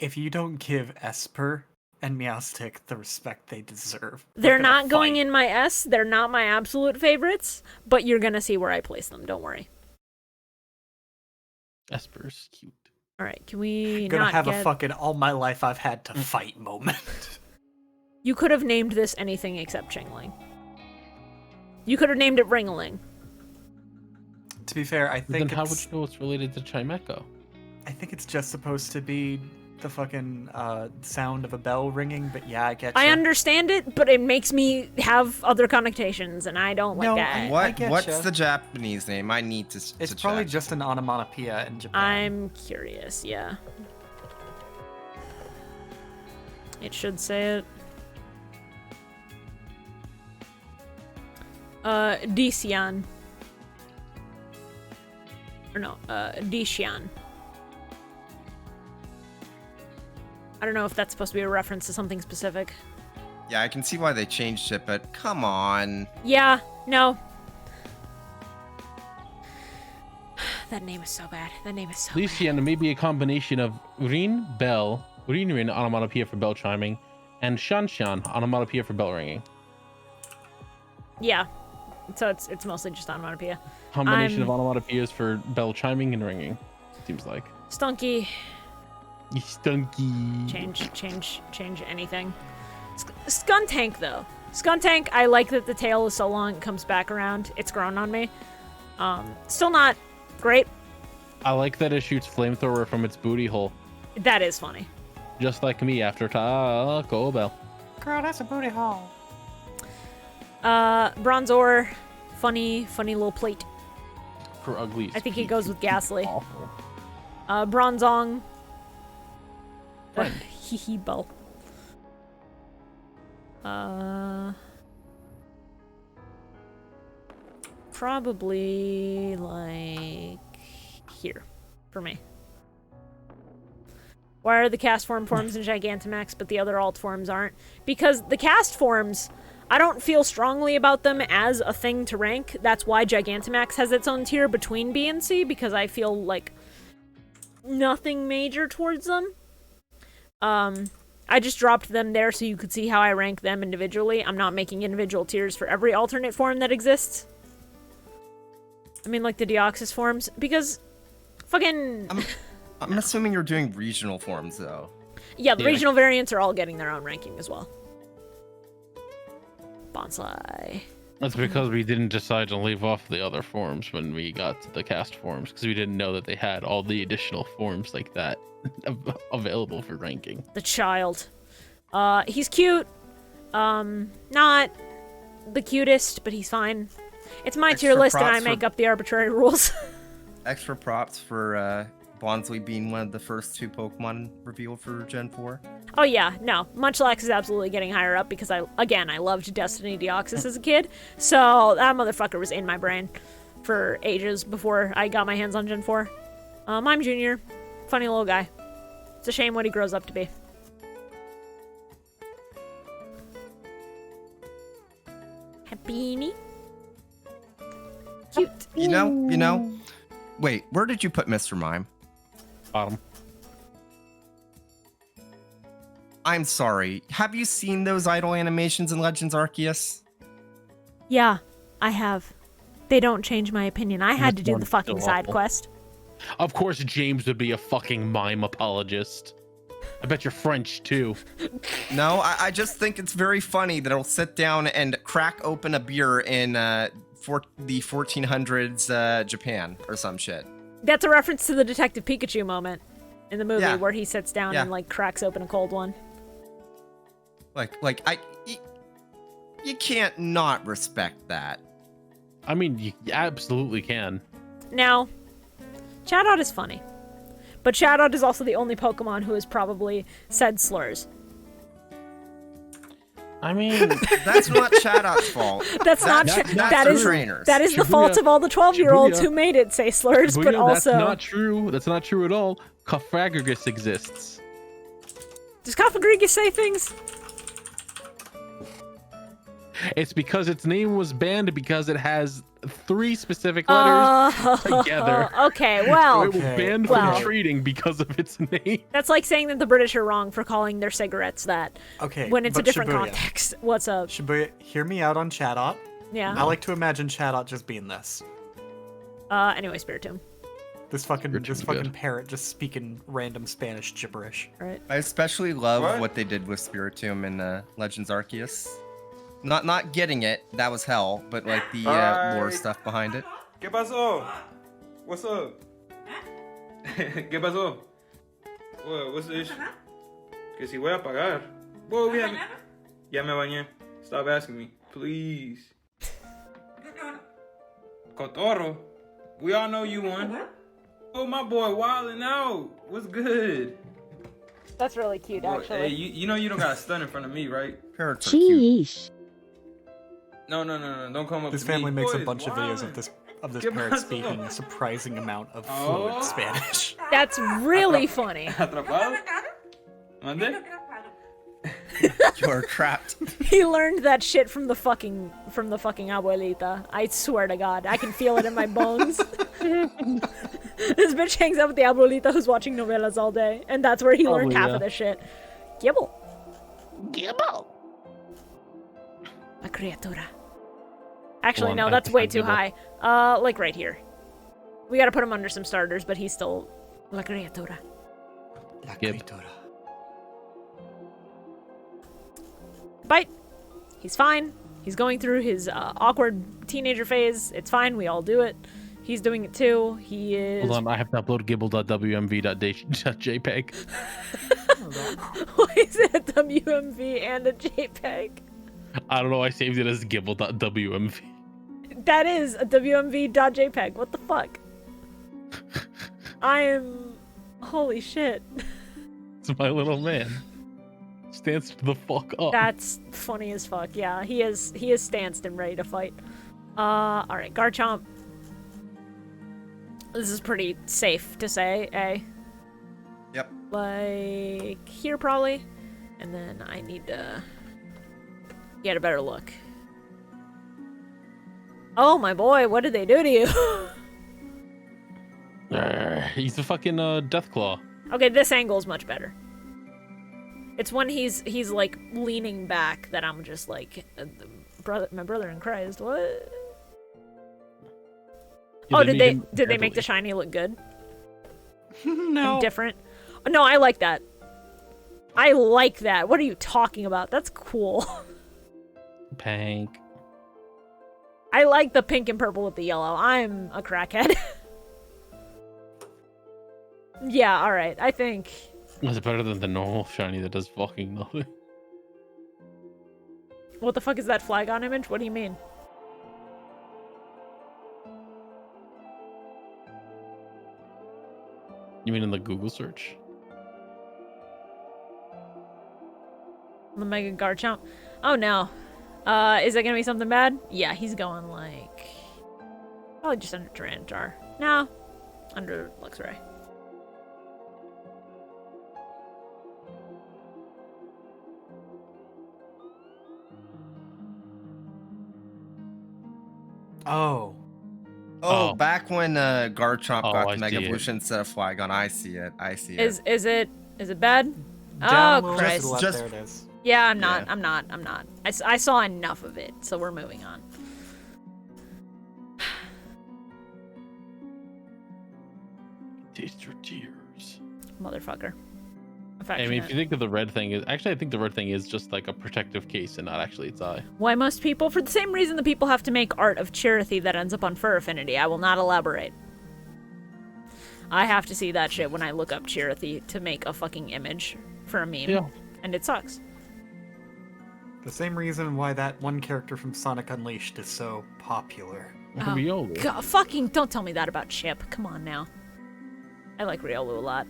If you don't give Esper and Meowstic the respect they deserve, They're gonna not going fight. in my S. They're not my absolute favorites, but you're gonna see where I place them. Don't worry. Esper's cute. All right, can we I'm gonna not have get... a fucking all my life I've had to fight moment. You could have named this anything except Chingling. You could have named it Ringling. To be fair, I But then think how would you know it's related to Chimecho? I think it's just supposed to be the fucking sound of a bell ringing, but yeah, I get you. I understand it, but it makes me have other connotations, and I don't like that. What's the Japanese name? I need to. It's to probably check. just an onomatopoeia in Japan. I'm curious, yeah. It should say it. Disyan. Or no, Dishan. I don't know if that's supposed to be a reference to something specific. Yeah, I can see why they changed it, but come on. Yeah, no. That name is so bad. That name is so bad. Luciana may be a combination of Urin, bell, Urin onomatopoeia for bell chiming, and Shanshan onomatopoeia for bell ringing. Yeah. So it's mostly just onomatopoeia. Combination of onomatopoeias for bell chiming and ringing, seems like. Stunky. You stunky. Change anything. Skuntank, though. Skuntank, I like that the tail is so long it comes back around. It's grown on me. Still not great. I like that it shoots flamethrower from its booty hole. That is funny. Just like me after Taco Bell. Girl, that's a booty hole. Bronzor, funny little plate. For ugly. I think he goes with Ghastly. Awful. Bronzong. Hee hee bo. Probably like here for me. Why are the cast forms in Gigantamax, but the other alt forms aren't? Because the cast forms, I don't feel strongly about them as a thing to rank. That's why Gigantamax has its own tier between B and C, because I feel like nothing major towards them. I just dropped them there so you could see how I rank them individually. I'm not making individual tiers for every alternate form that exists. I mean, like the Deoxys forms, because fucking... I'm assuming you're doing regional forms, though. Yeah, the regional variants are all getting their own ranking as well. Bonsai. That's because we didn't decide to leave off the other forms when we got to the cast forms, because we didn't know that they had all the additional forms like that available for ranking. The child. He's cute. Not the cutest, but he's fine. It's my tier list and I make up the arbitrary rules. Extra props for Bonsly being one of the first 2 Pokemon revealed for Gen 4. Oh yeah, no. Munchlax is absolutely getting higher up because I loved Destiny Deoxys as a kid. So that motherfucker was in my brain for ages before I got my hands on Gen 4. I'm Junior. Funny little guy. It's a shame what he grows up to be. Happy. Cute. You know. Wait, where did you put Mr. Mime? Bottom. I'm sorry. Have you seen those idle animations in Legends Arceus? Yeah, I have. They don't change my opinion. I had to do the fucking side quest. Of course James would be a fucking mime apologist. I bet you're French, too. No, I just think it's very funny that it'll sit down and crack open a beer in the 1400s Japan or some shit. That's a reference to the Detective Pikachu moment in the movie where he sits down and, like, cracks open a cold one. You can't not respect that. I mean, you absolutely can. Now, Chatot is funny. But Chatot is also the only Pokemon who has probably said slurs. I mean, that's not Chatot's fault. That is the fault of all the 12-year-olds who made it say slurs, Shibuya, but also... That's not true. That's not true at all. Cofagrigus exists. Does Cofagrigus say things? It's because its name was banned because it has 3 specific letters together. Okay, well... So it was banned from trading because of its name. That's like saying that the British are wrong for calling their cigarettes that when it's a different context. What's up? Shibuya, hear me out on Chatot. Yeah. I like to imagine Chatot just being this. Anyway, Spiritomb. This fucking parrot just speaking random Spanish gibberish. Right. I especially love what they did with Spiritomb in Legends Arceus. Not getting it, that was hell, but like the lore stuff behind it. ¿Qué pasó? What's up? ¿Qué pasó? What's the issue? Que si voy a pagar. Whoa, ya me bañé. Stop asking me, please. Cotorro, we all know you won. Oh, my boy wildin' out. What's good? That's really cute, actually. Hey, you know you don't got to stun in front of me, right? Parrots are cute. No, don't come up This to me. family makes a Boys, bunch of videos of this parrot speaking a surprising amount of fluent Spanish. That's really funny. Atrapado? ¿Mande? You're trapped. He learned that shit from the fucking abuelita. I swear to God, I can feel it in my bones. This bitch hangs out with the abuelita who's watching novelas all day, and that's where he learned half of this shit. Gibble. La criatura. Actually, no, that's way too high. Like right here. We gotta put him under some starters, but he's still La criatura. Gib. Bite. He's fine. He's going through his awkward teenager phase. It's fine. We all do it. He's doing it too. He is. Hold on, I have to upload gibble.wmv.jpg. Why is it a WMV and a JPEG? I don't know. I saved it as gibble.wmv. That is a WMV.jpg. What the fuck? I am. Holy shit. It's my little man. Stance the fuck up. That's funny as fuck. Yeah, he is stanced and ready to fight. Alright, Garchomp. This is pretty safe to say, eh? Yep. Like here probably. And then I need to get a better look. Oh my boy, what did they do to you? He's a fucking Deathclaw. Okay, this angle is much better. It's when he's like leaning back that I'm just like, my brother in Christ, what? Yeah, oh, did they make the shiny look good? No. And different? Oh, no, I like that. I like that. What are you talking about? That's cool. Pink. I like the pink and purple with the yellow. I'm a crackhead. Yeah, alright. I think... Was it better than the normal shiny that does fucking nothing? What the fuck is that Flygon image? What do you mean? You mean in the Google search? The Mega Garchomp? Oh no. Is it gonna be something bad? Yeah, he's going like... Probably just under Tyranitar. No. Under Luxray. Oh, back when Garchomp got the Mega Evolution instead of Flygon, I see it. Is it bad? Down Oh low Christ! to the left, there it is. Yeah, I'm not. I saw enough of it, so we're moving on. Taste your tears, motherfucker. I mean, if you think of the red thing, I think the red thing is just like a protective case and not actually its eye. Why must people? For the same reason the people have to make art of Chirithy that ends up on Fur Affinity. I will not elaborate. I have to see that shit when I look up Chirithy to make a fucking image for a meme. Yeah. And it sucks. The same reason why that one character from Sonic Unleashed is so popular. Oh, God, fucking don't tell me that about Chip. Come on now. I like Riolu a lot.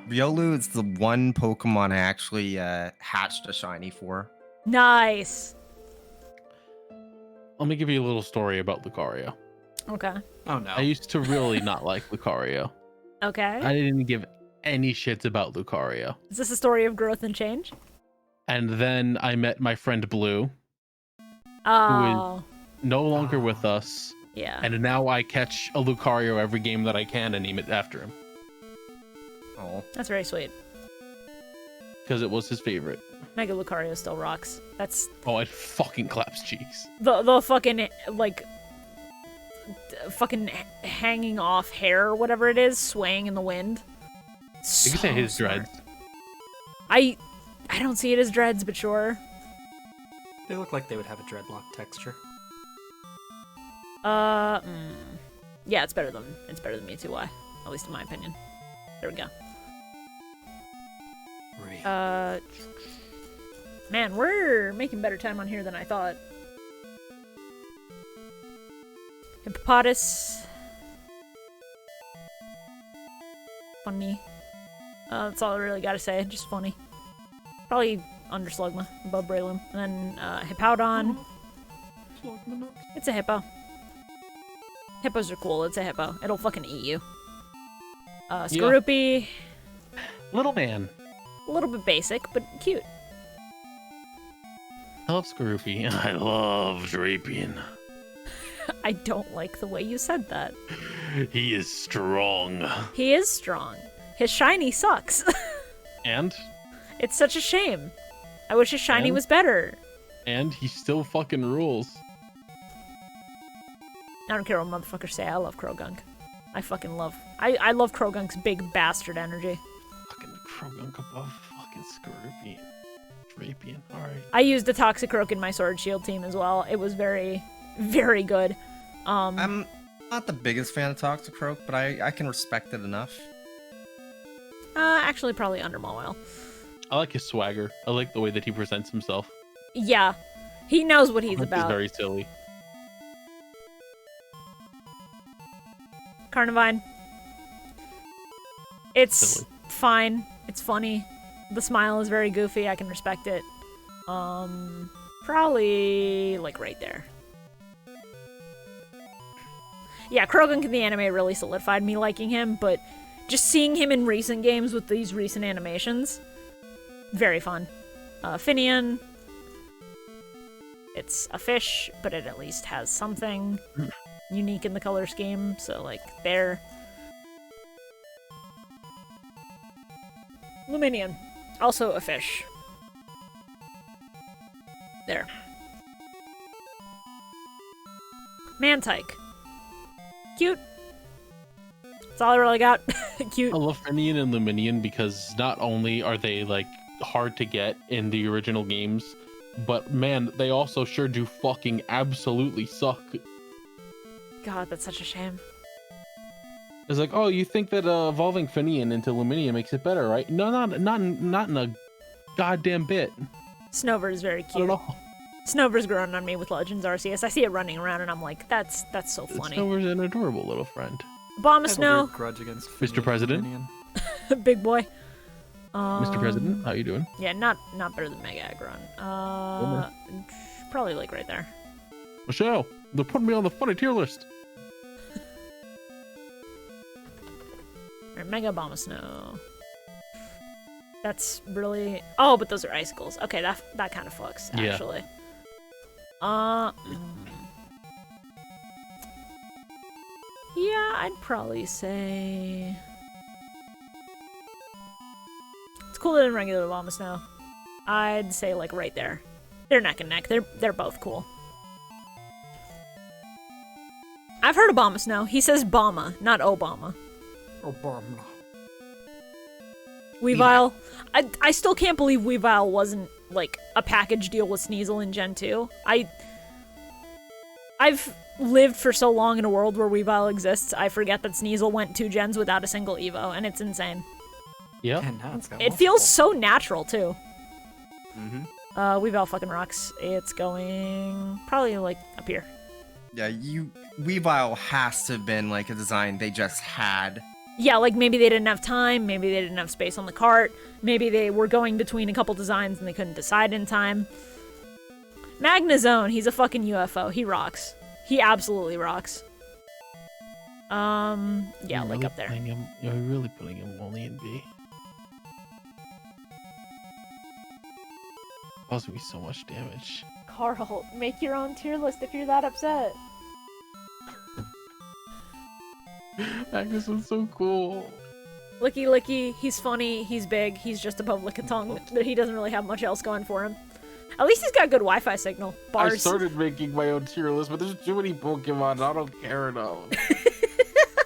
Riolu is the one Pokemon I actually hatched a shiny for. Nice. Let me give you a little story about Lucario. Okay. Oh no. I used to really not like Lucario. Okay. I didn't give any shits about Lucario. Is this a story of growth and change? And then I met my friend Blue, Oh. who is no longer with us. Yeah. And now I catch a Lucario every game that I can and name it after him. Oh. That's very sweet. Because it was his favorite. Mega Lucario still rocks. That's Oh, it fucking claps cheeks. the fucking like fucking hanging off hair or whatever it is, swaying in the wind. You can say his dreads. I don't see it as dreads, but sure. They look like they would have a dreadlock texture. Yeah, it's better than Mewtwo Y, at least in my opinion. There we go. Man, we're making better time on here than I thought. Hippopotas. Funny. That's all I really gotta say. Just funny. Probably under Slugma, above Breloom. And then Hippowdon. It's a hippo. Hippos are cool. It's a hippo. It'll fucking eat you. Skorupi. Little man. A little bit basic, but cute. I love Skorupi. I love Drapion. I don't like the way you said that. He is strong. He is strong. His shiny sucks. And? It's such a shame. I wish his shiny was better. And he still fucking rules. I don't care what motherfuckers say. I love Krogunk. I fucking love. I love Krogunk's big bastard energy. Fucking Krogunk above fucking Scorpion. Drapion. Alright. I used the Toxicroak in my Sword Shield team as well. It was very, very good. I'm not the biggest fan of Toxicroak, but I can respect it enough. Actually, probably under Mawile. I like his swagger. I like the way that he presents himself. Yeah, he knows what he's about. He's very silly. Carnivine. It's Silly. fine. It's funny. The smile is very goofy. I can respect it. Probably like right there. Yeah, Krogunk in the anime really solidified me liking him, but just seeing him in recent games with these recent animations, very fun. Finian. It's a fish, but it at least has something unique in the color scheme, so like there. Luminion, also a fish. There. Mantike. Cute. That's all I really got. Cute. I love Finian and Luminion because not only are they like hard to get in the original games, but man, they also sure do fucking absolutely suck. God, that's such a shame. It's like, oh, you think that evolving Finian into Luminion makes it better, right? No, not in a goddamn bit. Snover is very cute. Not at all. Snover's grown on me with Legends Arceus. I see it running around and I'm like, that's so funny. Snover's an adorable little friend. Abomasnow. Grudge against Mr. President. Big boy. Mr. President, how you doing? Yeah, not better than Mega Aggron. Probably like right there. Michelle, they're putting me on the funny tier list. Alright, Mega Abomasnow. That's really... Oh, but those are icicles. Okay, that kind of fucks, actually. Yeah, I'd probably say... It's cooler than regular Abomasnow. I'd say, like, right there. They're neck and neck. They're both cool. I've heard Abomasnow. He says Bama, not Obama. Obama. Weavile. I still can't believe Weavile wasn't, like, a package deal with Sneasel in Gen 2. I've lived for so long in a world where Weavile exists, I forget that Sneasel went 2 gens without a single Evo, and it's insane. Yeah. It feels so natural, too. Mm-hmm. Weavile fucking rocks. It's going probably, like, up here. Yeah, Weavile has to have been, like, a design they just had. Yeah, like, maybe they didn't have time, maybe they didn't have space on the cart, maybe they were going between a couple designs and they couldn't decide in time. Magnezone, he's a fucking UFO. He rocks. He absolutely rocks. Yeah, like up there. You're really putting him only in B. Causing me so much damage. Carl, make your own tier list if you're that upset. Magnus was so cool. Licky Licky, he's funny, he's big, he's just above Lickitung, but he doesn't really have much else going for him. At least he's got good Wi-Fi signal. Bars. I started making my own tier list, but there's too many Pokemon. I don't care enough.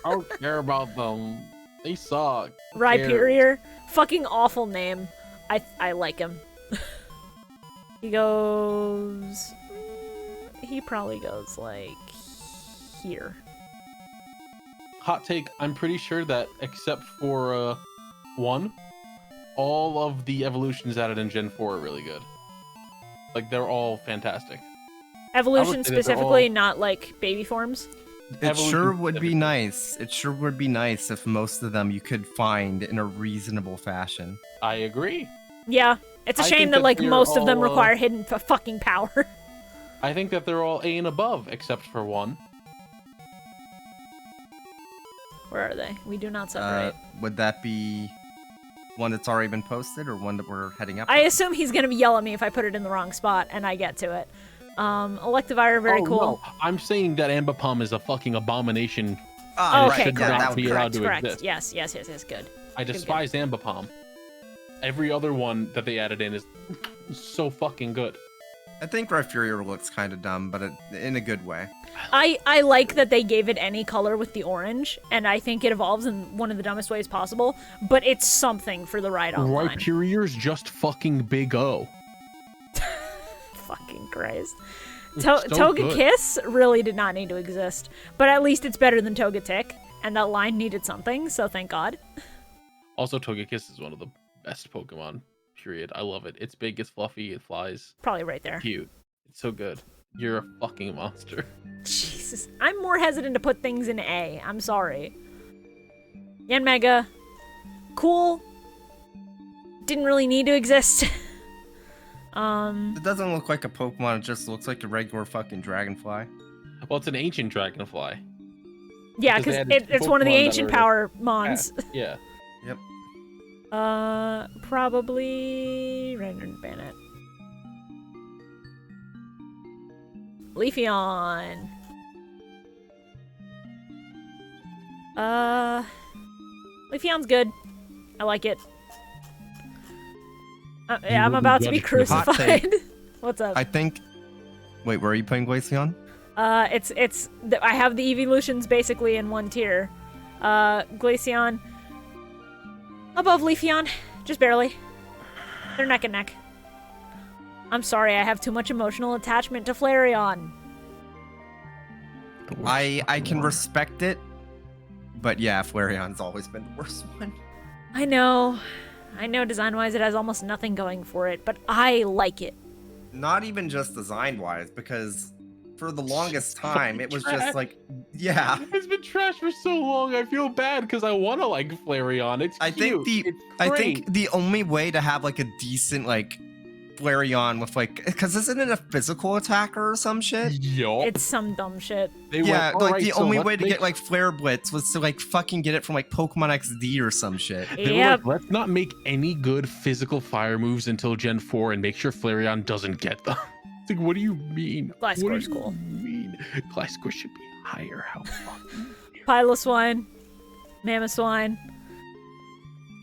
I don't care about them. They suck. Rhyperior, fucking awful name. I like him. He goes... He probably goes, like, here. Hot take, I'm pretty sure that except for 1, all of the evolutions added in Gen 4 are really good. Like, they're all fantastic. Evolution specifically, not like baby forms? It sure would be nice. It sure would be nice if most of them you could find in a reasonable fashion. I agree. Yeah, it's a shame that like most of them require hidden fucking power. I think that they're all A and above except for 1. Where are they? We do not separate. Would that be one that's already been posted or one that we're heading up? I assume he's gonna yell at me if I put it in the wrong spot and I get to it. Electivire, very cool. No. I'm saying that Ambipom is a fucking abomination. Okay, correct. Yes, good. I despise Ambipom. Every other one that they added in is so fucking good. I think Rhyperior looks kind of dumb, but in a good way. I like that they gave it any color with the orange, and I think it evolves in one of the dumbest ways possible, but it's something for the ride online. Rhyperior's just fucking Big O. Fucking Christ. So Togekiss really did not need to exist, but at least it's better than Togetic, and that line needed something, so thank God. Also, Togekiss is one of the best Pokemon, period. I love it. It's big, it's fluffy, it flies. Probably right there. Cute. It's so good. You're a fucking monster. Jesus. I'm more hesitant to put things in A. I'm sorry. Yanmega. Cool. Didn't really need to exist. It doesn't look like a Pokemon, it just looks like a regular fucking dragonfly. Well, it's an ancient dragonfly. Yeah, because it's one of the ancient power mons. Yeah. Yep. Probably Rendered Bennett. Leafeon. Leafeon's good. I like it. Yeah, I'm about to be crucified. What's up? I think. Wait, where are you putting Glaceon? I have the evolutions basically in one tier. Glaceon above Leafeon, just barely. They're neck and neck. I'm sorry, I have too much emotional attachment to Flareon. I can respect it, but yeah, Flareon's always been the worst one. I know design-wise it has almost nothing going for it, but I like it. Not even just design-wise, because for the longest time, it was just like, yeah. It's been trash for so long. I feel bad because I want to like Flareon. It's cute. I think the only way to have like a decent like Flareon with like, because isn't it a physical attacker or some shit? Yup. It's some dumb shit. Yeah, like the only way to get like Flare Blitz was to like fucking get it from like Pokemon XD or some shit. Yep. Let's not make any good physical fire moves until Gen 4 and make sure Flareon doesn't get them. It's like, what do you mean? Gliscor's cool. Gliscor should be higher. How fucking Piloswine. Mamoswine.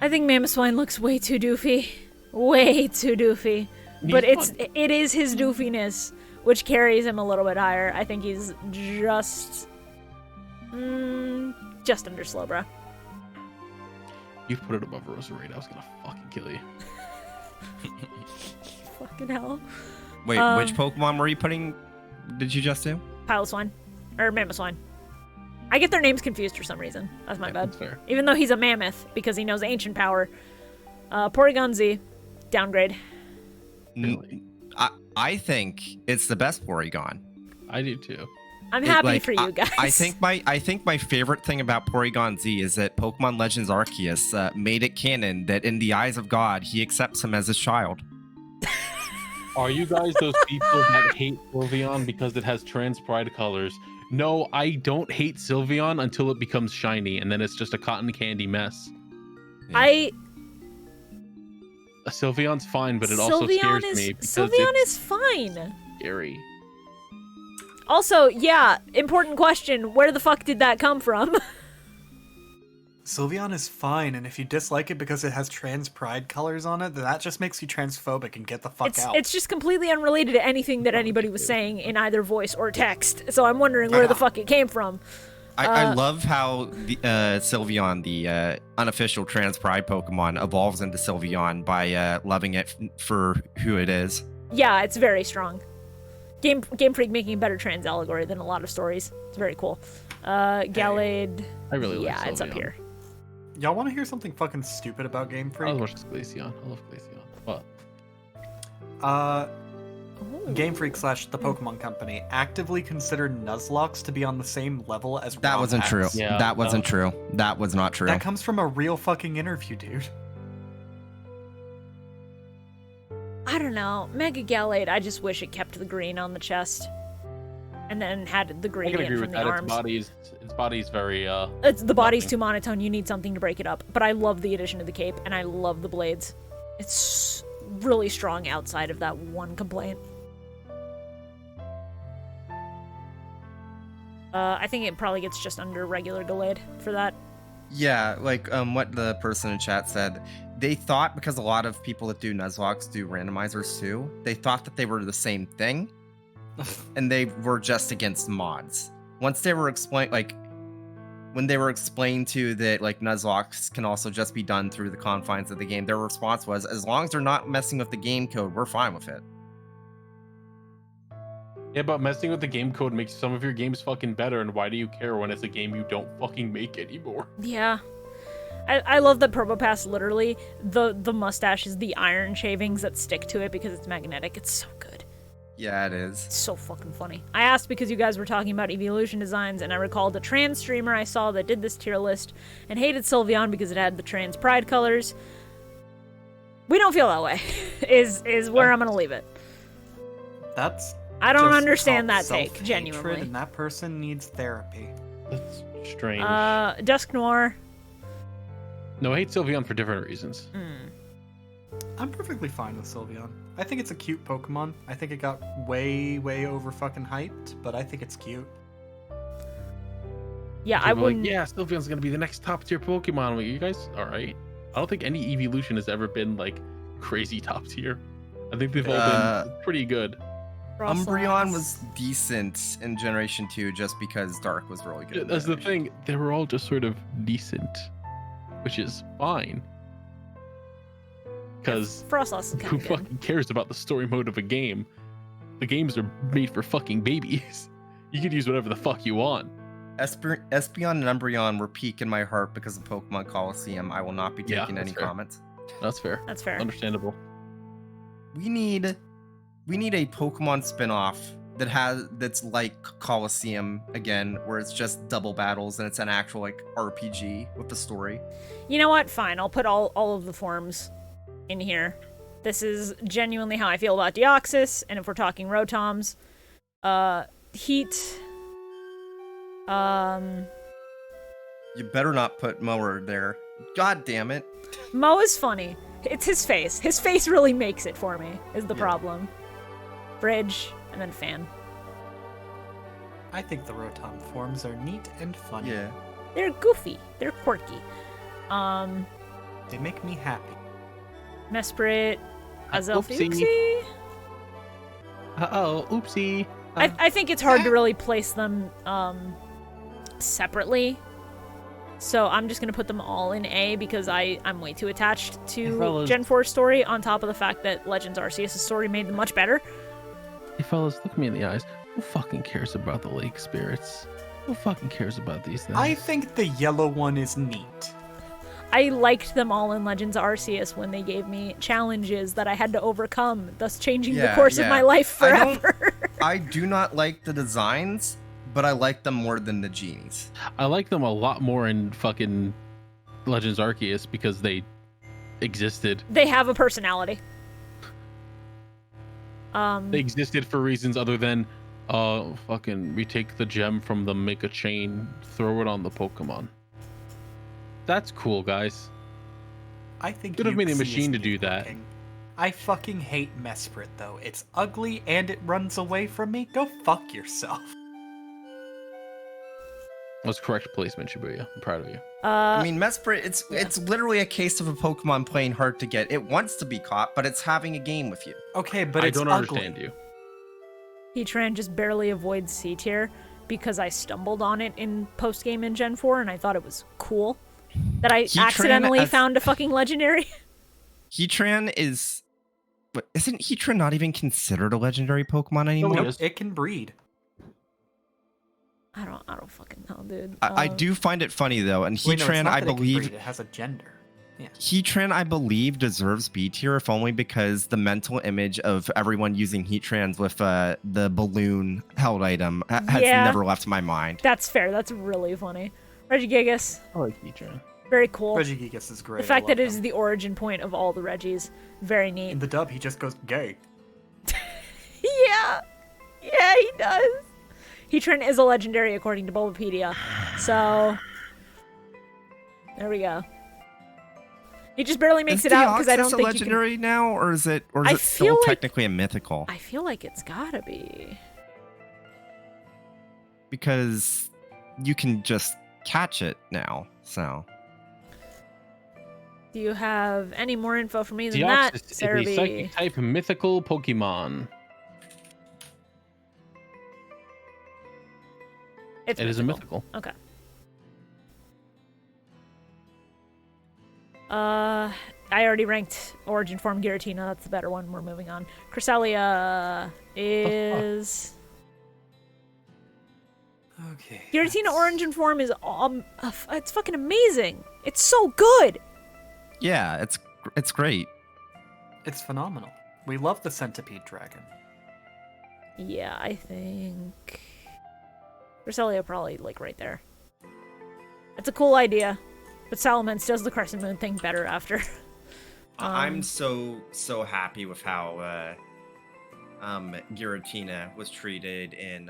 I think Mamoswine looks way too doofy. Way too doofy. But it is his doofiness which carries him a little bit higher. I think he's just under Slowbro. You put it above Roserade, I was gonna fucking kill you. Fucking hell. Wait, which Pokemon were you putting? Did you just do? Piloswine. Or Mamoswine. I get their names confused for some reason. That's my bad. That's fair. Even though he's a mammoth, because he knows ancient power. Porygon Z. Downgrade. Really? I think it's the best Porygon. I do too. I'm happy for you guys. I think my favorite thing about Porygon Z is that Pokemon Legends Arceus made it canon that in the eyes of God, he accepts him as his child. Are you guys those people that hate Sylveon because it has trans pride colors? No, I don't hate Sylveon until it becomes shiny, and then it's just a cotton candy mess. Yeah. Sylveon's fine, but it also scares me because Sylveon is fine. Scary. Also, yeah, important question. Where the fuck did that come from? Sylveon is fine, and if you dislike it because it has trans pride colors on it, then that just makes you transphobic and get the fuck out. It's just completely unrelated to anything that anybody was saying in either voice or text. So I'm wondering where the fuck it came from. I love how the Sylveon, the unofficial trans pride Pokemon, evolves into Sylveon by loving it for who it is. Yeah, it's very strong. Game Freak making a better trans allegory than a lot of stories. It's very cool. Gallade. I really like Sylveon. It's up here. Y'all want to hear something fucking stupid about Game Freak? I love Glaceon. I love Glaceon. What? Game Freak / the Pokemon Company actively considered Nuzlocke to be on the same level as That wasn't true. Yeah, that wasn't true. That was not true. That comes from a real fucking interview, dude. I don't know. Mega Gallade, I just wish it kept the green on the chest. And then had the I gradient can agree from with the that. arms. Its body's very The body's too monotone. You need something to break it up. But I love the addition of the cape, and I love the blades. It's really strong outside of that one complaint. I think it probably gets just under regular Gallade for that. Yeah, like what the person in chat said, they thought because a lot of people that do Nuzlockes do randomizers too, they thought that they were the same thing, and they were just against mods. Once they were explained, like when they were explained to that like Nuzlockes can also just be done through the confines of the game, their response was, as long as they're not messing with the game code, we're fine with it. Yeah, but messing with the game code makes some of your games fucking better, and why do you care when it's a game you don't fucking make anymore? Yeah. I love that Probopass literally, the mustache is the iron shavings that stick to it because it's magnetic. It's so good. Yeah, it is. It's so fucking funny. I asked because you guys were talking about evolution designs, and I recalled a trans streamer I saw that did this tier list and hated Sylveon because it had the trans pride colors. We don't feel that way, is where I'm gonna leave it. That's I don't just understand that called take, self-hatred, genuinely. And that person needs therapy. That's strange. Dusk Noir. No, I hate Sylveon for different reasons. I'm perfectly fine with Sylveon. I think it's a cute Pokemon. I think it got way, way over fucking hyped, but I think it's cute. Yeah, People I are wouldn't. Like, yeah, Sylveon's gonna be the next top tier Pokemon. Like, you guys, all right? I don't think any evolution has ever been like crazy top tier. I think they've all been pretty good. Umbreon was decent in Generation 2 just because Dark was really good. That's the thing. They were all just sort of decent, which is fine. Because Frostlass is who kinda good. fucking cares about the story mode of a game? The games are made for fucking babies. You can use whatever the fuck you want. Espeon and Umbreon were peak in my heart because of Pokemon Coliseum. I will not be taking any comments. That's fair. That's fair. Understandable. We need a Pokemon spin-off that's like Coliseum again, where it's just double battles and it's an actual like RPG with the story. You know what? Fine. I'll put all of the forms in here. This is genuinely how I feel about Deoxys, and if we're talking Rotoms, Heat. You better not put Mower there. God damn it. Mo is funny. It's his face. His face really makes it for me, is the problem. Bridge, and then Fan. I think the Rotom forms are neat and funny. Yeah. They're goofy. They're quirky. They make me happy. Mesprit, Azelfie. Oopsie. Uh-oh, oopsie. I think it's hard to really place them separately. So I'm just going to put them all in A because I'm way too attached to Gen 4's story, on top of the fact that Legends Arceus' story made them much better. Hey fellas, look me in the eyes. Who fucking cares about the lake spirits? Who fucking cares about these things? I think the yellow one is neat. I liked them all in Legends Arceus when they gave me challenges that I had to overcome, thus changing the course of my life forever. I do not like the designs, but I like them more than the genies. I like them a lot more in fucking Legends Arceus because they existed. They have a personality. They existed for reasons other than, fucking, we take the gem from them, make a chain, throw it on the Pokemon. That's cool, guys. I think Could have made a Uxie machine to is do neat that. looking. I fucking hate Mesprit though. It's ugly and it runs away from me. Go fuck yourself. That was correct placement, Shibuya. I'm proud of you. I mean, Mesprit, it's literally a case of a Pokemon playing hard to get. It wants to be caught, but it's having a game with you. Okay, but I it's don't ugly. understand you. Heatran just barely avoids C tier because I stumbled on it in post-game in Gen 4 and I thought it was cool. That I accidentally found a fucking legendary. Heatran is... But isn't Heatran not even considered a legendary Pokemon anymore? Nope, it can breed. I don't fucking know, dude. I do find it funny though, and Wait, no, it's Heatran, not I that it can believe... breed, it has a gender. Yeah. Heatran, I believe, deserves B tier, if only because the mental image of everyone using Heatrans with the balloon held item has never left my mind. That's fair. That's really funny. Regigigas. I like Heatran. Very cool. Regigigas is great. The fact that I it love is him. the origin point of all the Reggies. Very neat. In the dub, he just goes gay. Yeah, he does. Heatran is a legendary according to Bulbapedia. So, there we go. He just barely makes it out because I don't Is think Deoxys a legendary now, or is it I still feel like- technically a mythical? I feel like it's gotta be. Because you can just catch it now, so... Do you have any more info for me than that, Deoxys is a Cerebi? psychic type mythical Pokemon. It is a mythical. Okay. I already ranked Origin Form Giratina. That's the better one. We're moving on. Cresselia is... Okay. Giratina Origin Form is it's fucking amazing. It's so good. Yeah, it's great. It's phenomenal. We love the Centipede Dragon. Yeah, I think Cresselia probably like right there. It's a cool idea, but Salamence does the Crescent Moon thing better after. I'm so happy with how Giratina was treated in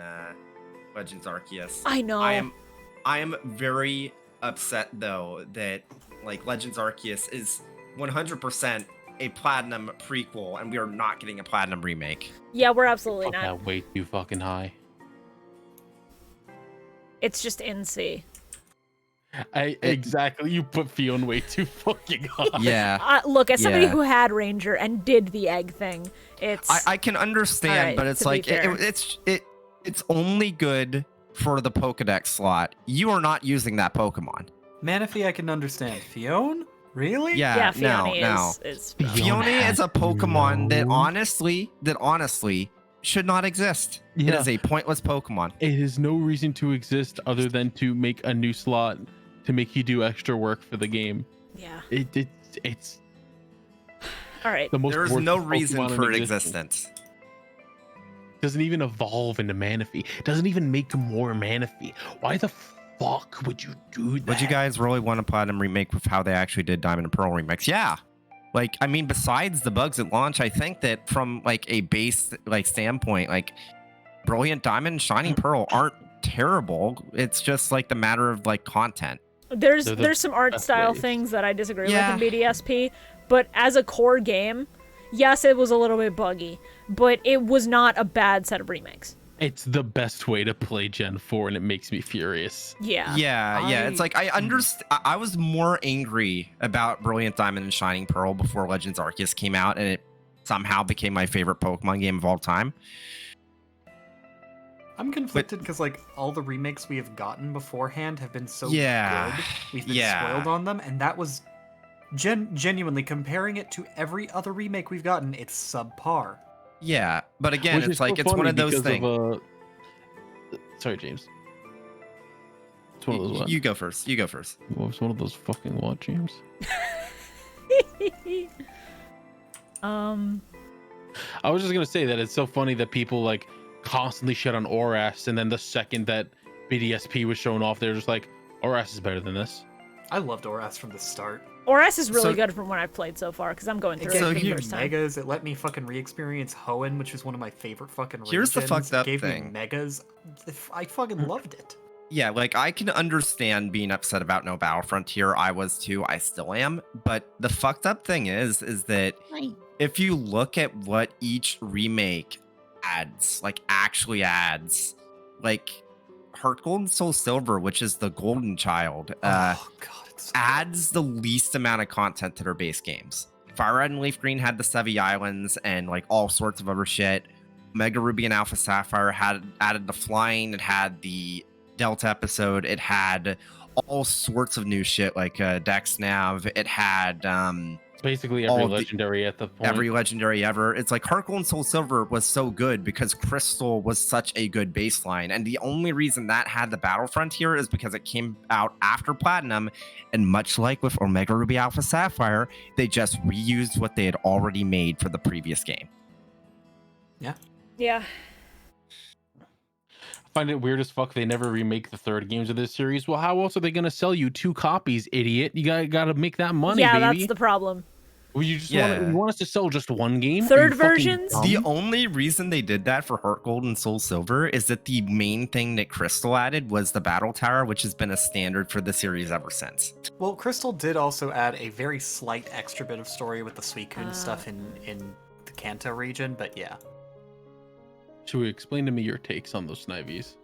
Legends Arceus. I know. I am very upset though that like Legends Arceus is 100% a platinum prequel and we are not getting a platinum remake. Yeah, we're absolutely Fuck not. that way too fucking high. It's just NC. Exactly. You put Fiona way too fucking high. Yeah. Look, as somebody Yeah. who had Ranger and did the egg thing, it's. I can understand, Alright, but it's to be like fair. it's only good for the Pokedex slot. You are not using that Pokemon. Manaphy, I can understand. Fiona? Really? Yeah, Fiona no. is Fiona is a Pokemon that honestly should not exist. It Yeah. is a pointless Pokemon. It has no reason to exist other than to make a new slot to make you do extra work for the game. Yeah. It's All right. the most There is worthless no reason Pokemon in for existence. existence. Doesn't even evolve into Manaphy. Doesn't even make more Manaphy. Why the fuck would you do that? Would you guys really want a platinum remake with how they actually did Diamond and Pearl remakes? Yeah. Like, I mean, besides the bugs at launch, I think that from like a base like standpoint, like Brilliant Diamond and Shining Pearl aren't terrible. It's just like the matter of like content. There's They're the some art best style ways. things that I disagree Yeah. with in BDSP, but as a core game, yes, it was a little bit buggy, but it was not a bad set of remakes. It's the best way to play Gen 4 and it makes me furious. Yeah. Yeah. It's like I understand. I was more angry about Brilliant Diamond and Shining Pearl before Legends Arceus came out, and it somehow became my favorite Pokemon game of all time. I'm conflicted because like all the remakes we have gotten beforehand have been so Yeah. good. We've been Yeah. spoiled on them, and that was genuinely comparing it to every other remake we've gotten. It's subpar. Yeah, but again, Which it's is like so it's one funny of those because things. Sorry, James. It's one of those what? You go first. You go first. What was one of those fucking what, James? I was just gonna say that it's so funny that people like constantly shit on ORAS, and then the second that BDSP was shown off, they're just like, ORAS is better than this. I loved ORAS from the start. ORAS is really So- good from what I've played so far, because I'm going through It it So for gave the me here- first time. megas. It let me fucking re-experience Hoenn, which is one of my favorite fucking regions. Here's the fucked up It gave thing. me megas. I fucking loved it. Yeah, like I can understand being upset about no Battle Frontier. I was too. I still am. But the fucked up thing is that if you look at what each remake adds, like actually adds, like Heart Gold and Soul Silver, which is the Golden Child, Oh god, it's so adds the least amount of content to their base games. Fire Red and Leaf Green had the Sevi Islands and like all sorts of other shit. Mega Ruby and Alpha Sapphire had added the flying. It had the Delta episode. It had all sorts of new shit like Dex Nav. It had Basically all every of the- legendary at the point. every legendary ever. It's like Heart Gold and Soul Silver was so good because Crystal was such a good baseline. And the only reason that had the Battle Frontier is because it came out after Platinum. And much like with Omega Ruby Alpha Sapphire, they just reused what they had already made for the previous game. Yeah. I find it weird as fuck they never remake the third games of this series. Well, how else are they gonna sell you 2 copies, idiot? You gotta make that money, Yeah, baby. that's the problem. Well, you just Yeah. you want us to sell just one game? Are Third you fucking versions? dumb? The only reason they did that for Heart Gold and Soul Silver is that the main thing that Crystal added was the Battle Tower, which has been a standard for the series ever since. Well, Crystal did also add a very slight extra bit of story with the Suicune stuff in the Kanto region, but yeah. Should we explain to me your takes on those Snivies?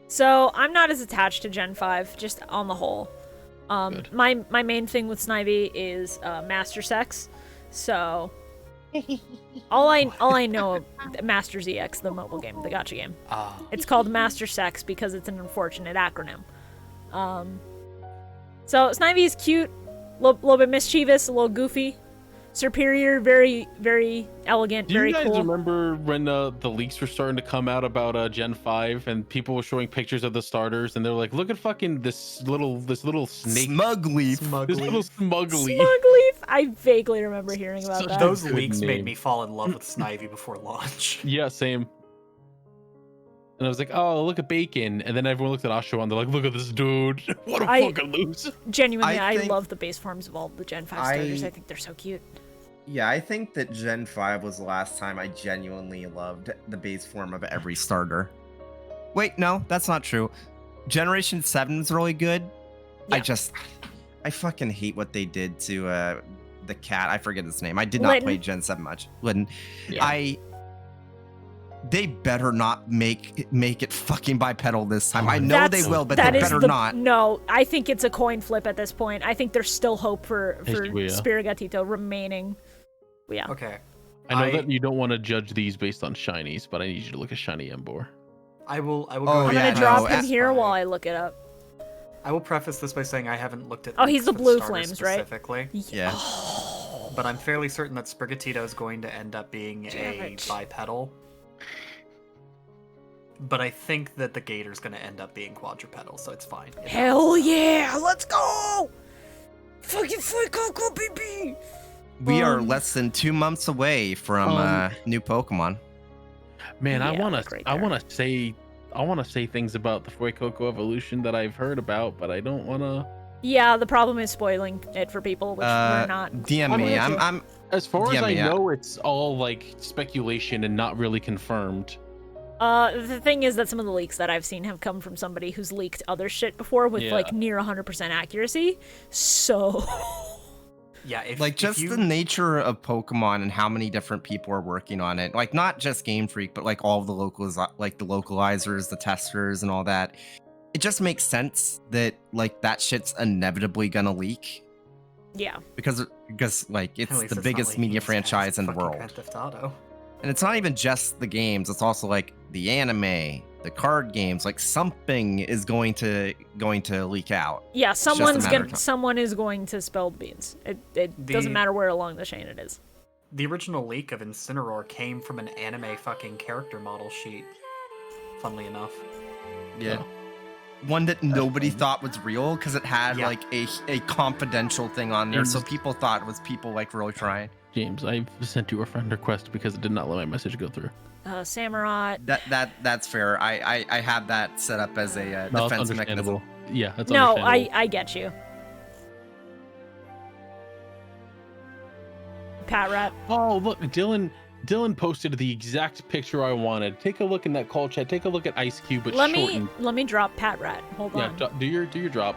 So I'm not as attached to Gen 5, just on the whole. Good. My main thing with Snivy is Master Sex, so all I know of Master ZX, the mobile game, the gacha game. It's called Master Sex because it's an unfortunate acronym. So Snivy is cute, a little bit mischievous, a little goofy. Superior, very, very elegant, very cool. Do you guys remember when the leaks were starting to come out about Gen 5 and people were showing pictures of the starters and they were like, look at fucking this little snake. Smugleaf. This little Smugleaf. Smugleaf! I vaguely remember hearing about that. Those leaks made me fall in love with Snivy before launch. Yeah, same. And I was like, oh, look at Bacon. And then everyone looked at Asho and they're like, look at this dude. What a fucking loose. Genuinely, I love the base forms of all the Gen 5 starters. I think they're so cute. Yeah, I think that Gen 5 was the last time I genuinely loved the base form of every starter. Wait, no, that's not true. Generation 7 is really good. Yeah. I fucking hate what they did to the cat. I forget his name. I did not play Gen 7 much. Litten. Yeah. They better not make it fucking bipedal this time. I know they will, but they better not. No, I think it's a coin flip at this point. I think there's still hope for Spirigatito remaining. Yeah. Okay. I know that you don't want to judge these based on shinies, but I need you to look at shiny Embor. I will I'm gonna drop him here while I look it up. I will preface this by saying I haven't looked at. Oh, he's the blue flames, right? Specifically. Yeah. But I'm fairly certain that Sprigatito is going to end up being a bipedal. But I think that the Gator's going to end up being quadrupedal, so it's fine. Hell yeah! Let's go! Fucking fight Coco, baby! We are less than 2 months away from new Pokemon. Man, I wanna say things about the Fuecoco evolution that I've heard about, but I don't wanna. Yeah, the problem is spoiling it for people, which we're not. DM me. I'm as far as I know, it's all like speculation and not really confirmed. The thing is that some of the leaks that I've seen have come from somebody who's leaked other shit before with like near 100% accuracy. So. Yeah, the nature of Pokemon and how many different people are working on it, like not just Game Freak, but like all of the localizers, the testers, and all that. It just makes sense that like that shit's inevitably gonna leak. Yeah. Because like it's the biggest media franchise in the world. And it's not even just the games; it's also like the anime, the card games. Like something is going to leak out. Yeah, someone is going to spill the beans. It doesn't matter where along the chain it is. The original leak of Incineroar came from an anime fucking character model sheet. Funnily enough. Yeah. One that nobody thought was real because it had like a confidential thing on there, so people thought it was people like really trying. James, I've sent you a friend request because it did not let my message go through. Samurott. That's fair. I have that set up as a defense mechanism. Yeah, that's no, understandable. I get you. Pat Rat. Oh, look, Dylan posted the exact picture I wanted. Take a look in that call chat. Take a look at Ice Cube, but shortened. Let me drop Pat Rat. Hold on. Yeah, do your drop.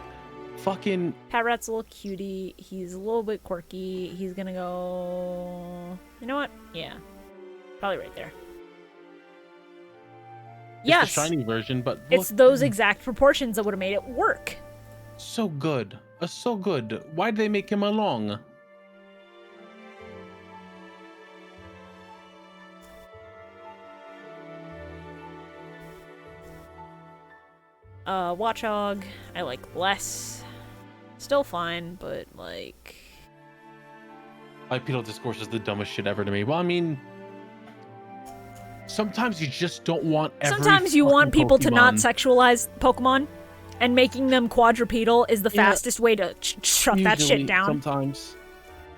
Fucking Pat Rat's a little cutie. He's a little bit quirky. He's gonna go. You know what? Yeah, probably right there. Yes, the shiny version, but it's those exact proportions that would have made it work. So good, so good. Why did they make him a long? Watchog, I like less. Still fine, but like. Bipedal discourse is the dumbest shit ever to me. Well, I mean, sometimes you just don't want. Sometimes you want people to not sexualize Pokemon, and making them quadrupedal is the fastest way to shut that shit down.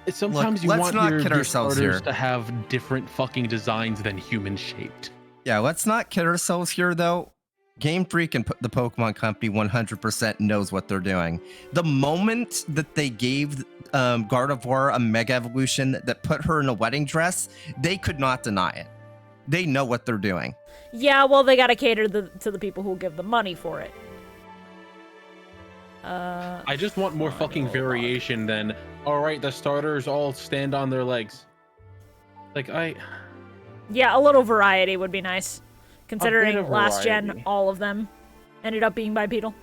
Sometimes you want your starters to have different fucking designs than human shaped. Yeah, let's not kid ourselves here, though. Game Freak and the Pokemon Company 100% knows what they're doing. The moment that they gave Gardevoir a Mega Evolution that put her in a wedding dress, they could not deny it. They know what they're doing. Yeah, well, they gotta cater to the people who give the money for it. I just want more fucking variation than, alright, the starters all stand on their legs. Yeah, a little variety would be nice. Considering last gen, all of them ended up being bipedal.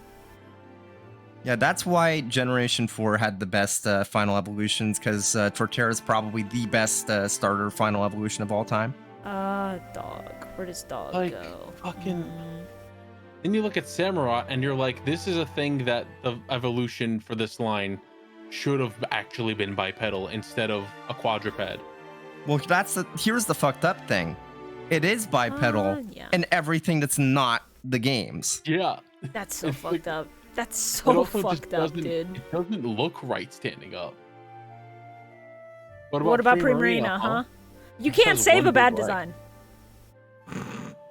Yeah, that's why Generation 4 had the best final evolutions, because Torterra is probably the best starter final evolution of all time. Dog. Where does dog Like, go? fucking. Then you look at Samurott and you're like, this is a thing that the evolution for this line should have actually been bipedal instead of a quadruped. Well, here's the fucked up thing. It is bipedal in everything that's not the games. Yeah. That's so fucked up. That's so fucked up, dude. It doesn't look right standing up. What about Primarina, huh? You can't save a bad design.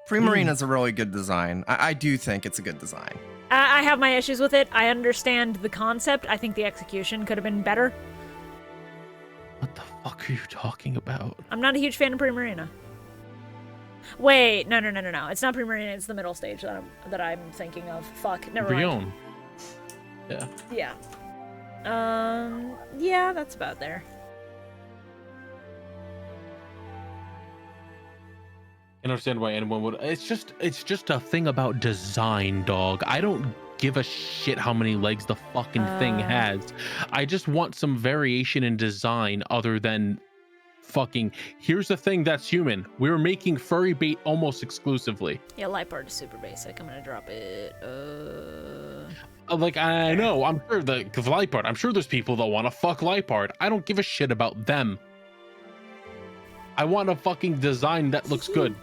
Primarina's a really good design. I do think it's a good design. I have my issues with it. I understand the concept. I think the execution could have been better. What the fuck are you talking about? I'm not a huge fan of Primarina. Wait, no. It's not Primarina. It's the middle stage that I'm thinking of. Fuck, never mind. Yeah. Yeah. Yeah, that's about there. I understand why anyone would. It's just a thing about design, dog. I don't give a shit how many legs the fucking thing has. I just want some variation in design other than fucking. Here's the thing that's human. We're making furry bait almost exclusively. Yeah, Lipard is super basic. I'm gonna drop it. Like, I know. I'm sure the Lipard. I'm sure there's people that want to fuck Lipard. I don't give a shit about them. I want a fucking design that looks good.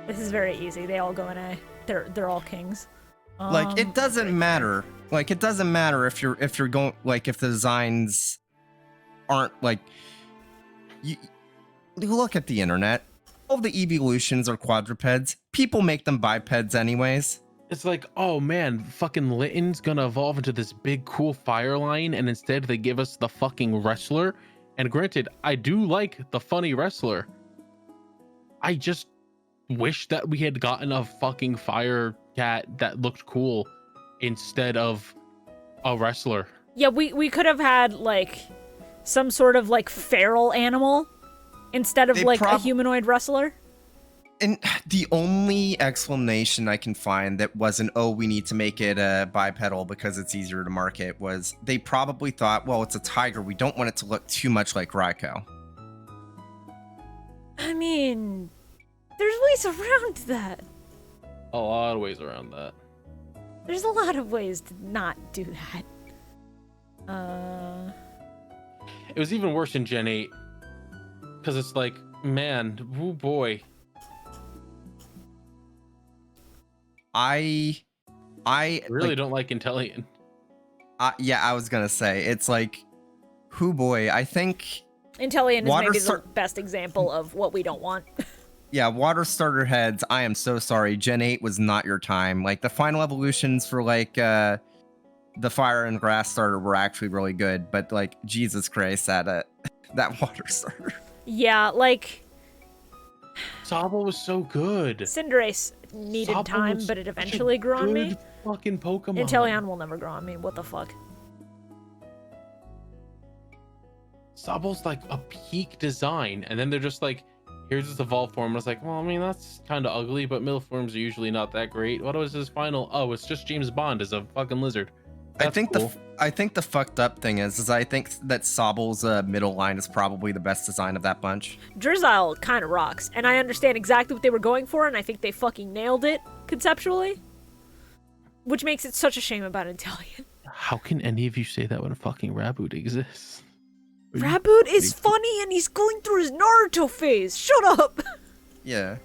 This is very easy. They all go in A. They're all kings. Like, it doesn't matter. Like, it doesn't matter if you're going, like, if the designs aren't like, you look at the internet. All the evolutions are quadrupeds. People make them bipeds anyways. It's like, oh man, fucking Litten's gonna evolve into this big cool fire line, and instead they give us the fucking wrestler. And granted, I do like the funny wrestler. I just wish that we had gotten a fucking fire cat that looked cool instead of a wrestler. Yeah, we could have had like some sort of like feral animal instead of like a humanoid wrestler. And the only explanation I can find that wasn't, oh, we need to make it bipedal because it's easier to market, was they probably thought, well, it's a tiger. We don't want it to look too much like Raikou. I mean, there's ways around that. A lot of ways around that. There's a lot of ways to not do that. It was even worse in Gen 8. Because it's like, man, oh boy. I really don't like Intellion. Yeah, I was gonna say, it's like, who boy, I think Intellion is maybe the best example of what we don't want. Yeah, water starter heads, I am so sorry. Gen 8 was not your time. Like, the final evolutions for, like, the fire and grass starter were actually really good, but, like, Jesus Christ, that water starter. Yeah, like... Sobble was so good. Cinderace needed time, but it eventually grew on me. Fucking Pokemon. Inteleon will never grow on me. What the fuck? Sobble's like a peak design, and then they're just like, here's this evolved form. I was like, well, I mean, that's kind of ugly, but middle forms are usually not that great. What was his final? Oh, it's just James Bond as a fucking lizard. That's cool. I think the fucked up thing is I think that Sobble's middle line is probably the best design of that bunch. Drizzile kind of rocks, and I understand exactly what they were going for, and I think they fucking nailed it conceptually. Which makes it such a shame about Inteleon. How can any of you say that when a fucking Raboot exists? Raboot is funny, and he's going through his Naruto phase. Shut up. Yeah.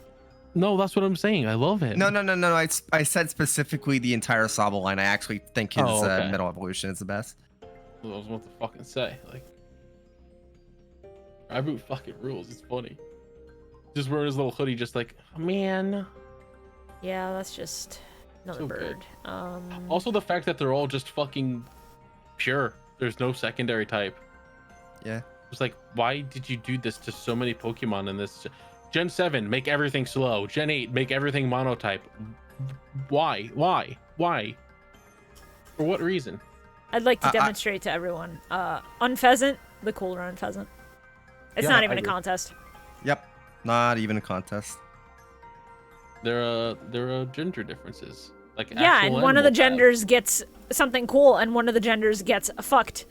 No, that's what I'm saying. I love him. No. I said specifically the entire Sobble line. I actually think his middle evolution is the best. I was what to fucking say. Like, Raboot fucking rules. It's funny. Just wearing his little hoodie, just like, oh, man. Yeah, that's just another So bird. Also, the fact that they're all just fucking pure. There's no secondary type. Yeah. It's like, why did you do this to so many Pokemon in this? Gen 7, make everything slow. Gen 8, make everything monotype. Why? For what reason? I'd like to demonstrate to everyone. Unpheasant, the cooler Unpheasant. It's not even a contest. Yep. Not even a contest. There are gender differences. Like Yeah, and actual one of the animal genders gets something cool, and one of the genders gets fucked.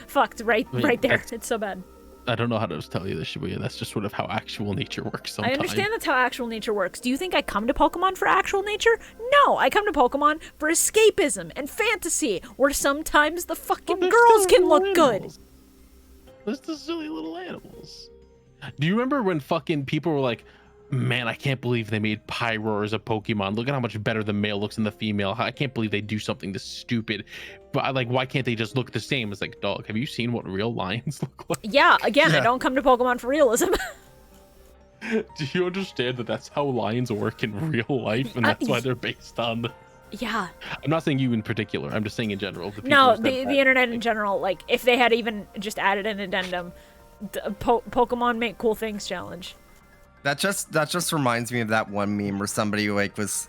Fucked right there. It's so bad. I don't know how to tell you this, Shibuya. That's just sort of how actual nature works sometimes. I understand that's how actual nature works. Do you think I come to Pokemon for actual nature? No, I come to Pokemon for escapism and fantasy, where sometimes the fucking girls can look good. There's the silly little animals. Do you remember when fucking people were like, man, I can't believe they made Pyroar as a Pokemon. Look at how much better the male looks than the female. I can't believe they do something this stupid. But like, why can't they just look the same? It's like, dog, have you seen what real lions look like? Yeah, again, I don't come to Pokemon for realism. Do you understand that that's how lions work in real life? And that's why they're based on... Yeah. I'm not saying you in particular. I'm just saying in general. No, the internet in general. Like, if they had even just added an addendum, Pokemon Make Cool Things challenge. That just reminds me of that one meme where somebody like was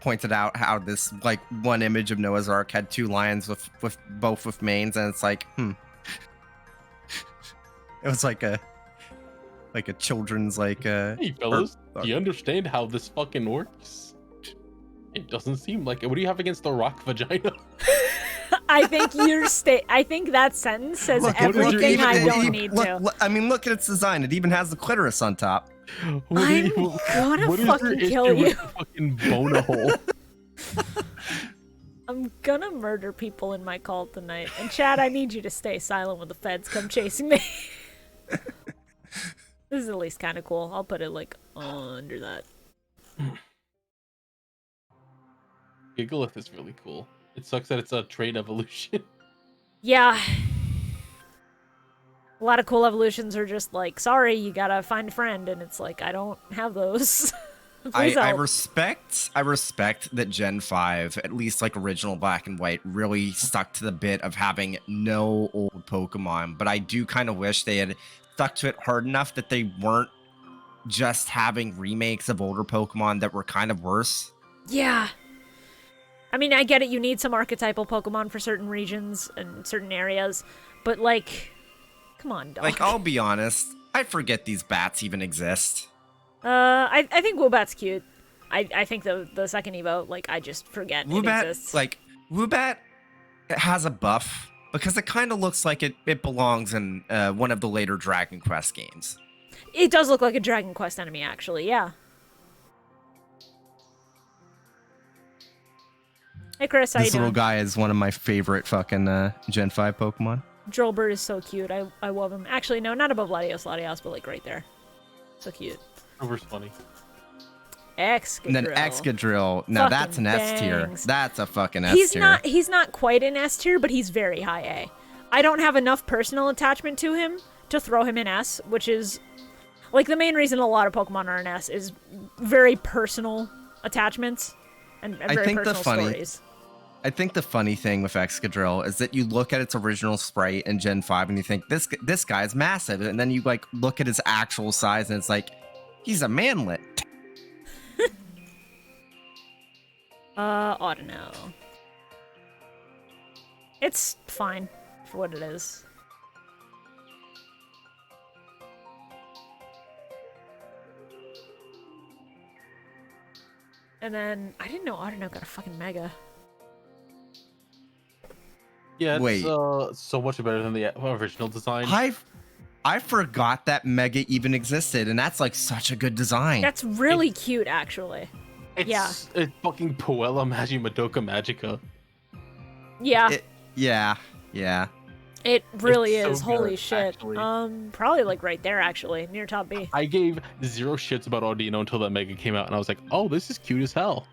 pointed out how this like one image of Noah's Ark had two lions with both with manes, and it's like, it was like a children's like hey fellas, do you understand how this fucking works? It doesn't seem like it. What do you have against the rock vagina? I think I think that sentence says everything I don't need to. I mean, look at its design. It even has the clitoris on top. I'm gonna fucking kill you. Fucking bone a hole. I'm gonna murder people in my call tonight. And Chad, I need you to stay silent when the feds come chasing me. This is at least kind of cool. I'll put it like under that. Gigalith is really cool. It sucks that it's a trait evolution. Yeah. A lot of cool evolutions are just like, sorry, you gotta find a friend, and it's like, I don't have those. I respect that Gen 5, at least like original Black and White, really stuck to the bit of having no old Pokemon, but I do kind of wish they had stuck to it hard enough that they weren't just having remakes of older Pokemon that were kind of worse. Yeah. I mean, I get it, you need some archetypal Pokemon for certain regions and certain areas, but like, come on, dog. Like, I'll be honest, I forget these bats even exist. I think Woobat's cute. I think the second Evo, like, I just forget it exists. Like, Woobat has a buff because it kind of looks like it belongs in one of the later Dragon Quest games. It does look like a Dragon Quest enemy, actually, yeah. Hey Chris, how you doing? This little guy is one of my favorite fucking Gen 5 Pokemon. Drillbird is so cute. I love him. Actually, no, not above Latios, but like right there. So cute. Drober's funny. Excadrill. And then Excadrill. Now that's an S tier. That's a fucking S tier. He's not quite an S tier, but he's very high A. I don't have enough personal attachment to him to throw him in S, which is like the main reason a lot of Pokemon are in S is very personal attachments and very personal stories. I think the funny thing with Excadrill is that you look at its original sprite in Gen 5 and you think, this guy's massive. And then you like look at his actual size and it's like, he's a manlet. Audino. It's fine for what it is. And then, I didn't know Audino got a fucking Mega. Yeah, it's so much better than the original design. I forgot that Mega even existed, and that's like such a good design. That's really cute, actually. It's fucking Puella Magi Madoka Magica. Yeah. Yeah. It really is. So Holy good, shit. actually. Probably like right there, actually, near top B. I gave zero shits about Audino until that Mega came out, and I was like, oh, this is cute as hell.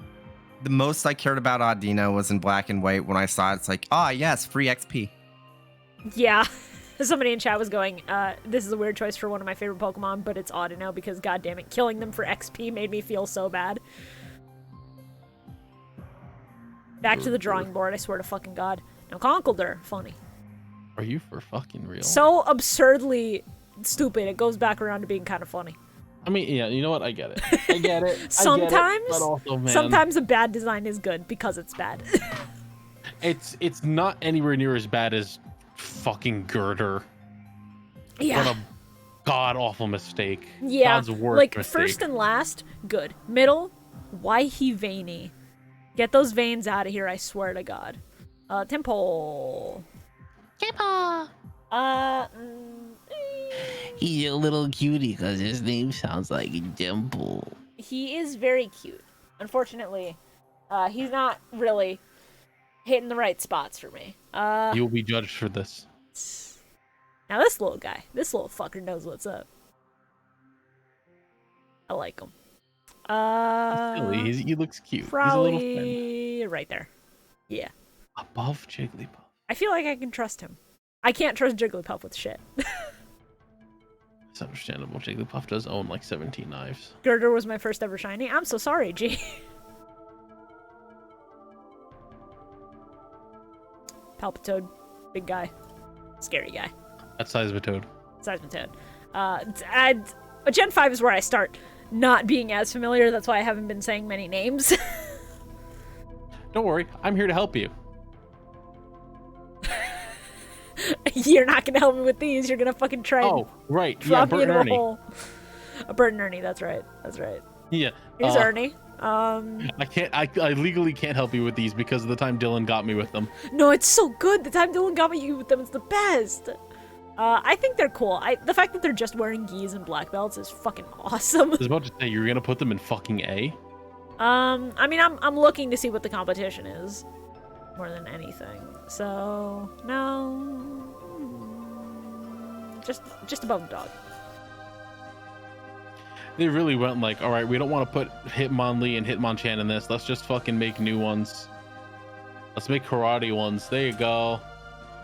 The most I cared about Audino was in Black and White when I saw it. It's like, yes, free XP. Yeah. Somebody in chat was going, this is a weird choice for one of my favorite Pokemon, but it's Audino because, goddammit, killing them for XP made me feel so bad. Back to the drawing board, I swear to fucking God. Now, Conkeldurr, funny. Are you for fucking real? So absurdly stupid, it goes back around to being kind of funny. I mean, yeah, you know what? I get it. I get it. Sometimes, but also, man, sometimes a bad design is good because it's bad. it's not anywhere near as bad as fucking Girder. Yeah. What a god-awful mistake. Yeah, God's worst like mistake. first and last, good. Middle, why he veiny? Get those veins out of here, I swear to God. Temple. Temple. He's a little cutie because his name sounds like Dimple. He is very cute. Unfortunately, he's not really hitting the right spots for me. You'll be judged for this. Now this little fucker knows what's up. I like him. Silly. He looks cute. Probably He's a little friend. right there. Yeah. Above Jigglypuff. I feel like I can trust him. I can't trust Jigglypuff with shit. It's understandable. Jigglypuff does own like 17 knives. Girder was my first ever shiny. I'm so sorry, G. Palpitoad. Big guy. Scary guy. That's Seismitoad. Seismitoad. Gen 5 is where I start not being as familiar. That's why I haven't been saying many names. Don't worry. I'm here to help you. You're not gonna help me with these. You're gonna fucking try. Oh, right. Drop Yeah, me Bert into and a Ernie. hole. A Bert and Ernie. That's right. That's right. Yeah. Here's Ernie. I legally can't help you with these because of the time Dylan got me with them. No, it's so good. The time Dylan got me with them, it's the best. I think they're cool. The fact that they're just wearing gis and black belts is fucking awesome. I was about to say you're gonna put them in fucking A. I mean, I'm looking to see what the competition is more than anything. So no, just above the dog. They really went like, all right, we don't want to put Hitmonlee and Hitmonchan in this. Let's just fucking make new ones. Let's make karate ones. There you go.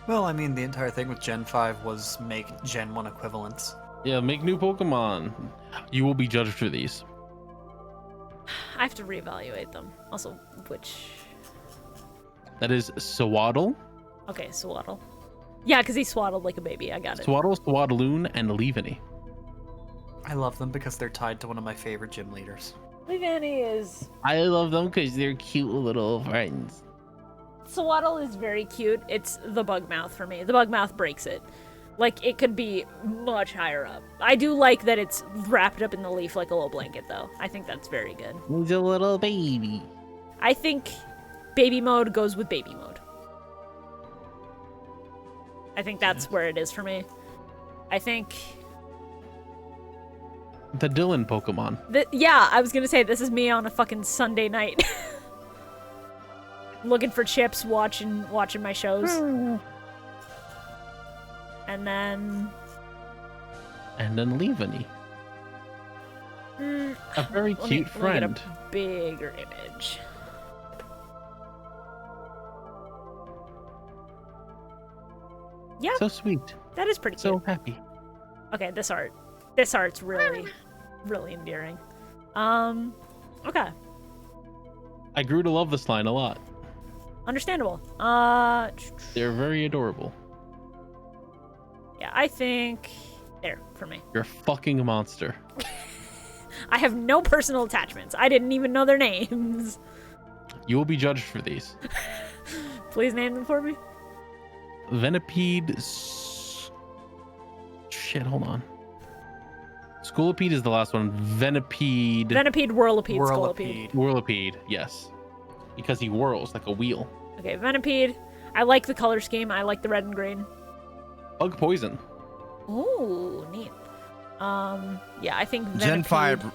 Well, I mean, the entire thing with Gen 5 was make Gen 1 equivalents. Yeah, make new Pokemon. You will be judged for these. I have to reevaluate them. Also, which... That is Swaddle. Okay, Swaddle. Yeah, because he swaddled like a baby. I got it. Swaddle, Swaddloon, and Leavanny. I love them because they're tied to one of my favorite gym leaders. Leavanny is... I love them because they're cute little friends. Swaddle is very cute. It's the bug mouth for me. The bug mouth breaks it. Like, it could be much higher up. I do like that it's wrapped up in the leaf like a little blanket, though. I think that's very good. He's a little baby. I think baby mode goes with baby mode. I think that's where it is for me. I think... The Dylan Pokemon. Yeah, I was gonna say, this is me on a fucking Sunday night. Looking for chips, watching my shows. And then Leavanny. A very cute friend. Let me get a bigger image. Yeah. So sweet. That is pretty cute. So happy. Okay, this art's really, really endearing. Okay. I grew to love this line a lot. Understandable. They're very adorable. Yeah, I think there for me. You're a fucking monster. I have no personal attachments. I didn't even know their names. You will be judged for these. Please name them for me. Venipede. Shit, hold on. Scolipede is the last one. Venipede, Whirlipede, Scolipede. Whirlipede, yes. Because he whirls like a wheel. Okay, Venipede. I like the color scheme. I like the red and green. Bug Poison. Ooh, neat. Yeah, I think Venipede...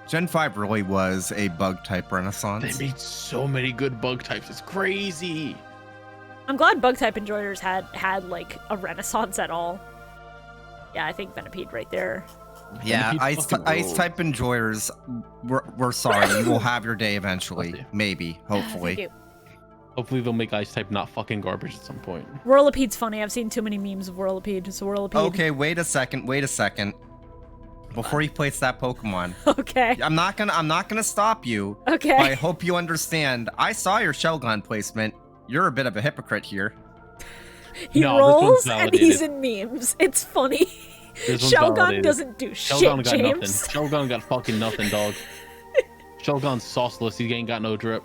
Gen 5 really was a bug type renaissance. They made so many good bug types. It's crazy. I'm glad bug type enjoyers had like a renaissance at all. Yeah, I think Venipede right there. Yeah, ice type enjoyers, we're sorry. You will have your day eventually. Maybe, hopefully. Thank you. Hopefully they'll make ice type not fucking garbage at some point. Whirlipede's funny. I've seen too many memes of Whirlipede. So Whirlipede. Okay, wait a second. Before you place that Pokemon. Okay. I'm not gonna stop you. Okay. But I hope you understand. I saw your Shelgon placement. You're a bit of a hypocrite here. He rolls and he's in memes. It's funny. Shelgon doesn't do Shelgon shit, got James. nothing. Shelgon got fucking nothing, dog. Shelgon's sauceless. He ain't got no drip.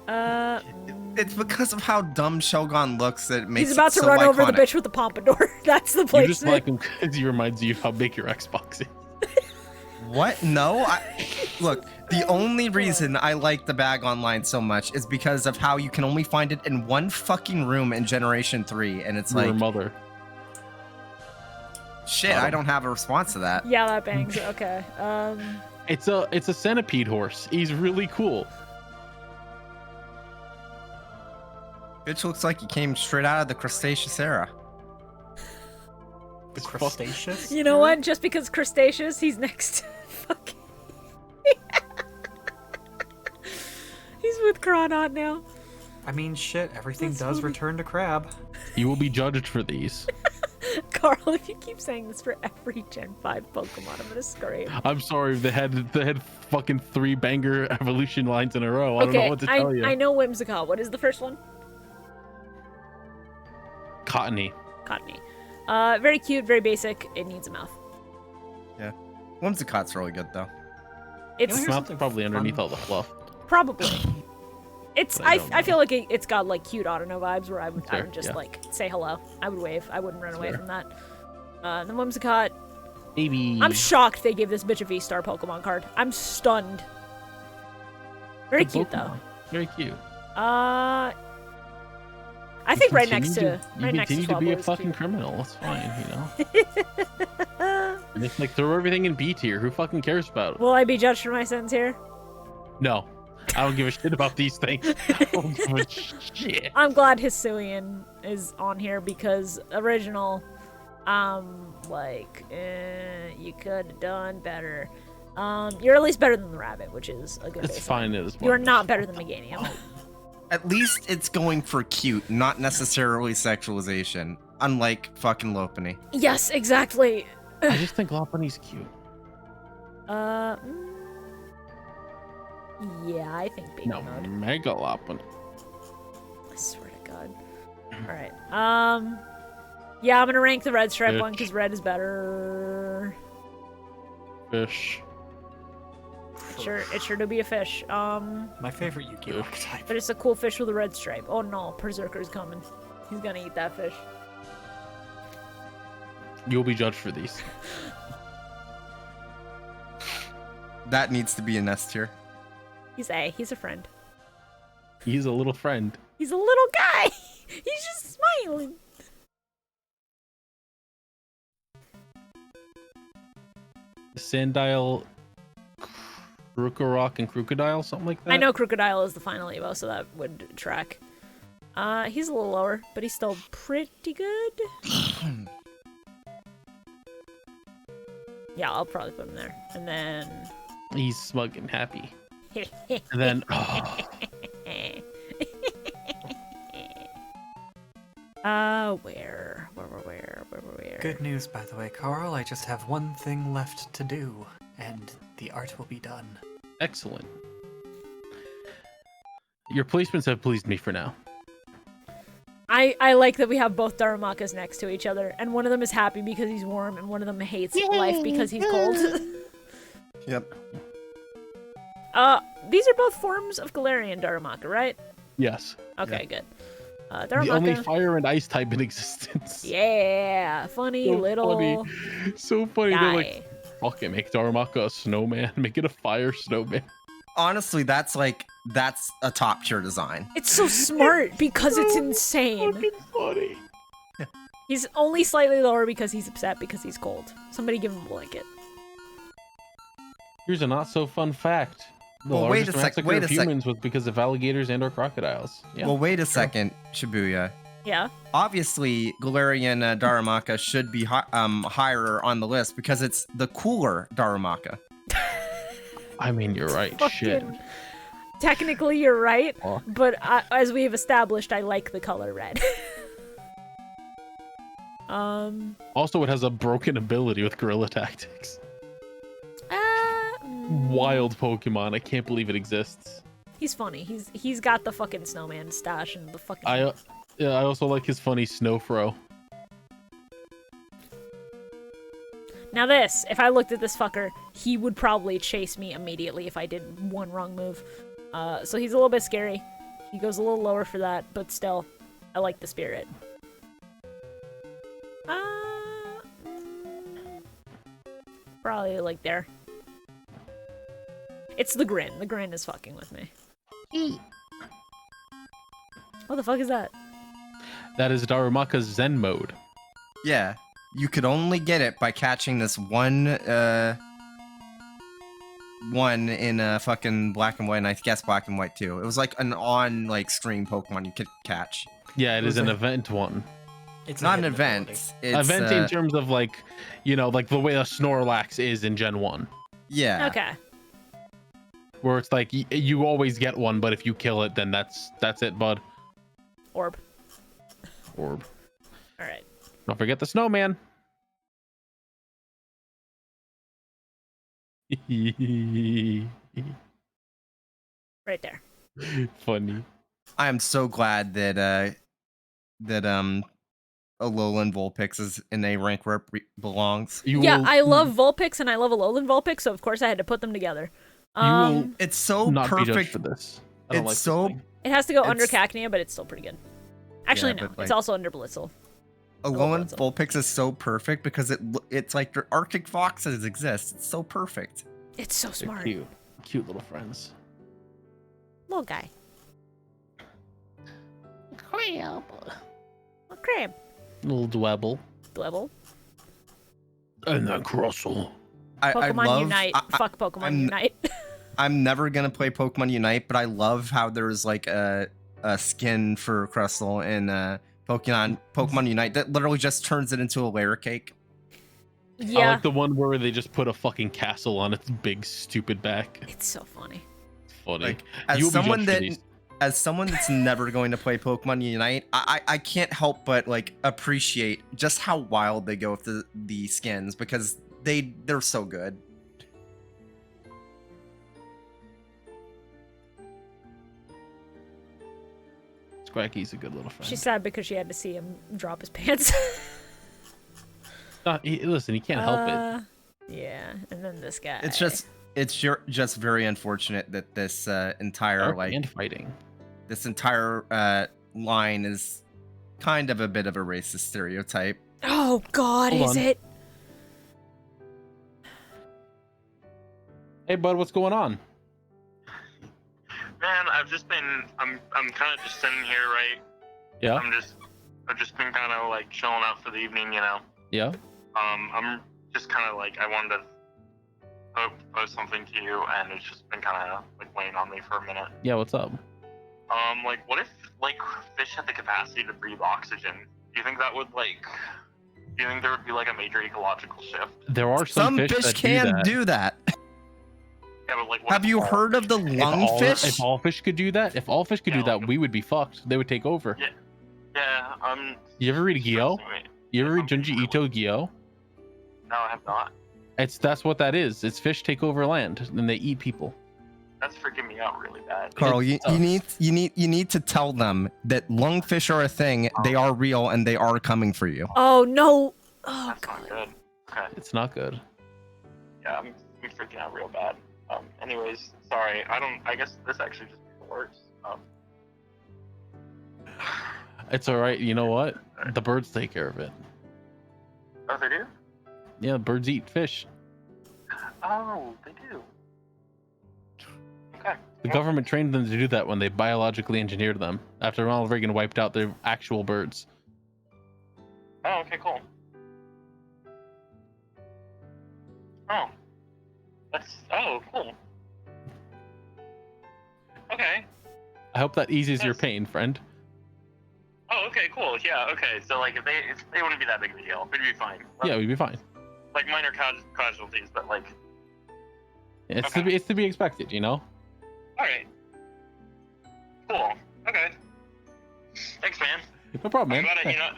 It's because of how dumb Shelgon looks that it makes He's about to run over the bitch with the pompadour. That's the placement. You just like him because he reminds you of how big your Xbox is. What? No. Look, The only reason I like the bag online so much is because of how you can only find it in one fucking room in Generation 3, and it's Your like, mother. shit, I don't have a response to that. Yeah, that bangs. Okay. It's a centipede horse. He's really cool. Bitch looks like he came straight out of the Cretaceous era. The Crustaceous? You know what? Just because Crustaceous, he's next. Fucking. He's with Cronot now. I mean, shit, everything That's does funny. return to Crab. You will be judged for these. Carl, if you keep saying this for every Gen 5 Pokemon, I'm gonna scream. I'm sorry, they had fucking 3 banger evolution lines in a row. I don't know what to tell you. I know Whimsicott. What is the first one? Cottony. Cottony. Very cute, very basic. It needs a mouth. Yeah. Whimsicott's really good, though. It's mouth probably underneath all the fluff. probably. It's But I I don't feel like it's got like cute Autono vibes where I would Fair, just yeah. like say hello. I would wave. I wouldn't run away Fair. from that. The Whimsicott. Maybe. I'm shocked they gave this bitch a V-Star Pokemon card. I'm stunned. Very Good cute Pokemon. Very cute. though. I think right next to You continue to be a fucking criminal. It's fine, you know. And it's like throw everything in B tier. Who fucking cares about it? Will I be judged for my sins here? No, I don't give a shit about these things. I don't give a shit. I'm glad Hisuian is on here because original, you could have done better. You're at least better than the rabbit, which is a good. It's baseline. fine. It is. You are not better than Meganium. At least it's going for cute, not necessarily sexualization. Unlike fucking Lopunny. Yes, exactly. I just think Lopunny's cute. Yeah, I think baby No, mode. Mega Lopunny. I swear to God. All right. Yeah, I'm gonna rank the red stripe one because red is better. Fish. It sure do be a fish. My favorite Yu-Gi-Oh archetype. But it's a cool fish with a red stripe. Oh no, Berserker's coming. He's gonna eat that fish. You'll be judged for these. That needs to be an S tier. He's a friend. He's a little friend. He's a little guy. He's just smiling. Sandile, Krokorok, and Crocodile, something like that. I know Crocodile is the final Evo, so that would track. He's a little lower, but he's still pretty good. Yeah, I'll probably put him there. And then... He's smug and happy. And then... Where? Good news, by the way, Carl. I just have one thing left to do, and the art will be done. Excellent. Your placements have pleased me for now. I like that we have both Darumaka's next to each other, and one of them is happy because he's warm, and one of them hates life because he's cold. Yep. These are both forms of Galarian Darumaka, right? Yes. Okay, good. The Darumaka. only fire and ice type in existence. Yeah, funny So little funny. So funny. guy. They're like, fuck it, make Darumaka a snowman. Make it a fire snowman. Honestly, that's a top tier design. It's so smart because it's insane. Fucking funny. He's only slightly lower because he's upset because he's cold. Somebody give him a blanket. Here's a not so fun fact. The Well, wait largest a sec- massacre wait of a sec- humans was because of alligators and or crocodiles. Yeah. Well, wait a second, Shibuya. Yeah. Obviously, Galarian Darumaka should be higher on the list because it's the cooler Darumaka. I mean, you're right. Shit. Fucking- Technically, you're right, Oh. but as we've established, I like the color red. Also, it has a broken ability with Gorilla Tactics. Wild Pokemon. I can't believe it exists. He's funny. He's got the fucking snowman stash and the fucking. I also like his funny snow throw. Now this, if I looked at this fucker, he would probably chase me immediately if I did one wrong move. So he's a little bit scary. He goes a little lower for that, but still, I like the spirit. Probably like there. It's the grin. The grin is fucking with me. What the fuck is that? That is Darumaka's Zen mode. Yeah, you could only get it by catching this one in fucking black and white, and I guess black and white too. It was like an on like stream Pokemon you could catch. Yeah, it is an event one. It's not an event. It's Event in terms of like, you know, like the way a Snorlax is in Gen 1. Yeah. Okay. Where it's like you always get one, but if you kill it, then that's it, bud. Orb. All right. Don't forget the snowman. Right there. Funny. I am so glad that Alolan Vulpix is in a rank where it belongs. I love Vulpix and I love Alolan Vulpix, so of course I had to put them together. It's so not be judged perfect for this. It has to go under Cacnea, but it's still pretty good. Actually, Yeah, no, but, like, it's also under Blitzel. Alolan Vulpix is so perfect because it's like their Arctic foxes exist. It's so perfect. It's so smart. Cute little friends. Little guy. Crab. A crab. Little Dwebble. Dwebble. And then Crustle. Pokemon Unite. Fuck Pokemon Unite. I'm never gonna play Pokemon Unite, but I love how there's like a skin for Crustle in Pokemon Unite that literally just turns it into a layer cake. Yeah. I like the one where they just put a fucking castle on its big stupid back. It's so funny. Funny. Like, You'll as be someone that's never going to play Pokemon Unite, I can't help but like appreciate just how wild they go with the skins because they're so good. Scracky's a good little friend. She's sad because she had to see him drop his pants. Listen, he can't help it. Yeah, and then this guy. It's just very unfortunate that this entire fighting. This entire line is kind of a bit of a racist stereotype. Oh God, Hold is on. it? Hey, bud, what's going on? Man, I'm kind of just sitting here, right? Yeah. I've just been kind of like chilling out for the evening, you know. Yeah. I'm just kind of like I wanted to post something to you, and it's just been kind of like weighing on me for a minute. Yeah, what's up? Like, what if like fish had the capacity to breathe oxygen? Do you think that would like? Do you think there would be like a major ecological shift? There are some fish that can do that. Yeah, but like, Have you heard of the lungfish? If all fish could do that, we would be fucked. They would take over. Yeah. You ever read Gyo? You ever read Junji Ito Gyo? No, I have not. That's what that is. It's fish take over land and they eat people. That's freaking me out really bad. Carl, you need to tell them that lungfish are a thing. They are real and they are coming for you. Oh no! Oh That's God. not good. Okay. It's not good. Yeah, I'm freaking out real bad. Anyways, sorry. I guess this actually just makes it worse. It's all right. You know what? The birds take care of it. Oh, they do? Yeah, birds eat fish. Oh, they do. Okay. The government trained them to do that when they biologically engineered them after Ronald Reagan wiped out their actual birds. Oh, okay, cool. Oh, cool. Okay. I hope that eases your pain, friend. Oh, okay, cool. Yeah, okay. So, like, if they wouldn't be that big of a deal. We'd be fine. Yeah, we'd be fine. Like, minor casualties, but, like... It's to be expected, you know? Alright. Cool. Okay. Thanks, man. No problem, man. I'm glad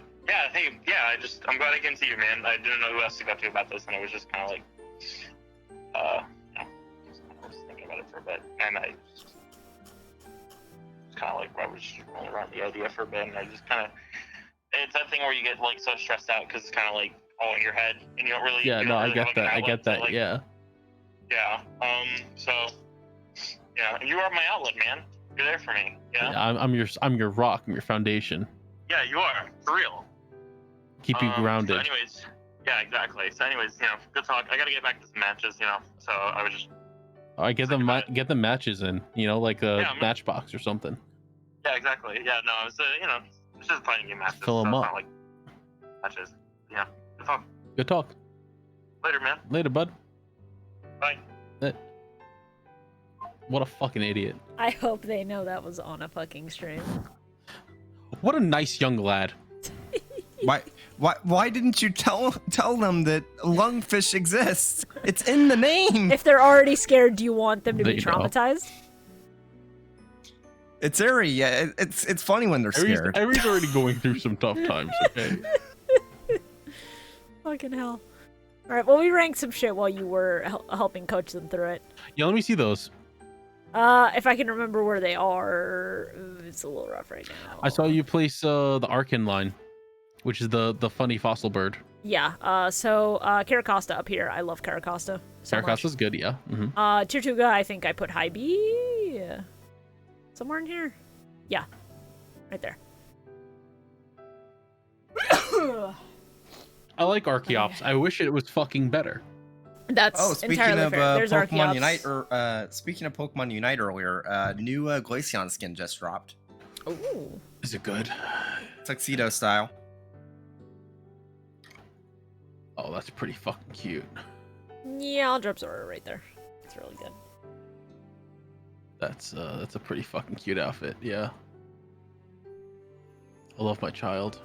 I'm glad I came to you, man. I didn't know who else to go to about this, and I was just kind of like... I was thinking about it for a bit, and I just kind of like, I was just rolling around the idea for a bit, and I just kind of, it's that thing where you get like so stressed out because it's kind of like all in your head, and you don't really. Yeah, no, I get that. I get that. Like, yeah. Yeah. So. Yeah, and you are my outlet, man. You're there for me. Yeah. I'm your rock. I'm your foundation. Yeah, you are for real. Keep you grounded. So anyways, yeah, exactly. So anyways, you know, good talk. I gotta get back to some matches, you know. So I was just I get them matches in, you know, like a Matchbox or something. Yeah, exactly. Yeah, no, it's it's just a fighting game matches. Fill 'em so up. It's not like matches. Yeah. Good talk. Good talk. Later, man. Later, bud. Bye. What a fucking idiot. I hope they know that was on a fucking stream. What a nice young lad. Why didn't you tell them that lungfish exists? It's in the name. If they're already scared, do you want them to be They know. traumatized? It's Eri. Yeah, it's funny when they're scared. Eri's already going through some tough times, okay? Fucking hell. Alright, well, we ranked some shit while you were helping coach them through it. Yeah, let me see those. If I can remember where they are, it's a little rough right now. I saw you place the Arkin line, which is the funny fossil bird. Yeah, so Caracosta up here. I love Caracosta so much. Caracosta's good, yeah. Mm-hmm. Tirtuga, I think I put high B. Somewhere in here? Yeah. Right there. I like Archeops. I wish it was fucking better. That's entirely fair. There's Pokemon Archeops. Unite, speaking of Pokemon Unite earlier, new Glaceon skin just dropped. Ooh. Is it good? Tuxedo style. Oh, that's pretty fucking cute. Yeah, I'll drop Zora right there. It's really good. That's a pretty fucking cute outfit, yeah. I love my child.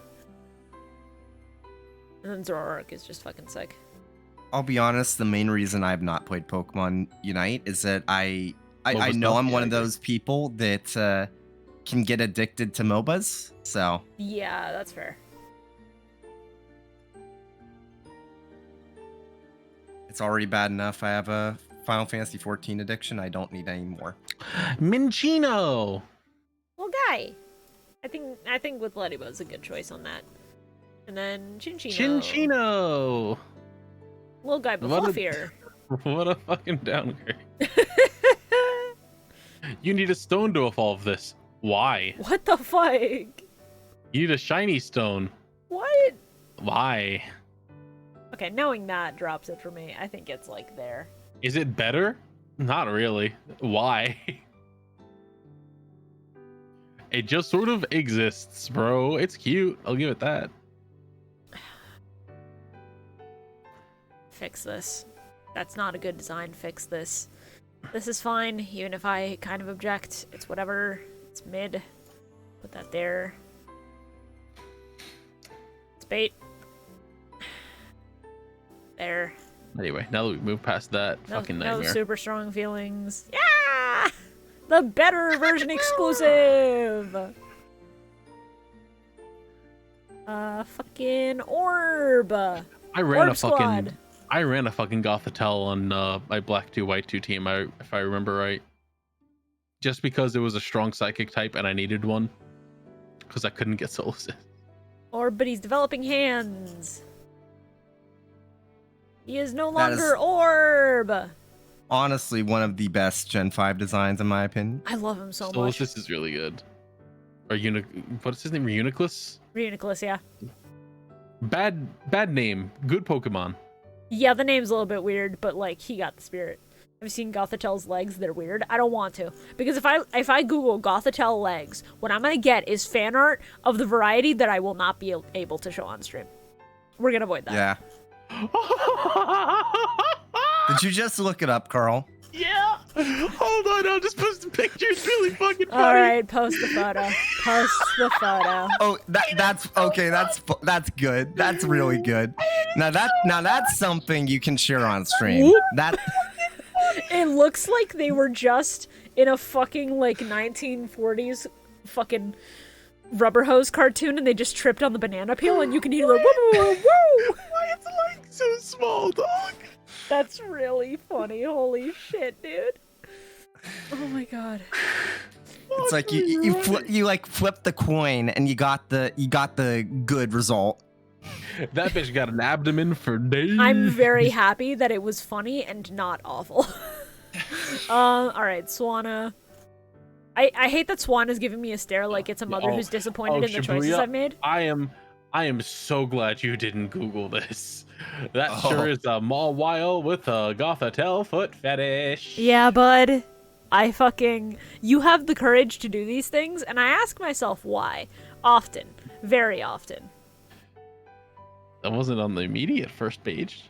And then Zoroark is just fucking sick. I'll be honest, the main reason I've not played Pokemon Unite is that I MOBA know stuff? I'm Yeah, one I of agree. those people that can get addicted to MOBAs, so... Yeah, that's fair. It's already bad enough I have a Final Fantasy 14 addiction. I don't need any more. Minchino! Well, guy. I think with Ladybug's a good choice on that. And then Chinchino. Chinchino! Little guy but What a- fluffier. What a fucking downgrade. You need a stone to evolve this. Why? What the fuck? You need a shiny stone. What? Why? Okay, knowing that drops it for me. I think it's like there. Is it better? Not really. Why? It just sort of exists, bro. It's cute. I'll give it that. Fix this. That's not a good design. Fix this. This is fine, even if I kind of object. It's whatever. It's mid. Put that there. It's bait. There. Anyway, now that we've moved past that No, fucking no nightmare. super strong feelings. Yeah! The better version exclusive! Fucking orb! I ran Orb a fucking Squad. Gothitelle on my Black 2 White 2 team, if I remember right. Just because it was a strong psychic type and I needed one. Because I couldn't get Soul Assist. Orb, but he's developing hands. He is no That is- longer Orb! Honestly, one of the best Gen 5 designs, in my opinion. I love him so Soul much. Assist is really good. Or what's his name? Reuniclus? Reuniclus, yeah. Bad name. Good Pokemon. Yeah, the name's a little bit weird, but like he got the spirit. Have you seen Gothitel's legs? They're weird. I don't want to, because if I Google Gothitelle legs, what I'm gonna get is fan art of the variety that I will not be able to show on stream. We're gonna avoid that. Yeah. Did you just look it up, Carl? Yeah. Hold on, I'll just post the picture. It's really fucking funny. All right, post the photo. Post the photo. Oh, that's okay. That's good. That's really good. Now that's something you can share on stream. That It looks like they were just in a fucking like 1940s fucking rubber hose cartoon, and they just tripped on the banana peel, and you can hear the woo woo woo. Why it's like so small, dog? That's really funny. Holy shit, dude. Oh my god. it's like you like flip the coin and you got the good result. That bitch got an abdomen for days. I'm very happy that it was funny and not awful. Alright, Swanna. I hate that Swan is giving me a stare like it's a mother who's disappointed in the choices Shibuya, I've made. I I am so glad you didn't Google this. That sure is a Mawile with a Gothitelle foot fetish. Yeah, bud. You have the courage to do these things, and I ask myself why. Often. Very often. That wasn't on the immediate first page.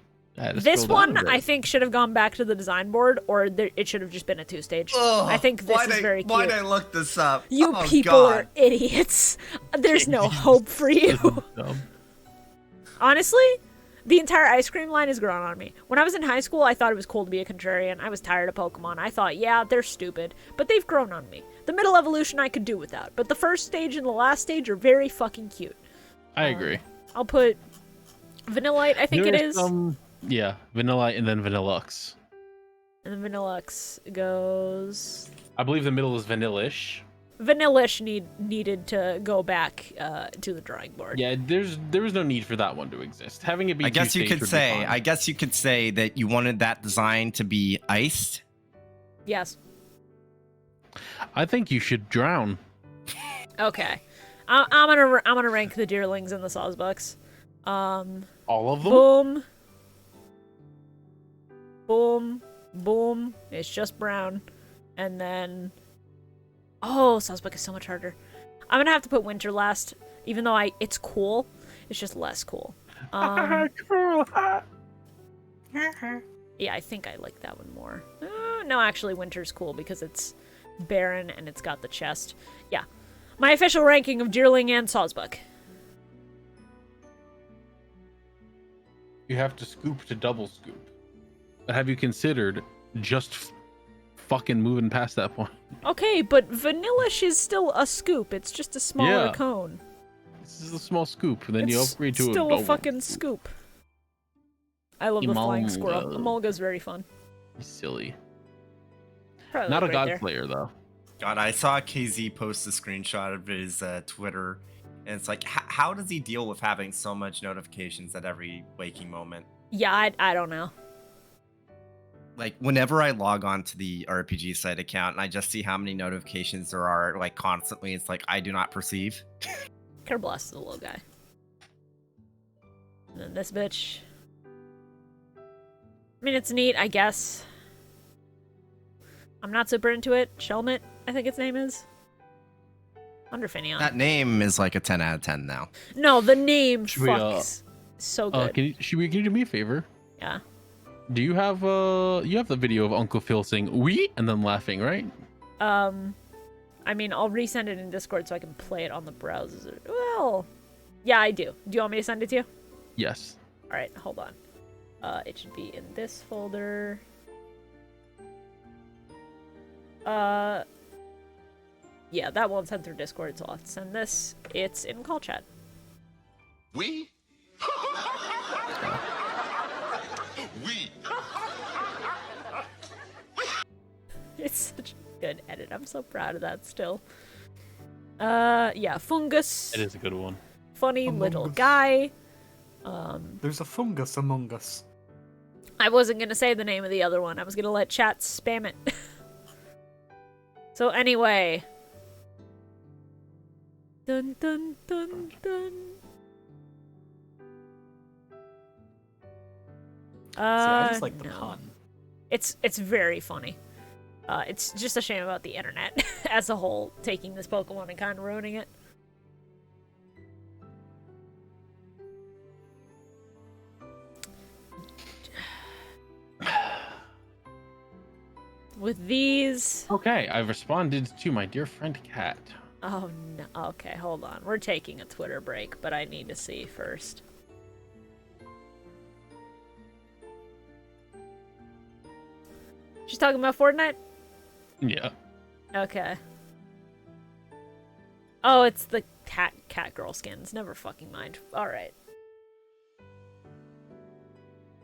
This one, I think, should have gone back to the design board, or it should have just been a 2-stage. I think this is very cute. Why'd I look this up? You people are idiots. There's no hope for you. Honestly, the entire ice cream line has grown on me. When I was in high school, I thought it was cool to be a contrarian. I was tired of Pokemon. I thought, yeah, they're stupid. But they've grown on me. The middle evolution I could do without. But the first stage and the last stage are very fucking cute. I agree. I'll put Vanillite, I think it is. Yeah, Vanillite and then Vanillux. And then Vanillux goes... I believe the middle is Vanillish. Vanillish needed to go back to the drawing board. Yeah, there was no need for that one to exist. Having it be I guess you could say that you wanted that design to be iced. Yes. I think you should drown. Okay. I'm gonna rank the Deerlings and the Sawsbucks. All of them? Boom. Boom. Boom. It's just brown. And then... Oh, Sawsbuck is so much harder. I'm gonna have to put Winter last, even though it's cool. It's just less cool. Cool. Yeah, I think I like that one more. No, actually, Winter's cool because it's barren and it's got the chest. Yeah. My official ranking of Deerling and Sawsbuck. You have to scoop to double scoop. But have you considered just fucking moving past that point? Okay, but Vanillish is still a scoop. It's just a smaller cone. This is a small scoop, and then you upgrade to still a fucking scoop. I love the flying squirrel. Emolga's very fun. He's silly. Probably Not a right god there. player, though. God, I saw KZ post a screenshot of his Twitter, and it's like, how does he deal with having so much notifications at every waking moment? Yeah, I don't know. Like, whenever I log on to the RPG site account and I just see how many notifications there are, like, constantly, it's like, I do not perceive. Kerblast is a little guy. And then this bitch. I mean, it's neat, I guess. I'm not super into it. Shelmet, I think its name is. Underfinion. That name is like a 10 out of 10 now. No, the name Shibuya, fucks so good. Can you do me a favor? Yeah. Do you have the video of Uncle Phil saying "wee" and then laughing, right? I mean, I'll resend it in Discord so I can play it on the browser. Well, yeah, I do. Do you want me to send it to you? Yes. All right, hold on. It should be in this folder. Yeah, that won't send through Discord, so I'll have to send this. It's in call chat. We? It's such a good edit. I'm so proud of that still. Yeah, Fungus. It is a good one. Funny little guy. There's a fungus among us. I wasn't gonna say the name of the other one. I was gonna let chat spam it. So anyway. Dun dun dun dun. See, I just like the pun. It's very funny. It's just a shame about the internet as a whole, taking this Pokemon and kind of ruining it. With these... Okay, I've responded to my dear friend Kat. Oh, no. Okay, hold on. We're taking a Twitter break, but I need to see first. She's talking about Fortnite? Yeah. Okay. Oh, it's the cat girl skins. Never fucking mind. Alright.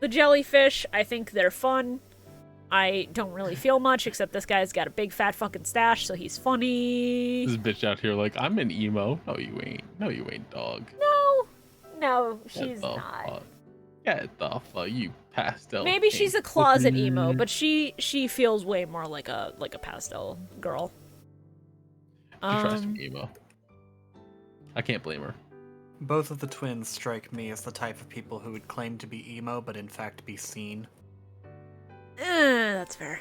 The jellyfish, I think they're fun. I don't really feel much, except this guy's got a big fat fucking stash, so he's funny. This bitch out here like, I'm an emo. No, you ain't. No, you ain't, dog. No, she's not. Fuck? Get the fuck, you pastel. Maybe she's a closet emo, but she feels way more like a pastel girl. She tries to be emo. I can't blame her. Both of the twins strike me as the type of people who would claim to be emo, but in fact be seen. That's fair.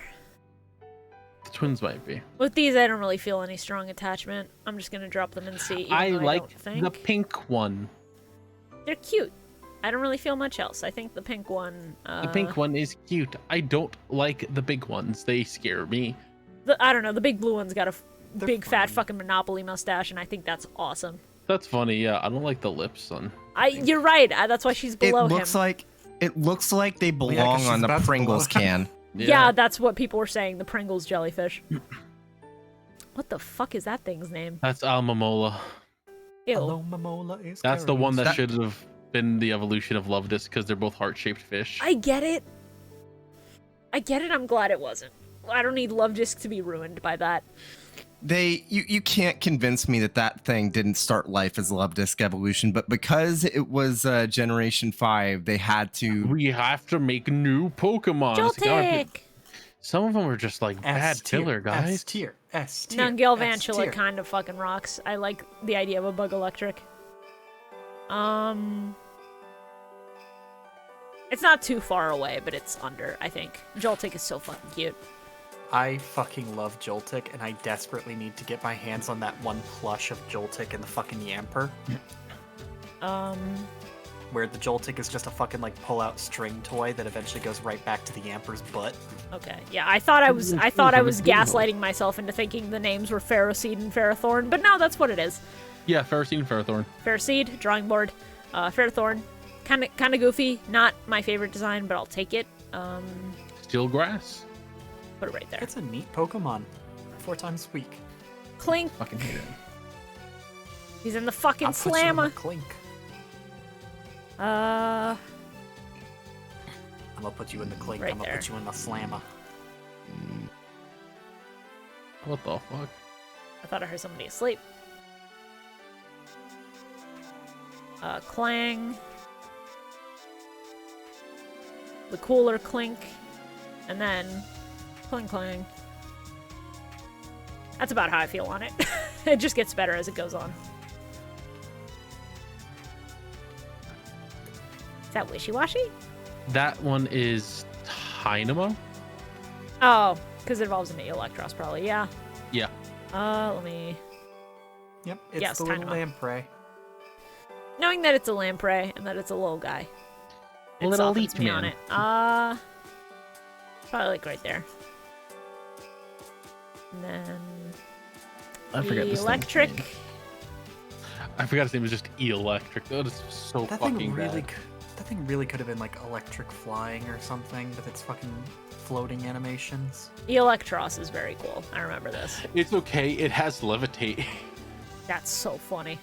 The twins might be. With these, I don't really feel any strong attachment. I'm just gonna drop them in C. Even I though like don't think. the pink one. They're cute. I don't really feel much else. I think the pink one. The pink one is cute. I don't like the big ones. They scare me. I don't know. The big blue one's got a big fat fucking Monopoly mustache, and I think that's awesome. That's funny. Yeah, I don't like the lips on. You're right. That's why she's below him. It looks like they belong 'cause on she's the about to Pringles blow. can. Yeah, that's what people were saying. The Pringles jellyfish. What the fuck is that thing's name? That's Almamola. Ew. Alomamola is That's the one that That- should have been the evolution of Lovedus because they're both heart-shaped fish. I get it. I'm glad it wasn't. I don't need Love Disc to be ruined by that. You can't convince me that thing didn't start life as Love Disc Evolution, but because it was Generation 5, they had to. We have to make new Pokemon. Joltik! Some of them are just like bad filler, guys. S tier. Nungalvantula kind of fucking rocks. I like the idea of a Bug Electric. It's not too far away, but it's under, I think. Joltik is so fucking cute. I fucking love Joltik, and I desperately need to get my hands on that one plush of Joltik and the fucking Yamper. Where the Joltik is just a fucking like pull-out string toy that eventually goes right back to the Yamper's butt. Okay, yeah, I thought I was gaslighting myself into thinking the names were Ferroseed and Ferrothorn, but no, that's what it is. Yeah, Ferroseed and Ferrothorn. Ferroseed, drawing board, Ferrothorn, kind of goofy, not my favorite design, but I'll take it. Steel Grass. Put it right there. It's a neat Pokemon. 4 times a week. Clink. Fucking hate it. He's in the fucking I'll put you in the slammer. Clink. Uh, I'm gonna put you in the Clink. Right I'm gonna there. put you in the Slammer. What the fuck? I thought I heard somebody asleep. Clang. The cooler Clink. And then Clang Clang. That's about how I feel on it. It just gets better as it goes on. Is that wishy-washy? That one is Dynamo. Oh, because it evolves into Electros, probably. Yeah. Yeah. Let me... Yep, it's Yes, the little Dynamo. Lamprey. Knowing that it's a lamprey and that it's a little guy. A little softens leech me man. on it. Probably like right there. And then I forgot this thing's electric. name. I forgot his name was just Electric. That is so That fucking thing really, bad. that thing really could have been like electric flying or something with its fucking floating animations. Electros is very cool. I remember this. It's okay. It has Levitate. That's so funny.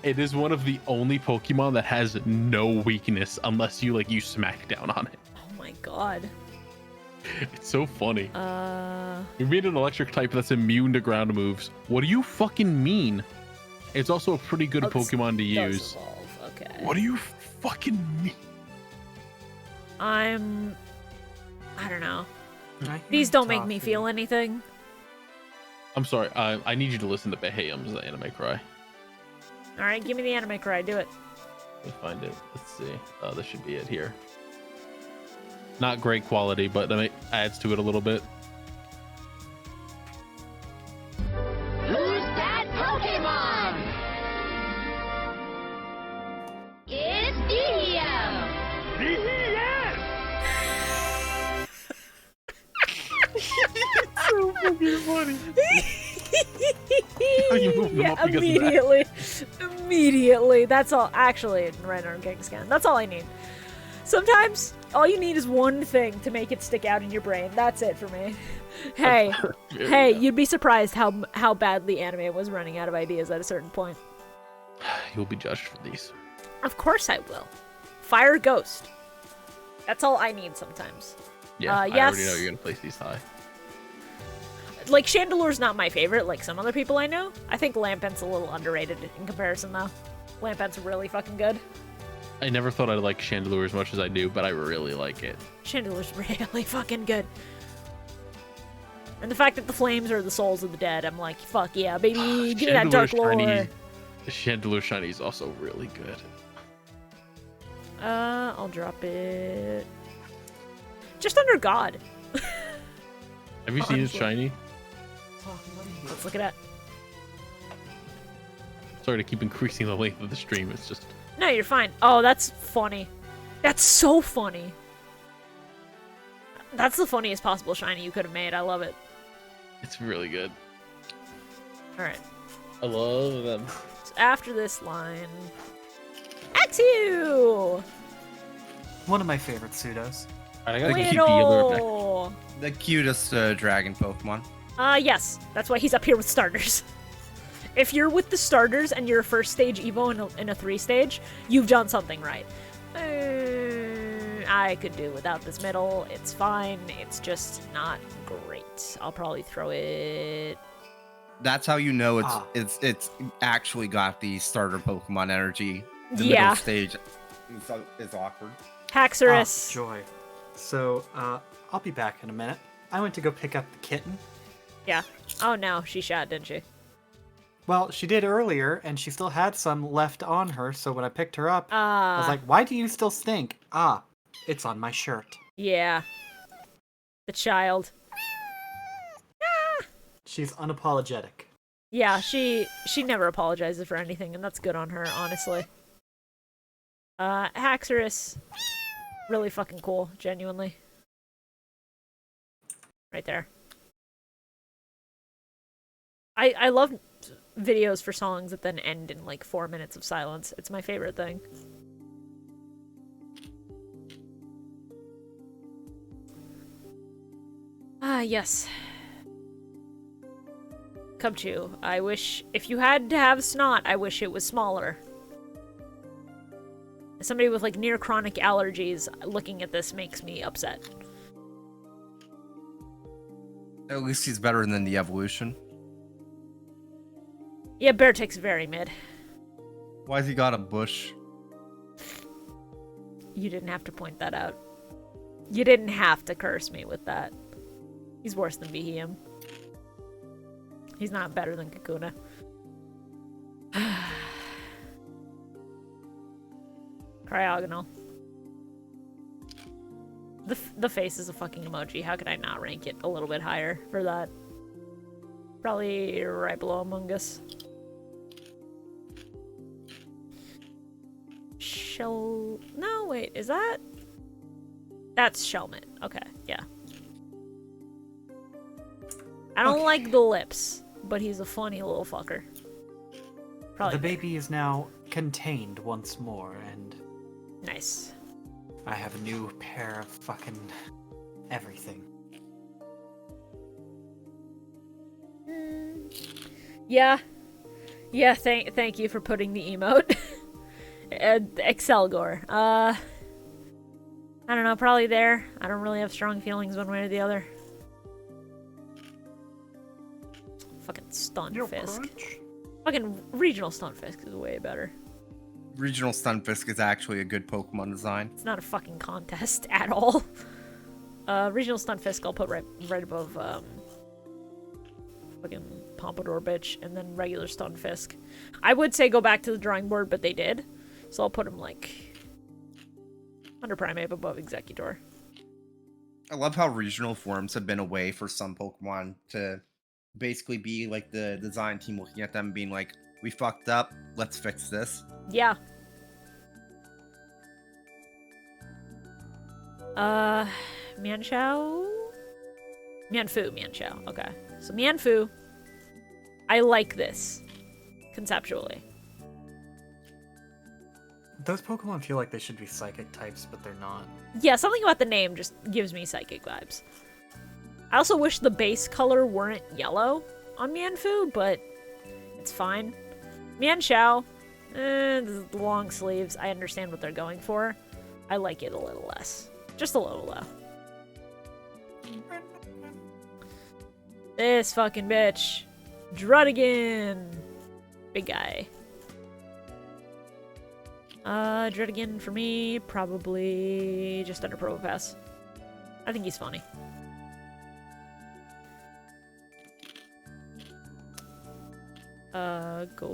It is one of the only Pokemon that has no weakness unless you you smack down on it. Oh my god. It's so funny. You made an electric type that's immune to ground moves. What do you fucking mean? It's also a pretty good Pokemon to does use. evolve. Okay. What do you fucking mean? I don't know. These don't make me feel anything. I'm sorry. I need you to listen to Behayum's Anime Cry. Alright, give me the anime cry. Do it. Let me find it. Let's see. This should be it here. Not great quality, but that adds to it a little bit. Who's that Pokemon? It's Dihio! So fucking funny. You moved them Yeah, up because of that. immediately. That's all. Actually, right on Genghis-Khan. That's all I need. Sometimes all you need is one thing to make it stick out in your brain. That's it for me. Hey, hey, you'd be surprised how badly anime was running out of ideas at a certain point. You'll be judged for these. Of course I will. Fire Ghost. That's all I need sometimes. Yeah, I yes. already know you're gonna place these high. Like, Chandelure's not my favorite, like some other people I know. I think Lampent's a little underrated in comparison, though. Lampent's really fucking good. I never thought I'd like Chandelure as much as I do, but I really like it. Chandelure's really fucking good. And the fact that the flames are the souls of the dead, I'm like, fuck yeah, baby, give me that dark lore. Chandelure Shiny is also really good. I'll drop it. Just under God. Have you seen his shiny? Let's look at it. Sorry to keep increasing the length of the stream. It's just. No, you're fine. Oh, that's funny. That's so funny. That's the funniest possible shiny you could have made. I love it. It's really good. Alright. I love them. So after this line... Axew! One of my favorite pseudos. I gotta keep the Widow! The cutest dragon Pokemon. Yes. That's why he's up here with starters. If you're with the starters and you're a first stage Evo in a 3-stage, you've done something right. I could do without this middle. It's fine. It's just not great. I'll probably throw it... That's how you know it's actually got the starter Pokemon energy. The Yeah. middle stage is awkward. Haxorus. Joy. So, I'll be back in a minute. I went to go pick up the kitten. Yeah. Oh no, she shot, didn't she? Well, she did earlier, and she still had some left on her, so when I picked her up, I was like, why do you still stink? Ah, it's on my shirt. Yeah. The child. She's unapologetic. Yeah, she never apologizes for anything, and that's good on her, honestly. Haxorus. Really fucking cool, genuinely. Right there. I love videos for songs that then end in like 4 minutes of silence. It's my favorite thing. Ah, yes. Cubchoo, I wish, if you had to have snot, I wish it was smaller. Somebody with like near chronic allergies looking at this makes me upset. At least he's better than the evolution. Yeah, Beartick's very mid. Why's he got a bush? You didn't have to point that out. You didn't have to curse me with that. He's worse than Behem. He's not better than Kakuna. Cryogonal. The face is a fucking emoji. How could I not rank it a little bit higher for that? Probably right below Among Us. No, wait, is that? That's Shelmet. Okay, yeah. I don't like the lips, but he's a funny little fucker. Probably the baby is now contained once more, and... Nice. I have a new pair of fucking everything. Yeah. Yeah, thank you for putting the emote. Excelgor. I don't know, probably there. I don't really have strong feelings one way or the other. Fucking Stunfisk. Fucking Regional Stunfisk is way better. Regional Stunfisk is actually a good Pokemon design. It's not a fucking contest at all. Regional Stunfisk I'll put right above fucking Pompadour bitch, and then regular Stunfisk. I would say go back to the drawing board, but they did. So I'll put him like under Primeape above Executor. I love how regional forms have been a way for some Pokemon to basically be like the design team looking at them and being like, we fucked up, let's fix this. Yeah. Mianchao? Mianfu. Okay. So Mianfu, I like this, conceptually. Those Pokemon feel like they should be psychic types, but they're not. Yeah, something about the name just gives me psychic vibes. I also wish the base color weren't yellow on Mianfu, but it's fine. Mianchao, the long sleeves, I understand what they're going for. I like it a little less. Just a little, though. This fucking bitch. Druddigan! Big guy. Druddigan for me, probably just under Probopass. I think he's funny. Go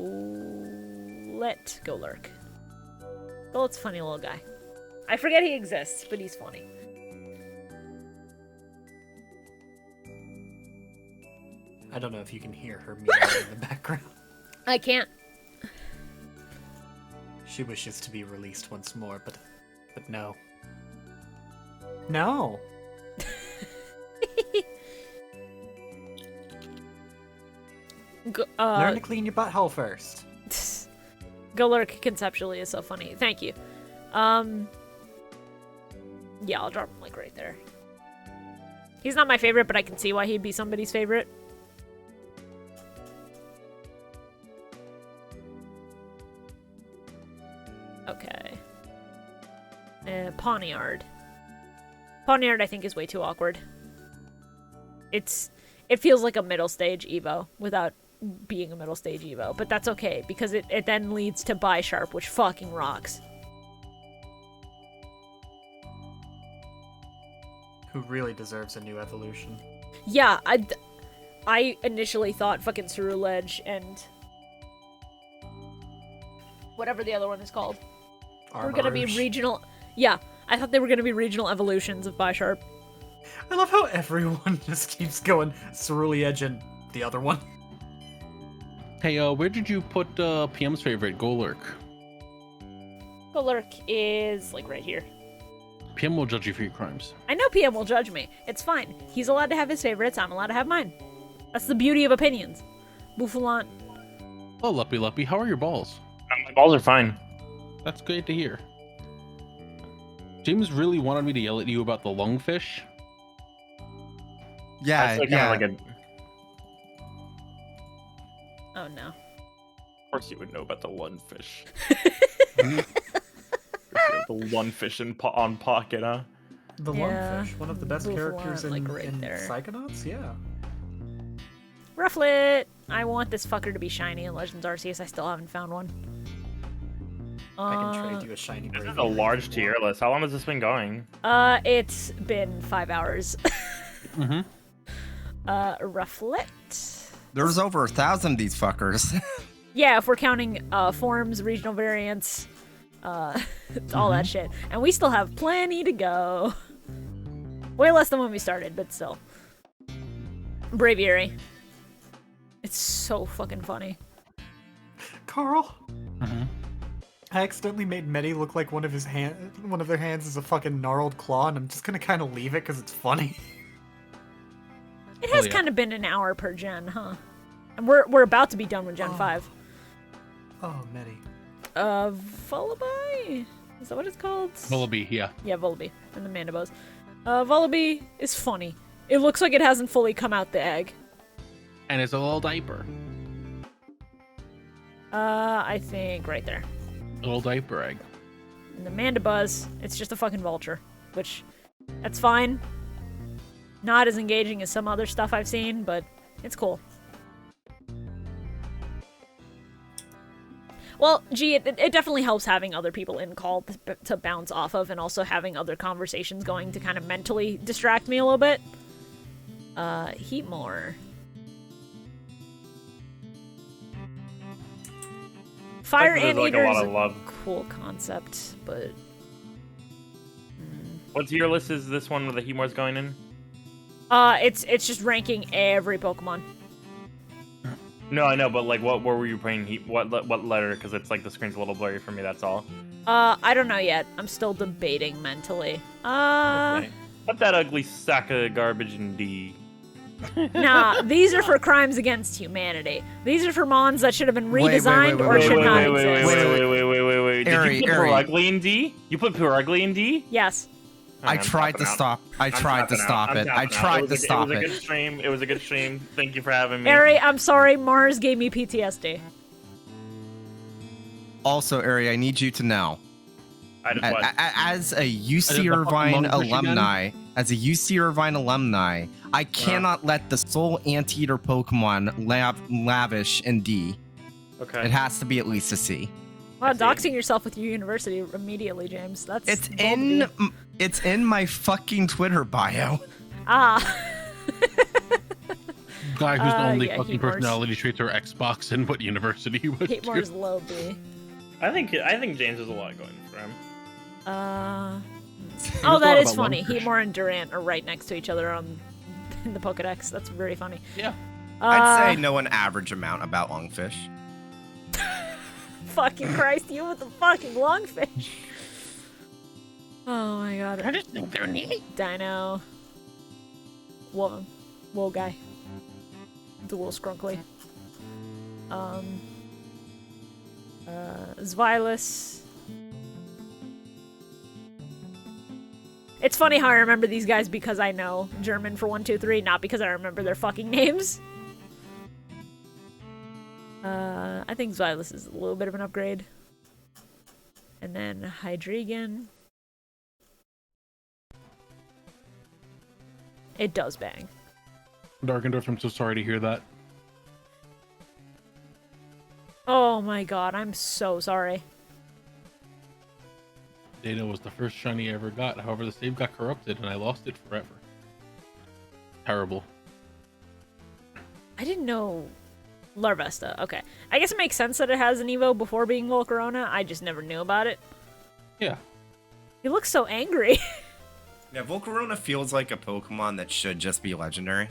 Rufflet. Go lurk. Gullet's a funny little guy. I forget he exists, but he's funny. I don't know if you can hear her meowing in the background. I can't. She wishes to be released once more, but no. No. Learn to clean your butthole first. Golurk conceptually is so funny. Thank you. Yeah, I'll drop him like right there. He's not my favorite, but I can see why he'd be somebody's favorite. Okay. Pawniard. Pawniard, I think, is way too awkward. It feels like a middle stage Evo without being a middle stage Evo, but that's okay because it then leads to Bisharp, which fucking rocks. Who really deserves a new evolution. Yeah, I initially thought fucking Ceruledge and whatever the other one is called were gonna be regional. Yeah, I thought they were gonna be regional evolutions of Bisharp. I love how everyone just keeps going Ceruledge and the other one. Hey, where did you put PM's favorite, Golurk? Golurk is like right here. PM will judge you for your crimes. I know PM will judge me. It's fine. He's allowed to have his favorites. I'm allowed to have mine. That's the beauty of opinions. Bouffalant. Oh, Luppy, how are your balls? My balls are fine. That's great to hear. James really wanted me to yell at you about the lungfish. Yeah, yeah. Like a... Oh no. Of course you would know about the lungfish. The lungfish on Pocket, huh? The lungfish, one of the best characters in, like right in there. Psychonauts? Yeah. Rufflet! I want this fucker to be shiny in Legends Arceus. I still haven't found one. I can trade you a shiny This Brave. is a large tier list. How long has this been going? It's been 5 hours. Mm-hmm. Rufflet. There's over 1,000 of these fuckers. Yeah, if we're counting forms, regional variants, all that shit. And we still have plenty to go. Way less than when we started, but still. Braviary. It's so fucking funny. Carl? Mm-hmm. I accidentally made Medi look like one of their hands is a fucking gnarled claw, and I'm just gonna kind of leave it because it's funny. It has kind of been an hour per gen, huh? And we're about to be done with Gen 5. Oh, Medi. Vullaby? Is that what it's called? Vullaby, yeah. Yeah, Vullaby. And the Mandibos. Vullaby is funny. It looks like it hasn't fully come out the egg. And it's a little diaper. I think right there. A little diaper egg. And the Mandibuzz, it's just a fucking vulture. Which, that's fine. Not as engaging as some other stuff I've seen, but it's cool. Well, gee, it definitely helps having other people in call to bounce off of, and also having other conversations going to kind of mentally distract me a little bit. Heatmore. Fire Anteater is a cool concept, but... What tier list is this one with the Heatmore's going in? It's just ranking every Pokemon. No, I know, but like, what were you playing? What letter? Because it's like the screen's a little blurry for me. That's all. I don't know yet. I'm still debating mentally. Okay. Put that ugly sack of garbage in D. Nah, these are for crimes against humanity. These are for Mons that should have been redesigned or should not exist. Wait. Did you put Pure Ugly in D? You put Pure Ugly in D? Yes. I tried to stop it. I tried to stop it. It was a good stream. It was a good stream. Thank you for having me. Ari, I'm sorry. Mars gave me PTSD. Also, Ari, I need you to know. As a UC Irvine alumni, I cannot let the sole Anteater Pokemon lavish in D. Okay. It has to be at least a C. Wow, doxing yourself with your university immediately, James. That's It's in my fucking Twitter bio. Ah. Guy whose only yeah, fucking personality traits are Xbox and what university he went to. Heatmore's low B. I think James has a lot going for him. Oh, that is funny. Heatmore and Durant are right next to each other in the Pokedex. That's very funny. Yeah. I'd say know an average amount about lungfish. Fucking Christ, you with the fucking lungfish. Oh my god. I just think they're neat. Dino. Wool guy. It's a little scrunkly. Zwilus. It's funny how I remember these guys because I know German for 1, 2, 3, not because I remember their fucking names. I think Zwilus is a little bit of an upgrade. And then Hydreigon. It does bang. Darkendorf, I'm so sorry to hear that. Oh my god, I'm so sorry. Data was the first shiny I ever got. However, the save got corrupted and I lost it forever. Terrible. I didn't know Larvesta. Okay. I guess it makes sense that it has an Evo before being Volcarona. I just never knew about it. Yeah. He looks so angry. Yeah, Volcarona feels like a Pokemon that should just be legendary.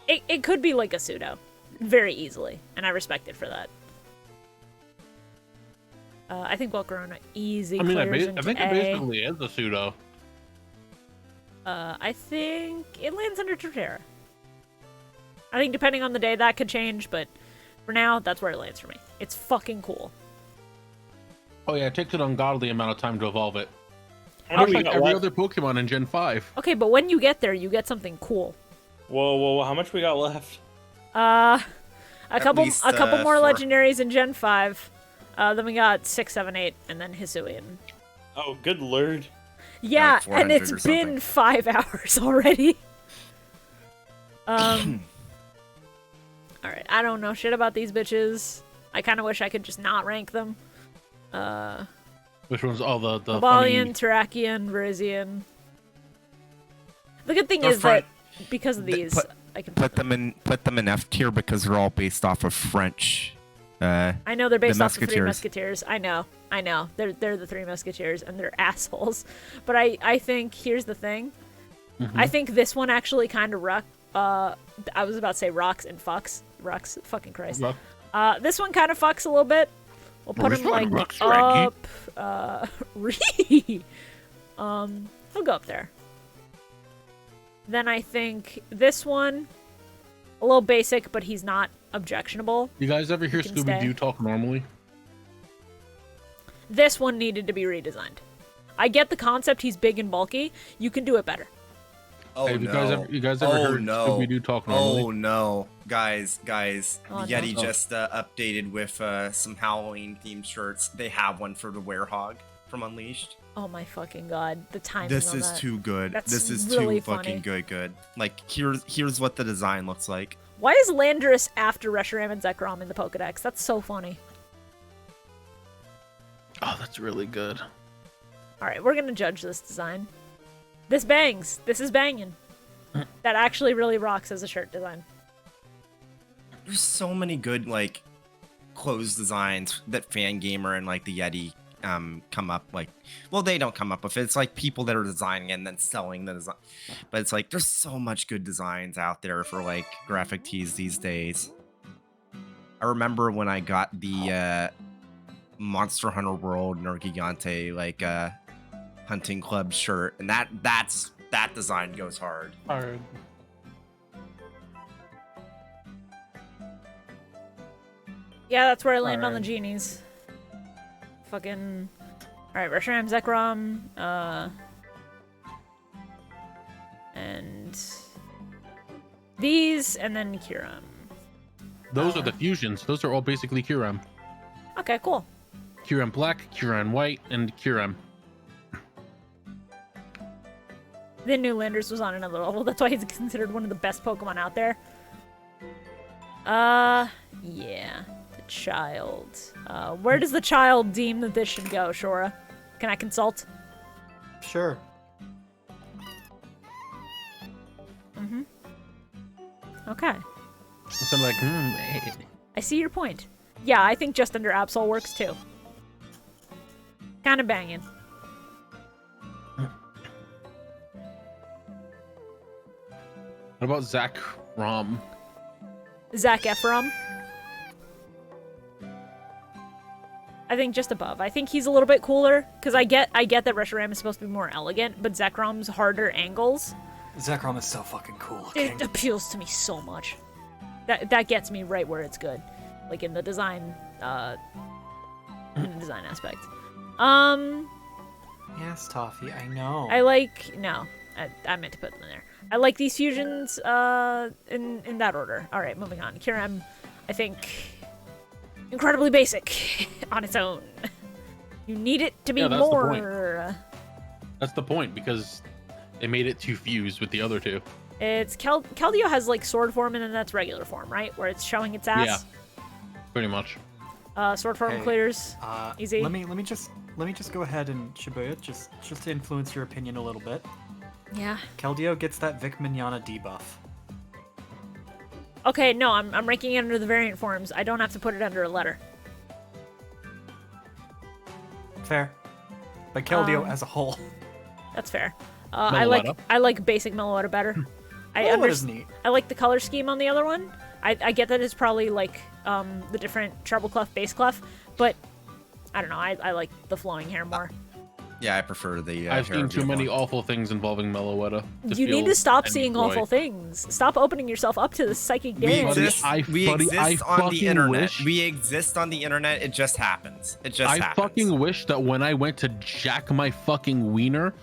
It could be like a pseudo. Very easily. And I respect it for that. I think Volcarona easy I mean, I clears think into it A. basically is a pseudo. I think it lands under Torterra. I think depending on the day that could change, but for now, that's where it lands for me. It's fucking cool. Oh yeah, it takes an ungodly amount of time to evolve it. How Much like every other Pokemon in Gen 5. Okay, but when you get there, you get something cool. Whoa, how much we got left? A couple more 4. legendaries in Gen 5. Then we got 6, 7, 8, and then Hisuian. Oh, good lord. Yeah, like and it's been 5 hours already. Alright, I don't know shit about these bitches. I kind of wish I could just not rank them. Which one's all the Abalian, Terrakion, Virizion. The good thing Or is that because of these, I can put them in F tier because they're all based off of French. I know they're based off the Three Musketeers. I know. They're the Three Musketeers and they're assholes. But I think here's the thing. I think this one actually kind of I was about to say rocks and fucks. Rocks, fucking Christ. This one kind of fucks a little bit. We'll put him like up. He'll go up there. Then I think this one, a little basic, but he's not objectionable. You guys ever hear Scooby-Doo talk normally? This one needed to be redesigned. I get the concept, he's big and bulky. You can do it better. Oh Hey, no! You guys ever heard Scooby-Doo talk normally? Oh no, guys! Oh, Yeti no. just updated with some Halloween themed shirts. They have one for the Werehog from Unleashed. Oh my fucking god, the timing This on is that. too good. That's This is really too fucking funny. good. Like here's what the design looks like. Why is Landorus after Reshiram and Zekrom in the Pokedex? That's so funny. Oh, that's really good. Alright, we're gonna judge this design. This bangs. This is banging. That actually really rocks as a shirt design. There's so many good like clothes designs that Fangamer and like the Yeti come up like. Well, they don't come up with it. It's like people that are designing and then selling the design. But it's like there's so much good designs out there for like graphic tees these days. I remember when I got the Monster Hunter World Nergigante like hunting club shirt, and that design goes hard. Hard. Yeah, that's where I land on the genies. Fucking. Alright, Reshiram, Zekrom, and these, and then Kyurem. Those are the fusions. Those are all basically Kyurem. Okay, cool. Kyurem Black, Kyurem White, and Kyurem. The New Landers was on another level. That's why he's considered one of the best Pokemon out there. Yeah. The child. Where does the child deem that this should go, Shora? Can I consult? Sure. Okay. So I'm like, hey. I see your point. Yeah, I think just under Absol works too. Kind of banging. What about Zach Rom? Zac Efron. I think just above. I think he's a little bit cooler because I get that Reshiram is supposed to be more elegant, but Zekrom's harder angles. Zekrom is so fucking cool. It appeals to me so much. That gets me right where it's good, like in the design, aspect. Yes, Toffee, I know. I meant to put them in there. I like these fusions in that order. All right, moving on. Kyurem, I think, incredibly basic on its own. You need it to be Yeah, that's more. the point. That's the point, because they made it too fused with the other two. It's Keldeo has like sword form and then that's regular form, right? Where it's showing its ass. Yeah, pretty much. Sword form Okay, clears easy. Let me just go ahead and Shibuya, just to influence your opinion a little bit. Yeah. Keldeo gets that Vic Mignogna debuff. Okay, no, I'm ranking it under the variant forms. I don't have to put it under a letter. Fair. But Keldeo as a whole. That's fair. I like basic Meloetta better. Meloetta's neat. I like the color scheme on the other one. I get that it's probably like the different treble clef, bass clef, but I don't know. I like the flowing hair more. Yeah, I prefer the. I've seen too many awful things involving Meloetta. You need to stop seeing awful things. Stop opening yourself up to the psychic We game. exist on the internet. We exist on the internet. It just happens. It just happens. I fucking wish that when I went to jack my fucking wiener,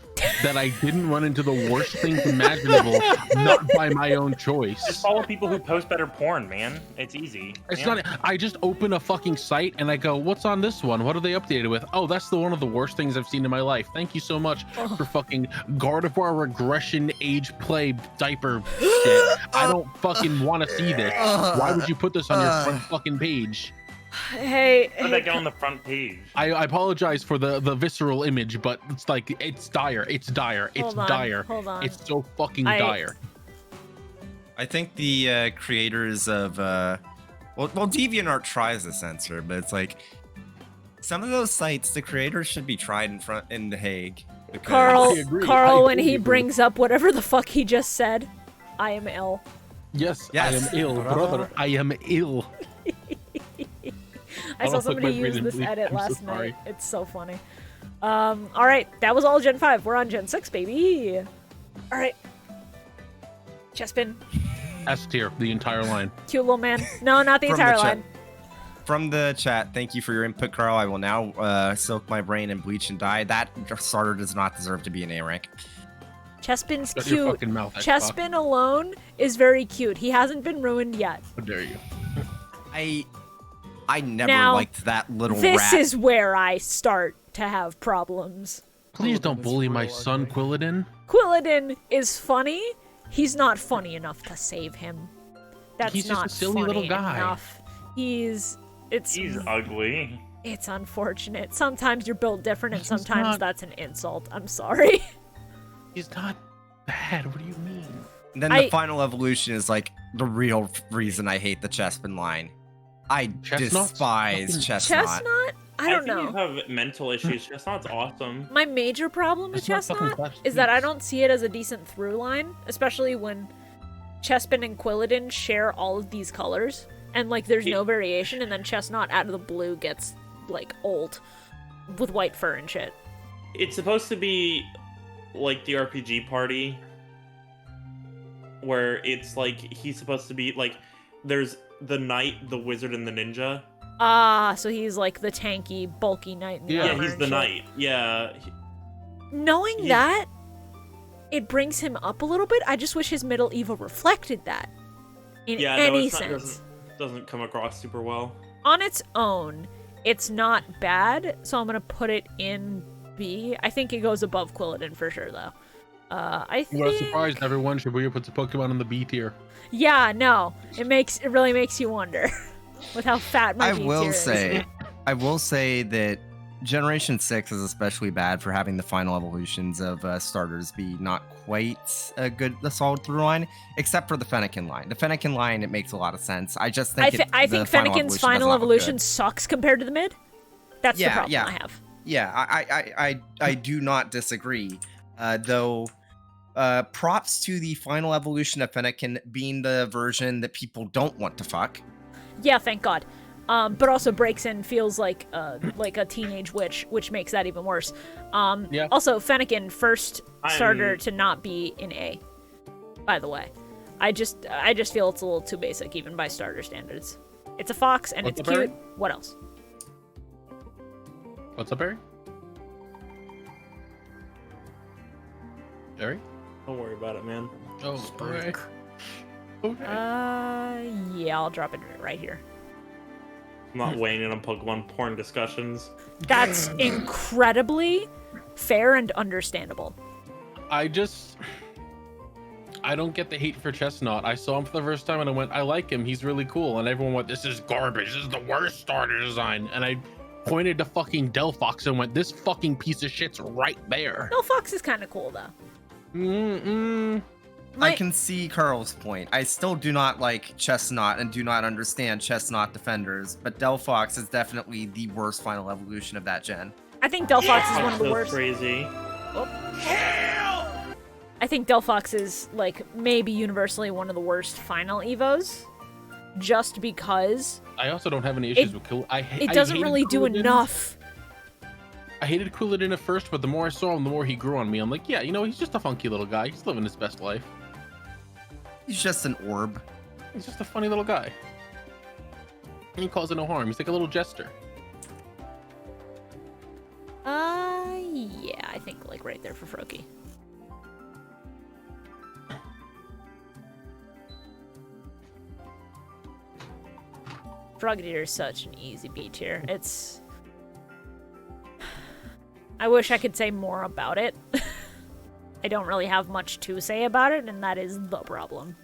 that I didn't run into the worst things imaginable, not by my own choice. Just follow people who post better porn, man. It's easy. It's Yeah. not. I just open a fucking site and I go, "What's on this one? What are they updated with? Oh, that's one of the worst things I've seen in my life. Thank you so much for fucking Gardevoir regression age play diaper shit. I don't fucking want to see this. Why would you put this on your front fucking page?" Hey, How did that get on the front page? I apologize for the visceral image, but it's like it's dire. It's dire. It's dire. Hold on. It's so fucking dire. I think the creators of well, DeviantArt tries to censor, but it's like some of those sites, the creators should be tried in The Hague. because- Carl, when he brings up whatever the fuck he just said, I am ill. Yes, I am ill, brother. I am ill. I saw somebody use this edit last night. It's so funny. All right, that was all Gen 5. We're on Gen 6, baby. All right. Chespin. S tier, the entire line. Cute little man. No, not the entire line. From the chat, thank you for your input, Carl. I will now soak my brain in bleach and dye. That starter does not deserve to be an A rank. Chespin's Shut your cute. fucking mouth, Chespin alone is very cute. He hasn't been ruined yet. How dare you? I never Now, liked that little This rat. is where I start to have problems. Please don't bully my son, Quilladin. Quilladin is funny. He's not funny enough to save him. That's He's just not a silly funny little guy. enough. He's ugly. It's unfortunate. Sometimes you're built different, and He's sometimes not- that's an insult. I'm sorry. He's not bad. What do you mean? And then the final evolution is like the real reason I hate the Chespin line. I despise Chestnut. Chestnut? I don't think know. you have mental issues. Chestnut's awesome. My major problem with That's not fucking Chestnut Clash is that I don't see it as a decent through line, especially when Chespin and Quilladin share all of these colors, and like there's no variation, and then Chestnut out of the blue gets like old with white fur and shit. It's supposed to be like the RPG party, where it's like he's supposed to be like there's the knight, the wizard, and the ninja. Ah, so he's like the tanky, bulky knight in the Yeah, armor he's and the shit. knight. Yeah. Knowing that, it brings him up a little bit. I just wish his middle Eva reflected that in Yeah, any no, it's sense. doesn't come across super well. On its own, it's not bad, so I'm gonna put it in B. I think it goes above Quilladin for sure, though. I What a think. surprise, everyone. Shibuya puts a Pokemon in the B tier. Yeah, no, it really makes you wonder with how fat my I B will tier is. say that Generation 6 is especially bad for having the final evolutions of starters be not quite a solid through line, except for the Fennekin line. The Fennekin line, it makes a lot of sense. I just think I think Fennekin's final evolution sucks compared to the mid. That's the problem I have. Yeah, I do not disagree. Though, props to the final evolution of Fennekin being the version that people don't want to fuck. Yeah, thank God. But also breaks in feels like a teenage witch, which makes that even worse. Yeah. Also, Fennekin, first starter to not be in A, by the way. I just feel it's a little too basic, even by starter standards. It's a fox, and it's cute. What else? What's up, Barry? Barry? Don't worry about it, man. Oh, okay. Yeah, I'll drop it right here. I'm not weighing in on Pokemon porn discussions. That's incredibly fair and understandable. I don't get the hate for Chestnut. I saw him for the first time and I went, I like him. He's really cool. And everyone went, this is garbage. This is the worst starter design. And I pointed to fucking Delphox and went, this fucking piece of shit's right there. Delphox is kind of cool, though. I can see Carl's point. I still do not like Chestnut and do not understand Chestnut defenders, but Delphox is definitely the worst final evolution of that gen. I think Delphox is one of the worst. Crazy. I think Delphox is, like, maybe universally one of the worst final Evos. Just because... I also don't have any issues with Cool. It doesn't really do enough. I hated Cooladin at first, but the more I saw him, the more he grew on me. I'm like, yeah, you know, he's just a funky little guy. He's living his best life. He's just an orb. He's just a funny little guy. He causing no harm. He's like a little jester. Yeah, I think, like, right there for Froakie. Frogadier is such an easy B tier. It's... I wish I could say more about it. I don't really have much to say about it, and that is the problem.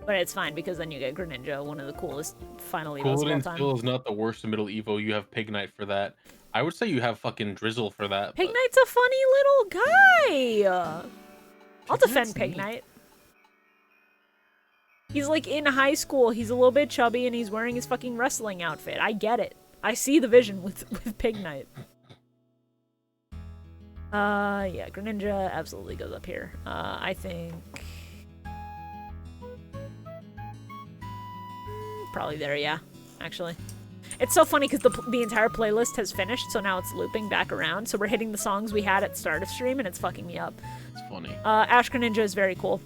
But it's fine, because then you get Greninja, one of the coolest final Evos of all Cooladin time. still is not the worst middle Evo. You have Pignite for that. I would say you have fucking Drizzle for that. but- Pignite's a funny little guy! I'll defend Pignite. He's like in high school, he's a little bit chubby, and he's wearing his fucking wrestling outfit. I get it. I see the vision with Pignite. Yeah, Greninja absolutely goes up here. I think... probably there, yeah, actually. It's so funny because the entire playlist has finished, so now it's looping back around. So we're hitting the songs we had at the start of stream, and it's fucking me up. It's funny. Ash Greninja is very cool.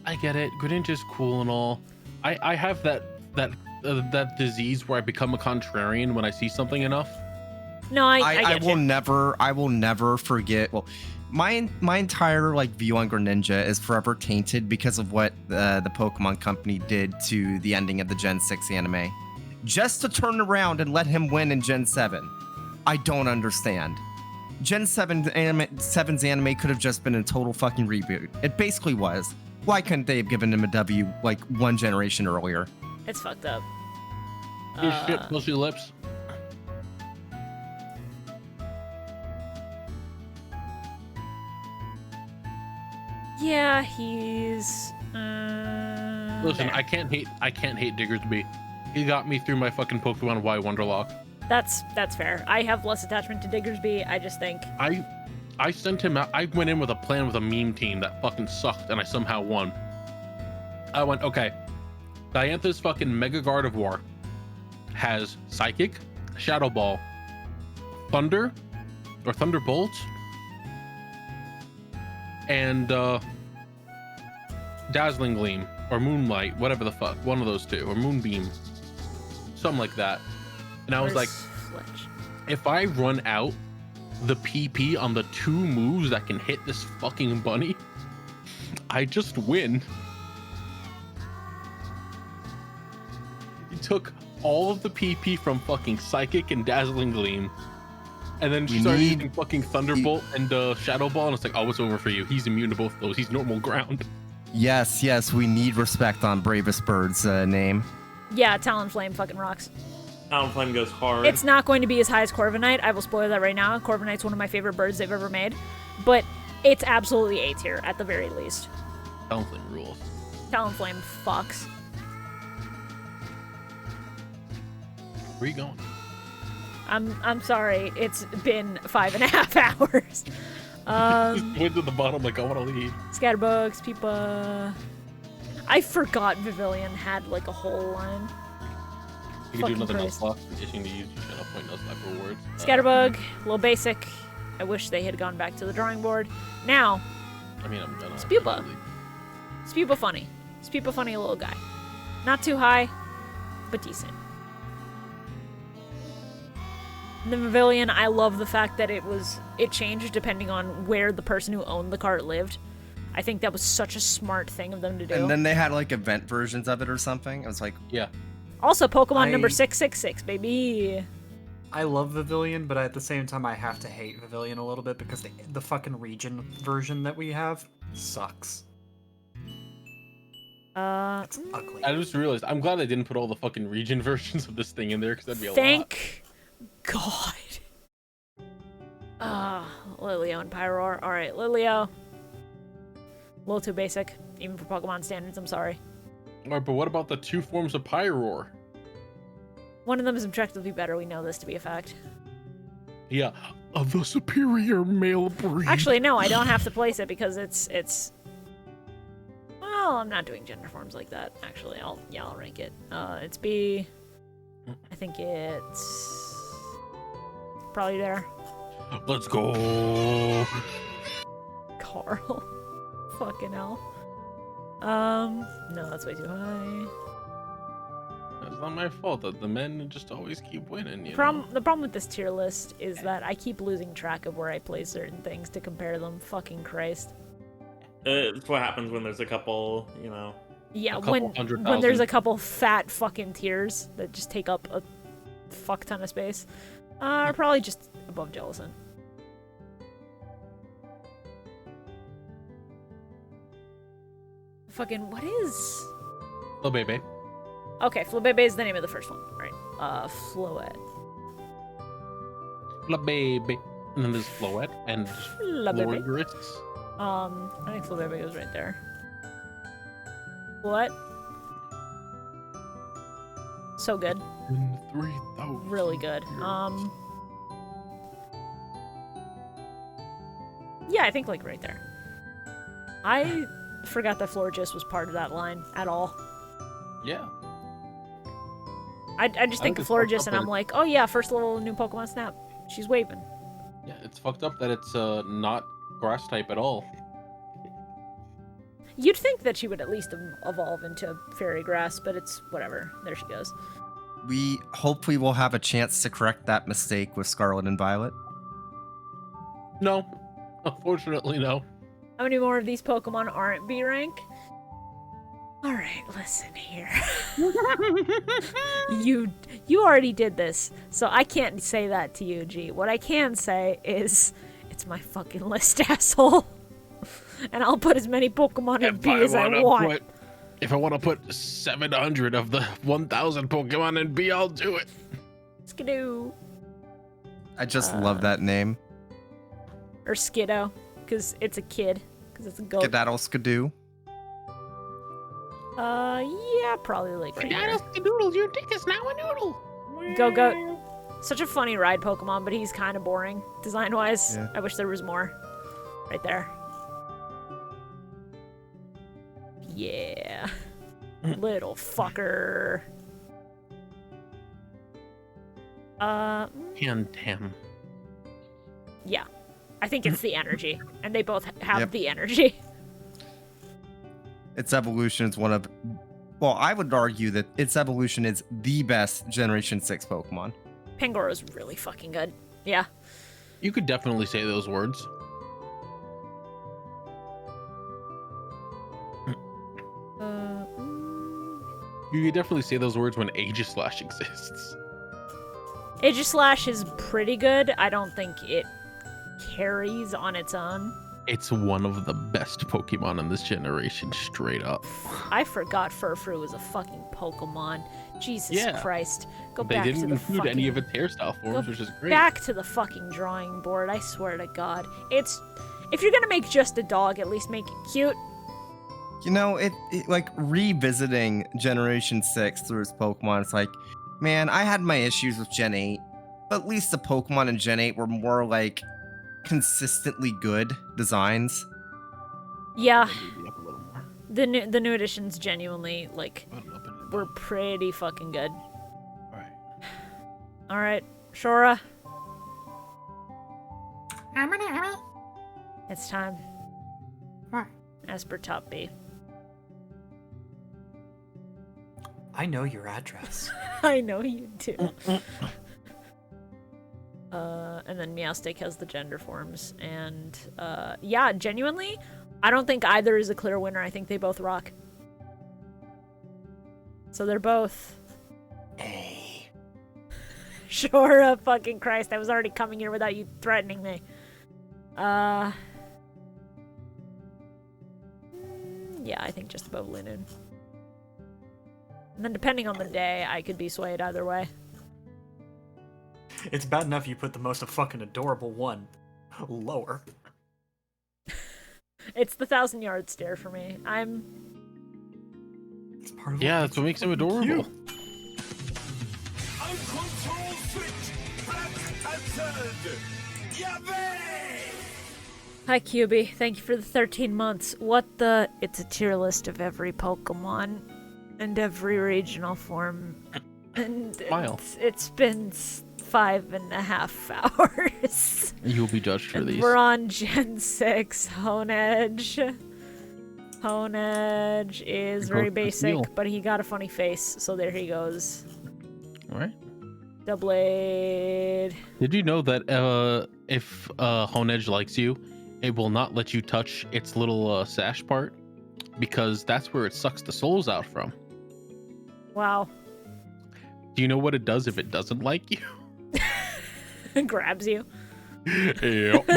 I get it. Greninja's cool and all. I have that disease where I become a contrarian when I see something enough. No, I will never forget. Well, my entire like view on Greninja is forever tainted because of what the Pokemon Company did to the ending of the Gen 6 anime. Just to turn around and let him win in Gen 7. I don't understand. Gen 7's anime could have just been a total fucking reboot. It basically was. Why couldn't they have given him a W like one generation earlier? It's fucked up. Shit, push your lips. Yeah, he's... Listen, there. I can't hate Diggersby. He got me through my fucking Pokemon Y Wonderlock. That's fair. I have less attachment to Diggersby. I just think... I sent him out. I went in with a plan with a meme team that fucking sucked, and I somehow won. I went, okay. Diantha's fucking Mega Gardevoir has Psychic, Shadow Ball, Thunder, or Thunderbolt, and Dazzling Gleam, or Moonlight, whatever the fuck. One of those two, or Moonbeam. Something like that. And I was like, if I run out the PP on the 2 moves that can hit this fucking bunny, I just win. He took all of the PP from fucking Psychic and Dazzling Gleam, and then started using fucking Thunderbolt and Shadow Ball, and it's like, oh, it's over for you. He's immune to both those. He's normal ground. Yes, we need respect on Bravest Bird's name. Yeah, Talonflame fucking rocks. Talonflame goes hard. It's not going to be as high as Corviknight. I will spoil that right now. Corviknight's one of my favorite birds they've ever made. But it's absolutely A tier, at the very least. Talonflame rules. Talonflame fucks. Where are you going? I'm sorry. It's been 5.5 hours. Just went to the bottom like I want to leave. Scatterbugs, Peepa. I forgot Vivillon had like a whole line. You can do Fucking another Christ. Nuzlocke petition to use your channel point Nuzlocke rewards. Scatterbug, a little basic. I wish they had gone back to the drawing board. Now, I mean, I'm gonna. Spupa. Spupa funny. Spupa funny little guy. Not too high, but decent. The Pavilion, I love the fact that it changed depending on where the person who owned the cart lived. I think that was such a smart thing of them to do. And then they had like event versions of it or something. It was like, yeah. Also, Pokemon number 666, baby. I love Vivillon, but at the same time, I have to hate Vivillon a little bit because the fucking region version that we have sucks. It's ugly. I just realized I'm glad I didn't put all the fucking region versions of this thing in there because that'd be a lot. Thank God. Lilio and Pyroar. Alright, Lilio. A little too basic, even for Pokemon standards, I'm sorry. Alright, but what about the 2 forms of Pyroar? One of them is objectively better, we know this to be a fact. Yeah, of the superior male breed. Actually, no, I don't have to place it because it's... Well, I'm not doing gender forms like that, actually. I'll rank it. It's B. I think it's... probably there. Let's go. Carl. Fucking hell. No, that's way too high. It's not my fault that the men just always keep winning, you The know? problem with this tier list is that I keep losing track of where I place certain things to compare them. Fucking Christ. It's what happens when there's a couple, you know. Yeah, when there's a couple fat fucking tiers that just take up a fuck ton of space. Probably just above Jellicent. Fucking, what is... Oh, baby. Okay, Flabebe is the name of the first one. Right. Floette. Flabebe. And then there's Floette and Flabebe. Florigris. I think Flabebe goes right there. What? So good. 3,000. Really good. Yeah, I think like right there. I forgot that Florigis was part of that line at all. Yeah. I just think of Florigis and I'm like, oh yeah, first level new Pokemon Snap. She's waving. Yeah, it's fucked up that it's not grass type at all. You'd think that she would at least evolve into Fairy Grass, but it's whatever. There she goes. we hopefully will have a chance to correct that mistake with Scarlet and Violet. No. Unfortunately, no. How many more of these Pokemon aren't B rank? Alright, listen here. You already did this, so I can't say that to you, G. What I can say is, it's my fucking list, asshole. And I'll put as many Pokemon in B as I want. If I want to put 700 of the 1,000 Pokemon in B, I'll do it. Skidoo. I just love that name. Or Skiddo, because it's a kid. Because it's a goat. Skedaddle Skidoo. Yeah, probably like right here. Skadoodle, your dick is now a noodle. Go Goat. Such a funny ride Pokemon, but he's kind of boring design-wise. Yeah. I wish there was more. Right there. Yeah. Little fucker. Him. Yeah. I think it's the energy. And they both have Yep. the energy. Its evolution is one of... Well, I would argue that its evolution is the best Generation 6 Pokemon. Pangoro's really fucking good. Yeah. You could definitely say those words. You could definitely say those words when Aegislash exists. Aegislash is pretty good. I don't think it carries on its own. It's one of the best Pokemon in this generation, straight up. I forgot Furfrou was a fucking Pokemon. Jesus Yeah. Christ. Go They back didn't to the include fucking... any of its hairstyle forms, which is great. Back to the fucking drawing board, I swear to God. It's... If you're gonna make just a dog, at least make it cute. You know, it like revisiting Generation 6 through its Pokemon, it's like, Man, I had my issues with Gen 8, but at least the Pokemon in Gen 8 were more like consistently good designs. Yeah. The new editions genuinely were pretty fucking good. All right, Shora. It's time. As per Top B. I know your address. I know you do. And then Meowstic has the gender forms, and yeah, genuinely, I don't think either is a clear winner. I think they both rock. So they're both A. Shora, fucking Christ! I was already coming here without you threatening me. Yeah, I think just above Linoon. And then depending on the day, I could be swayed either way. It's bad enough you put the most fucking adorable one lower. It's the 1,000-yard stare for me. It's part of Yeah, that's what makes him adorable. Hi, QB. Thank you for the 13 months. What the? It's a tier list of every Pokemon and every regional form. And it's been 5.5 hours. You'll be judged for these. We're on Gen 6, Honedge. Honedge is very basic, but he got a funny face, so there he goes. Alright. Doublade. Did you know that if Honedge likes you, it will not let you touch its little sash part? Because that's where it sucks the souls out from. Wow. Do you know what it does if it doesn't like you? Grabs you. Yep.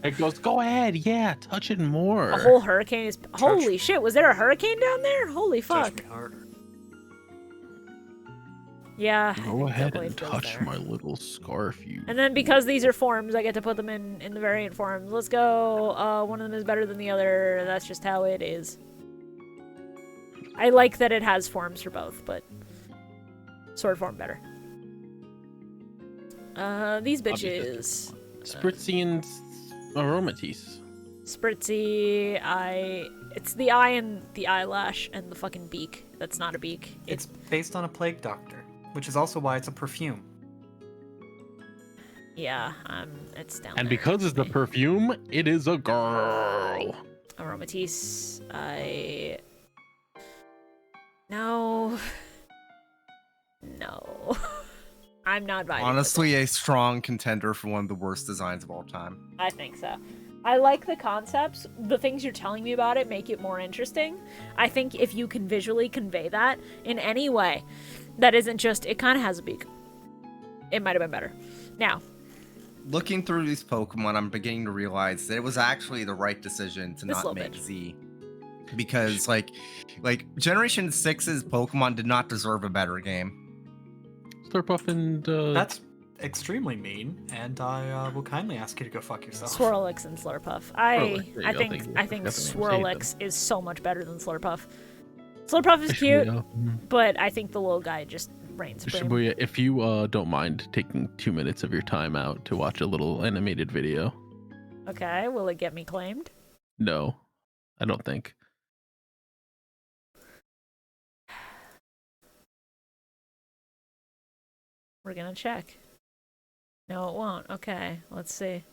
It goes, go ahead, yeah, touch it more. A whole hurricane is... Holy shit, was there a hurricane down there? Holy fuck. Touch me harder. Yeah. Go ahead and touch my little scarf, you. And then because these are forms, I get to put them in the variant forms. Let's go. One of them is better than the other. That's just how it is. I like that it has forms for both, but sword form better. These bitches. Spritzy and Aromatisse. Spritzy, it's the eye and the eyelash and the fucking beak. That's not a beak. It's based on a plague doctor, which is also why it's a perfume. Yeah, it's down And there. because it's the perfume, it is a girl. Aromatisse, No. I'm not vibing. Honestly, a strong contender for one of the worst designs of all time. I think so. I like the concepts. The things you're telling me about it make it more interesting. I think if you can visually convey that in any way that isn't just, it kind of has a beak, it might have been better. Now, looking through these Pokemon, I'm beginning to realize that it was actually the right decision to not make Z. Because, like Generation 6's Pokemon did not deserve a better game. Slurpuff and That's extremely mean, and I will kindly ask you to go fuck yourself. Swirlix and Slurpuff. I think Swirlix is so much better than Slurpuff. Slurpuff is cute, but I think the little guy just reigns supreme. Shibuya, if you don't mind taking 2 minutes of your time out to watch a little animated video. Okay, will it get me claimed? No, I don't think. We're gonna check. No, it won't. Okay, let's see.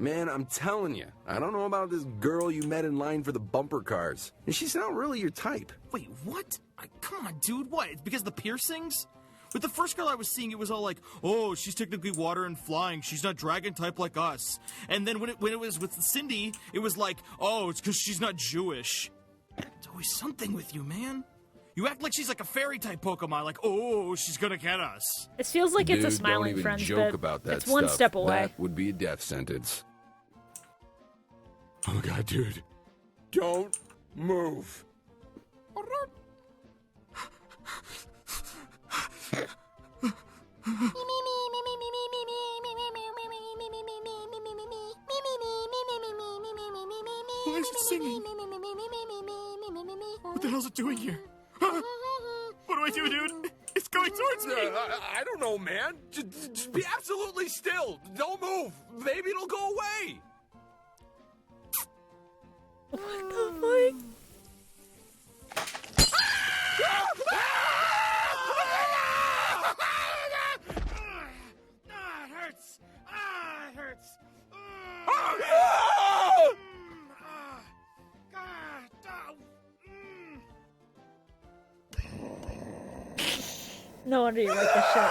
Man, I'm telling you, I don't know about this girl you met in line for the bumper cars. And she's not really your type. Wait, what? Come on, dude, what? It's because of the piercings? With the first girl I was seeing, it was all like, oh, she's technically water and flying. She's not dragon type like us. And then when it was with Cindy, it was like, oh, it's because she's not Jewish. It's always something with you, man. You act like she's like a fairy type Pokemon, like, oh, she's gonna get us. It feels like it's a Dude, smiling don't even friends joke bit. about that It's one stuff. step away. That would be a death sentence. Oh god, dude. Don't move. Why is it singing? What the hell's it doing here? What do I do, dude? It's going towards me! I don't know, man. Just be absolutely still. Don't move. Maybe it'll go away. What the fuck? It hurts! It hurts! No wonder you like this shit.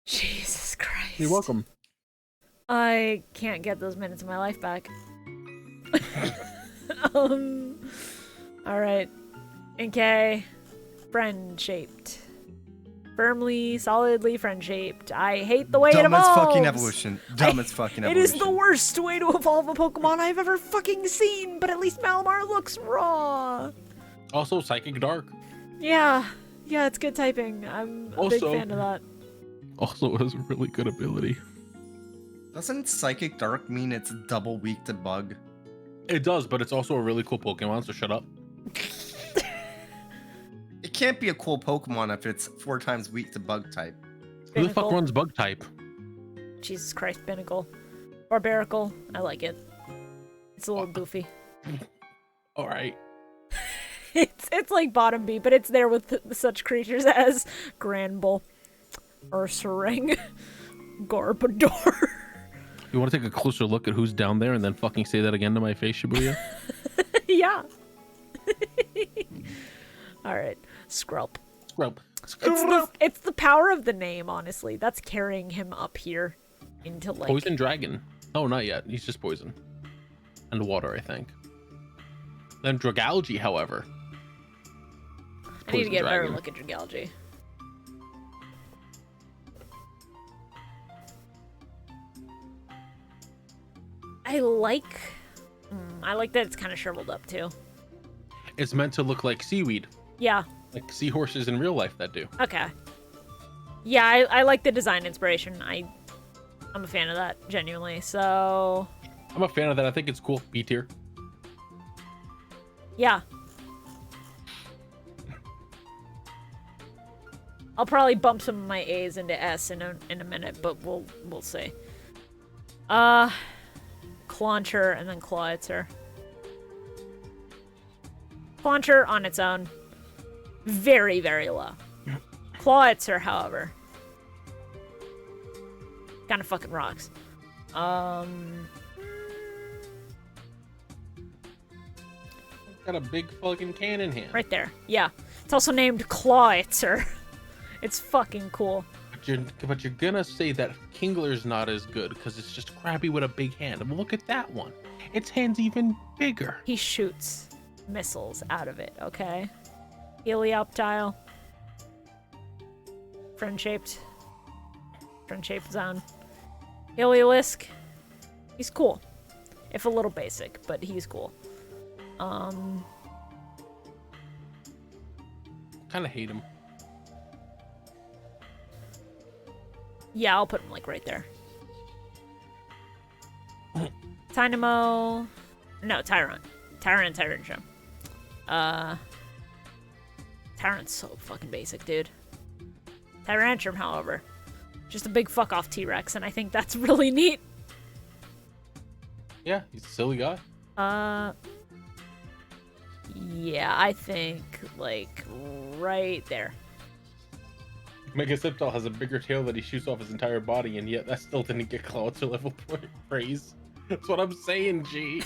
Jesus Christ. You're welcome. I can't get those minutes of my life back. Alright. NK. Friend-shaped. Firmly, solidly friend-shaped. I hate the way it evolves. Dumbest fucking evolution. Dumbest fucking evolution. It is the worst way to evolve a Pokemon I've ever fucking seen, but at least Malamar looks raw. Also, Psychic Dark. Yeah. Yeah, it's good typing. I'm a big fan of that. Also has a really good ability. Doesn't Psychic Dark mean it's double weak to bug? It does, but it's also a really cool Pokemon, so shut up. It can't be a cool Pokemon if it's 4 times weak to bug type. Who the fuck runs bug type? Jesus Christ, Binnacle. Barbaracle. I like it. It's a little goofy. Alright. It's like Bottom B, but it's there with such creatures as Granbull, Ursaring, Garbodor. You want to take a closer look at who's down there and then fucking say that again to my face, Shibuya? Yeah. Alright. Skrelp. Skrelp. It's the power of the name, honestly. That's carrying him up here into like... Poison Dragon. Oh, not yet. He's just poison. And water, I think. Then Dragalge, however. I need to get a better Dragon. look at Dragalge. I like that it's kind of shriveled up too. It's meant to look like seaweed. Yeah. Like seahorses in real life that do. Okay. Yeah, I like the design inspiration. I'm a fan of that, genuinely. So I'm a fan of that. I think it's cool. B tier. yeah. I'll probably bump some of my A's into S in a minute, but we'll see. Clauncher and then Clawitzer. Clauncher on its own, very, very low. Clawitzer, however, kind of fucking rocks. Got a big fucking cannon hand. Right there. Yeah. It's also named Clawitzer. It's fucking cool. But you're gonna say that Kingler's not as good because it's just crabby with a big hand. Well, look at that one. Its hand's even bigger. He shoots missiles out of it, okay? Helioptile. Friend-shaped zone. Heliolisk. He's cool. If a little basic, but he's cool. Kind of hate him. Yeah, I'll put him like right there. Tynamo. No, Tyron. Tyron Tyrantrum. Tyron's so fucking basic, dude. Tyrantrum, however, just a big fuck off T-Rex, and I think that's really neat. Yeah, he's a silly guy. Yeah, I think like right there. Mega Sceptile has a bigger tail that he shoots off his entire body, and yet that still didn't get Clawitzer level point praise. That's what I'm saying, G.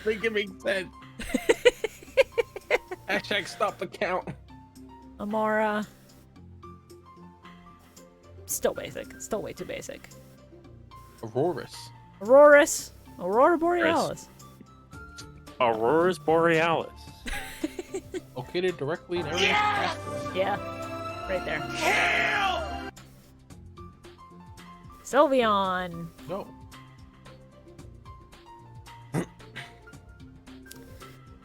Make it make sense. Hashtag stop the count. Amara. Still basic. Still way too basic. Aurorus. Aurora Borealis. Aurora's Borealis. Located directly in every Yeah. Right there. Sylveon. No.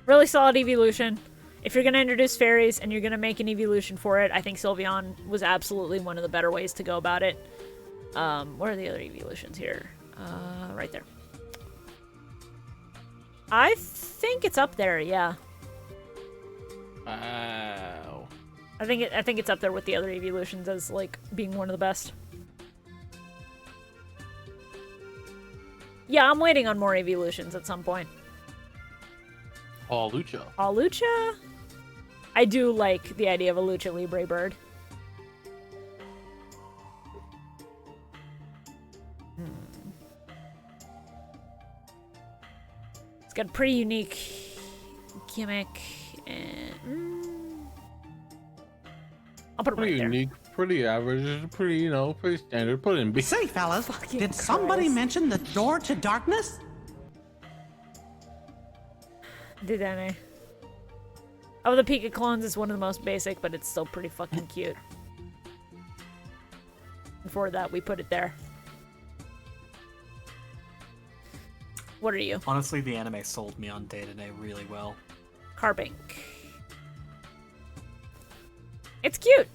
Really solid evolution. If you're going to introduce fairies and you're going to make an evolution for it, I think Sylveon was absolutely one of the better ways to go about it. Where are the other evolutions here? Right there. I think it's up there, yeah. Wow. I think it's up there with the other evolutions as like being one of the best. Yeah, I'm waiting on more evolutions at some point. Oh, Lucha. Oh, Lucha? I do like the idea of a Lucha Libre bird. It's got a pretty unique gimmick, and I'll put it Pretty right there. unique, pretty average, pretty, you know, pretty standard. Put it in B. Say, fellas, Fucking did somebody Christ. mention the door to darkness? Did any? Oh, the Pika clones is one of the most basic, but it's still pretty fucking cute. And for that, we put it there. What are you? Honestly, the anime sold me on Day-to-Day really well. Carbink. It's cute.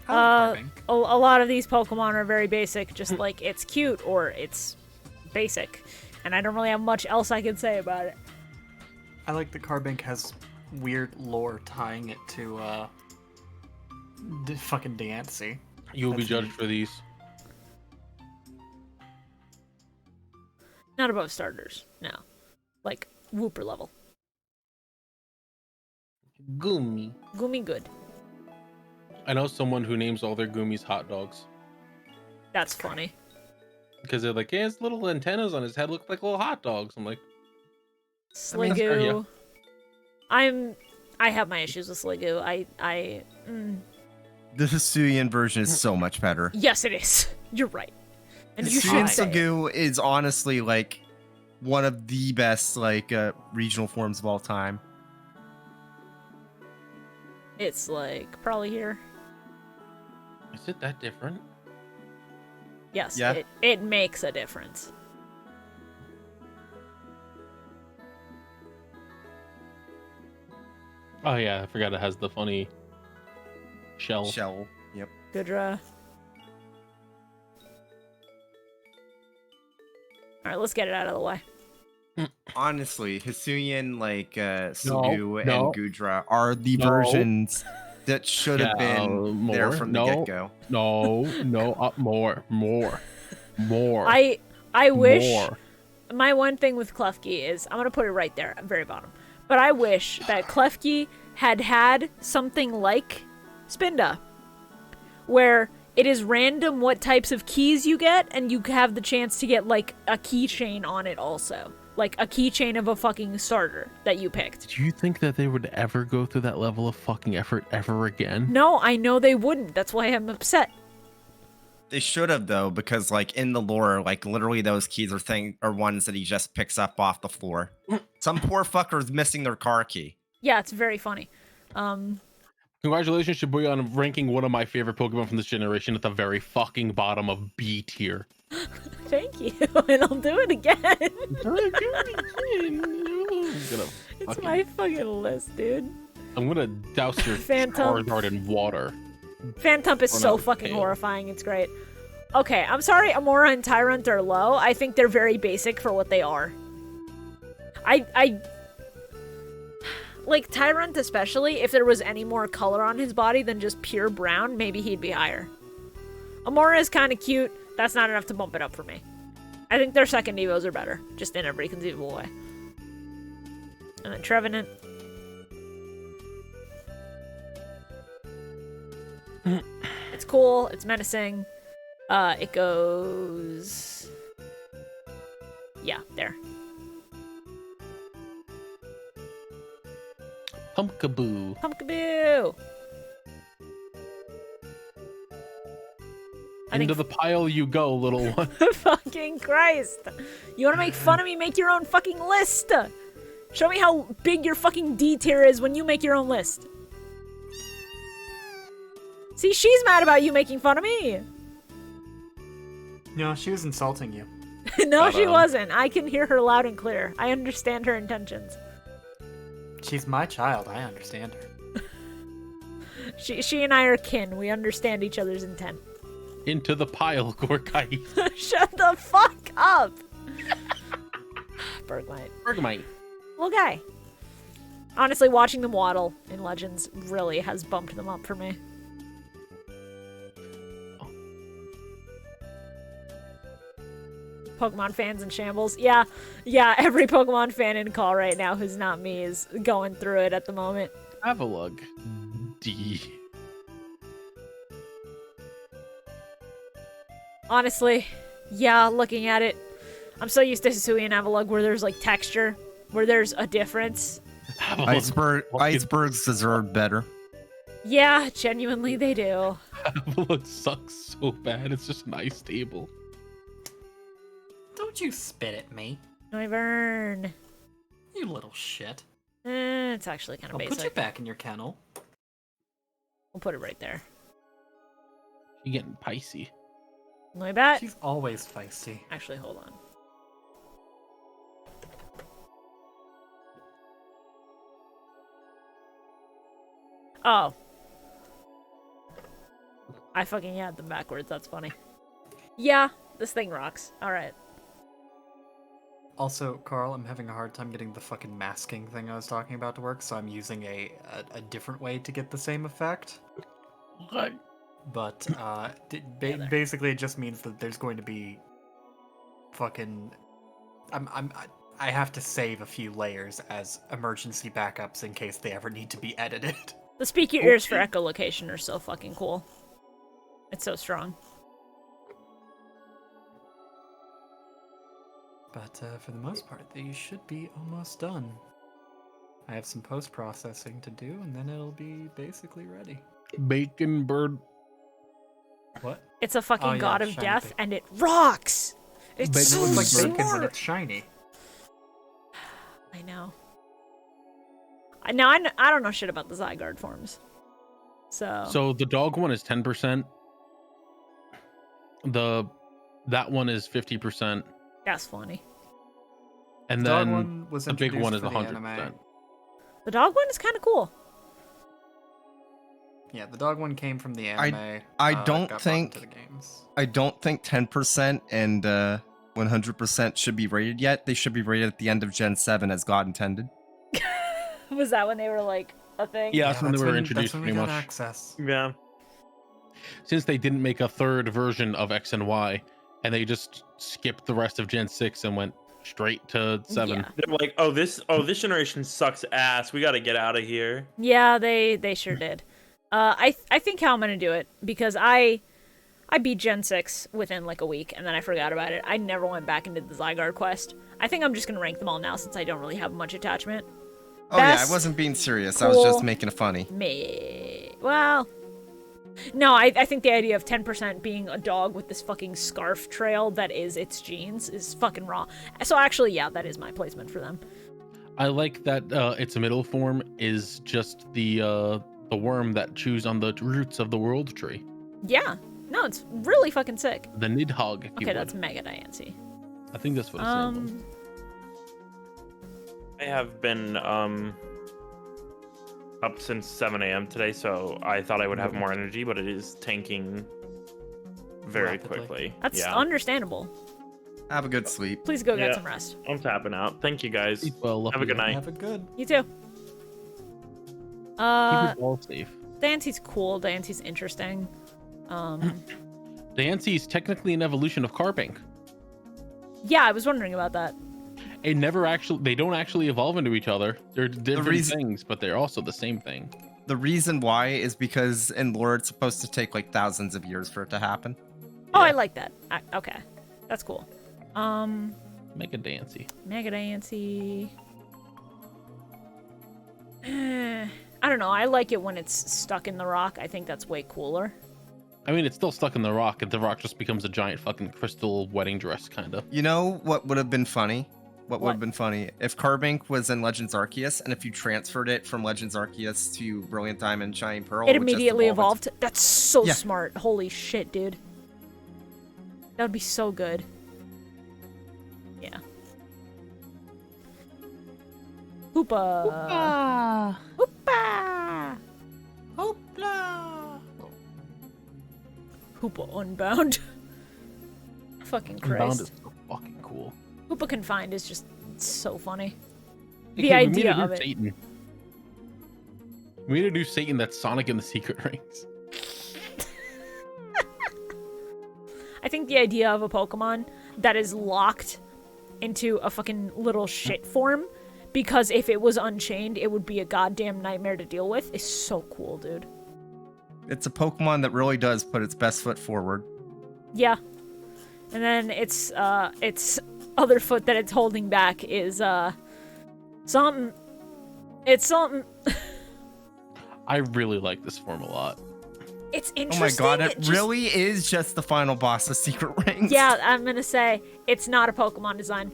A lot of these Pokemon are very basic, just like it's cute or it's basic. And I don't really have much else I can say about it. I like that Carbink has weird lore tying it to fucking Diancie. You will be That's judged neat. for these. Not above starters, no. Like, Whooper level. Gumi. Gumi good. I know someone who names all their Gumis hot dogs. That's funny. Because they're like, yeah, his little antennas on his head look like little hot dogs. I'm like, Sliggoo. yeah. I have my issues with Sliggoo. The Hisuian version is so much better. Yes, it is. You're right. And you Hisuian should say it. Sliggoo is honestly like one of the best like regional forms of all time. It's like probably here. Is it that different? Yes, Yeah. it makes a difference. Oh yeah, I forgot it has the funny shell. Shell. Yep. Goodra. Alright, let's get it out of the way. Honestly, Hisuian, like Sliggoo no. and Gudra are the No. versions that should have Yeah, been there from the get-go. No, more. I wish More. my one thing with Klefki is I'm gonna put it right there at the very bottom. But I wish that Klefki had something like Spinda, where it is random what types of keys you get, and you have the chance to get like a keychain on it also. Like a keychain of a fucking starter that you picked. Do you think that they would ever go through that level of fucking effort ever again? No, I know they wouldn't. That's why I'm upset. They should have though, because like in the lore, like literally those keys are ones that he just picks up off the floor. Some poor fucker's missing their car key. Yeah, it's very funny. Congratulations, Shibuya, on ranking one of my favorite Pokemon from this generation at the very fucking bottom of B tier. Thank you, and I'll do it again. It's my fucking list, dude. I'm gonna douse your Phantom. Charizard in water. Phantump is Or so not, fucking pale. horrifying. It's great. Okay, I'm sorry Amora and Tyrant are low. I think they're very basic for what they are. I like Tyrant especially, if there was any more color on his body than just pure brown, maybe he'd be higher. Amora is kind of cute. That's not enough to bump it up for me. I think their second Evos are better, just in every conceivable way. And then Trevenant. It's cool. It's menacing. It goes... Yeah, there. Pumpkaboo. Pumpkaboo! Into the pile you go, little one. Fucking Christ. You wanna make fun of me? Make your own fucking list! Show me how big your fucking D tier is when you make your own list. See, she's mad about you making fun of me. No, she was insulting you. No, she wasn't. I can hear her loud and clear. I understand her intentions. She's my child. I understand her. She and I are kin. We understand each other's intent. Into the pile, Gorkai. Shut the fuck up! Bergmite. Bergmite. Little guy. Honestly, watching them waddle in Legends really has bumped them up for me. Pokemon fans in shambles. Yeah, every Pokemon fan in call right now who's not me is going through it at the moment. Avalugg. D. Honestly, yeah, looking at it, I'm so used to Hisui and Avalugg where there's like texture, where there's a difference. Icebergs deserve better. Yeah, genuinely they do. Avalugg sucks so bad. It's just an ice table. Don't you spit at me. Noivern. You little shit. It's actually kind of I'll basic. put you back in your kennel. We'll put it right there. You're getting picey. Noibat. She's always feisty. Actually, hold on. Oh. I fucking had them backwards. That's funny. Yeah, this thing rocks. Alright. Also, Carl, I'm having a hard time getting the fucking masking thing I was talking about to work, so I'm using a different way to get the same effect. What? But basically, it just means that there's going to be fucking. I have to save a few layers as emergency backups in case they ever need to be edited. The speak your ears for echolocation are so fucking cool. It's so strong. But for the most part, these should be almost done. I have some post-processing to do, and then it'll be basically ready. Bacon bird. What? It's a fucking yeah, god of shiny death, bacon. and it rocks! It's It so looks like smart! bacon when it's shiny. I know. I don't know shit about the Zygarde forms. So the dog one is 10%. That one is 50%. That's funny. And The dog then one was the big one is introduced for the 100%. anime. The dog one is kind of cool. Yeah, the dog one came from the anime. I got don't brought think into the games. I don't think 10% and 100% should be rated yet. They should be rated at the end of Gen 7 as God intended. Was that when they were like a thing? Yeah, that's when they were that's introduced when we pretty got much. access. Yeah. Since they didn't make a third version of X and Y, and they just skipped the rest of Gen 6 and went straight to 7. Yeah. They're like, this generation sucks ass. We got to get out of here. Yeah, they sure did. I think how I'm gonna do it, because I beat Gen 6 within like a week, and then I forgot about it. I never went back into the Zygarde quest. I think I'm just gonna rank them all now since I don't really have much attachment. Oh yeah, Best, I wasn't being serious. I was cool, just making it funny. Well, no, I think the idea of 10% being a dog with this fucking scarf trail that is its genes is fucking raw. So actually, yeah, that is my placement for them. I like that its middle form is just the worm that chews on the roots of the world tree. Yeah, no, it's really fucking sick. The Nidhogg, if you Okay, would. that's Mega Diancie. I think that's what it's named. I have been up since 7 a.m. today, so I thought I would have more energy, but it is tanking very Rapidly. quickly. That's yeah. understandable. Have a good sleep. Please go get Yeah. some rest. I'm tapping out. Thank you guys. Well, have a good night. Have a good. You too. Keep it all safe. Diancie's cool. Diancie's interesting. Diancie's technically an evolution of Carbink. Yeah, I was wondering about that. They don't actually evolve into each other. They're different things, but they're also the same thing. The reason why is because in lore it's supposed to take like thousands of years for it to happen. Oh, I like that. Okay, that's cool. Mega Diancie. Mega Diancie. I don't know. I like it when it's stuck in the rock. I think that's way cooler. I mean, it's still stuck in the rock, and the rock just becomes a giant fucking crystal wedding dress, kind of. You know what would have been funny? What would What? have been funny? If Carbink was in Legends Arceus, and if you transferred it from Legends Arceus to Brilliant Diamond, Shining Pearl, It would just immediately evolve evolved. That's so Yeah. smart. Holy shit, dude. That would be so good. Yeah. Hoopa. Hoopa. Hoopla. Hoopa Unbound. Fucking Christ. Unbound is so fucking cool. Hoopa Confined is just so funny. The Okay, idea of it. Satan. We need to do Satan that's Sonic and the Secret Rings. I think the idea of a Pokemon that is locked into a fucking little shit form, because if it was unchained, it would be a goddamn nightmare to deal with, is so cool, dude. It's a Pokemon that really does put its best foot forward. Yeah. And then its other foot that it's holding back is something. It's something. I really like this form a lot. It's Oh interesting. my god, it really is just the final boss of Secret Rings. Yeah, I'm gonna say it's not a Pokemon design.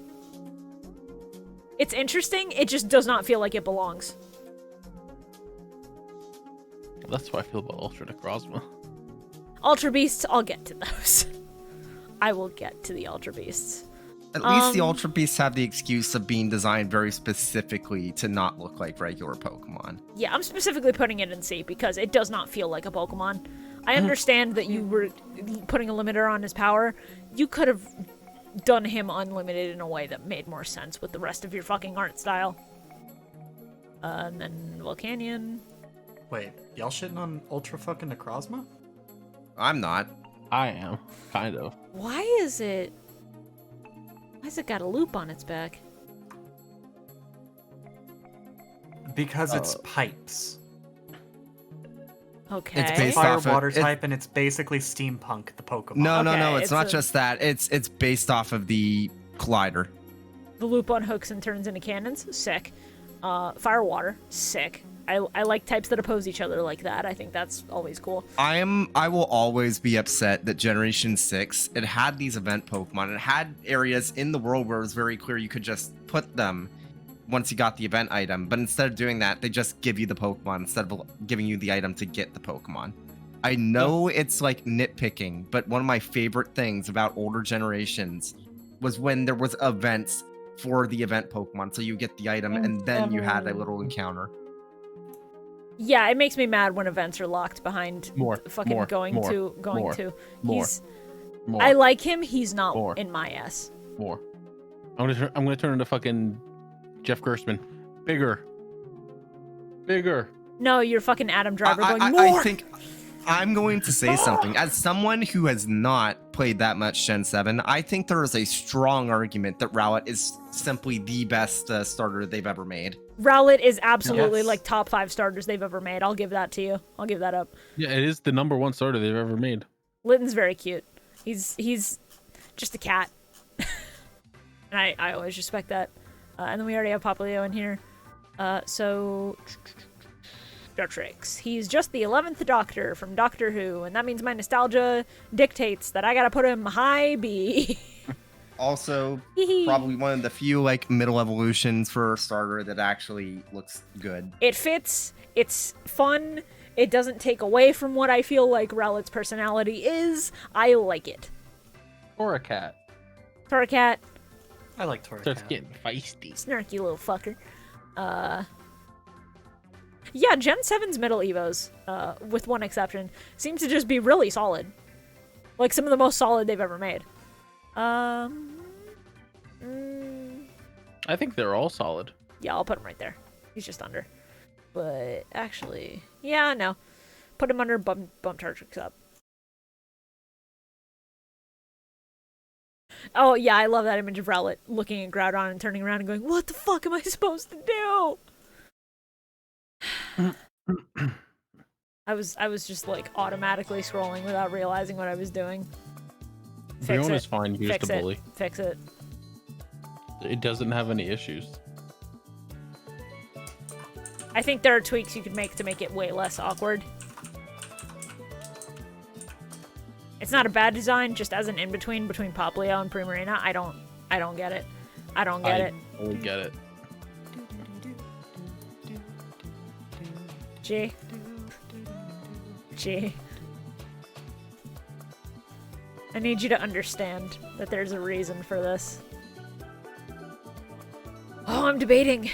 It's interesting, it just does not feel like it belongs. That's what I feel about Ultra Necrozma. Ultra Beasts, I'll get to those. I will get to the Ultra Beasts. At least the Ultra Beasts have the excuse of being designed very specifically to not look like regular Pokemon. Yeah, I'm specifically putting it in C because it does not feel like a Pokemon. I understand that you were putting a limiter on his power. You could have done him unlimited in a way that made more sense with the rest of your fucking art style. And then Volcanion. Wait, y'all shitting on Ultra fucking Necrozma? I'm not. I am, kind of. Why is it got a loop on its back? Because it's pipes. Okay. It's based Fire, off of- water it- type, and it's basically steampunk, the Pokemon. No, Okay, it's not a- just that. It's based off of the Collider. The loop unhooks and turns into cannons. Sick. Fire, water. Sick. I like types that oppose each other like that. I think that's always cool. I will always be upset that Generation 6, it had these event Pokemon. It had areas in the world where it was very clear you could just put them once you got the event item. But instead of doing that, they just give you the Pokemon instead of giving you the item to get the Pokemon. I know it's like nitpicking, but one of my favorite things about older generations was when there was events for the event Pokemon. So you get the item and then you had a little encounter. Yeah, it makes me mad when events are locked behind going to. I like him. He's not in my S. More. I'm gonna turn into fucking Jeff Gerstmann. Bigger. No, you're fucking Adam Driver going more. I think I'm going to say something. As someone who has not played that much Gen 7, I think there is a strong argument that Rowlet is simply the best starter they've ever made. Rowlet is absolutely like top 5 starters they've ever made. I'll give that to you. I'll give that up. Yeah, it is the #1 starter they've ever made. Litten's very cute. He's just a cat. And I always respect that. And then we already have Popplio in here. So Dartrix. He's just the 11th Doctor from Doctor Who, and that means my nostalgia dictates that I gotta put him high B. Also, probably one of the few like middle evolutions for a starter that actually looks good. It fits. It's fun. It doesn't take away from what I feel like Rowlet's personality is. I like it. Torracat. Torracat. I like Torracat. Starts getting feisty. Snarky little fucker. Yeah, Gen 7's middle evos, with one exception, seem to just be really solid. Like some of the most solid they've ever made. I think they're all solid. Yeah, I'll put him right there. He's just under. But actually, yeah, no. Put him under, bump Tartrix up. Oh, yeah, I love that image of Rowlet looking at Groudon and turning around and going, what the fuck am I supposed to do? I was just like automatically scrolling without realizing what I was doing. Fix Fiona's it. fine, you're Fix just a it. bully. Fix it. It doesn't have any issues. I think there are tweaks you could make to make it way less awkward. It's not a bad design, just as an in-between between Popplio and Primarina. I don't get it. I don't get it. I don't get it. G. I need you to understand that there's a reason for this. Oh, I'm debating.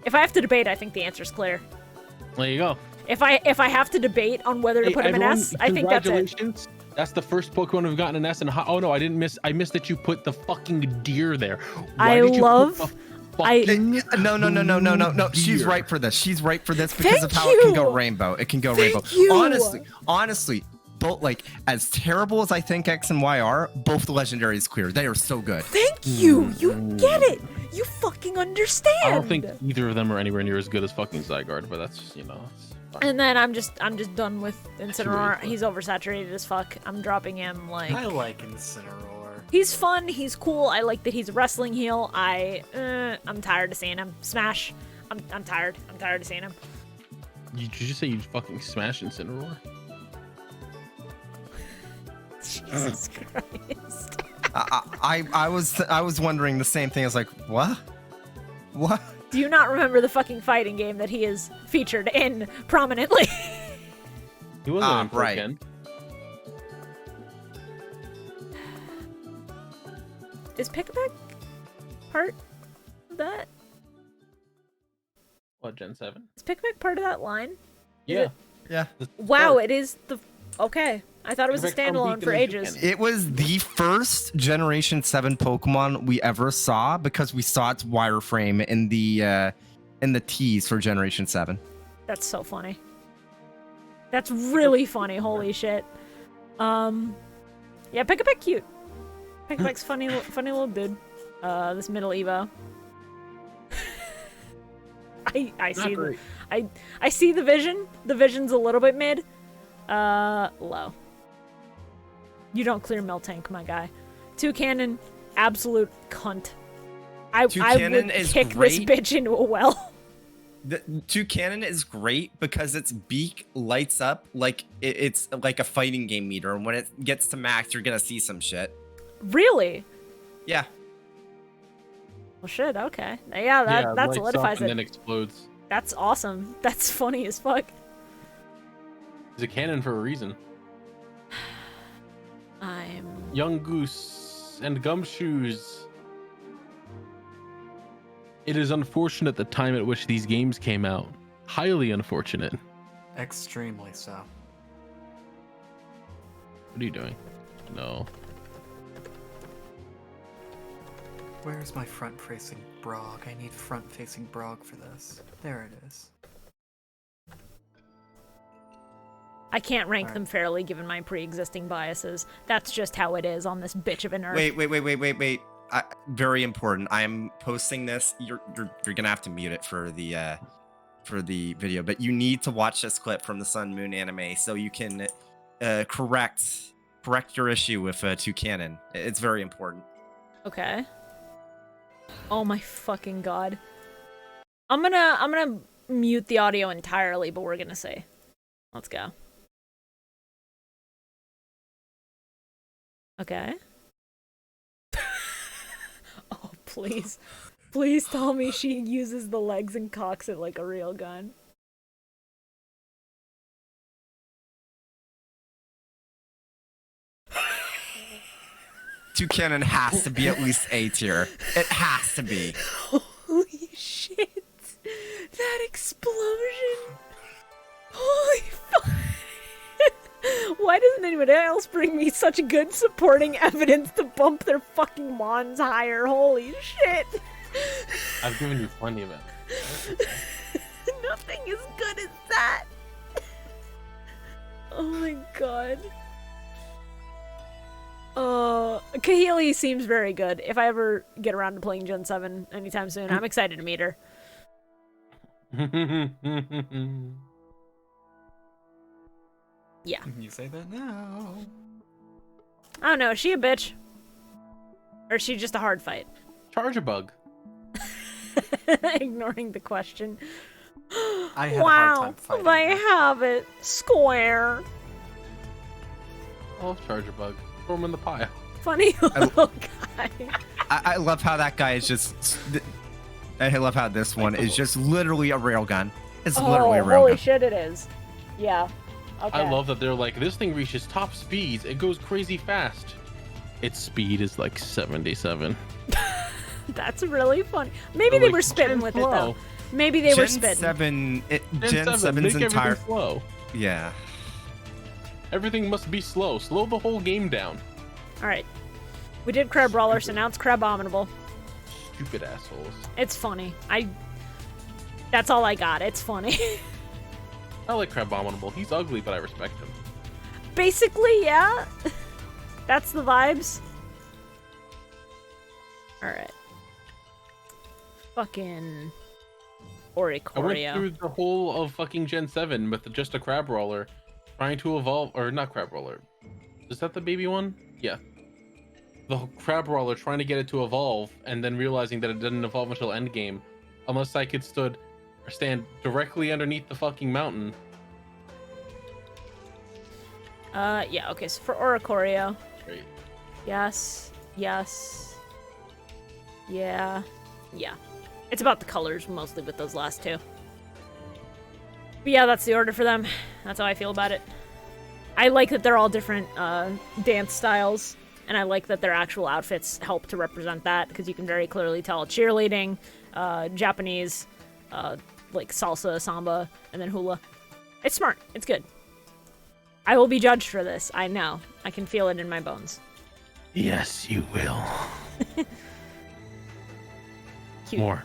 If I have to debate, I think the answer's clear. There you go. If I have to debate on whether to put him in S, I think that's it. Congratulations. That's the first Pokemon we've gotten in S. And oh no, I missed that you put the fucking deer there. Why did you put the No. She's right for this. She's right for this because of how it can go rainbow. It can go rainbow. Honestly, both like as terrible as I think X and Y are, both the legendaries clear. They are so good. Thank you. You get it. You fucking understand. I don't think either of them are anywhere near as good as fucking Zygarde, but that's it's fine. And then I'm just done with Incineroar. He's oversaturated as fuck. I'm dropping him like. I like Incineroar. He's fun. He's cool. I like that he's a wrestling heel. I'm tired of seeing him. Smash. I'm tired. I'm tired of seeing him. Did you just say you fucking smash Incineroar? Jesus Christ. I was wondering the same thing. I was like, what? What? Do you not remember the fucking fighting game that he is featured in prominently? He wasn't in right. Pokken. Is Pickleback part of that? What, Gen 7? Is Pickleback part of that line? Yeah. Yeah. Wow, it is the... Okay. I thought it was a standalone for ages. It was the first Generation 7 Pokemon we ever saw because we saw its wireframe in the tease for Generation 7. That's so funny. That's really funny. Holy shit. Yeah, Pickleback cute. Pickleback's funny little dude. This middle Evo. I see the vision. The vision's a little bit mid. Low. You don't clear Miltank, my guy. Toucannon, absolute cunt. I would kick this bitch into a well. The Toucannon is great because its beak lights up like it's like a fighting game meter, and when it gets to max, you're gonna see some shit. Really? Yeah. Well, shit. Okay. Yeah, that solidifies it. And then explodes. That's awesome. That's funny as fuck. It's a cannon for a reason. I'm Young Goose and Gumshoes. It is unfortunate the time at which these games came out. Highly unfortunate. Extremely so. What are you doing? No. Where's my front-facing Brog? I need front-facing Brog for this. There it is. I can't rank them fairly given my pre-existing biases. That's just how it is on this bitch of a nerd. Wait. Very important. I'm posting this. You're gonna have to mute it for the video, but you need to watch this clip from the Sun Moon anime so you can correct your issue with Toucannon. It's very important. Okay. Oh my fucking god. I'm gonna mute the audio entirely, but we're gonna say. Let's go. Okay. Oh, please. Please tell me she uses the legs and cocks it like a real gun. Toucannon has to be at least A tier. It has to be. Holy shit. That explosion. Holy fuck. Why doesn't anyone else bring me such good supporting evidence to bump their fucking mons higher? Holy shit. I've given you plenty of it. Nothing as good as that. Oh my god. Kahili seems very good. If I ever get around to playing Gen 7 anytime soon, I'm excited to meet her. Yeah. You say that now. I don't know, is she a bitch? Or is she just a hard fight? Charge a bug. Ignoring the question. I had a hard time fighting. They have it. Square. Oh, charge a bug. Throw him in the pile. Funny little guy. I love how that guy is just... I love how this one is just literally a railgun. It's literally a railgun. Holy shit it is. Yeah. Okay. I love that they're like, this thing reaches top speeds. It goes crazy fast. Its speed is like 77. That's really funny. Maybe they were spitting with it though. Maybe they were Gen spitting. 7, Gen 7's make entire everything slow. Yeah. Everything must be slow. Slow the whole game down. All right. We did Crab Brawler, so now it's Crabominable. Stupid assholes. It's funny. That's all I got. It's funny. I like Crabominable. He's ugly, but I respect him. Basically, yeah. That's the vibes. Alright. Fucking I went Oricorio. through the whole of fucking Gen 7 with just a Crab Roller, trying to evolve, or not Crab Roller. Is that the baby one? Yeah. The Crab Roller trying to get it to evolve, and then realizing that it didn't evolve until endgame, unless I could stand directly underneath the fucking mountain. Yeah, okay, so for Oricorio. Great. Yes. Yes. Yeah. Yeah. It's about the colors mostly with those last two. But yeah, that's the order for them. That's how I feel about it. I like that they're all different dance styles, and I like that their actual outfits help to represent that, because you can very clearly tell cheerleading, Japanese, like salsa, samba, and then hula. It's smart. It's good. I will be judged for this. I know. I can feel it in my bones. Yes, you will. Cute. More.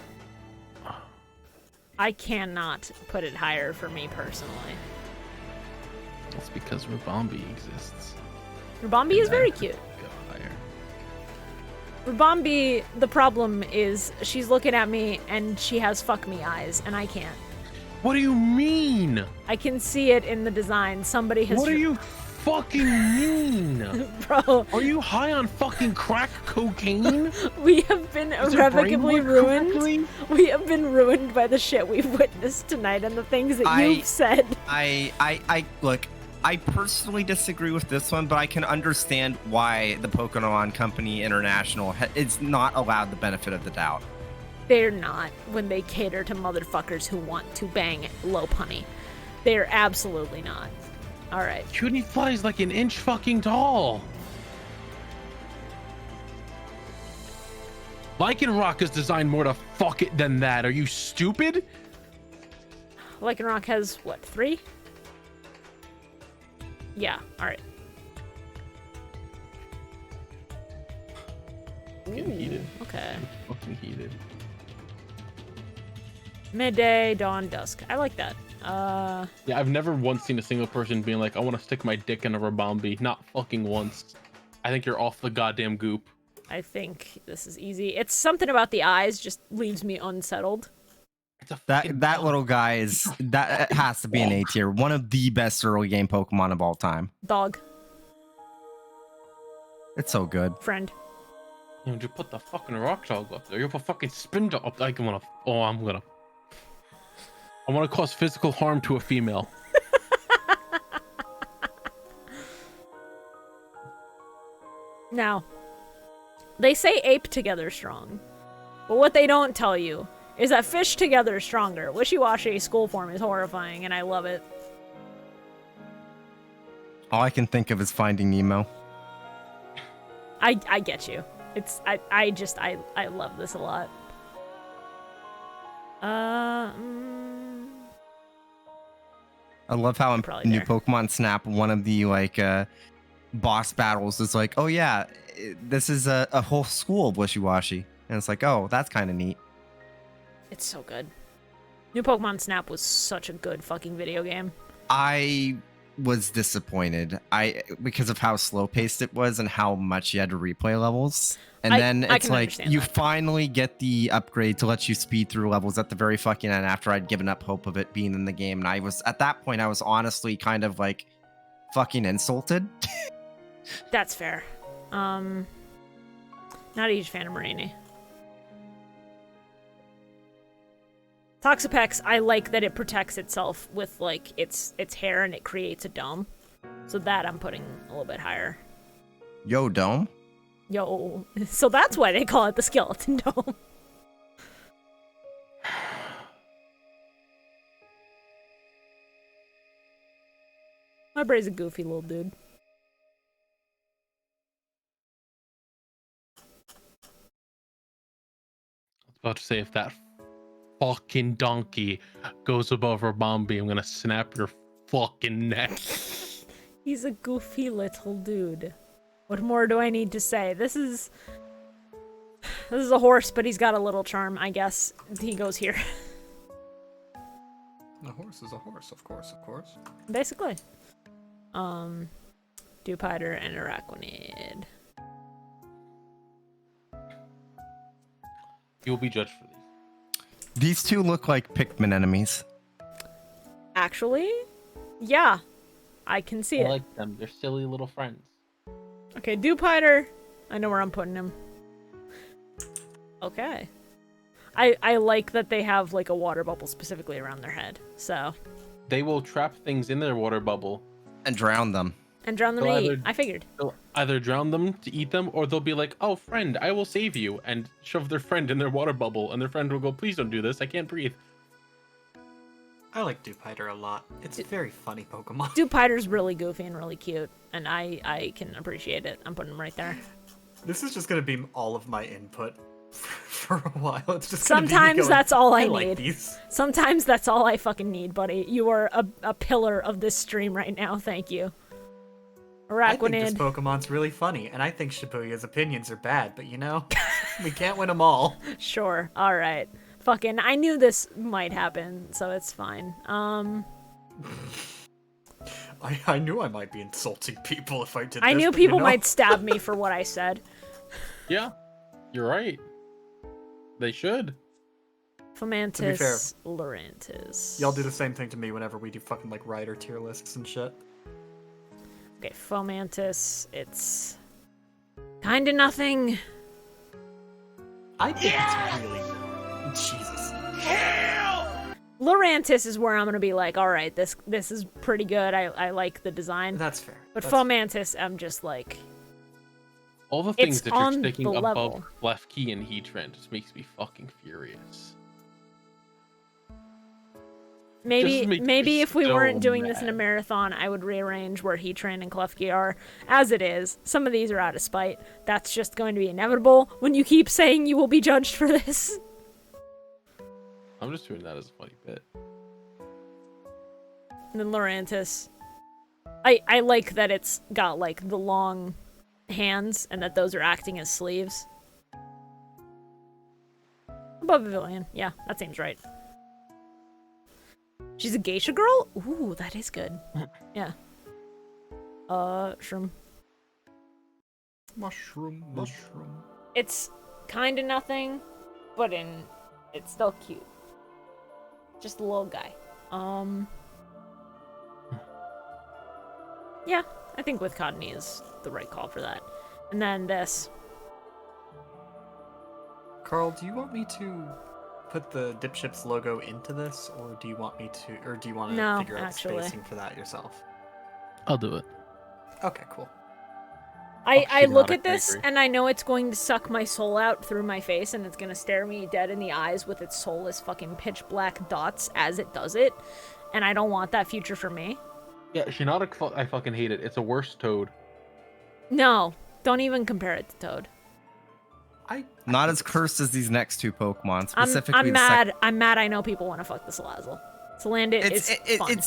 I cannot put it higher for me personally. That's because Rabombi exists. Rabombi is very cute. Go higher. Rabombi, the problem is she's looking at me and she has fuck me eyes, and I can't. What do you mean? I can see it in the design. Somebody has. What do you fucking mean? Bro. Are you high on fucking crack cocaine? We have been Is your brain irrevocably work ruined. correctly? We have been ruined by the shit we've witnessed tonight and the things that you've said. Look, I personally disagree with this one, but I can understand why the Pokemon Company International is not allowed the benefit of the doubt. They're not when they cater to motherfuckers who want to bang Lopunny. They're absolutely not. Alright. Cutie flies like an inch fucking tall. Lycanroc is designed more to fuck it than that. Are you stupid? Lycanroc has, what, 3? Yeah, alright. Getting heated. Okay. Fucking heated. Midday, dawn, dusk. I like that. Yeah, I've never once seen a single person being like, I want to stick my dick in a Rabombi. Not fucking once. I think you're off the goddamn goop. I think this is easy. It's something about the eyes just leaves me unsettled. That little guy it has to be an A tier. One of the best early game Pokemon of all time. Dog. It's so good. Friend. You know, just put the fucking rock dog up there. You put fucking spin dog up. I want to cause physical harm to a female. Now, they say ape together strong, but what they don't tell you is that fish together stronger. Wishy-washy school form is horrifying, and I love it. All I can think of is Finding Nemo. I get you. It's I love this a lot. I love how in Probably New there. Pokemon Snap, one of the boss battles is like, oh yeah, this is a whole school of Wishy-Washy, and it's like, oh, that's kind of neat. It's so good. New Pokemon Snap was such a good fucking video game. I was disappointed. Because of how slow paced it was and how much you had to replay levels. And then I it's can like understand you that. finally get the upgrade to let you speed through levels at the very fucking end after I'd given up hope of it being in the game. And I was at that point I was honestly kind of like fucking insulted. That's fair. Not a huge fan of Marini. Toxapex, I like that it protects itself with like its hair and it creates a dome. So that I'm putting a little bit higher. Yo, Dome. Yo. So that's why they call it the skeleton dome. My bray's a goofy little dude. I was about to say, if that fucking donkey goes above her Bombi, I'm gonna snap your fucking neck. He's a goofy little dude. What more do I need to say? This is a horse, but he's got a little charm, I guess. He goes here. A horse is a horse, of course, of course. Basically. Dewpider and Araquanid. You'll be judged for these. These two look like Pikmin enemies. Actually, yeah. I can see I it. like them. They're silly little friends. Okay, Dewpider. I know where I'm putting him. Okay. I like that they have like a water bubble specifically around their head. So. They will trap things in their water bubble and drown them. And drown them to eat. I figured. They'll either drown them to eat them, or they'll be like, "Oh, friend, I will save you," and shove their friend in their water bubble, and their friend will go, "Please don't do this. I can't breathe." I like Dewpider a lot. It's a very funny Pokemon. Dewpider's really goofy and really cute, and I can appreciate it. I'm putting him right there. This is just gonna be all of my input for a while. It's just sometimes that's all I like need. These. Sometimes that's all I fucking need, buddy. You are a pillar of this stream right now. Thank you. I think this Araquanid. Pokemon's really funny, and I think Shibuya's opinions are bad, but you know, we can't win them all. Sure. All right. Fucking, I knew this might happen, so it's fine. I knew I might be insulting people if I did this. I knew but, people you know. might stab me for what I said. Yeah, you're right. They should. Fomantis, Lurantis. Y'all do the same thing to me whenever we do fucking like rider tier lists and shit. Okay, Fomantis, it's kinda nothing. I think it's really Jesus. Lurantis is where I'm gonna be like, all right, this is pretty good. I like the design. That's fair. But That's Fomantis, I'm just like, All the things It's that you're on sticking the above level. left key and Heatran just makes me fucking furious. maybe makes me if we so weren't doing this in a mad. marathon, I would rearrange where Heatran and Klefki are. As it is, some of these are out of spite. That's just going to be inevitable when you keep saying you will be judged for this. I'm just doing that as a funny bit. And then Lurantis. I like that it's got like the long hands and that those are acting as sleeves. Above Pavilion. Yeah, that seems right. She's a geisha girl? Ooh, that is good. Yeah. Shroom. Mushroom. It's kinda nothing, but it's still cute. Just a little guy. Yeah, I think with Codney is the right call for that. And then this. Carl, do you want me to put the Dipships logo into this, or do you want me to, or do you want to No, figure out actually. the spacing for that yourself? I'll do it. Okay, cool. I shoot look out, at I this agree. and I know it's going to suck my soul out through my face and it's going to stare me dead in the eyes with its soulless fucking pitch black dots as it does it. And I don't want that future for me. Yeah, Shiinotic, I fucking hate it. It's a worse Toad. No, don't even compare it to Toad. Not as cursed as these next two Pokemon. Specifically, I'm the mad. I'm mad. I know people want to fuck the Salazzle. Salandit is fun.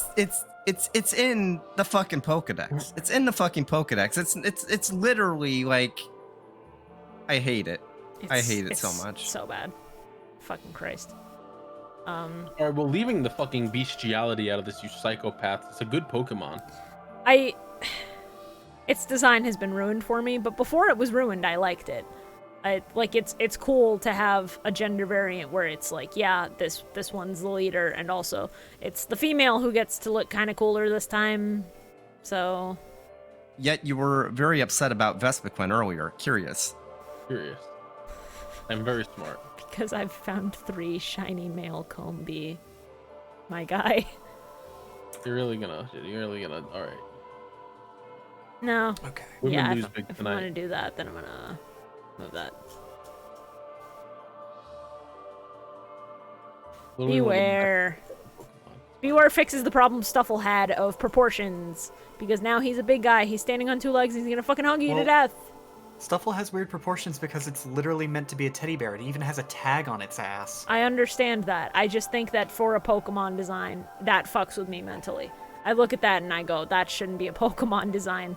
It's in the fucking Pokedex. It's in the fucking Pokedex. It's literally like, I hate it. I hate it so It's much. So bad. Fucking Christ. Alright, well, leaving the fucking bestiality out of this, you psychopath. It's a good Pokemon. Its design has been ruined for me, but before it was ruined, I liked it. It's cool to have a gender variant where it's like, yeah, this one's the leader, and also it's the female who gets to look kind of cooler this time. So Yet you were very upset about Vespiquen earlier. Curious. I'm very smart. because I've found 3 shiny male Combi, my guy. You're really gonna. All right. No. Okay. Women Yeah, lose if big I tonight. want to do that, then I'm gonna move that. Literally one of the Beware. Beware fixes the problem Stuffle had of proportions, because now he's a big guy. He's standing on 2 legs. He's gonna fucking hug you to Well, death. Stuffle has weird proportions because it's literally meant to be a teddy bear. It even has a tag on its ass. I understand that. I just think that for a Pokemon design, that fucks with me mentally. I look at that and I go, that shouldn't be a Pokemon design.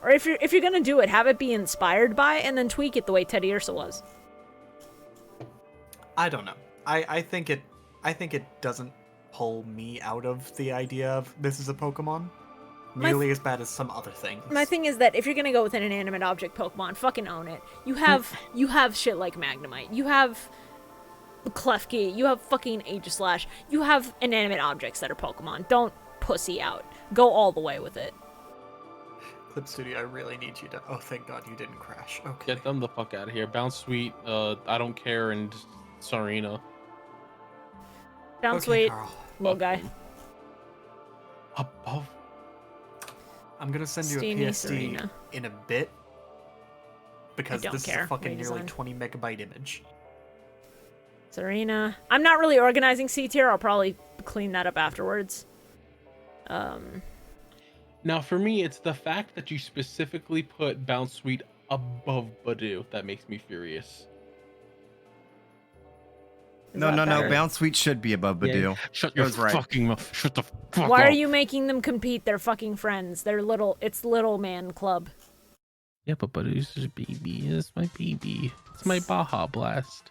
Or if you're gonna do it, have it be inspired by and then tweak it the way Teddy Ursa was. I don't know. I think it doesn't pull me out of the idea of this is a Pokemon nearly as bad as some other things. My thing is that if you're gonna go with an inanimate object Pokemon, fucking own it. You have shit like Magnemite. You have Klefki. You have fucking Aegislash. You have inanimate objects that are Pokemon. Don't pussy out. Go all the way with it. Clip Studio, I really need you to... Oh, thank God you didn't crash. Okay. Get them the fuck out of here. Bounce Sweet, I don't care, and Sarina. Bounce Sweet, little guy. Above. I'm gonna send you Steamy a PSD Serena. in a bit. Because don't this care. is a fucking nearly Redesign. 20 megabyte image. Serena. I'm not really organizing C tier. I'll probably clean that up afterwards. Now, for me, it's the fact that you specifically put Bounce Sweet above Badoo that makes me furious. No. Bounce Sweet should be above Badoo. Yeah. Shut your fucking mouth. Shut the fuck up. Why are you making them compete? They're fucking friends. It's little man club. Yeah, but Badoo's a baby. It's my baby. It's my Baja Blast.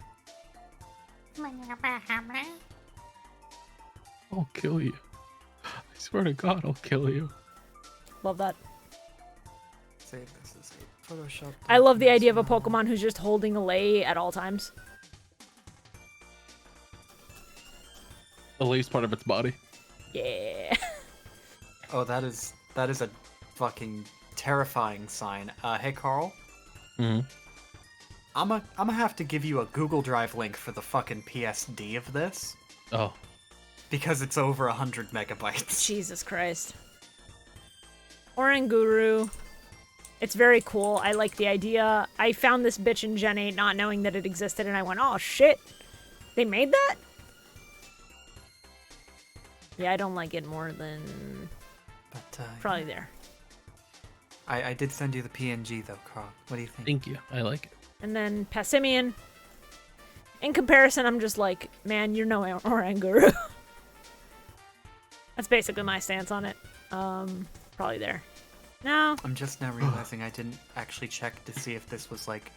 I'll kill you. I swear to God, I'll kill you. Love that. Save this as a Photoshop. I love the idea of a Pokemon who's just holding a lei at all times. The lei's part of its body. Yeah. Oh, that is a fucking terrifying sign. Hey Carl. Mm-hmm. I'm gonna have to give you a Google Drive link for the fucking PSD of this. Oh. Because it's over 100 megabytes. Jesus Christ. Oranguru. It's very cool. I like the idea. I found this bitch in Gen 8 not knowing that it existed, and I went, oh shit. They made that? Yeah, I don't like it more than... But, probably there. I did send you the PNG though, Carl. What do you think? Thank you. I like it. And then Passimian. In comparison, I'm just like, man, you're no Oranguru. That's basically my stance on it. Probably there. No. I'm just now realizing I didn't actually check to see if this was like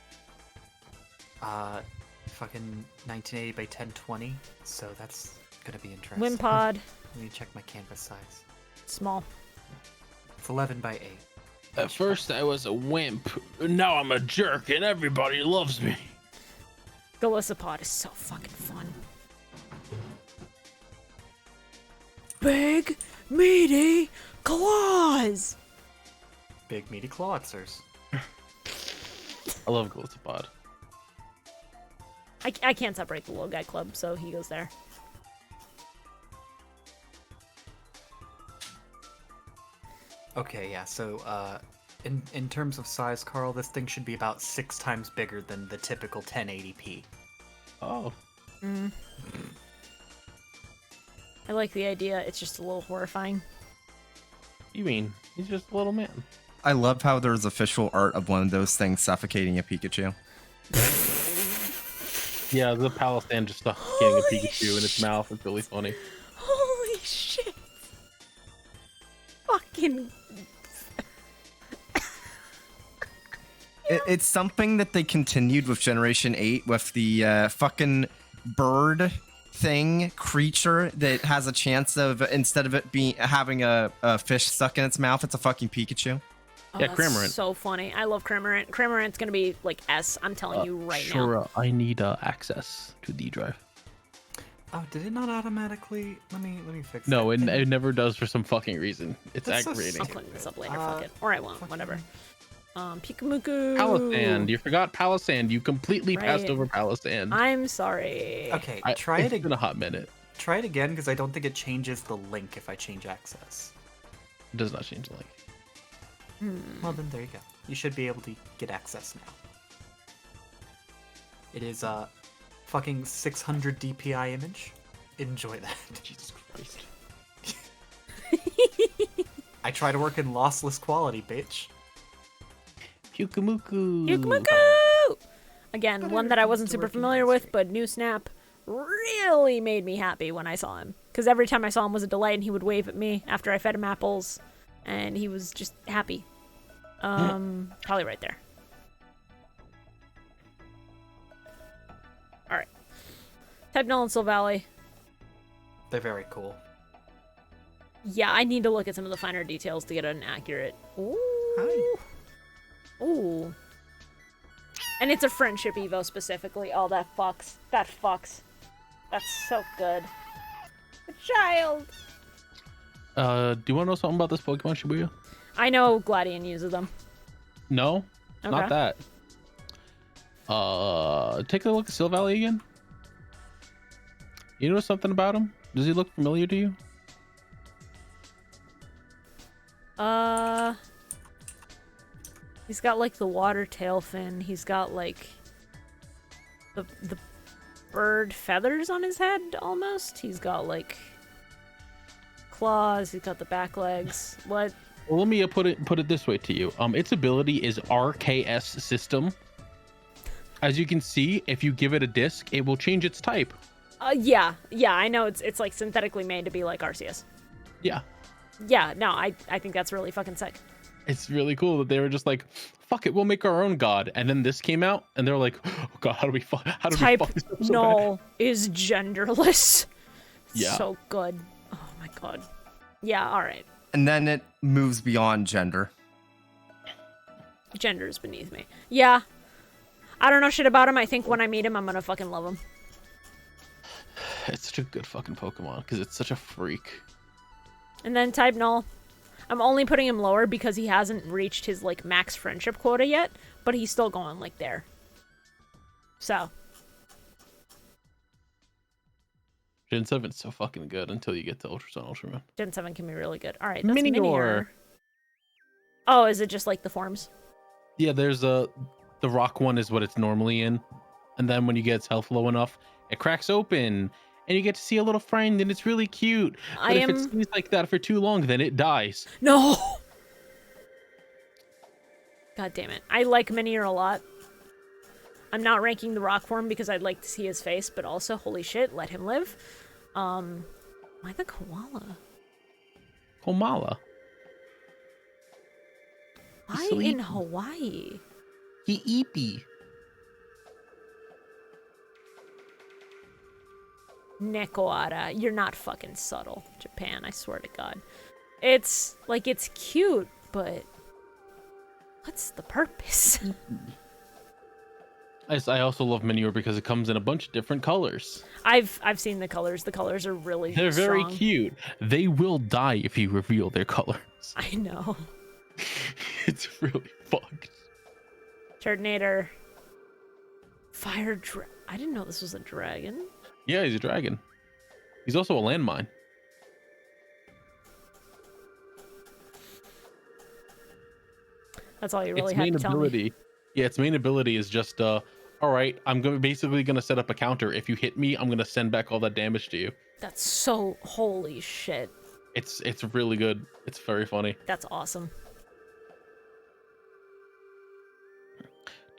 fucking 1980 by 1020, so that's gonna be interesting. Wimpod. Let me check my canvas size. Small. It's 11 by 8. At first I was a wimp, now I'm a jerk and everybody loves me. Golisopod is so fucking fun. Big, meaty claws! Big meaty clawsers. I love Golisopod. I can't separate the little guy club, so he goes there. Okay, yeah, so in terms of size, Carl, this thing should be about 6 times bigger than the typical 1080p. Oh. Mm. I like the idea, it's just a little horrifying. You mean, he's just a little man. I love how there's official art of one of those things suffocating a Pikachu. Yeah, the Palisand just suffocating a Pikachu in its mouth. It's really funny. Holy shit! Fucking... It's something that they continued with Generation 8 with the fucking bird thing, creature that has a chance of, instead of it having a fish stuck in its mouth, it's a fucking Pikachu. Oh, Yeah, that's Cramorant. so funny. I love Cramorant. Cramorant's gonna be like S, I'm telling you right now. Sure, I need access to the drive. Oh, did it not automatically? Let me fix No, that. it never does for some fucking reason. It's That's so aggravating. I'll clean this up later, fuck it. Or I won't, whatever. Pikamuku. Palisand, you forgot Palisand. You completely passed Right. over Palisand. I'm sorry. Okay, try it It's again. been a hot minute. Try it again, because I don't think it changes the link if I change access. It does not change the link. Well, then there you go. You should be able to get access now. It is a fucking 600 DPI image. Enjoy that. Jesus Christ. I try to work in lossless quality, bitch. Pyukumuku. Yukumuku! Again, one that I wasn't super familiar with, but New Snap really made me happy when I saw him. Because every time I saw him was a delight, and he would wave at me after I fed him apples, and he was just happy. Probably right there. Alright. Type Null and Silvally. They're very cool. Yeah, I need to look at some of the finer details to get an accurate... Ooh. Hi. Ooh. And it's a friendship Evo specifically. Oh, that fucks. That fucks. That's so good. A child! Do you want to know something about this Pokemon, Shibuya? I know Gladian uses them. No, not that. Take a look at Silvally again. You know something about him? Does he look familiar to you? He's got like the water tail fin. He's got like the bird feathers on his head almost. He's got like claws. He's got the back legs. What? Well, let me put it this way to you. Its ability is RKS system. As you can see, if you give it a disc, it will change its type. Yeah, I know it's like synthetically made to be like Arceus. Yeah. Yeah, no, I think that's really fucking sick. It's really cool that they were just like, fuck it, we'll make our own god. And then this came out, and they're like, oh god, how do we fuck this up so Null bad? is genderless. Yeah. So good. Oh my god. Yeah, alright. And then it moves beyond gender. Gender is beneath me. Yeah. I don't know shit about him. I think when I meet him, I'm gonna fucking love him. It's such a good fucking Pokemon, because it's such a freak. And then type Null. I'm only putting him lower because he hasn't reached his, like, max friendship quota yet, but he's still going, like, there. So. Gen 7's so fucking good until you get to Ultra Sun, Ultraman. Gen 7 can be really good. Alright, that's Minior. Minior. Oh, is it just, like, the forms? Yeah, there's the rock one is what it's normally in. And then when you get its health low enough, it cracks open. And you get to see a little friend, and it's really cute. But if it stays like that for too long, then it dies. No! God damn it. I like Minior a lot. I'm not ranking the rock form because I'd like to see his face, but also, holy shit, let him live. Why the koala? Komala. Why so in Hawaii? He eepy. Nekoara, you're not fucking subtle, Japan, I swear to God. It's, like, it's cute, but what's the purpose? I also love Minior because it comes in a bunch of different colors. I've seen the colors. The colors are really They're very strong. cute. They will die if you reveal their colors. I know. It's really fucked. Turtonator. Fire I didn't know this was a dragon. Yeah, he's a dragon. He's also a landmine. That's all you really Its have main to tell ability, me. yeah, its main ability is just all right, I'm basically gonna set up a counter. If you hit me, I'm gonna send back all that damage to you. That's so holy shit. It's really good. It's very funny. That's awesome.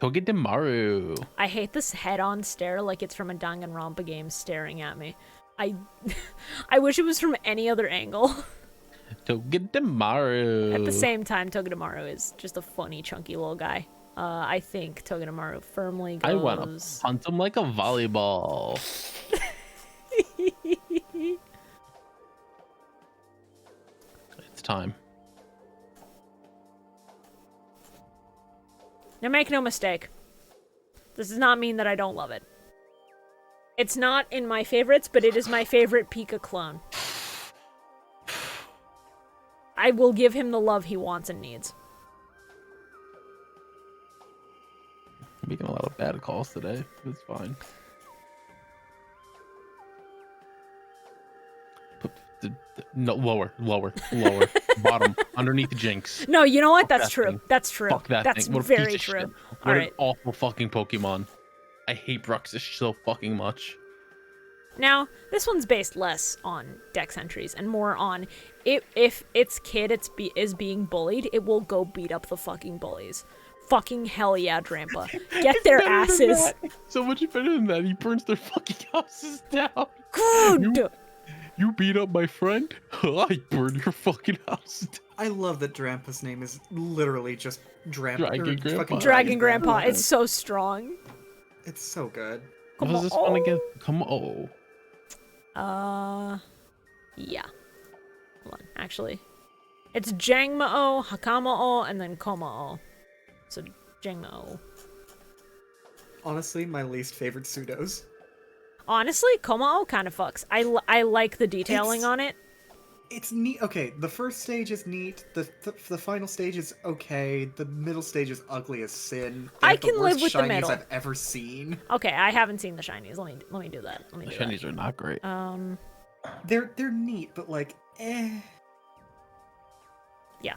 Togedemaru. I hate this head-on stare like it's from a Danganronpa game staring at me. I wish it was from any other angle. Togedemaru. At the same time, Togedemaru is just a funny, chunky little guy. I think Togedemaru firmly goes... I want to punt him like a volleyball. It's time. Now make no mistake. This does not mean that I don't love it. It's not in my favorites, but it is my favorite Pika clone. I will give him the love he wants and needs. I'm making a lot of bad calls today. It's fine. No, lower. Bottom, underneath the Jinx. No, you know what? Fuck That's that true. thing. That's true. Fuck that That's thing. What a very piece of true. shit. All What right. an awful fucking Pokemon. I hate Bruxish so fucking much. Now, this one's based less on Dex entries and more on if its kid is being bullied, it will go beat up the fucking bullies. Fucking hell yeah, Drampa. Get their asses. So much better than that. He burns their fucking houses down. Good. You beat up my friend? I burn your fucking house down. I love that Drampa's name is literally just Dragon Grandpa. Dragon Grandpa. It's so strong. It's so good. What is this one again? Come on. Yeah. Hold on, actually. It's Jangmo-o, Hakamo-o, and then Komo-o. So, Jangmo-o. Honestly, my least favorite pseudos. Honestly, Komo-o kind of fucks. I like the detailing on it. It's neat. Okay, the first stage is neat. The final stage is okay. The middle stage is ugly as sin. I can live with the shinies middle. I've ever seen. Okay, I haven't seen the shinies. Let me do that. The shinies are not great. They're neat, but like, eh. Yeah.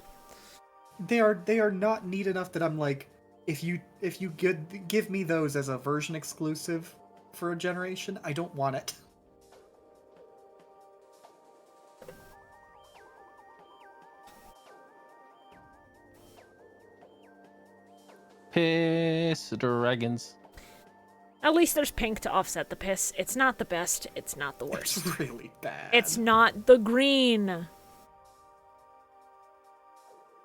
They are not neat enough that I'm like, if you give me those as a version exclusive for a generation, I don't want it. Piss dragons. At least there's pink to offset the piss. It's not the best. It's not the worst. It's really bad. It's not the green.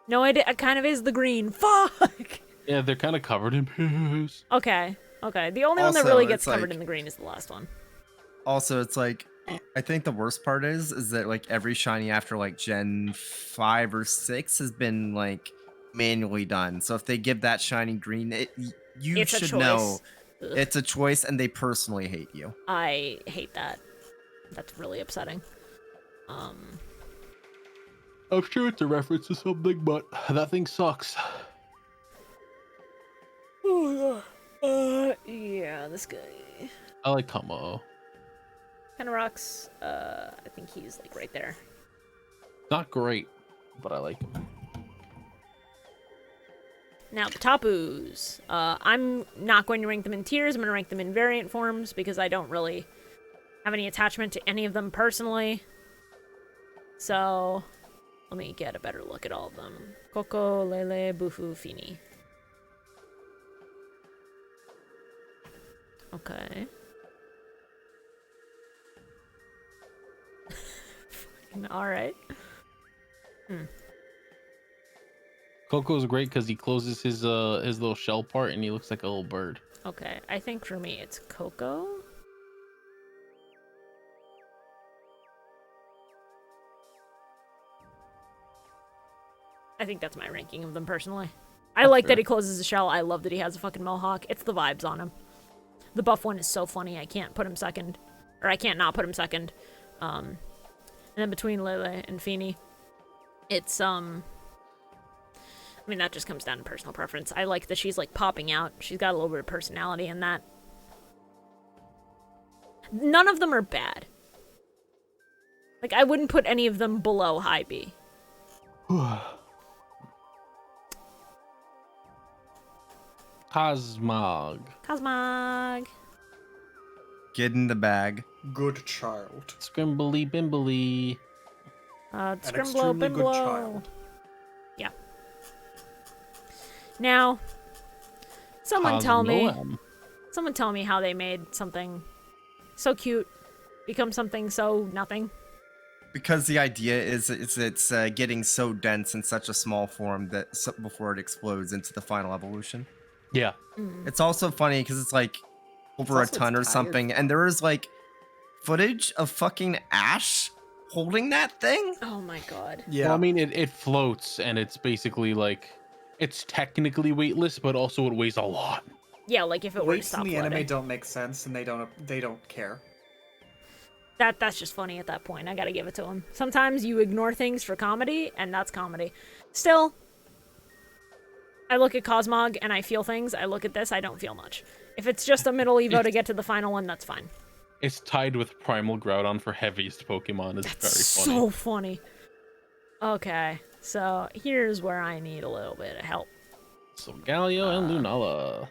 No, it kind of is the green. Fuck! Yeah, they're kind of covered in piss. Okay. The only one that Also, really gets it's covered like- in the green is the last one. Also, it's like, I think the worst part is that like every shiny after like Gen 5 or 6 has been like manually done. So if they give that shiny green, you It's a should choice. know Ugh. it's a choice, and they personally hate you. I hate that. That's really upsetting. I'm sure it's a reference to something, but that thing sucks. Yeah, this guy I like Kamo. kind of rocks. I think he's like right there. Not great, but I like him. Now, the Tapus. I'm not going to rank them in tiers. I'm going to rank them in variant forms because I don't really have any attachment to any of them personally. So, let me get a better look at all of them. Coco, Lele, Bufu, Fini. Okay. Alright. Coco's great because he closes his little shell part and he looks like a little bird. Okay, I think for me it's Coco. I think that's my ranking of them personally. I like that he closes the shell. I love that he has a fucking mohawk. It's the vibes on him. The buff one is so funny. I can't put him second. Or I can't not put him second. And then between Lele and Fini, it's, I mean, that just comes down to personal preference. I like that she's, like, popping out. She's got a little bit of personality in that. None of them are bad. Like, I wouldn't put any of them below high B. Cosmog. Cosmog. Get in the bag. Good child. Scrimbly Bimbly. Scrimblow, extremely good Bimblow. child. Yeah. Now, someone tell me how they made something so cute become something so nothing. Because the idea is it's getting so dense in such a small form that before it explodes into the final evolution. Yeah. It's also funny because it's like over a ton or something, and there is like footage of fucking Ash holding that thing. Oh my god. Yeah. Well, I mean, it floats and it's basically like, it's technically weightless, but also it weighs a lot. Yeah, like if it were to Weights stop in the anime floating. don't make sense, and they don't care. That's just funny at that point. I gotta give it to him. Sometimes you ignore things for comedy, and that's comedy. Still, I look at Cosmog and I feel things. I look at this, I don't feel much. If it's just a middle Evo to get to the final one, that's fine. It's tied with Primal Groudon for heaviest Pokemon. It's very funny. So funny. Okay, so here's where I need a little bit of help. So Galio and Lunala.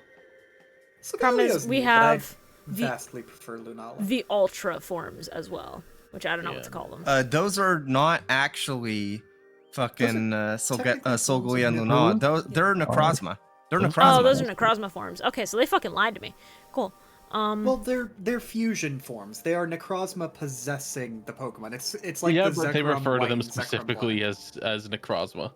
So Problem is, Galio's we neat, but have I vastly prefer Lunala. the Ultra forms as well. which I don't know what to call them. Those are not actually fucking Solgalea and Lunala. They're Necrozma. They're Necrozma. Oh, those are Necrozma forms. Okay, so they fucking lied to me. Cool. Well, they're fusion forms. They are Necrozma possessing the Pokemon. It's like yeah, the but they Zekrom refer to White them and Zekrom specifically Black. as Necrozma.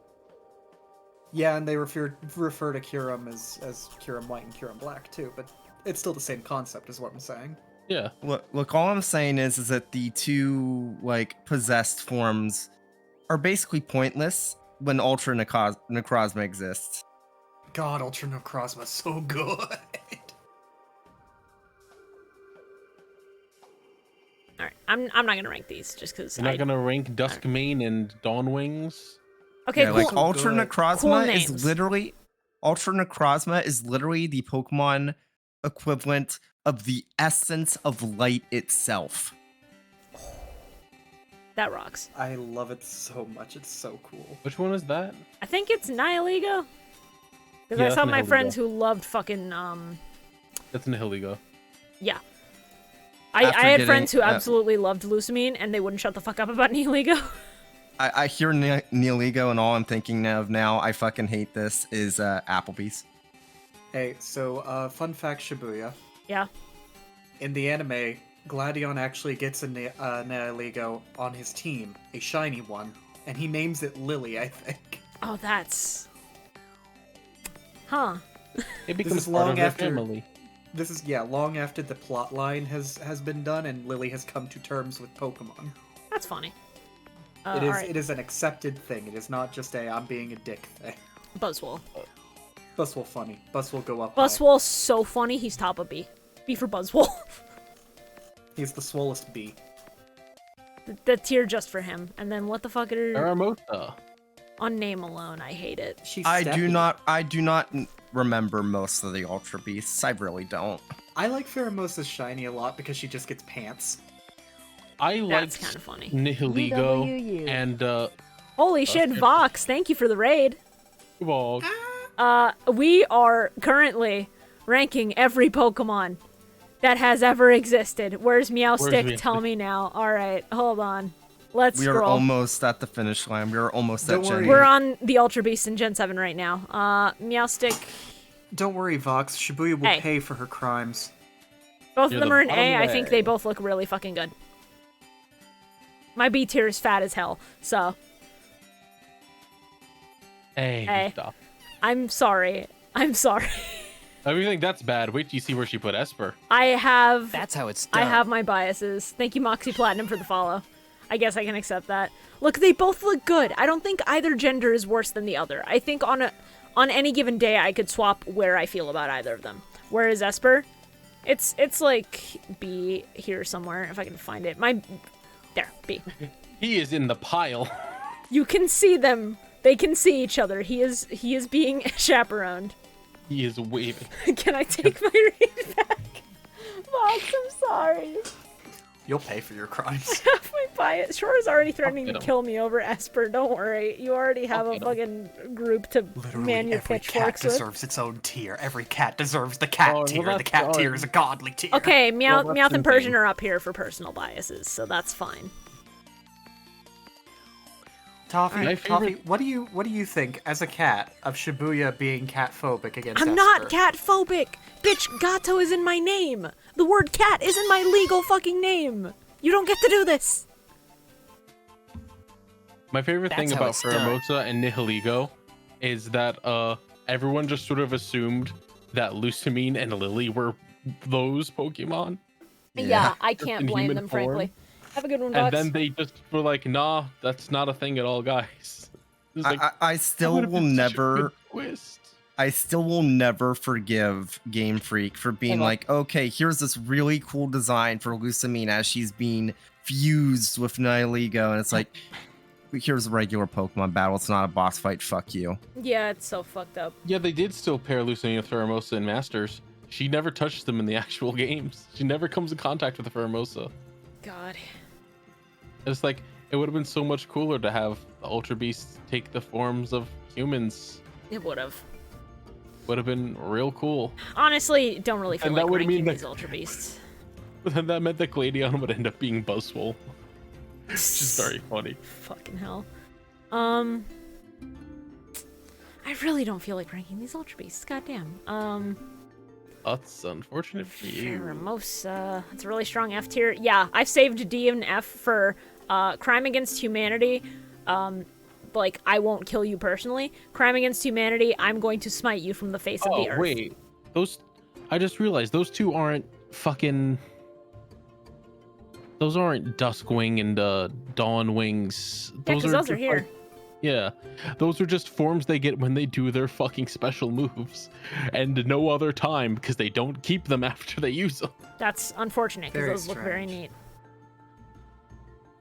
Yeah, and they refer to Kyurem as Kyurem White and Kyurem Black too, but it's still the same concept, is what I'm saying. Yeah. Look, all I'm saying is that the two like possessed forms are basically pointless when Ultra Necrozma exists. God, Ultra Necrozma is so good. All right, I'm not gonna rank these just because. You're not gonna rank Duskmane and Dawnwings. Okay, yeah, cool. like Ultra Necrozma Cool is names. literally the Pokemon equivalent of the essence of light itself. That rocks. I love it so much. It's so cool. Which one is that? I think it's Nihiligo. Because Yeah, I that's saw my Nihiligo. friends who loved fucking That's Nihiligo. yeah. After I had getting, friends who absolutely loved Lusamine and they wouldn't shut the fuck up about Nihiligo. I hear Nihiligo and all I'm thinking of now, I fucking hate this, is Applebee's. Hey, so fun fact, Shibuya. Yeah. In the anime, Gladion actually gets a Nihiligo on his team, a shiny one, and he names it Lily, I think. Oh, that's... Huh. It This becomes is part long of their after family. This is long after the plot line has been done and Lily has come to terms with Pokemon. That's funny. It is an accepted thing. It is not just a I'm being a dick thing. Buzzwole. Buzzwole funny. Buzzwole go up. Buzzwole's so funny, he's top of B. B for Buzzwole. He's the swollest B. The tier just for him. And then what the fuck are... Aramosa. On name alone, I hate it. I do not remember most of the Ultra Beasts. I really don't. I like Pheromosa's shiny a lot because she just gets pants. I That's liked kinda funny. Nihiligo UWU. and Holy shit, Vox, thank you for the raid. Vox. We are currently ranking every Pokemon that has ever existed. Where's Meowstick? Meowstick? Tell me now. Alright, hold on. Let's We are scroll. almost at the finish line. We are almost at Gen 8. We're on the Ultra Beast in Gen 7 right now. Meowstick. Don't worry, Vox. Shibuya will Hey. pay for her crimes. Both You're of them the are in bottom A. I think way. they both look really fucking good. My B tier is fat as hell, so. Hey, stop. I'm sorry. I'm sorry. I mean, think that's bad. Wait till you see where she put Esper. I have. That's how it's I done. have my biases. Thank you, Moxie Platinum, for the follow. I guess I can accept that. Look, they both look good. I don't think either gender is worse than the other. I think on any given day, I could swap where I feel about either of them. Whereas Esper, it's like B here somewhere if I can find it. There, B. He is in the pile. You can see them. They can see each other. He is being chaperoned. He is waving. Can I take my read back? Vox, I'm sorry. You'll pay for your crimes. Half my bias. Shore is already threatening to get him. kill me over Esper. Don't worry. You already have a fucking group to man your Every cat pitchforks with. deserves its own tier. Every cat deserves the cat tier. The cat tier is a godly tier. Okay, Meowth and Persian are up here for personal biases, so that's fine. Toffee, Alright. Toffee, what do you think as a cat of Shibuya being cat phobic against I'm Esper? not cat phobic! Bitch, Gato is in my name! The word cat is in my legal fucking name! You don't get to do this! My favorite That's thing how about it's done. Pheromosa and Nihiligo is that everyone just sort of assumed that Lusamine and Lily were those Pokemon. Yeah, I Just can't in blame human them, form. frankly. Have a good one, And Vox. then they just were like, nah, that's not a thing at all, guys. It was like, I still would've will been such a never. good twist. I still will never forgive Game Freak for being Hold on. like, okay, here's this really cool design for Lusamine as she's being fused with Nihiligo, and it's like, here's a regular Pokemon battle. It's not a boss fight. Fuck you. Yeah, it's so fucked up. Yeah, they did still pair Lusamine with Pheromosa in Masters. She never touches them in the actual games. She never comes in contact with the Pheromosa. God. It's like, it would have been so much cooler to have the Ultra Beasts take the forms of humans. It would've. Would have been real cool. Honestly, don't really feel And like that would ranking mean that- these Ultra Beasts. But then that meant that Gladion would end up being Buzzwole. Which is very funny. Fucking hell. I really don't feel like ranking these Ultra Beasts. Goddamn. That's unfortunate for you. Pheromosa. It's a really strong F tier. Yeah, I've saved D and F for Crime Against Humanity. Like, I won't kill you personally. Crime Against Humanity, I'm going to smite you from the face of the earth. Oh, wait. Those... I just realized those two aren't fucking... Those aren't Duskwing and Dawnwings. Yeah, because those are just, here. like, yeah. Those are just forms they get when they do their fucking special moves. And no other time, because they don't keep them after they use them. That's unfortunate, because Very those look very neat.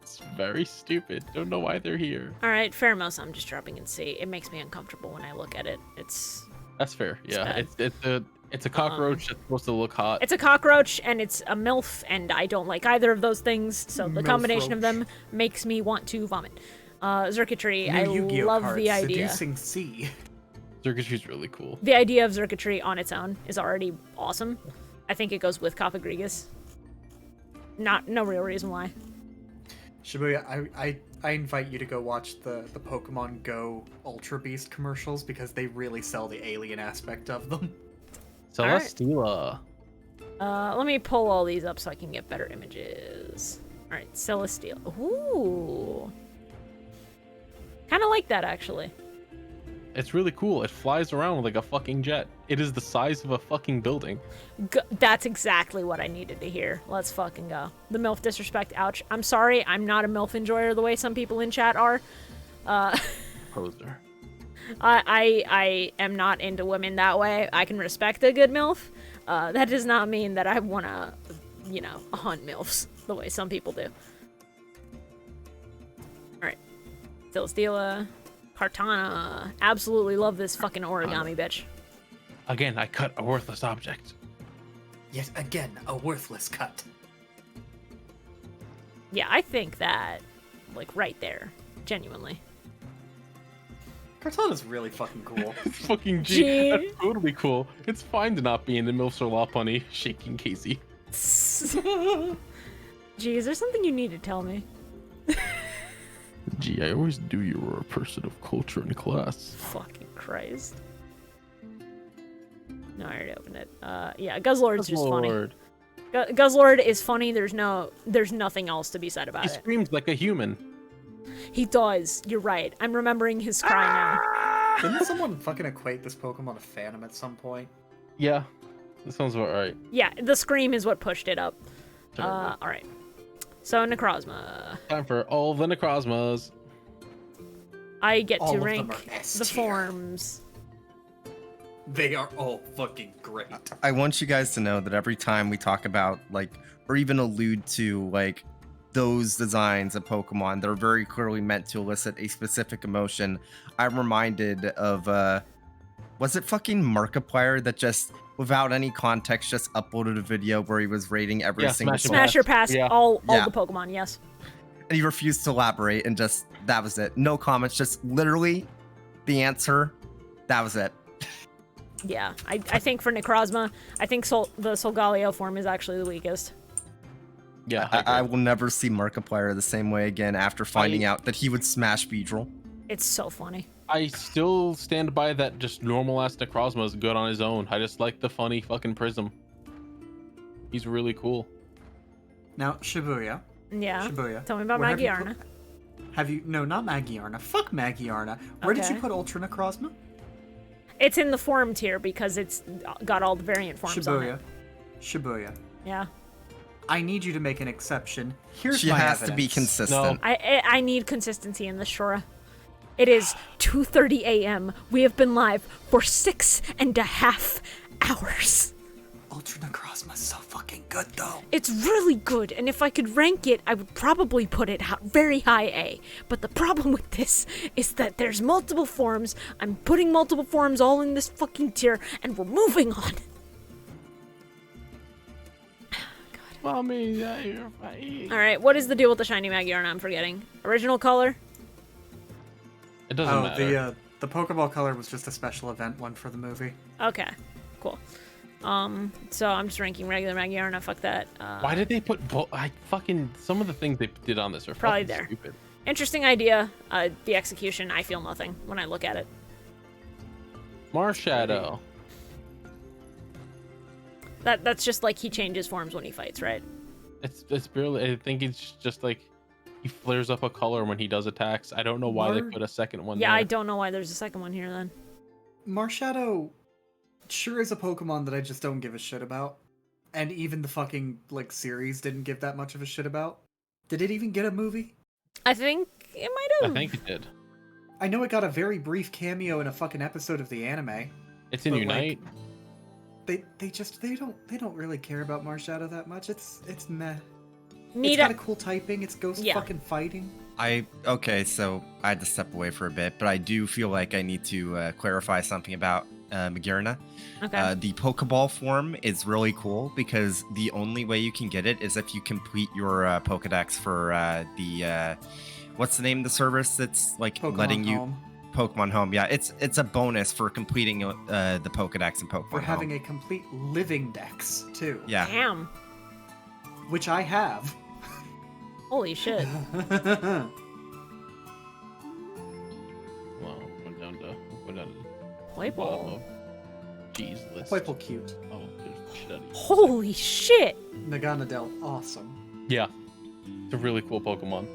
It's very stupid. Don't know why they're here. Alright, Pheromosa, I'm just dropping in C. It makes me uncomfortable when I look at it. That's fair. Yeah, bad. it's a cockroach that's supposed to look hot. It's a cockroach, and it's a MILF, and I don't like either of those things, so the combination of them makes me want to vomit. Xurkitree, I love the idea. Seducing C. Xurkitree's really cool. The idea of Xurkitree on its own is already awesome. I think it goes with Cofagrigus. No real reason why. Shibuya, I invite you to go watch the Pokemon Go Ultra Beast commercials because they really sell the alien aspect of them. Celesteela. Let me pull all these up so I can get better images. Alright, Celesteela. Ooh. Kinda like that, actually. It's really cool. It flies around like a fucking jet. It is the size of a fucking building. That's exactly what I needed to hear. Let's fucking go. The MILF disrespect, ouch. I'm sorry, I'm not a MILF enjoyer the way some people in chat are. Poser. I am not into women that way. I can respect a good MILF. That does not mean that I want to, hunt MILFs the way some people do. Alright. Celesteela. Kartana. Absolutely love this fucking origami bitch. Again, I cut a worthless object. Yet again, a worthless cut. Yeah, I think that, like, right there. Genuinely. Kartana's really fucking cool. Fucking G. That's totally cool. It's fine to not be in the MILFs or Lopunny, shaking Casey. Gee, is there something you need to tell me? Gee, I always knew you were a person of culture and class. Fucking Christ. No, I already opened it. Yeah, Guzzlord's just funny. Guzzlord is funny. There's nothing else to be said about it. He screams like a human. He does. You're right. I'm remembering his cry now. Didn't someone fucking equate this Pokemon to Phantom at some point? Yeah, that sounds about right. Yeah, the scream is what pushed it up. Alright. So, Necrozma. Time for all the Necrozmas. I get All to of rank them are S the tier. forms. They are all fucking great. I want you guys to know that every time we talk about, like, or even allude to, like, those designs of Pokemon that are very clearly meant to elicit a specific emotion, I'm reminded of, was it fucking Markiplier that just, without any context, just uploaded a video where he was rating every single Smash or Pass, Yeah. all Yeah. the Pokemon, yes. And he refused to elaborate, and just, that was it. No comments, just literally the answer, that was it. Yeah, I think for Necrozma, I think the Solgaleo form is actually the weakest. Yeah, I will never see Markiplier the same way again after finding out that he would smash Beedrill. It's so funny. I still stand by that just normal ass Necrozma is good on his own. I just like the funny fucking Prism. He's really cool. Now, Shibuya. Yeah. Shibuya. Tell me about where have you Magiarna. No, not Magiarna. Fuck Magiarna. Where did Okay. you put Ultra Necrozma? It's in the form tier because it's got all the variant forms on it. Shibuya. Yeah. I need you to make an exception. Here's She my has to be evidence. consistent. I need consistency in this, Shura. It is 2:30 a.m. We have been live for 6.5 hours. Ultra Necrozma's so fucking good, though. It's really good, and if I could rank it, I would probably put it very high A. But the problem with this is that there's multiple forms. I'm putting multiple forms all in this fucking tier, and we're moving on. Mommy, you're fine. Alright, what is the deal with the shiny Magiarna? I'm forgetting. Original color? It doesn't matter. The Pokeball color was just a special event one for the movie. Okay, cool. So I'm just ranking regular Magiarna. Fuck that. Why did they put some of the things they did on this are Probably fucking there. stupid. Interesting idea. The execution, I feel nothing when I look at it. Marshadow. That's just like he changes forms when he fights, right? It's barely. I think it's just like he flares up a color when he does attacks. I don't know why they put a second one. Yeah, there. I don't know why there's a second one here then. Marshadow sure is a Pokemon that I just don't give a shit about. And even the fucking, like, series didn't give that much of a shit about. Did it even get a movie? I think it might have. I think it did. I know it got a very brief cameo in a fucking episode of the anime. It's in but, Unite. Like, they don't really care about Marshadow that much. It's meh. Need it's got a cool typing. It's ghost Yeah. fucking fighting. Okay, so I had to step away for a bit, but I do feel like I need to clarify something about Magiarna. Okay. The Pokeball form is really cool because the only way you can get it is if you complete your Pokedex for the what's the name of the service that's like Pokemon letting you Home. Pokemon Home. Yeah, it's a bonus for completing the Pokedex and Pokemon For Home. having a complete living dex, too. Yeah. Damn. Which I have. Holy shit. Well, went down to White bottom ball. of G's list. Playful cute. Oh, there's shit out of you. Holy shit. Naganadel, awesome. Yeah, it's a really cool Pokemon.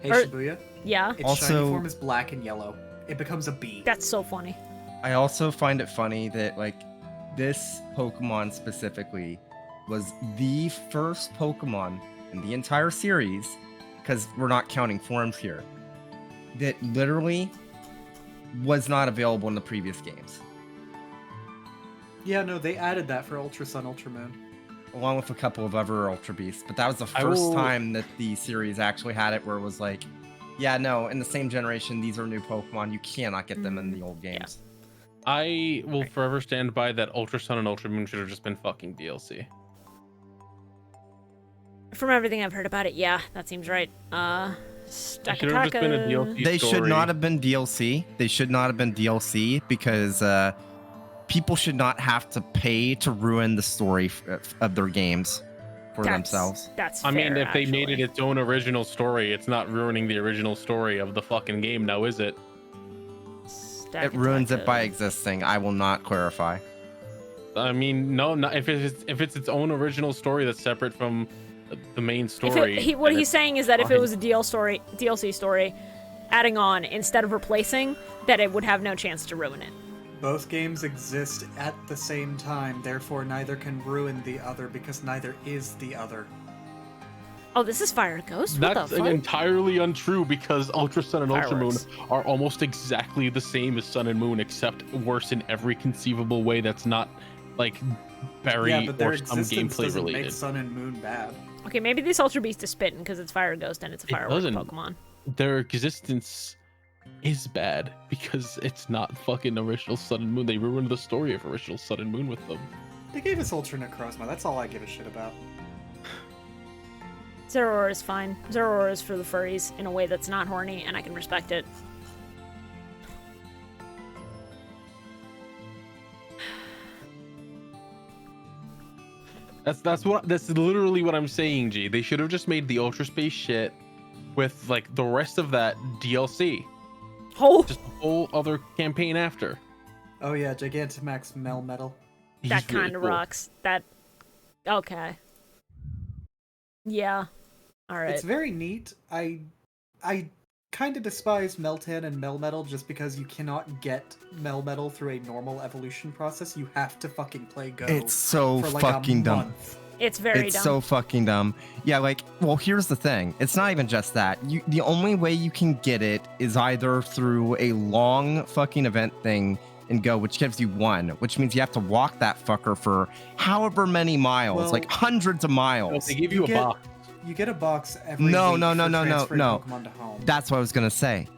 Hey, Or- Shibuya. Yeah. Its Also- shiny form is black and yellow. It becomes a bee. That's so funny. I also find it funny that like this Pokemon specifically was the first Pokemon in the entire series, because we're not counting forms here, that literally was not available in the previous games, Yeah, no, they added that for Ultra Sun, Ultra Moon. along with a couple of other Ultra Beasts. But that was the I first will- time that the series actually had it, where it was like, yeah, no, in the same generation, these are new Pokemon. You cannot get them in the old games. I will forever stand by that Ultra Sun and Ultra Moon should have just been fucking DLC. From everything I've heard about it, yeah, that seems right. should have just been a DLC. They should story. not have been DLC. They should not have been DLC because people should not have to pay to ruin the story of their games for themselves. That's I mean, fair, if they made it actually. its own original story, it's not ruining the original story of the fucking game now, is it? It ruins it by existing. I will not clarify. I mean, no, not if it's its own original story that's separate from the main If story. what then he's it's saying is that if it fine. was a DLC story, adding on instead of replacing, that it would have no chance to ruin it. Both games exist at the same time, therefore neither can ruin the other because neither is the other. Oh, this is Fire Ghost? What That's the fuck? entirely untrue because Ultra Sun and Ultra Moon Fireworks. are almost exactly the same as Sun and Moon, except worse in every conceivable way that's not like berry Yeah, but their or some existence gameplay doesn't related. make Sun and Moon bad. Okay, maybe this Ultra Beast is spitting because it's Fire Ghost and it's a It firework doesn't. Pokemon. Their existence is bad because it's not fucking original Sun and Moon. They ruined the story of original Sun and Moon with them. They gave us Ultra Necrozma, that's all I give a shit about. Zeraora is fine. Zeraora is for the furries in a way that's not horny, and I can respect it. That's literally what I'm saying, G. They should have just made the Ultra Space shit with like the rest of that DLC. Oh, just a whole other campaign after. Oh yeah, Gigantamax Melmetal. That kind of rocks. That. Okay. Yeah. All right. It's very neat. I kind of despise Meltan and Melmetal just because you cannot get Melmetal through a normal evolution process. You have to fucking play Go. It's so for like fucking a dumb. month. It's very It's dumb. so fucking dumb. Yeah, like, well, here's the thing. It's not even just that. The only way you can get it is either through a long fucking event thing in Go, which gives you one, which means you have to walk that fucker for however many miles, Well, like hundreds of miles. They give you a get- box. You get a box every No, week no, no, for no, no, transferring no. Pokemon to home. That's what I was gonna say.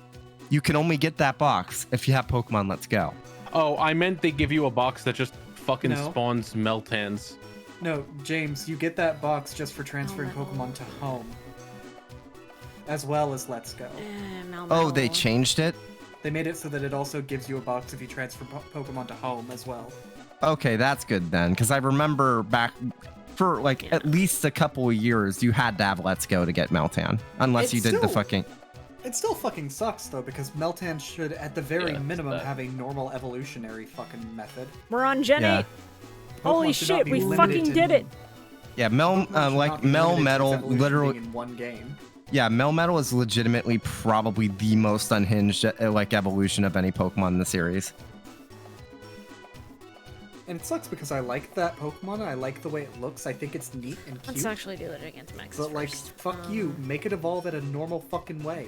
You can only get that box if you have Pokemon Let's Go. Oh, I meant they give you a box that just fucking No. spawns Meltans. No, James, you get that box just for transferring Pokemon to home. As well as Let's Go. Oh, they changed it? They made it so that it also gives you a box if you transfer Pokemon to home as well. Okay, that's good then, because I remember back for like at least a couple of years, you had to have Let's Go to get Meltan, unless you did the fucking. It still fucking sucks though, because Meltan should, at the very Yeah, minimum, that. have a normal evolutionary fucking method. We're on Gen Yeah. 8. Holy Pokemon should not shit, be we limited fucking to- did it. Yeah, Pokemon should like not be Mel limited to Metal, its evolution literally. being in one game. Yeah, Melmetal is legitimately probably the most unhinged like evolution of any Pokemon in the series. And it sucks because I like that Pokemon, and I like the way it looks. I think it's neat and cute. Let's actually do the Gigantamax But like, first. fuck you, make it evolve in a normal fucking way.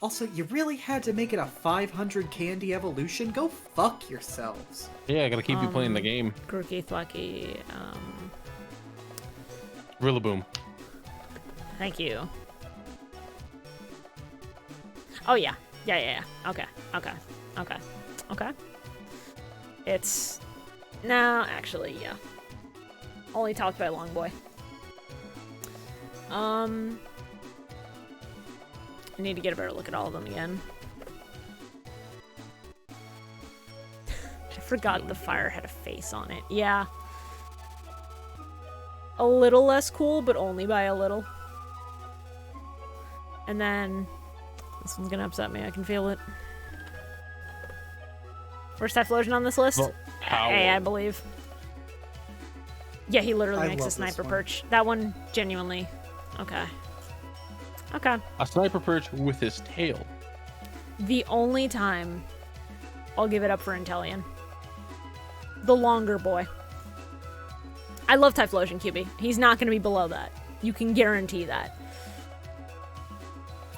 Also, you really had to make it a 500 candy evolution? Go fuck yourselves. Yeah, I gotta keep you playing the game. Grookey, Thwacky, Rillaboom. thank you. Oh yeah. Yeah. Okay. It's... No, actually, yeah. Only talked by Longboy. I need to get a better look at all of them again. I forgot the fire had a face on it. Yeah. A little less cool, but only by a little. And then... This one's gonna upset me, I can feel it. Where's Typhlosion on this list? Well, A, I believe. Yeah, he literally I makes a love this sniper one. perch. That one, genuinely. Okay. Okay. A sniper perch with his tail. The only time I'll give it up for Inteleon. The longer boy. I love Typhlosion QB. He's not going to be below that. You can guarantee that.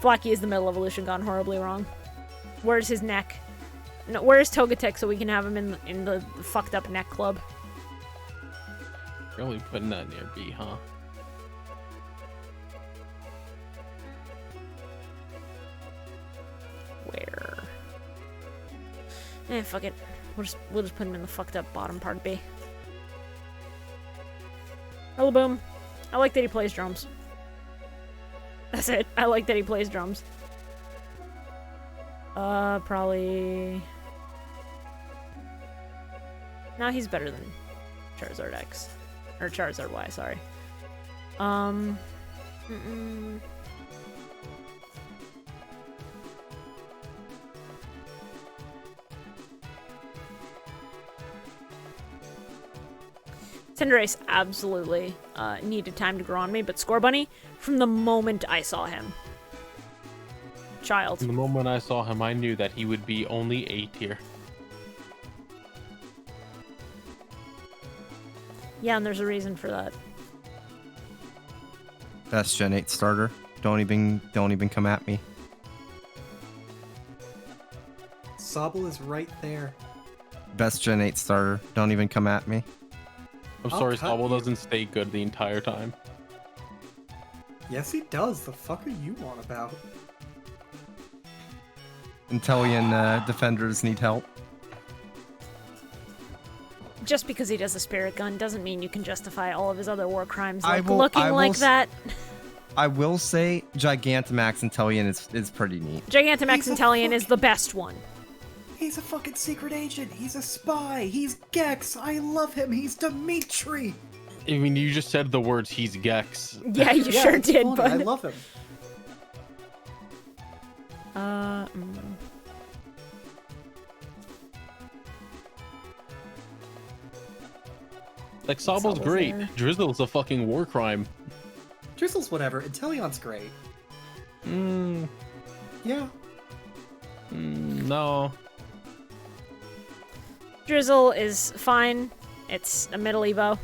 Flacky is the middle evolution gone horribly wrong. Where's his neck? No, where's Togetic so we can have him in the fucked up neck club? Really putting that near B, huh? Where? Fuck it. We'll just put him in the fucked up bottom part of B. Hello, Boom. I like that he plays drums. That's it. I like that he plays drums. Probably... No, he's better than Charizard X. Or Charizard Y, sorry. Cinderace absolutely needed time to grow on me, but Scorbunny, from the moment I saw him. Child. From the moment I saw him, I knew that he would be only A tier. Yeah, and there's a reason for that. Best Gen 8 starter. Don't even come at me. Sobble is right there. Best Gen 8 starter. Don't even come at me. I'm I'll sorry, cut Sobble you. doesn't stay good the entire time. Yes, he does. The fuck are you on about? Inteleon defenders need help. Just because he does a spirit gun doesn't mean you can justify all of his other war crimes, I like will- looking I will like s- that. I will say Gigantamax Inteleon is pretty neat. Gigantamax He's a Inteleon is the best one. He's a fucking secret agent. He's a spy. He's Gex. I love him. He's Dimitri. I mean, you just said the words, he's Gex. Yeah, you sure it's did, funny. but... I love him. Like, Sobble's Sobble's great. there. Drizzle's a fucking war crime. Drizzle's whatever. Inteleon's great. Yeah. No. Drizzle is fine. It's a middle Evo.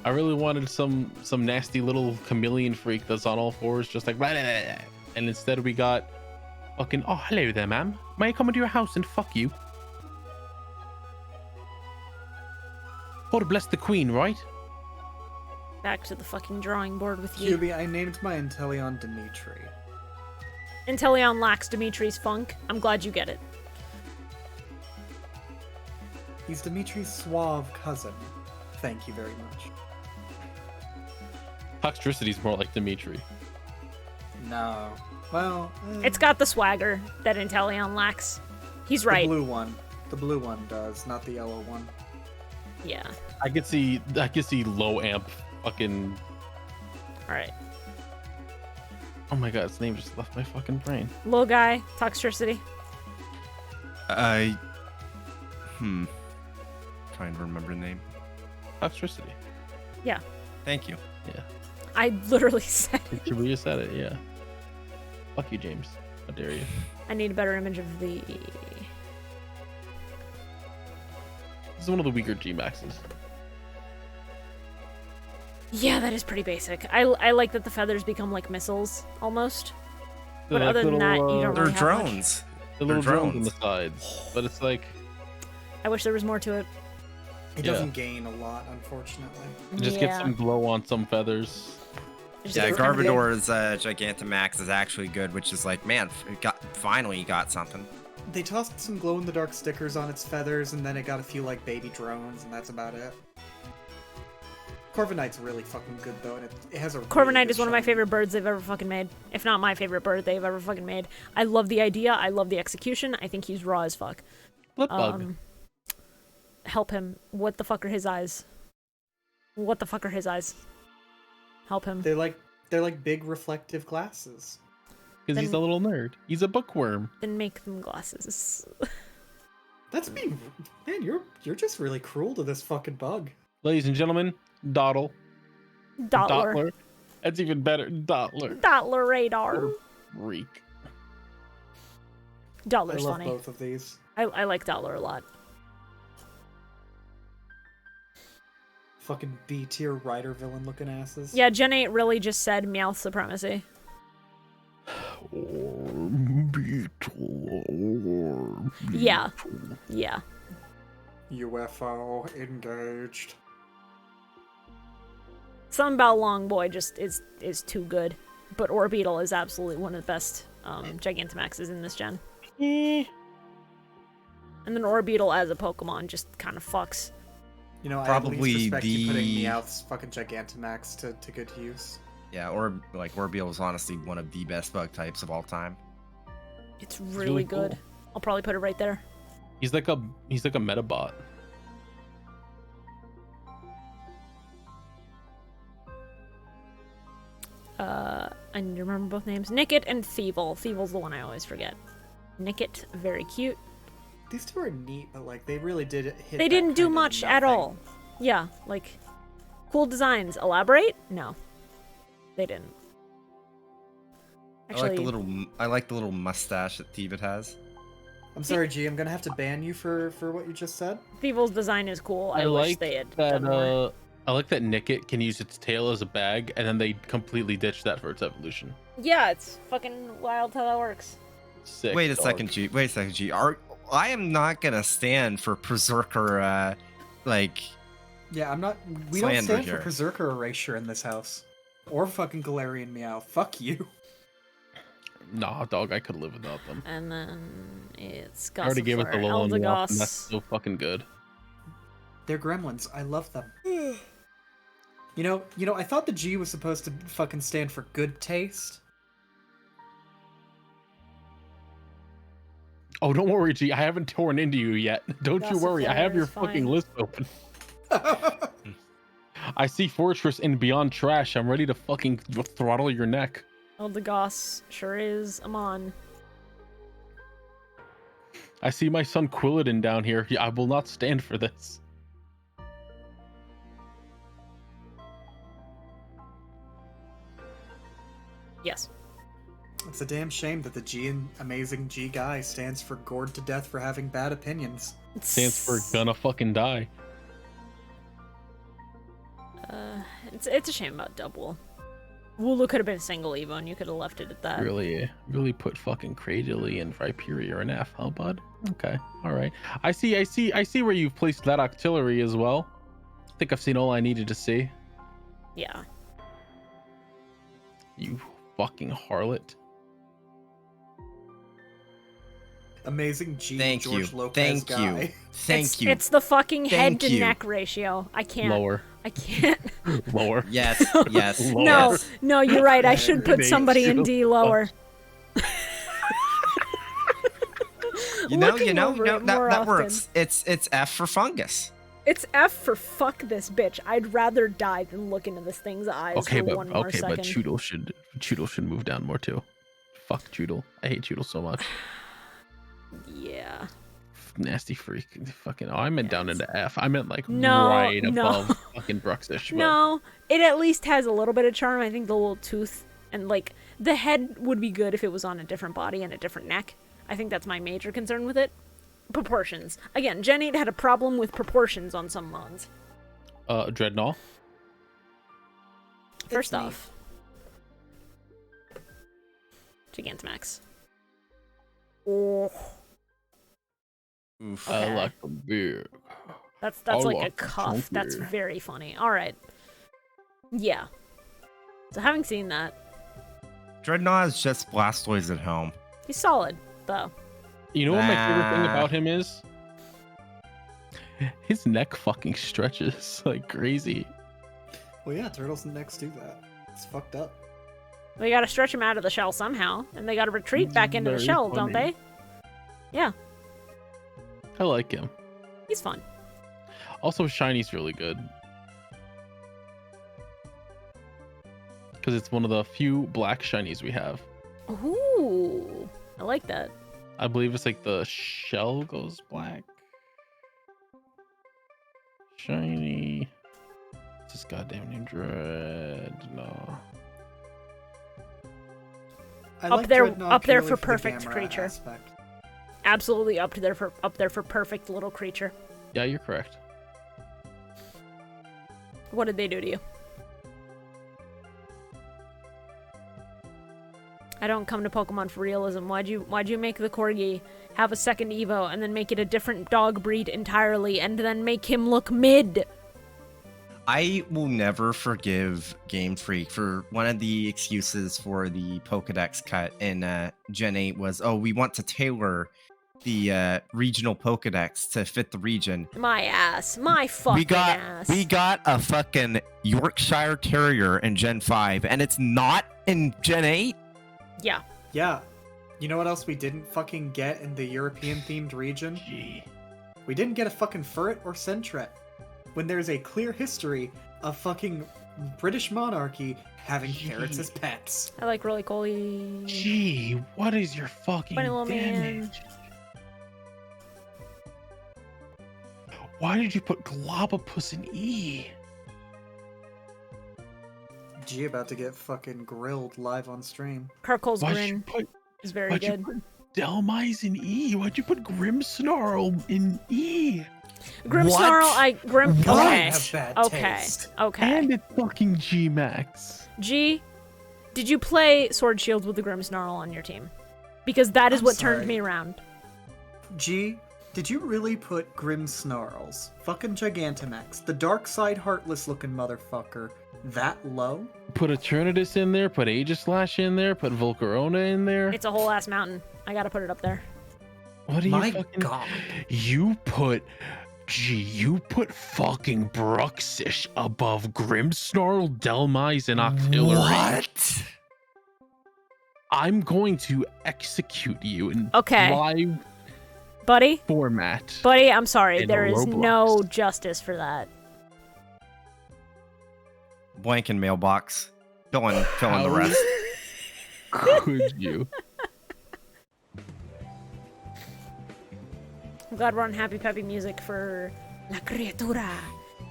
I really wanted some nasty little chameleon freak that's on all fours, just like, and instead we got fucking, oh, hello there, ma'am. May I come into your house and fuck you? God bless the queen, right? Back to the fucking drawing board with you. QB, I named my Inteleon Dimitri. Inteleon lacks Dimitri's funk. I'm glad you get it. He's Dimitri's suave cousin. Thank you very much. Toxtricity's more like Dimitri. No. Well, It's got the swagger that Inteleon lacks. He's the right. blue one. The blue one does, not the yellow one. Yeah. I could see low amp fucking. All right. Oh my god, its name just left my fucking brain. Low guy, Toxtricity. Trying to remember the name. Toxtricity. Yeah. Thank you. Yeah. I literally said it. Shibuya said it, yeah. Fuck you, James. How dare you? I need a better image of the... This is one of the weaker G-Maxes. Yeah, that is pretty basic. I like that the feathers become like missiles, almost. They're But like other than that, you don't They're really have much. drones. The little drones on the sides. But it's like... I wish there was more to it. It Yeah. doesn't gain a lot, unfortunately. Just get some glow on some feathers. Yeah, Garbodor's Gigantamax is actually good, which is like, man, finally got something. They tossed some glow-in-the-dark stickers on its feathers, and then it got a few, like, baby drones, and that's about it. Corviknight's really fucking good, though, and it has a Corviknight is one of my favorite birds they've ever fucking made. If not my favorite bird they've ever fucking made. I love the idea. I love the execution. I think he's raw as fuck. Blipbug. Help him. What the fuck are his eyes? What the fuck are his eyes? Help him. They're like big reflective glasses. Because he's a little nerd. He's a bookworm. Then make them glasses. That's being... Man, you're just really cruel to this fucking bug. Ladies and gentlemen, Doddle. Dottler. That's even better. Dottler. Dottler radar. Reek. Dottler's I love funny. both of these. I like Dottler a lot. Fucking B-tier rider villain looking asses. Yeah, Gen 8 really just said Meowth supremacy. Yeah. Yeah. UFO engaged. Something about Long Boy just is too good. But Orbeetle is absolutely one of the best Gigantamaxes in this gen. And then Orbeetle as a Pokemon just kind of fucks. You know, I Probably at least respect you putting the- Meowth's fucking Gigantamax to good use. Yeah, or like Orbeetle is honestly one of the best bug types of all time. It's really, really good. cool. I'll probably put it right there. He's like a Metabot. I need to remember both names. Nickit and Thievul. Thievul's the one I always forget. Nickit, very cute. These two are neat, but like they really did hit. They that didn't do kind of much at nothing. all. Yeah, like cool designs. Elaborate? No, they didn't. Actually, I like the little mustache that Thievit has. I'm sorry, G. I'm gonna have to ban you for what you just said. Thievul's design is cool. I wish like they had that. done more. I like that Nickit can use its tail as a bag, and then they completely ditched that for its evolution. Yeah, it's fucking wild how that works. Sick. Wait a dog. second, G. Wait a second, G. I am not gonna stand for Berserker, like. Yeah, I'm not. We don't slander stand here. for Berserker erasure in this house, or fucking Galarian Meow. Fuck you. Nah, dog, I could live without them. And then it's I already gave it the Gossifleur, Lolo Meowth, and that's Eldegoss. so fucking good. They're gremlins. I love them. You know. I thought the G was supposed to fucking stand for good taste. Oh, don't worry, G. I haven't torn into you yet. Don't you worry. I have Gossifleur your is fucking fine. list open. I see Fortress and Beyond Trash. I'm ready to fucking throttle your neck. Eldegoss sure is. Amon. I see my son Quilladin down here. I will not stand for this. Yes. It's a damn shame that the G in Amazing G guy stands for gored to death for having bad opinions. Stands for gonna fucking die. It's a shame about Double. Wooloo could have been a single Evo, and you could have left it at that. Really put fucking Cradily and Viperia in F, huh, bud? Okay, all right. I see where you've placed that Octillery as well. I think I've seen all I needed to see. Yeah. You fucking harlot. Amazing G Thank George you. Lopez Thank guy. you. Thank you. It's the fucking head Thank to you. neck ratio. I can't. Lower. I can't. Lower. Yes. Yes. No, yes. no, you're right. I should put somebody in D lower. looking over it more that often. works. It's F for fungus. It's F for fuck this bitch. I'd rather die than look into this thing's eyes for one more second. But Choodle should move down more too. Fuck Choodle. I hate Choodle so much. Yeah. Nasty freak. Fucking. Oh, I meant down into F. I meant like No, right no. above fucking Bruxish. But... No, it at least has a little bit of charm. I think the little tooth and like the head would be good if it was on a different body and a different neck. I think that's my major concern with it. Proportions. Again, Gen 8 had a problem with proportions on some mons. Dreadnought. First off, Gigantamax. Oh. Oof. I like a beer. That's like a cuff. That's very funny. All right. Yeah. So having seen that, Dreadnought is just Blastoise at home. he's solid though. You know what my favorite thing about him is? His neck fucking stretches like crazy. Well, yeah, turtles and necks do that. It's fucked up. They gotta stretch him out of the shell somehow, and they gotta retreat back into the Very shell, funny. don't they? Yeah, I like him. he's fun. Also, Shiny's really good. Because it's one of the few black Shinies we have. Ooh, I like that. I believe it's like the shell goes black. Shiny. What's this goddamn name? Dreadnought. Up there for perfect creature. Absolutely up there for perfect little creature. Yeah, you're correct. What did they do to you? I don't come to Pokemon for realism. Why'd you make the Corgi have a second Evo and then make it a different dog breed entirely and then make him look mid? I will never forgive Game Freak for one of the excuses for the Pokedex cut in Gen 8 was, oh, we want to tailor the regional Pokedex to fit the region. My ass. My fucking ass. We got a fucking Yorkshire Terrier in Gen 5 and it's not in Gen 8? Yeah. Yeah. You know what else we didn't fucking get in the European-themed region? We didn't get a fucking Furret or Sentret. When there's a clear history of fucking British monarchy having parrots as pets. I like roly-poly. Gee, what is your fucking Funny little damage? man. Why did you put Globopus in E? G about to get fucking grilled live on stream. Carcoal's Why'd grin you put- is very Why'd good. you put Delmise in E? Why'd you put Grimmsnarl in E? Grimmsnarl, What? Okay. Have bad Okay. taste. Okay. And it's fucking G Max. G, did you play Sword Shield with the Grimmsnarl on your team? Because that is I'm what sorry. turned me around. G, did you really put Grimmsnarls, fucking Gigantamax, the dark side heartless looking motherfucker, that low? Put Eternatus in there, put Aegislash in there, put Volcarona in there. It's a whole ass mountain. I gotta put it up there. What do you My fucking... God. You put fucking Bruxish above Grimmsnarl, Delmise, and Octillery. What? I'm going to execute you in Okay. live Buddy? format. Buddy, I'm sorry. In There is Roblox. no justice for that. Blank in mailbox. Fill in the How rest. Could you? I'm glad we're on Happy Peppy music for La Criatura,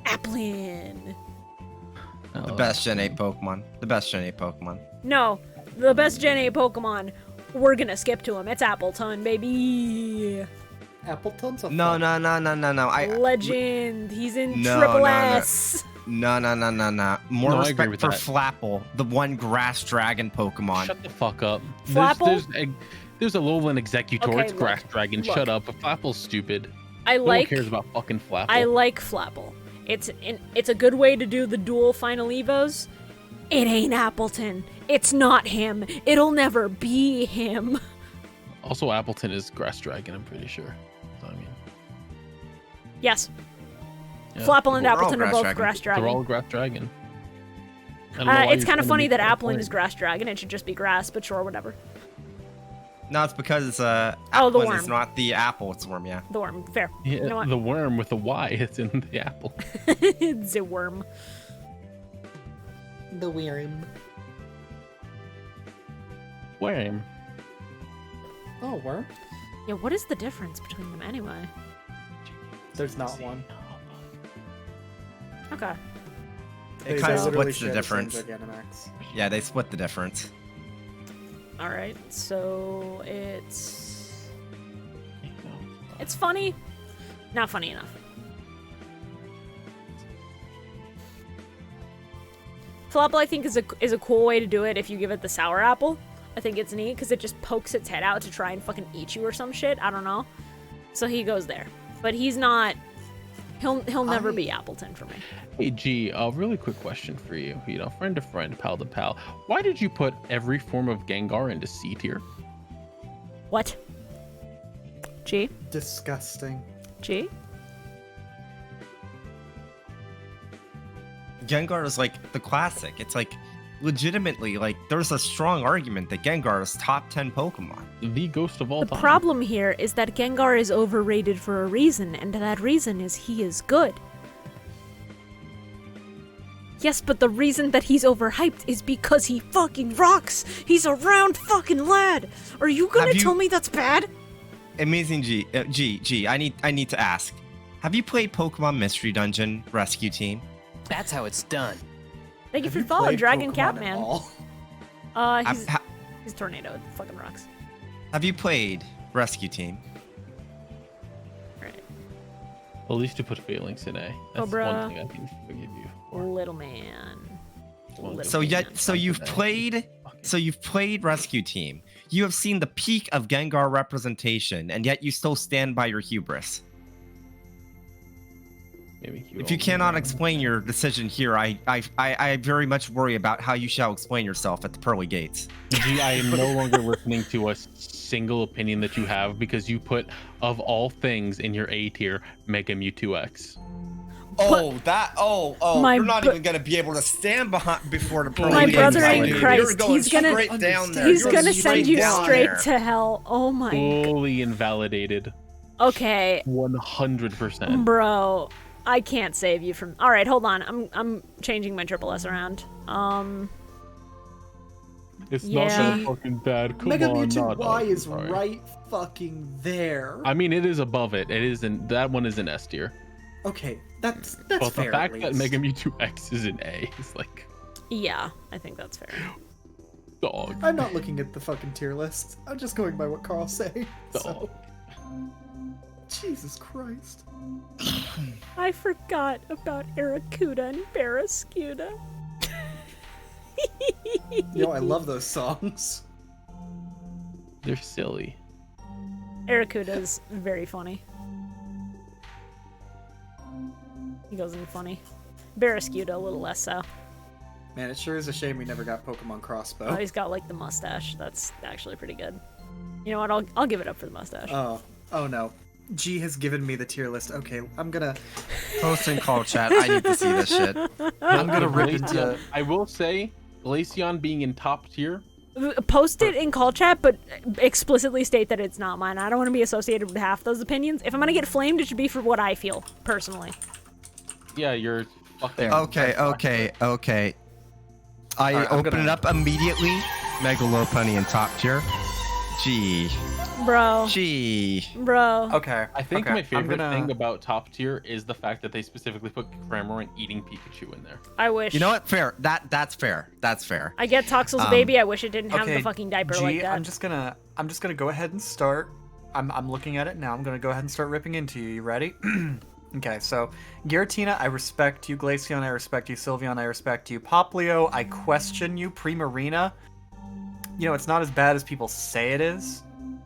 Applin. The best Gen 8 Pokemon. The best Gen 8 Pokemon. No, the best Gen 8 Pokemon, we're gonna skip to him. It's Appleton, baby. Appleton's a No. Legend. He's in No, Triple no, no. S. No. More No, I agree respect with for that. Flapple, the one grass dragon Pokemon. Shut the fuck up. Flapple? There's a Lowland Executor. Okay, it's Grass Dragon. look. Shut up. Flapple's stupid. I No like. one cares about fucking Flapple. I like Flapple. It's a good way to do the dual final evos. It ain't Appleton. It's not him. It'll never be him. Also, Appleton is Grass Dragon, I'm pretty sure. So, I mean, Yes. yeah. Flapple and They're all Appleton are Grass both Dragon. Grass Dragon. They're all Grass Dragon. I don't know why It's you're kind of trying to funny make that that Applin point. is Grass Dragon. It should just be grass, but sure, whatever. No, it's because the Applin worm. is not the apple, it's the worm, yeah. The worm, fair. Yeah, You know what? the worm with the Y, it's in the apple. The worm. The worm. Worm. Oh, worm? Yeah, what is the difference between them anyway? There's not one. Okay. It kind of literally splits the share difference. same Gigantamax. Yeah, they split the difference. Alright, so it's funny. Not funny enough. Flopple, I think, is a cool way to do it if you give it the sour apple. I think it's neat because it just pokes its head out to try and fucking eat you or some shit. I don't know. So he goes there. But he's not... He'll never be Appleton for me. Hey, G, a really quick question for you. You know, friend to friend, pal to pal. Why did you put every form of Gengar into C tier? What? G? Disgusting. G? Gengar is like the classic. It's like legitimately like there's a strong argument that Gengar is top 10 Pokemon. The ghost of all The problem here is that Gengar is overrated for a reason, and that reason is he is good. Yes, but the reason that he's overhyped is because he fucking rocks. He's a round fucking lad. Are you gonna tell me that's bad? Amazing G, I need to ask. Have you played Pokemon Mystery Dungeon Rescue Team? That's how it's done. Thank you for following Dragon Catman. He's Tornado. It fucking rocks. Have you played Rescue Team? Right. At least you put Phalanx in A. That's Cobra. one thing I can forgive you. Little man. So you've played Rescue Team. You have seen the peak of Gengar representation, and yet you still stand by your hubris. If you cannot explain your decision here, I very much worry about how you shall explain yourself at the pearly gates. G, I am no longer listening to a single opinion that you have because you put, of all things in your A tier, Mega Mewtwo X. You're not even gonna be able to stand before the pearly My gates. brother in Christ, You're going he's gonna straight down there. he's You're gonna going send you down straight there. to hell. Oh my god. Fully invalidated. Okay. 100%. Bro, I can't save you from. All right, hold on. I'm changing my triple S around. It's Yeah. not that fucking bad. Come Mega on, Mewtwo not Y up. is Sorry. right fucking there. I mean, it is above it. It isn't. That one is an S tier. Okay, that's But the fair. fact at that least. Mega Mewtwo X is an A is like Yeah, I think that's fair. dog. I'm not looking at the fucking tier list. I'm just going by what Carl's saying. So. Jesus Christ. I forgot about Arracuda and Barraskewda. Yo, I love those songs. They're silly. Arracuda's very funny. He goes in funny. Barraskewda a little less so. Man, it sure is a shame we never got Pokemon Crossbow. Oh, he's got like the mustache. That's actually pretty good. You know what? I'll give it up for the mustache. Oh no. G has given me the tier list. Okay, I'm gonna post in call chat. I need to see this shit. I'm gonna rip Glaceon, into. I will say, Glaceon being in top tier. Post it in call chat, but explicitly state that it's not mine. I don't want to be associated with half those opinions. If I'm gonna get flamed, it should be for what I feel personally. Yeah, you're fucking. Okay. I Alright, I'm open gonna- it up immediately. Mega Lopunny in top tier. G. Bro. Bro. Okay. I think okay, my favorite I'm gonna... thing about top tier is the fact that they specifically put Cramorant eating Pikachu in there. I wish. You know what? Fair. That's fair. That's fair. I get Toxel's baby. I wish it didn't have Okay, the fucking diaper G, like that. I'm just gonna go ahead and start. I'm looking at it now. I'm gonna go ahead and start ripping into you. You ready? Okay, so Giratina, I respect you. Glaceon, I respect you. Sylveon, I respect you. Poplio, I question you. Primarina, you know, it's not as bad as people say it is.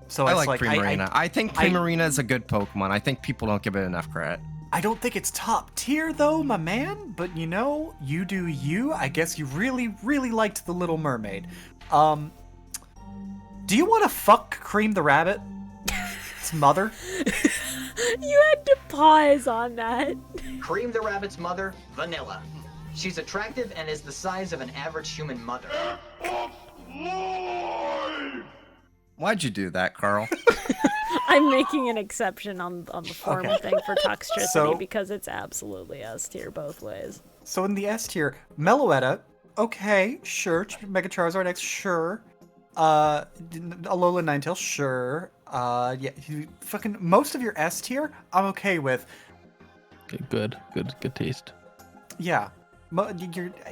So I it's like Primarina. I think Primarina is a good Pokemon. I think people don't give it enough credit. I don't think it's top tier though, my man. But you know, you do you. I guess you really, really liked The Little Mermaid. Do you want to fuck Cream the Rabbit? Its mother? You had to pause on that. Cream the Rabbit's mother, Vanilla. She's attractive and is the size of an average human mother. Why'd you do that, Carl? I'm making an exception on the form Okay. thing for Toxtricity So- because it's absolutely S tier both ways. So in the S tier, Meloetta, okay, sure. Mega Charizard X, sure. Alola Ninetales, sure. Yeah, fucking most of your S tier, I'm okay with. Good taste. Yeah,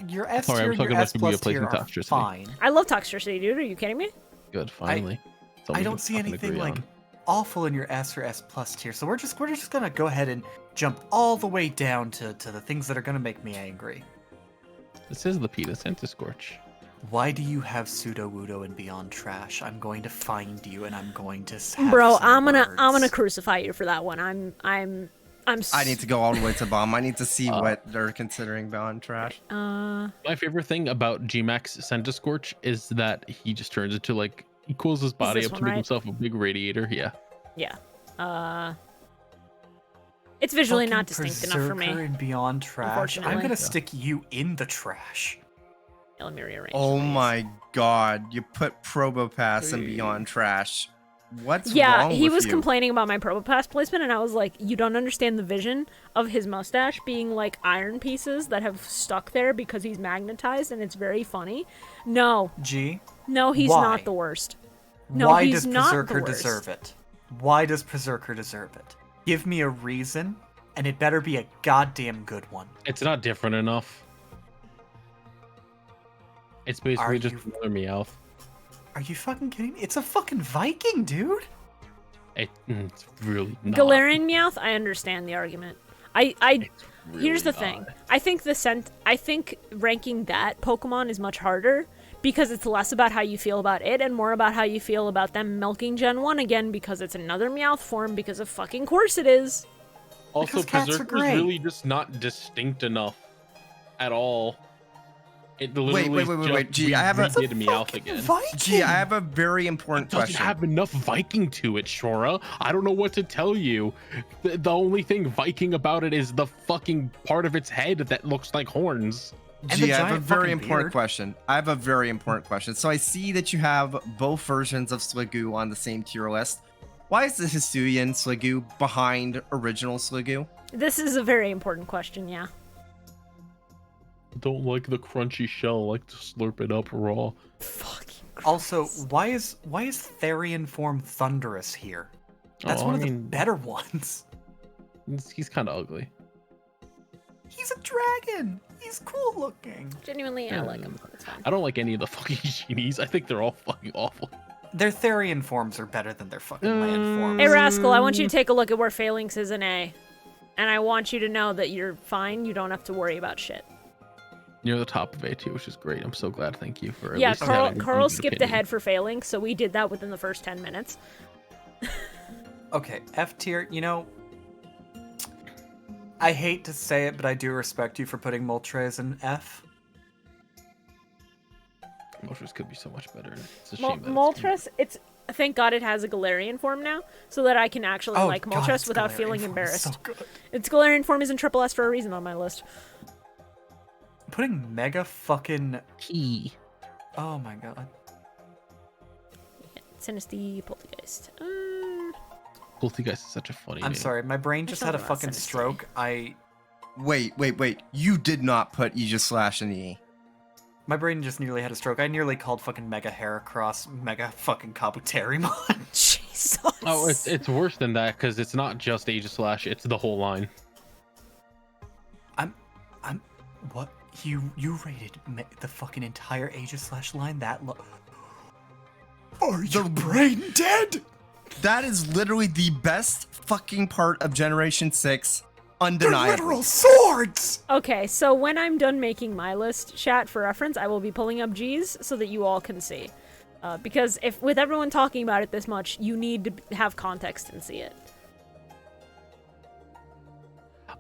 your S Sorry, tier, I'm talking your about S plus Shibuya placing tier are Toxtricity. fine. I love Toxtricity, dude. Are you kidding me? Good, finally. Something I we don't can see fucking anything agree like on. awful in your S or S plus tier. So we're just gonna go ahead and jump all the way down to the things that are gonna make me angry. This is the Peta Centiscorch. Why do you have Pseudo-Wudo and Beyond Trash? I'm going to find you and I'm going to have Bro, some I'm words. gonna crucify you for that one. I'm I need to go all the way to bomb. I need to see what they're considering beyond trash. My favorite thing about Gmax Centiscorch is that he just turns into like he cools his body this up to one, make right? himself a big radiator. Yeah. Yeah. It's visually not distinct enough for me. Berserker and Beyond Trash. I'm Unfortunately. gonna stick you in the trash. Yeah, let me rearrange. Oh these. my god, you put Probopass and beyond trash. What's Yeah, wrong he with was you? complaining about my Probopass placement, and I was like, you don't understand the vision of his mustache being like iron pieces that have stuck there because he's magnetized, and it's very funny. No. G. No, he's Why? not the worst. No, Why he's does not Berserker the worst. deserve it? Why does Berserker deserve it? Give me a reason, and it better be a goddamn good one. It's not different enough. It's basically Are just you- another Meowth. Are you fucking kidding me? It's a fucking Viking, dude. It's really not. Galarian Meowth, I understand the argument. Here's the thing. I think ranking that Pokemon is much harder because it's less about how you feel about it and more about how you feel about them milking Gen 1 again because it's another Meowth form because of fucking course it is. Also, Because cats are Berserker's great. really just not distinct enough at all. It literally Wait. Gee, I have a redid Meowth again. Gee, I have a very important It doesn't question. have enough Viking to it, Shora. I don't know what to tell you. The only thing Viking about it is the fucking part of its head that looks like horns. Gee, I have a very important question. So I see that you have both versions of Sliggoo on the same tier list. Why is the Hisuian Sliggoo behind original Sliggoo? This is a very important question, yeah. Don't like the crunchy shell. Like to slurp it up raw. Also, why is Therian form Thunderous here? That's Oh, one I of the mean- better ones. He's kind of ugly. He's a dragon. He's cool looking. Genuinely, I like him. It's fine. I don't like any of the fucking genies. I think they're all fucking awful. Their Therian forms are better than their fucking land forms. Hey, Rascal, I want you to take a look at where Phalanx is in A. And I want you to know that you're fine. You don't have to worry about shit. Near the top of A2, which is great. I'm so glad. Thank you for. At Yeah, least Carl having a Carl good skipped opinion. ahead for Phalanx, so we did that within the first 10 minutes. Okay, F tier, you know, I hate to say it, but I do respect you for putting Moltres in F. Moltres could be so much better. It's a Mol- shame that Moltres, it's thank God it has a Galarian form now, so that I can actually Oh, like God, Moltres its without Galarian feeling form is embarrassed. so good. Its Galarian form is in triple S for a reason on my list. Putting Mega fucking Key. Oh my god. Sinistea Poltergeist. Poltergeist is such a funny I'm name. sorry, my brain just had a not about fucking Sinistea. stroke. Wait. You did not put Aegis Slash in E. My brain just nearly had a stroke. I nearly called fucking Mega Heracross Mega fucking Kabuterimon. Jesus. Oh, it's worse than that because it's not just Aegis Slash. It's the whole line. What? You rated the fucking entire Aegis Slash line that low? Are your brain dead? That is literally the best fucking part of Generation 6, undeniably. Literal swords! Okay, so when I'm done making my list, chat for reference, I will be pulling up G's so that you all can see. Because if with everyone talking about it this much, you need to have context and see it.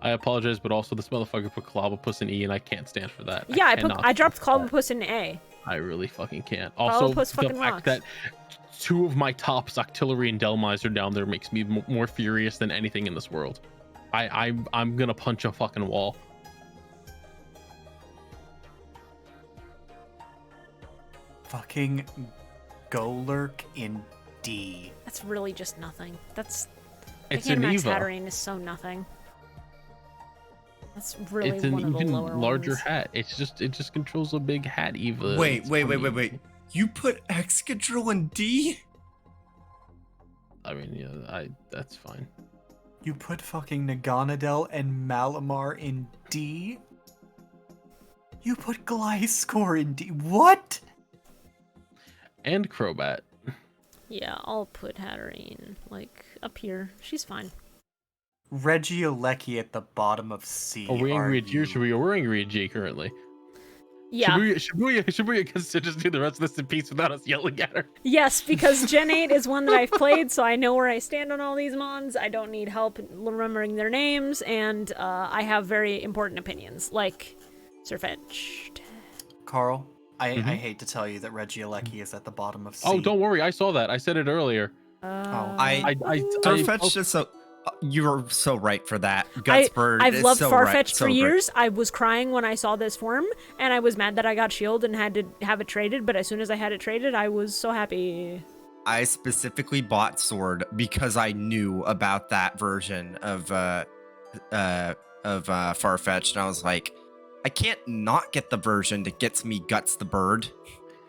I apologize, but also this motherfucker put Clobbopus in E, and I can't stand for that. Yeah, cannot I dropped stand for that. Clobbopus in A. I really fucking can't. Also, Clobbopus the fucking fact rocks. that two of my tops, Octillery and Delmise, are down there makes me more furious than anything in this world. I'm gonna punch a fucking wall. Fucking Golurk in D. That's really just nothing. That's It's Gigantamax an Eva. Hatterene is so nothing. That's really It's an one of the even lower larger ones. hat. It just controls a big hat Eva. Wait, It's wait, wait, funny. wait, wait. You put Excadrill in D? I mean, yeah, that's fine. You put fucking Naganadel and Malamar in D? You put Gliscor in D. What? And Crobat. Yeah, I'll put Hatterene like up here. She's fine. Regieleki at the bottom of C. Are we angry are at G or Shibuya? We're angry at G currently. Yeah. Shibuya gets to just do the rest of this in peace without us yelling at her. Yes, because Gen 8 is one that I've played, so I know where I stand on all these mons. I don't need help remembering their names, and I have very important opinions, like Sirfetch'd. Carl, I hate to tell you that Regieleki is at the bottom of C. Oh, don't worry. I saw that. I said it earlier. Farfetch'd is so. You're so right for that. Gutsbird I've is loved so Farfetch'd right, for so great. years. I was crying when I saw this form, and I was mad that I got Shield and had to have it traded, but as soon as I had it traded, I was so happy. I specifically bought Sword because I knew about that version of Farfetch'd, and I was like, I can't not get the version that gets me Guts the Bird.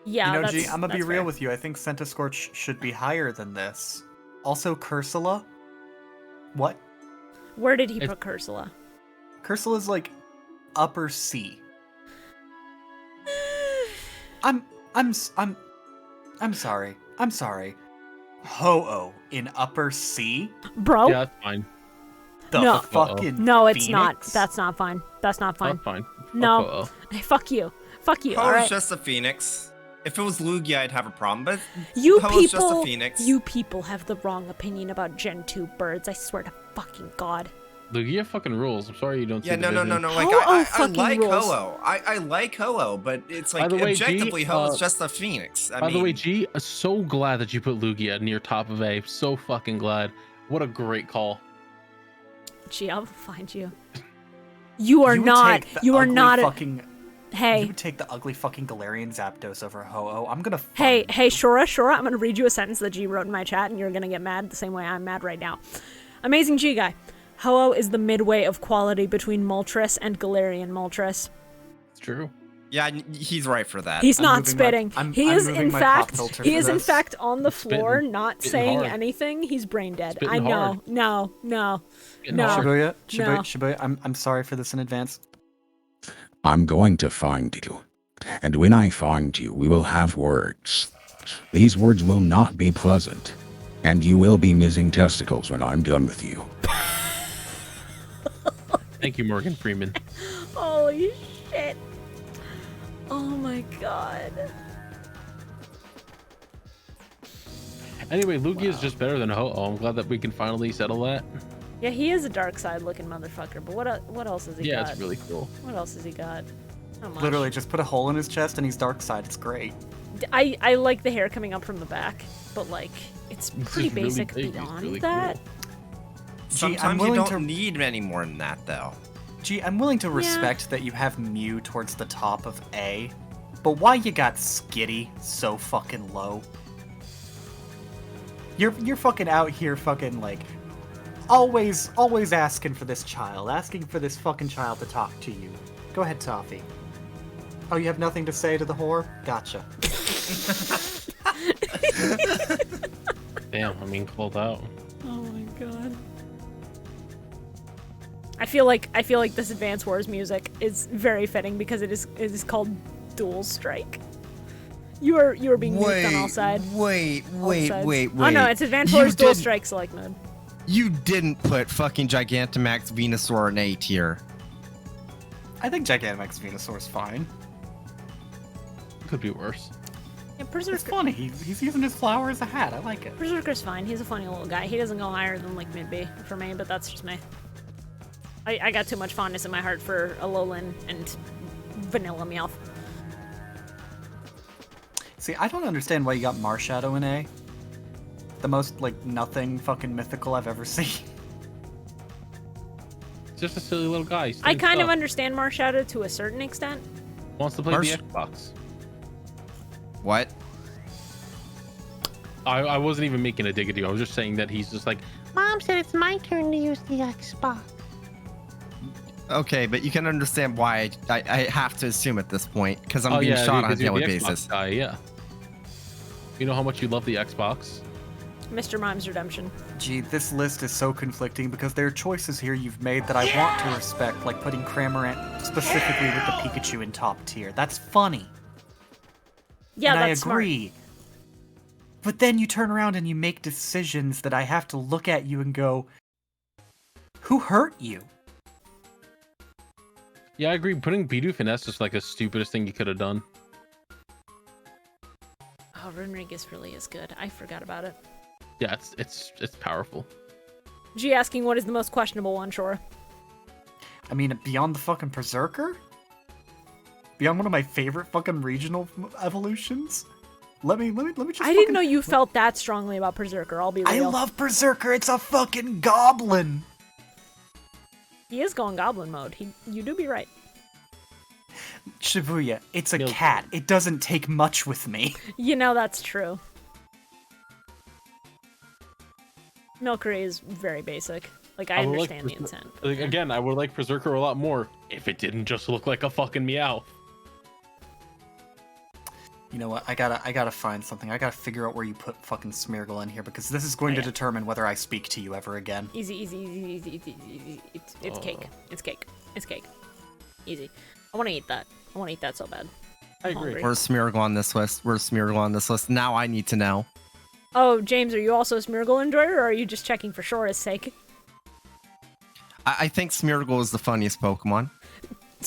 Yeah, you know, G, I'm gonna be real with you. I think Centiskorch should be higher than this. Also, Cursula. What? Where did he put Cursula? Cursula's like upper C. I'm sorry. I'm sorry. Ho-Oh in upper C? Bro? Yeah, that's fine. No, fucking no, it's not. Phoenix? That's not fine. That's not fine. That's fine. No. Fuck you. Fuck you. Ho All is right. just a Phoenix. If it was Lugia, I'd have a problem, but You Ho is just a people, Phoenix. you people have the wrong opinion about Gen 2 birds. I swear to fucking God. Lugia fucking rules. I'm sorry you don't see Yeah, the no. vision. Like, Ho-Oh I fucking like rules. Ho-Oh. I like Ho-Oh, but it's like, By the way, G, objectively, Ho is just a Phoenix. By the way, G, so glad that you put Lugia near top of A. So fucking glad. What a great call. Gee, I'll find you. You are would not. take the You are ugly not. Fucking, Hey. You would take the ugly fucking Galarian Zapdos over Ho-Oh. I'm gonna. Hey, Shora, I'm gonna read you a sentence that G wrote in my chat, and you're gonna get mad the same way I'm mad right now. Amazing G guy. Ho-Oh is the midway of quality between Moltres and Galarian Moltres. It's true. Yeah, he's right for that. He's not spitting. He is in fact on the floor, Spitting. not Spitting saying hard. anything. He's brain dead. Spitting I know. hard. No. Shibuya, I'm sorry for this in advance. I'm going to find you. And when I find you, we will have words. These words will not be pleasant. And you will be missing testicles when I'm done with you. Thank you, Morgan Freeman. Holy shit. Oh my God. Anyway, Lugia is just better than Ho-Oh. I'm glad that we can finally settle that. Yeah, he is a dark side looking motherfucker, but what else has he got? Yeah, it's really cool. What else has he got? Not much. Literally, just put a hole in his chest and he's dark side. It's great. I like the hair coming up from the back, but like it's pretty is really basic big. It's beyond really that. Sometimes you don't need any more than that, though. Gee, I'm willing to respect that you have Mew towards the top of A, but why you got Skitty so fucking low? You're fucking out here fucking like always asking for this fucking child to talk to you. Go ahead, Toffee. Oh, you have nothing to say to the whore? Gotcha. Damn, I mean, called out. Oh my God. I feel like this Advance Wars music is very fitting because it is called Dual Strike. You are being nuked on all sides. Wait. Oh no, it's Advance Wars Dual Strike select mode. You didn't put fucking Gigantamax Venusaur in A tier. I think Gigantamax Venusaur's fine. Could be worse. Yeah, Berserker. It's funny. He's using his flower as a hat. I like it. Berserker's fine. He's a funny little guy. He doesn't go higher than like mid B for me, but that's just me. I got too much fondness in my heart for Alolan and Vanilla Meowth. See, I don't understand why you got Marshadow in A. The most, like, nothing fucking mythical I've ever seen. Just a silly little guy. I kind of understand Marshadow to a certain extent. Wants to play the Xbox. What? I wasn't even making a dig at you. I was just saying that he's just like, Mom said it's my turn to use the Xbox. Okay, but you can understand why I have to assume at this point, because I'm oh being yeah, shot on a because you're daily the Xbox basis. guy, yeah. You know how much you love the Xbox. Mr. Mime's Redemption. Gee, this list is so conflicting because there are choices here you've made that I want to respect, like putting Cramorant specifically with the Pikachu in top tier. That's funny. Yeah, and that's I agree. But then you turn around and you make decisions that I have to look at you and go, who hurt you? Yeah, I agree. Putting Bidoof in S is like the stupidest thing you could have done. Oh, Runerigus really is good. I forgot about it. Yeah, it's powerful. G asking what is the most questionable one, Shora? I mean, beyond the fucking Berserker? Beyond one of my favorite fucking regional evolutions? Let me just I didn't know you felt that strongly about Berserker, I'll be real. I love Berserker, it's a fucking goblin! He is going goblin mode. You do be right. Shibuya, it's a cat. It doesn't take much with me. You know that's true. Milcery is very basic. Like, I understand the intent. Like, again, I would like Berserker a lot more if it didn't just look like a fucking meow. You know what? I gotta find something. I gotta figure out where you put fucking Smeargle in here because this is going to determine whether I speak to you ever again. Easy. It's cake. It's cake. It's cake. Easy. I want to eat that. I want to eat that so bad. I agree. Where's Smeargle on this list? Where's Smeargle on this list? Now I need to know. Oh, James, are you also a Smeargle enjoyer, or are you just checking for Shora's sake? I think Smeargle is the funniest Pokemon.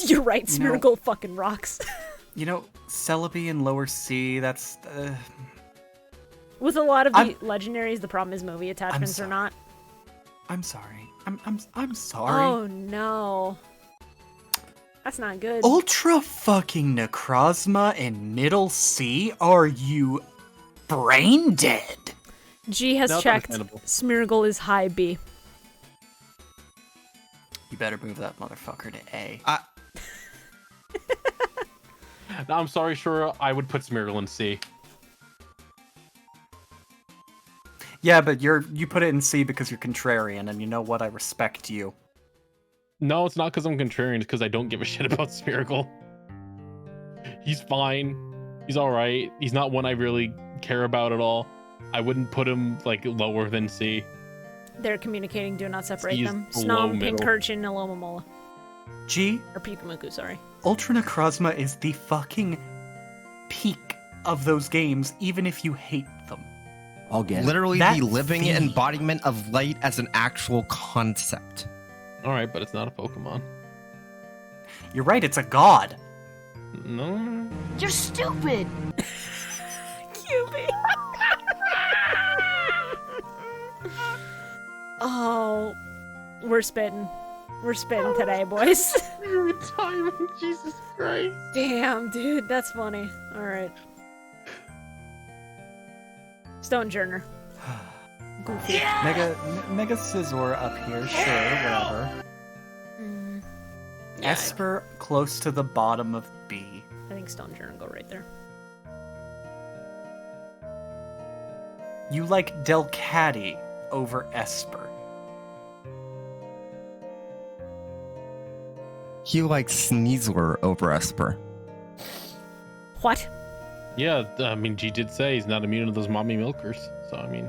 You're right, Smeargle fucking rocks. You know, Celebi in lower C, that's... With a lot of the legendaries, the problem is movie attachments are not. I'm sorry. I'm sorry. Oh, no. That's not good. Ultra fucking Necrozma in middle C? Are you brain dead? G has checked. Smeargle is high B. You better move that motherfucker to A. No, I'm sorry, Shura. I would put Smeargle in C. Yeah, but you put it in C because you're contrarian, and you know what? I respect you. No, it's not because I'm contrarian. It's because I don't give a shit about Smeargle. He's fine. He's all right. He's not one I really care about at all. I wouldn't put him like lower than C. They're communicating. Do not separate He's them. below Snom, middle. Pincurchin, Alomomola. G? Or Pikamuku, sorry. Ultra Necrozma is the fucking peak of those games, even if you hate them. Literally That the living feed. embodiment of light as an actual concept. All right, but it's not a Pokemon. You're right, it's a god. No. You're stupid! Cupid. Oh, we're spitting. We're spitting today, boys. Timing, Jesus Christ. Damn, dude, that's funny. All right. Stonejourner. Goofy. Mega Scizor up here, sure, whatever. Yeah, Esper close to the bottom of B. I think Stonejourner go right there. You like Delcatty over Esper. He likes Sneasler over Esper. What? Yeah, I mean, G did say he's not immune to those mommy milkers. So, I mean...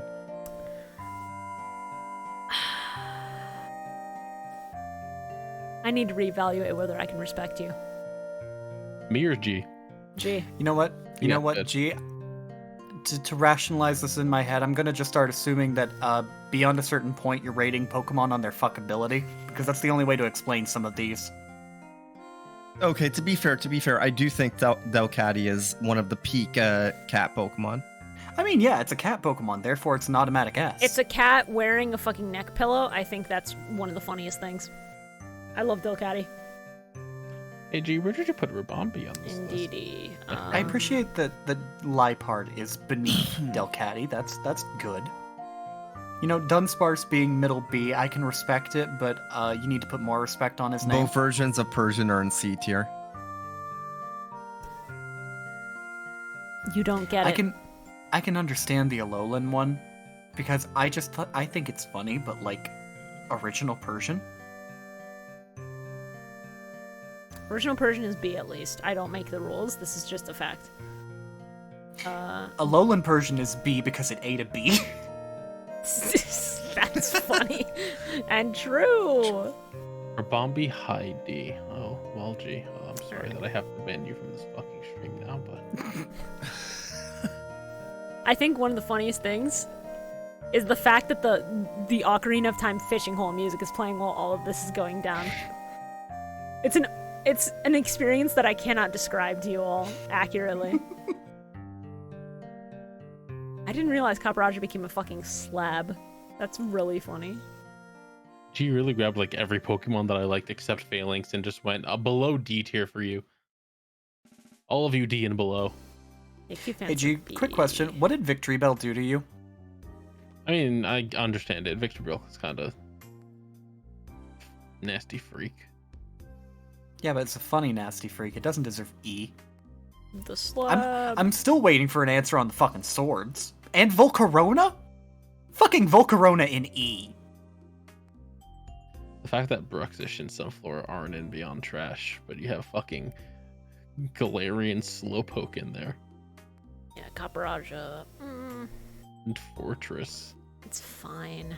I need to reevaluate whether I can respect you. Me or G? G. You know what? You Yeah, know what, good. G? To rationalize this in my head, I'm gonna just start assuming that beyond a certain point, you're rating Pokemon on their fuckability, because that's the only way to explain some of these. Okay, to be fair, I do think Delcatty is one of the peak cat Pokemon. I mean, yeah, it's a cat Pokemon, therefore it's an automatic S. It's a cat wearing a fucking neck pillow. I think that's one of the funniest things. I love Delcatty. Hey, G, where did you put Ribombee on this list? Indeedy. I appreciate that the Liepard is beneath Delcatty. That's good. You know, Dunsparce being middle B, I can respect it, but you need to put more respect on his name. Both versions of Persian are in C tier. You don't get it. I can understand the Alolan one, because I think it's funny, but like, original Persian? Original Persian is B at least. I don't make the rules. This is just a fact. Alolan Persian is B because it ate a bee. That's funny and true. Bombi Heidi. Oh, well, gee. Oh, I'm sorry that I have to ban you from this fucking stream now, but... I think one of the funniest things is the fact that the Ocarina of Time fishing hole music is playing while all of this is going down. It's an experience that I cannot describe to you all accurately. I didn't realize Caparajah became a fucking slab. That's really funny. G really grabbed like every Pokemon that I liked except Phalanx and just went below D tier for you. All of you D and below. Hey G, quick question. What did Victory Bell do to you? I mean, I understand it. Victory Bell is kind of nasty freak. Yeah, but it's a funny nasty freak. It doesn't deserve E. The slab. I'm still waiting for an answer on the fucking swords. And Volcarona? Fucking Volcarona in E. The fact that Bruxish and Sunflora aren't in Beyond Trash, but you have fucking Galarian Slowpoke in there. Yeah, Caparajah. And Fortress. It's fine.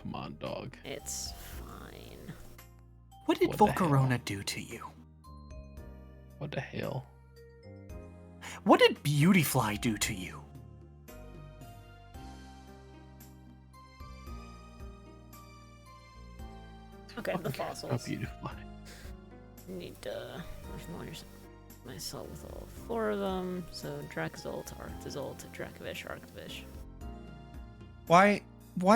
Come on, dog. It's fine. What did Volcarona do to you? What the hell? What did Beautyfly do to you? Okay, the fossils. Beautiful. Need to familiarize myself with all 4 of them. So Dracozolt, Arctozolt, Dracovish, Arctovish. Why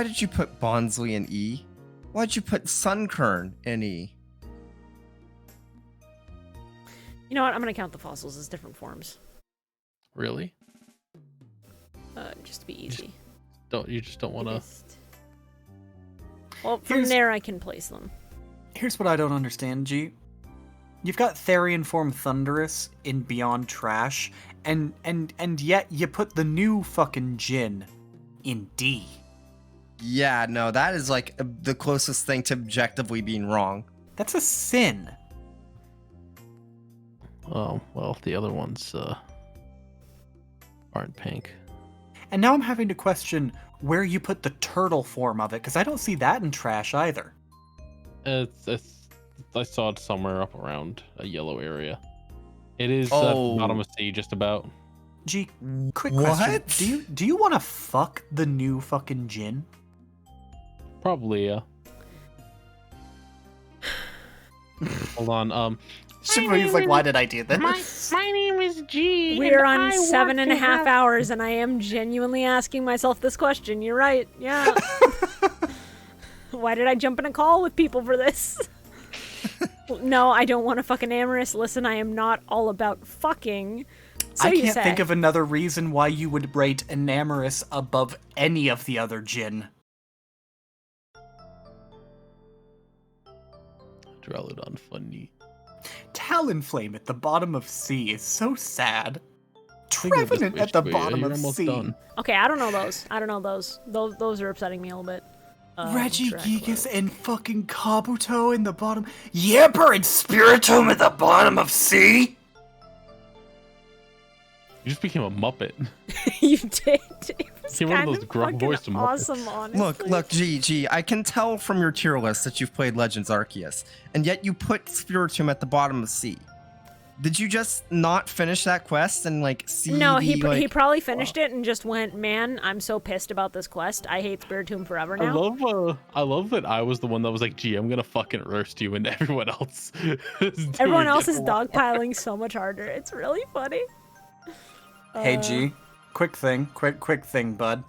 did you put Bonsly in E? Why'd you put Sunkern in E? You know what? I'm gonna count the fossils as different forms. Really? Just to be easy. You just don't want to. Well, from there I can place them. Here's what I don't understand, G. You've got Therian form Thundurus in Beyond Trash, and yet you put the new fucking Jin in D. Yeah, no, that is like the closest thing to objectively being wrong. That's a sin. Oh, well, the other ones aren't pink. And now I'm having to question where you put the turtle form of it, because I don't see that in Trash either. I saw it somewhere up around a yellow area. It is bottom of C, just about. G, quick question. Do you want to fuck the new fucking Jin? Probably, yeah. Hold on, Shibuya's like, why did I do this? My name is G. We're on 7.5 hours, and I am genuinely asking myself this question. You're right. Yeah. Why did I jump in a call with people for this? No, I don't want to fuck an Amorous. Listen, I am not all about fucking. So I can't think of another reason why you would rate Enamorous above any of the other Jin. Drelodon funny. Talonflame at the bottom of C is so sad. Trevenant at the bottom of C. Done. Okay, I don't know those. Those are upsetting me a little bit. Regigigas and fucking Kabuto in the bottom. Yamper and Spiritomb at the bottom of C? You just became a Muppet. You did. It was Became one of those gruff voiced Muppets. awesome, honestly. Look, G, I can tell from your tier list that you've played Legends Arceus, and yet you put Spiritomb at the bottom of C. Did you just not finish that quest and like see? No, he probably finished it and just went, man, I'm so pissed about this quest. I hate Spiritomb forever now. I love that I was the one that was like, gee, I'm gonna fucking roast you, and everyone else Everyone else is dogpiling so much harder. It's really funny. Hey G, quick thing, bud.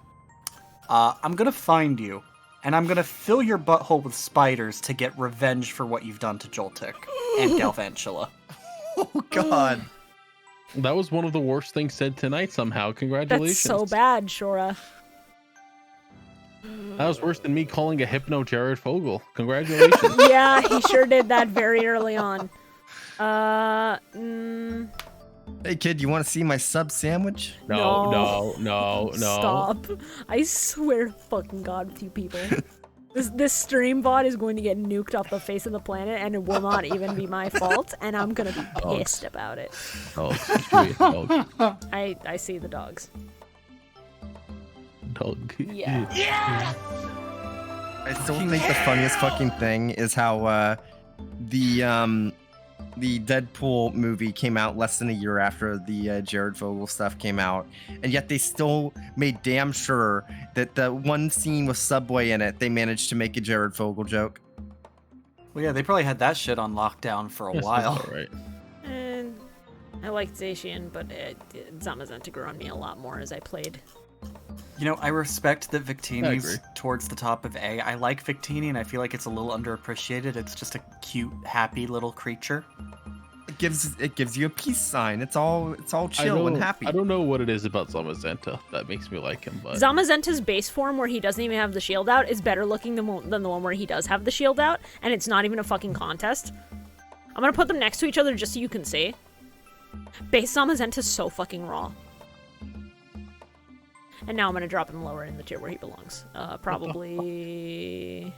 I'm gonna find you, and I'm gonna fill your butthole with spiders to get revenge for what you've done to Joltik and Galvantula. Oh God. That was one of the worst things said tonight somehow. Congratulations. That's so bad, Shora. That was worse than me calling a hypno Jared Fogle. Congratulations. Yeah, he sure did that very early on. Hey kid, you want to see my sub sandwich? No. Stop. I swear to fucking God with you people. This stream bot is going to get nuked off the face of the planet, and it will not even be my fault, and I'm gonna be pissed about it. Dogs. I see the dogs. Dog. Yeah. I still think the funniest fucking thing is how the Deadpool movie came out less than a year after the Jared Vogel stuff came out, and yet they still made damn sure that the one scene with Subway in it, they managed to make a Jared Vogel joke. Well, yeah, they probably had that shit on lockdown for a while. Right. And I liked Zacian, but Zamazenta grew on me a lot more as I played. You know, I respect that Victini's towards the top of A. I like Victini, and I feel like it's a little underappreciated. It's just a cute, happy little creature. It gives you a peace sign. It's all chill and happy. I don't know what it is about Zamazenta that makes me like him, but Zamazenta's base form, where he doesn't even have the shield out, is better looking than the one where he does have the shield out, and it's not even a fucking contest. I'm gonna put them next to each other just so you can see. Base Zamazenta's so fucking raw. And now I'm gonna drop him lower in the tier where he belongs. Probably...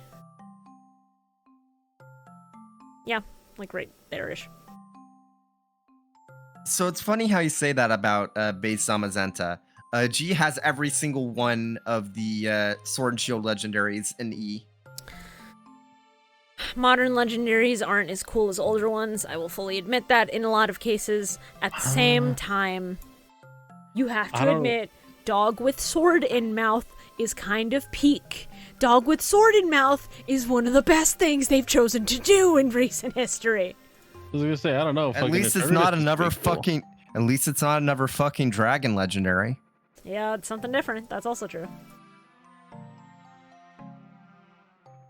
yeah, like right there-ish. So it's funny how you say that about base Zamazenta. G has every single one of the Sword and Shield legendaries in E. Modern legendaries aren't as cool as older ones. I will fully admit that in a lot of cases. At the same time, you have to admit, Dog with Sword in Mouth is kind of peak. Dog with Sword in Mouth is one of the best things they've chosen to do in recent history. I was gonna say, I don't know. At least it's not another fucking. At least it's not another fucking dragon legendary. Yeah, it's something different. That's also true.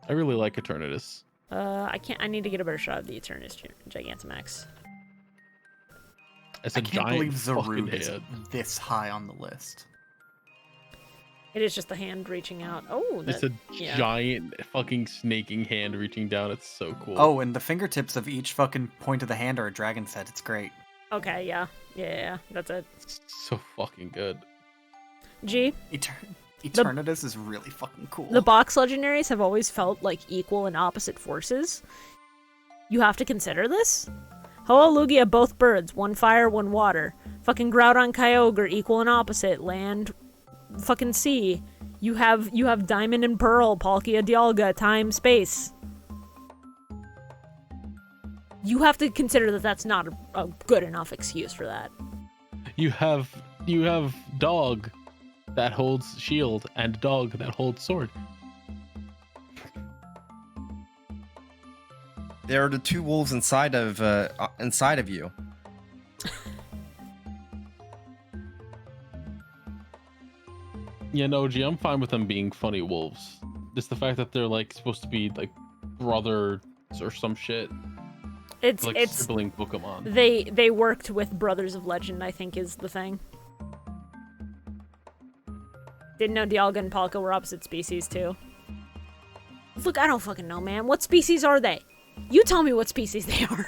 I really like Eternatus. I need to get a better shot of the Eternus Gigantamax. It's a I can't giant believe fucking Zarude is head. this high on the list. It is just the hand reaching out. Oh, It's a giant fucking snaking hand reaching down. It's so cool. Oh, and the fingertips of each fucking point of the hand are a dragon's head. It's great. Okay, yeah. Yeah, that's it. So fucking good. G? Eternatus is really fucking cool. The box legendaries have always felt like equal and opposite forces. You have to consider this. Hoa Lugia, both birds. One fire, one water. Fucking Groudon Kyogre, equal and opposite. Land, fucking sea. You have Diamond and Pearl, Palkia Dialga, time, space. You have to consider that that's not a good enough excuse for that. You have dog that holds shield and dog that holds sword. There are the two wolves inside of you. Yeah, no, G, I'm fine with them being funny wolves. Just the fact that they're like supposed to be like brothers or some shit. It's like sibling Pokemon. They worked with Brothers of Legend, I think, is the thing. Didn't know Dialga and Palkia were opposite species too. Look, I don't fucking know, man. What species are they? You tell me what species they are.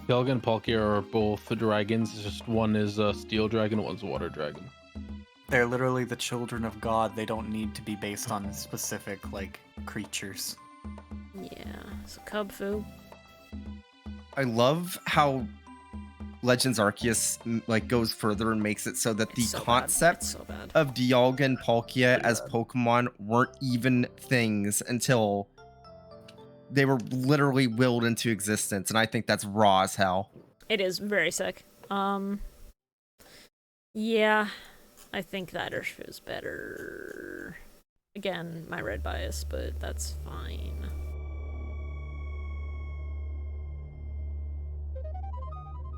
Dialga and Palkia are both dragons. It's just one is a steel dragon, one's a water dragon. They're literally the children of God. They don't need to be based on specific, like, creatures. Yeah, so Cubfu. I love how Legends Arceus like goes further and makes it so that the concept of Dialga and Palkia as Pokemon weren't even things until they were literally willed into existence, and I think that's raw as hell. It is very sick. Yeah, I think that Urshifu is better. Again, my red bias, but that's fine.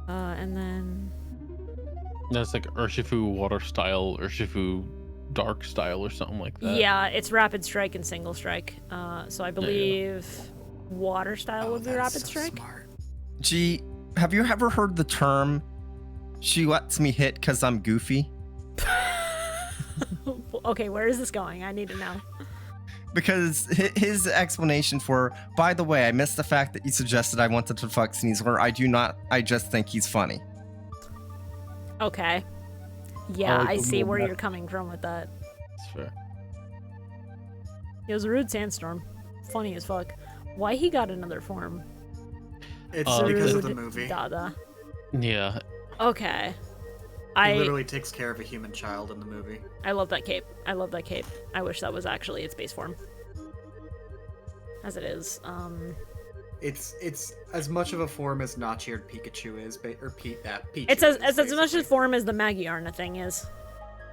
And then... That's like Urshifu water style, Urshifu dark style or something like that. Yeah, it's Rapid Strike and Single Strike. So I believe water style would be Rapid Strike. Smart. Gee, have you ever heard the term, "She lets me hit 'cause I'm goofy"? Okay, where is this going? I need to know. Because his explanation for, by the way, I missed the fact that you suggested I wanted to fuck Sneasler. I do not. I just think he's funny. Okay. Yeah, like I the see little where mess. you're coming from with that. It's fair. It was a rude sandstorm. Funny as fuck. Why he got another form? It's because of the Rude movie. Dada. Yeah. Okay. He literally takes care of a human child in the movie. I love that cape. I love that cape. I wish that was actually its base form. As it is. It's as much of a form as notch-eared Pikachu is, or Pichu. It's as much basically. a form as the Magiarna thing is.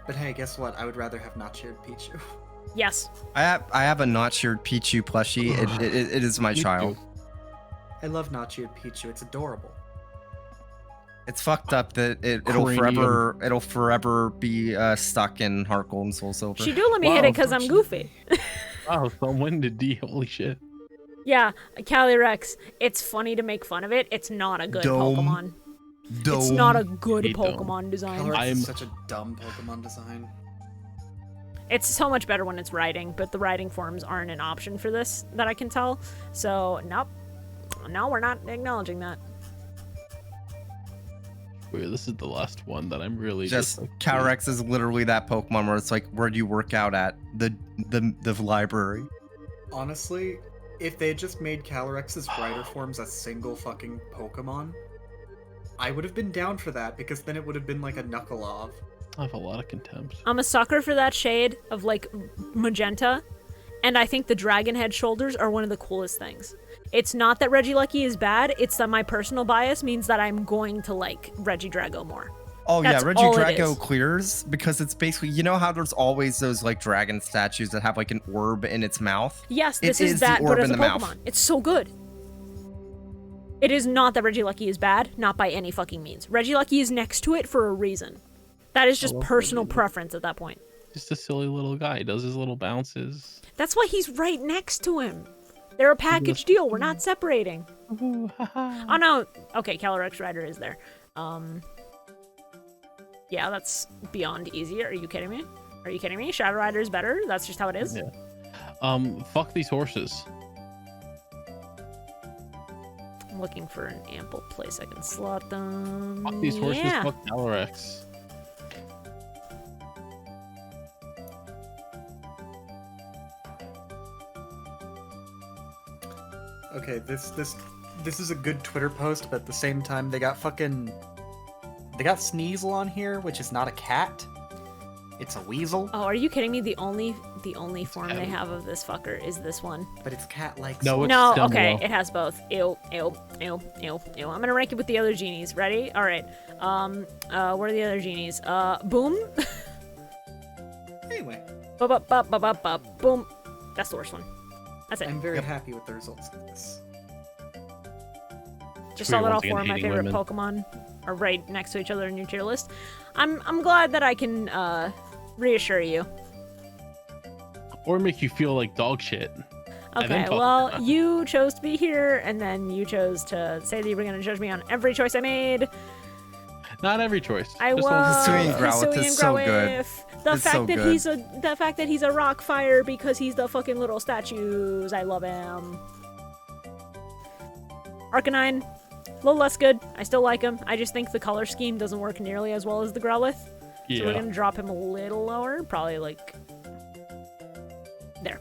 But hey, guess what? I would rather have notch-eared Pichu. Yes. I have a notch-eared Pichu plushie. It is my child. I love notch-eared Pichu. It's adorable. It's fucked up that it'll forever be stuck in Heart Gold and Soul Silver. She do let me hit it because I'm goofy. Wow, someone did D. Holy shit. Yeah, Calyrex. It's funny to make fun of it. It's not a good Pokemon. It's not a good Pokemon design. Calyrex is such a dumb Pokemon design. It's so much better when it's riding, but the riding forms aren't an option for this that I can tell. So, nope. No, we're not acknowledging that. Wait, this is the last one that I'm really just Calyrex is literally that Pokemon where it's like, where do you work out at? The library. Honestly, if they just made Calyrex's rider forms a single fucking Pokemon, I would have been down for that, because then it would have been like a Knuckleov. I have a lot of contempt. I'm a sucker for that shade of like magenta, and I think the dragon head shoulders are one of the coolest things. It's not that Regieleki is bad, it's that my personal bias means that I'm going to like Regidrago more. Oh That's yeah, all it Regidrago is. clears because it's basically, you know how there's always those like dragon statues that have like an orb in its mouth? Yes, It this is the that, but orb as in a the Pokemon. mouth. It's so good. It is not that Regieleki is bad, not by any fucking means. Regieleki is next to it for a reason. That is just love personal Regieleki. preference at that point. Just a silly little guy. He does his little bounces. That's why he's right next to him. They're a package deal. We're not separating. Oh no. Okay, Calyrex Rider is there. Yeah, that's beyond easy. Are you kidding me? Are you kidding me? Shadow Rider is better. That's just how it is. Yeah. Fuck these horses. I'm looking for an ample place I can slot them. Fuck these horses. Yeah. Fuck Calyrex. Okay, this is a good Twitter post, but at the same time they got Sneasel on here, which is not a cat. It's a weasel. Oh, are you kidding me? The only form they have of this fucker is this one. But it's cat-like. No, No, okay, it has both. Ew, ew, ew, ew, ew. I'm gonna rank it with the other genies. Ready? All right. Where are the other genies? Boom. Anyway. Boom. That's the worst one. That's it. I'm very happy with the results of this. Just saw that all once again four of my hating favorite women. Pokemon are right next to each other in your tier list. I'm glad that I can reassure you. Or make you feel like dog shit. And then Okay, talk well, about it. you chose to be here, and then you chose to say that you were going to judge me on every choice I made. Not every choice. I Just was ones that- Hisuian Growlithe is so good. The It's fact so that good. the fact that he's a rock fire because he's the fucking little statues. I love him. Arcanine, a little less good. I still like him. I just think the color scheme doesn't work nearly as well as the Growlithe. So we're Yeah. gonna drop him a little lower, probably like there.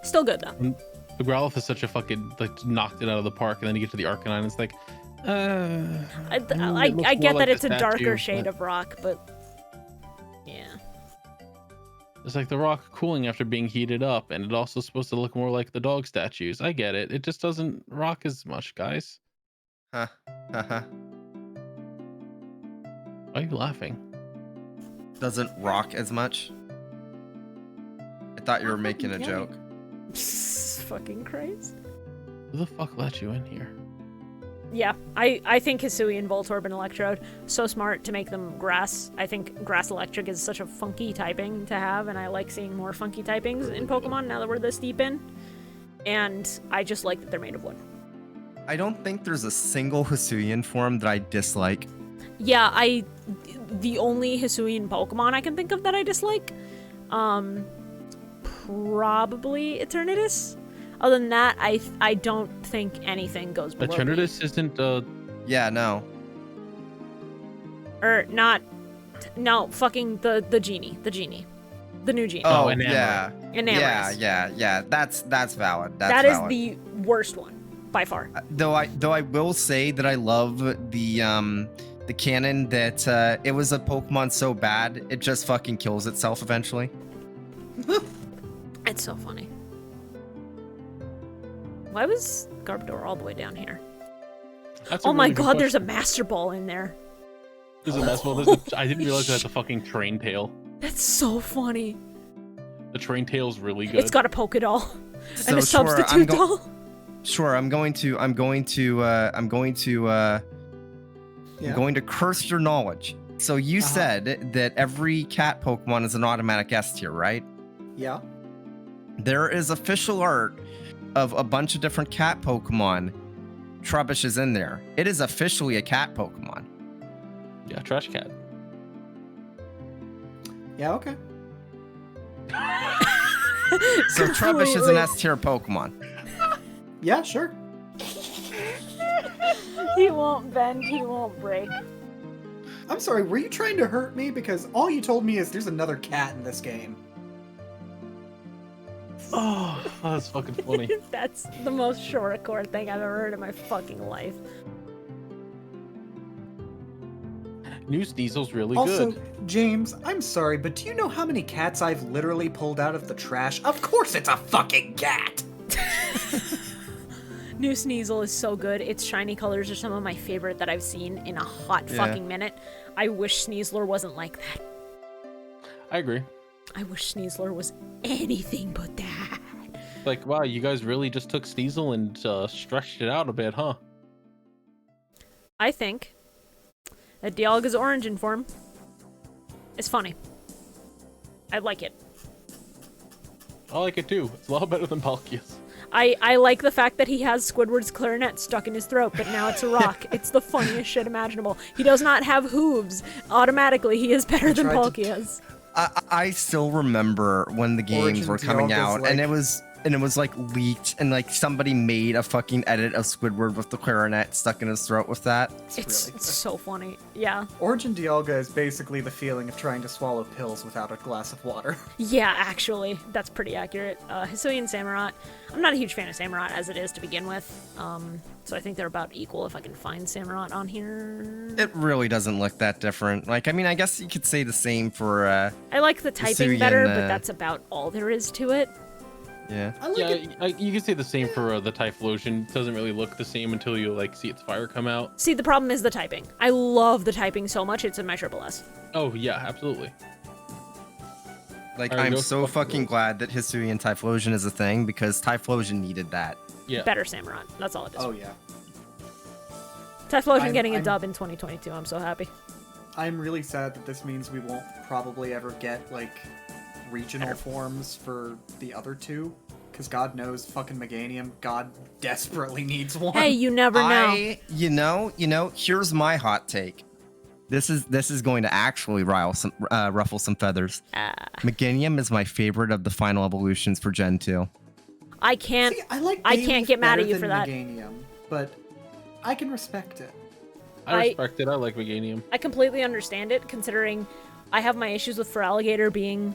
Still good though. And the Growlithe is such a fucking like knocked it out of the park, and then you get to the Arcanine, and it's like, I it looks get more that like it's the a darker statue, shade but- of rock, but yeah. It's like the rock cooling after being heated up, and it also supposed to look more like the dog statues. I get it. It just doesn't rock as much, guys. Huh. Haha. Why are you laughing? Doesn't rock as much. I thought you were making a Yeah. joke. Fucking Christ. Who the fuck let you in here? Yeah, I think Hisuian, Voltorb, and Electrode, so smart to make them grass. I think Grass Electric is such a funky typing to have, and I like seeing more funky typings in Pokemon now that we're this deep in. And I just like that they're made of wood. I don't think there's a single Hisuian form that I dislike. Yeah, the only Hisuian Pokemon I can think of that I dislike, probably Eternatus. Other than that, I don't think anything goes below. Eternatus isn't Yeah, no. Or not. No, fucking the genie. The genie. The new genie. Oh, Enamorate. yeah. Enamorate. Yeah. That's valid. That's That is valid. the worst one by far. Though I will say that I love the canon that it was a Pokemon so bad it just fucking kills itself eventually. It's so funny. Why was Garbodor all the way down here? That's a Oh my really good god, there's a question. Master Ball in there. There's a Master Ball. I didn't realize that's a fucking train tail. That's so funny. The train tail's really good. It's got a Poké-Doll and So a sure, substitute doll. Sure, I'm going to curse your knowledge. So you said that every cat Pokemon is an automatic S tier, right? Yeah. There is official art of a bunch of different cat Pokemon. Trubbish is in there. It is officially a cat Pokemon. Yeah, trash cat. Yeah, okay. So Trubbish is an S tier Pokemon. Yeah, sure. He won't bend, he won't break. I'm sorry, were you trying to hurt me? Because all you told me is there's another cat in this game. Oh, that's fucking funny. That's the most short-core thing I've ever heard in my fucking life. New Sneasel's really Also, good. James, I'm sorry, but do you know how many cats I've literally pulled out of the trash? Of course it's a fucking cat! New Sneasel is so good. Its shiny colors are some of my favorite that I've seen in a hot fucking minute. I wish Sneasler wasn't like that. I agree. I wish Sneasler was anything but that. Like, wow, you guys really just took Sneasel and stretched it out a bit, huh? I think that Dialga's origin form is funny. I like it. I like it too. It's a lot better than Palkia's. I like the fact that he has Squidward's clarinet stuck in his throat, but now it's a rock. It's the funniest shit imaginable. He does not have hooves. Automatically, he is better than Palkia's. I still remember when the games were coming out, and it was like leaked, and like somebody made a fucking edit of Squidward with the clarinet stuck in his throat with that. It's so funny. Yeah. Origin Dialga is basically the feeling of trying to swallow pills without a glass of water. Yeah, actually, that's pretty accurate. Hisuian Samurott. I'm not a huge fan of Samurott as it is to begin with, so I think they're about equal if I can find Samurott on here. It really doesn't look that different. Like, I mean, I guess you could say the same for. I like the typing Hisuian, better, but that's about all there is to it. Yeah. You can say the same for the Typhlosion. It doesn't really look the same until you like see its fire come out. See, the problem is the typing. I love the typing so much, it's immeasurable S. Oh yeah, absolutely. Like, Alright, I'm go so fucking fucking glad that Hisuian Typhlosion is a thing, because Typhlosion needed that. Yeah. Better Samurott. That's all it is. Oh, yeah. Typhlosion getting a dub in 2022. I'm so happy. I'm really sad that this means we won't probably ever get, like, regional forms for the other two. Because God knows fucking Meganium, God desperately needs one. Hey, you never know. You know, here's my hot take. This is going to actually ruffle some feathers. Meganium is my favorite of the final evolutions for Gen 2. I can't. See, I can't get mad at you for that. Meganium, but I can respect it. I respect it. I like Meganium. I completely understand it, considering I have my issues with Feraligatr being,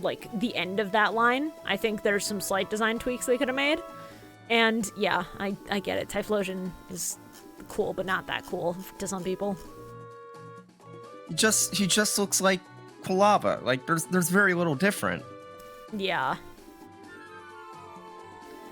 like, the end of that line. I think there's some slight design tweaks they could have made. And, yeah, I get it. Typhlosion is cool, but not that cool to some people. He just looks like Quilava. Like, there's very little different. Yeah.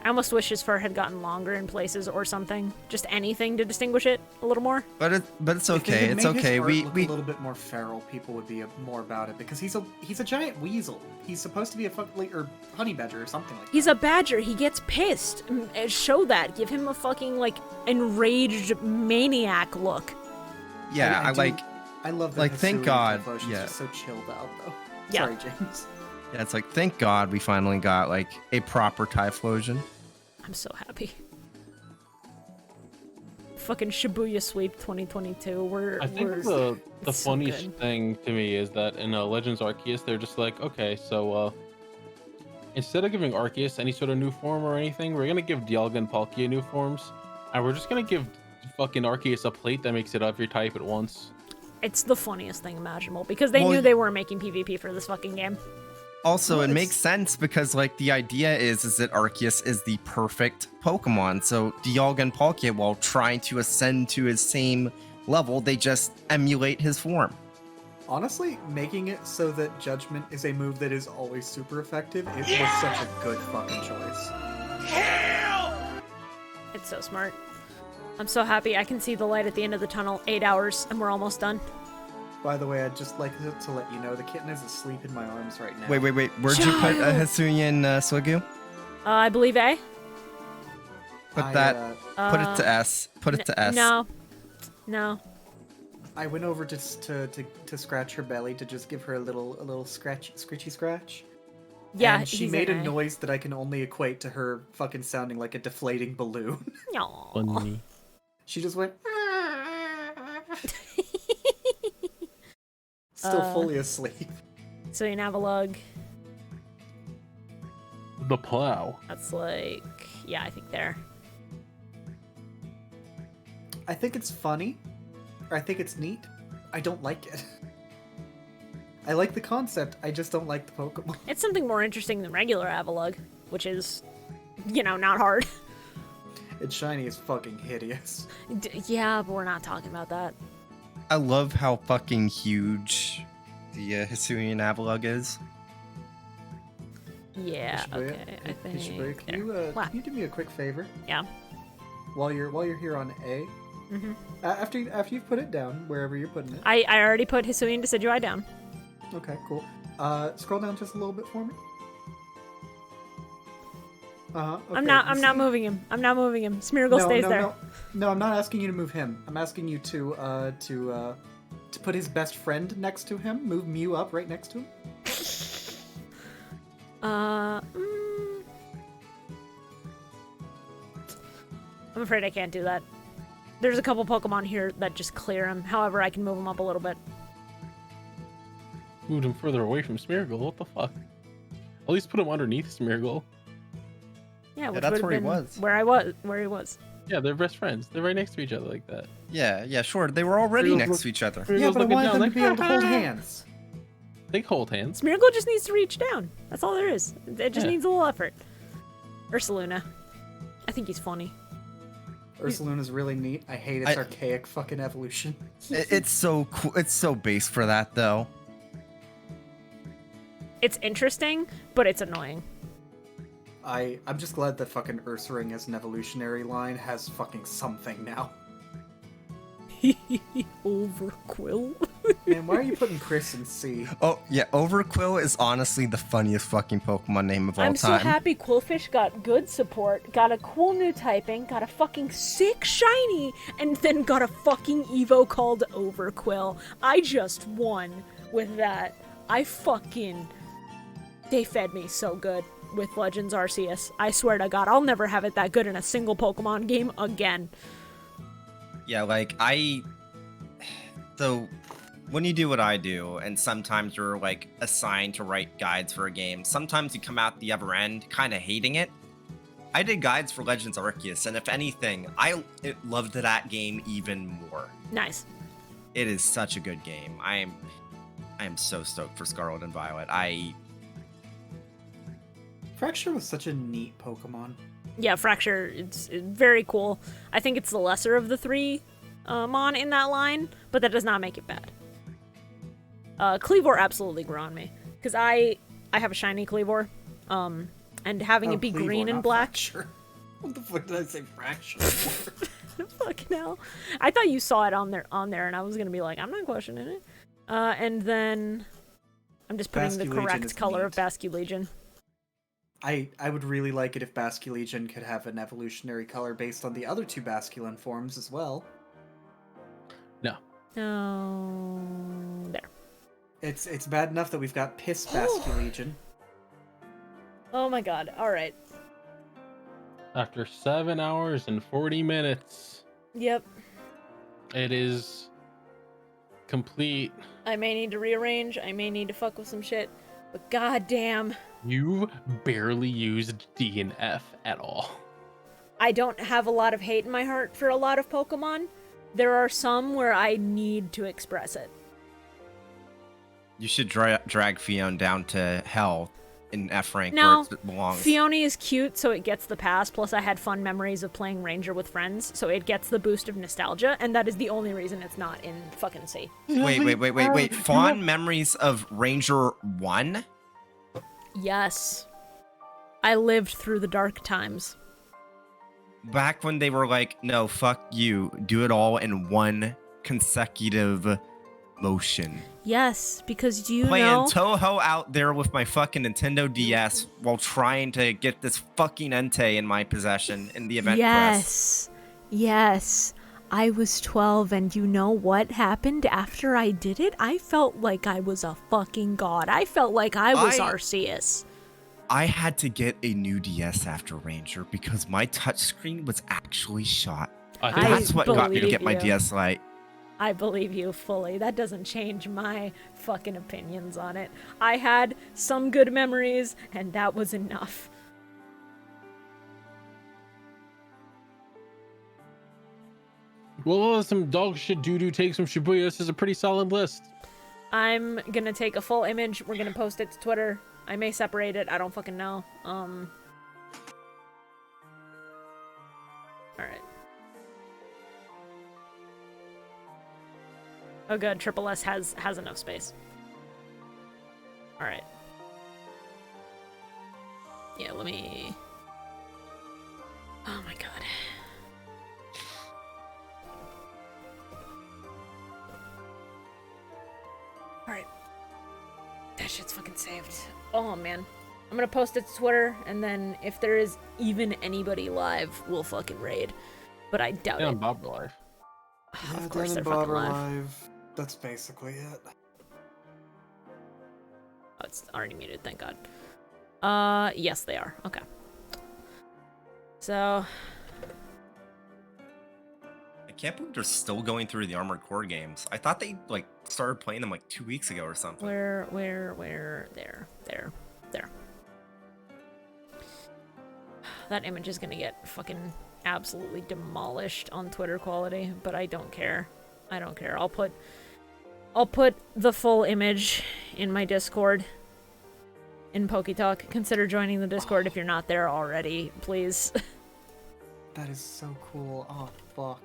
I almost wish his fur had gotten longer in places or something. Just anything to distinguish it a little more. But it's If they okay. had It's made his okay. art We look a little bit more feral, people would be more about it, because he's a giant weasel. He's supposed to be a or honey badger or something like that. He's a badger. He gets pissed. Show that. Give him a fucking, like, enraged maniac look. Yeah, I love that. Like, thank Hisuian God. Typhlosion's Yeah. just so chilled out though. Yeah. Sorry, James. Yeah, it's like, thank God we finally got, like, a proper Typhlosion. I'm so happy. Fucking Shibuya Sweep 2022. I think the so funniest good. thing to me is that in Legends Arceus, they're just like, okay, so instead of giving Arceus any sort of new form or anything, we're gonna give Dialga and Palkia new forms, and we're just gonna give fucking Arceus a plate that makes it every type at once. It's the funniest thing imaginable because they Well, knew they weren't making PvP for this fucking game. Also, No, it it's- makes sense because like the idea is that Arceus is the perfect Pokemon. So Dialga and Palkia, while trying to ascend to his same level, they just emulate his form. Honestly, making it so that Judgment is a move that is always super effective was such a good fucking choice. It's so smart. I'm so happy. I can see the light at the end of the tunnel. 8 hours, and we're almost done. By the way, I'd just like to let you know the kitten is asleep in my arms right now. Wait. Where'd you put Hisuian Suigu? I believe A. Put put it to S. Put it to S. No. I went over just to scratch her belly to just give her a little scritchy scratch. Yeah, and she he's made an a A. noise that I can only equate to her fucking sounding like a deflating balloon. Funny. She just went. Still fully asleep. So you have a lug. The plow. That's like, yeah, I think there. I think it's funny, or I think it's neat. I don't like it. I like the concept, I just don't like the Pokemon. It's something more interesting than regular Avalugg, which is, not hard. Its shiny is fucking hideous. Yeah, but we're not talking about that. I love how fucking huge the Hisuian Avalugg is. Yeah, Shibuya, okay, I think. Shibuya, can there. you do me a quick favor? Yeah. While you're here on A, Mm-hmm. after you've put it down wherever you're putting it. I already put Hisuian Decidueye down. Okay, cool. Scroll down just a little bit for me. Okay, I'm not moving him. Smeargle stays there. No, I'm not asking you to move him. I'm asking you to put his best friend next to him. Move Mew up right next to him. I'm afraid I can't do that. There's a couple Pokemon here that just clear him. However, I can move him up a little bit. Moved him further away from Smeargle. What the fuck? At least put him underneath Smeargle. Yeah, which that's would where he have been was. where he was. Yeah, they're best friends. They're right next to each other like that. Yeah, sure. They were already Smeargle's next look- to each other. Smeargle's Yeah, but I looking wanted down them to be able to hold hands. They hold hands. Smeargle just needs to reach down. That's all there is. It just Yeah. needs a little effort. Ursaluna. I think he's funny. Ursaluna's really neat. I hate its archaic fucking evolution. It's so cool. It's so base for that though. It's interesting, but it's annoying. I'm just glad that fucking Ursaring as an evolutionary line has fucking something now. Overquill. Man, why are you putting Chris in C? Oh yeah, Overquill is honestly the funniest fucking Pokemon name of all I'm time. so happy Quillfish got good support, got a cool new typing, got a fucking sick shiny, and then got a fucking Evo called Overquill. I just won with that. They fed me so good with Legends Arceus. I swear to God, I'll never have it that good in a single Pokemon game again. Yeah, so when you do what I do, and sometimes you're like assigned to write guides for a game, sometimes you come out the other end kind of hating it. I did guides for Legends Arceus, and if anything, I loved that game even more. Nice. It is such a good game. I am so stoked for Scarlet and Violet. Fracture was such a neat Pokemon. Yeah, Fracture, it's very cool. I think it's the lesser of the three Mon in that line, but that does not make it bad. Cleavor absolutely grew on me, because I have a shiny Cleavor, and having it be Cleavor, green and not black. Fracture. What the fuck did I say Fracture? Fucking hell. I thought you saw it on there, and I was gonna be like, I'm not questioning it. And then I'm just putting the Basculegion correct is color neat. of Basculegion. I would really like it if Basculegion could have an evolutionary color based on the other two Basculin forms as well. No. No. There. It's bad enough that we've got Piss Basculegion. Oh my god. Alright. After 7 hours and 40 minutes, Yep. it is complete. I may need to rearrange. I may need to fuck with some shit. But goddamn, You barely used D and F at all. I don't have a lot of hate in my heart for a lot of Pokemon. There are some where I need to express it. You should drag Fiona down to hell in F rank No, where it belongs. Fiona is cute, so it gets the pass. Plus, I had fun memories of playing Ranger with friends, so it gets the boost of nostalgia, and that is the only reason it's not in fucking C. Wait. Fond memories of Ranger 1? Yes. I lived through the dark times. Back when they were like, no, fuck you. Do it all in one consecutive motion. Yes, because do you Playing know... Toho out there with my fucking Nintendo DS while trying to get this fucking Entei in my possession in the event quest. Yes. I was 12, and you know what happened after I did it? I felt like I was a fucking god. I felt like I was Arceus. I had to get a new DS after Ranger because my touchscreen was actually shot. That's what got me to get my DS Lite. I believe you fully. That doesn't change my fucking opinions on it. I had some good memories, and that was enough. Well, some dog shit doo-doo takes from Shibuya. This is a pretty solid list. I'm gonna take a full image. We're gonna post it to Twitter. I may separate it. I don't fucking know. Alright. Oh good, Triple S has enough space. Alright. Yeah, let me... Oh my god. Alright. That shit's fucking saved. Oh man. I'm gonna post it to Twitter, and then if there is even anybody live, we'll fucking raid. But I doubt Dan it. and Bob are live. Yeah, Of course Dan they're and Bob fucking are live. live. That's basically it. Oh, it's already muted, thank god. Yes they are. Okay. So... I can't believe they're still going through the Armored Core games. I thought they like started playing them like 2 weeks ago or something. Where, there. That image is gonna get fucking absolutely demolished on Twitter quality, but I don't care. I don't care. I'll put the full image in my Discord in PokeTalk. Consider joining the Discord if you're not there already, please. That is so cool. Oh, fuck.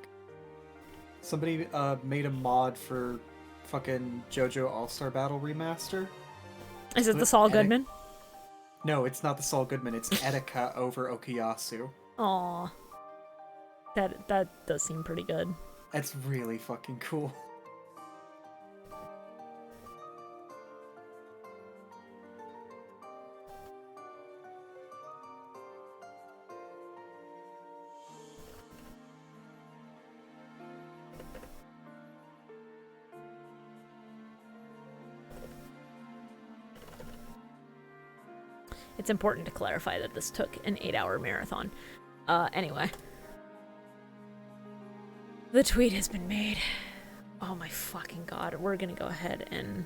Somebody made a mod for fucking JoJo All-Star Battle Remaster. Is it the Saul Goodman? No, it's not the Saul Goodman. It's Etika over Okuyasu. Aw. That does seem pretty good. It's really fucking cool. It's important to clarify that this took an 8-hour marathon. Anyway. The tweet has been made. Oh my fucking god. We're gonna go ahead and...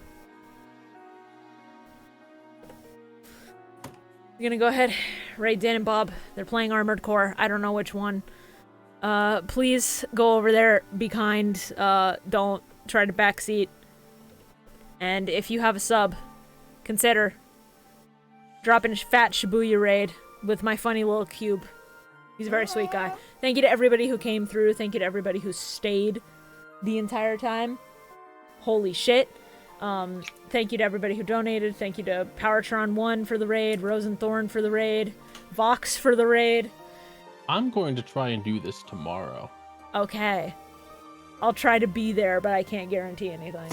We're gonna go ahead, raid Dan and Bob. They're playing Armored Core. I don't know which one. Please go over there. Be kind. Don't try to backseat. And if you have a sub, consider dropping a fat Shibuya raid with my funny little cube. He's a very sweet guy. Thank you to everybody who came through. Thank you to everybody who stayed the entire time. Holy shit. Thank you to everybody who donated. Thank you to Powertron1 for the raid, Rosenthorn for the raid, Vox for the raid. I'm going to try and do this tomorrow. Okay. I'll try to be there, but I can't guarantee anything.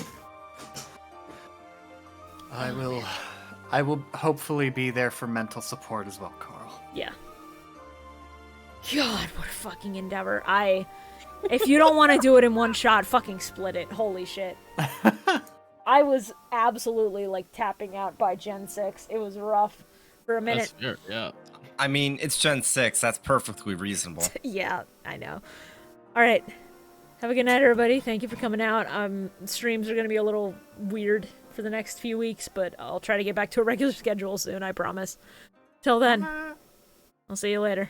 I will hopefully be there for mental support as well, Carl. Yeah. God, what a fucking endeavor. If you don't want to do it in one shot, fucking split it. Holy shit. I was absolutely, like, tapping out by Gen 6. It was rough for a minute. That's fair, yeah. I mean, it's Gen 6. That's perfectly reasonable. Yeah, I know. Alright. Have a good night, everybody. Thank you for coming out. Streams are going to be a little weird for the next few weeks, but I'll try to get back to a regular schedule soon, I promise. Till then, I'll see you later.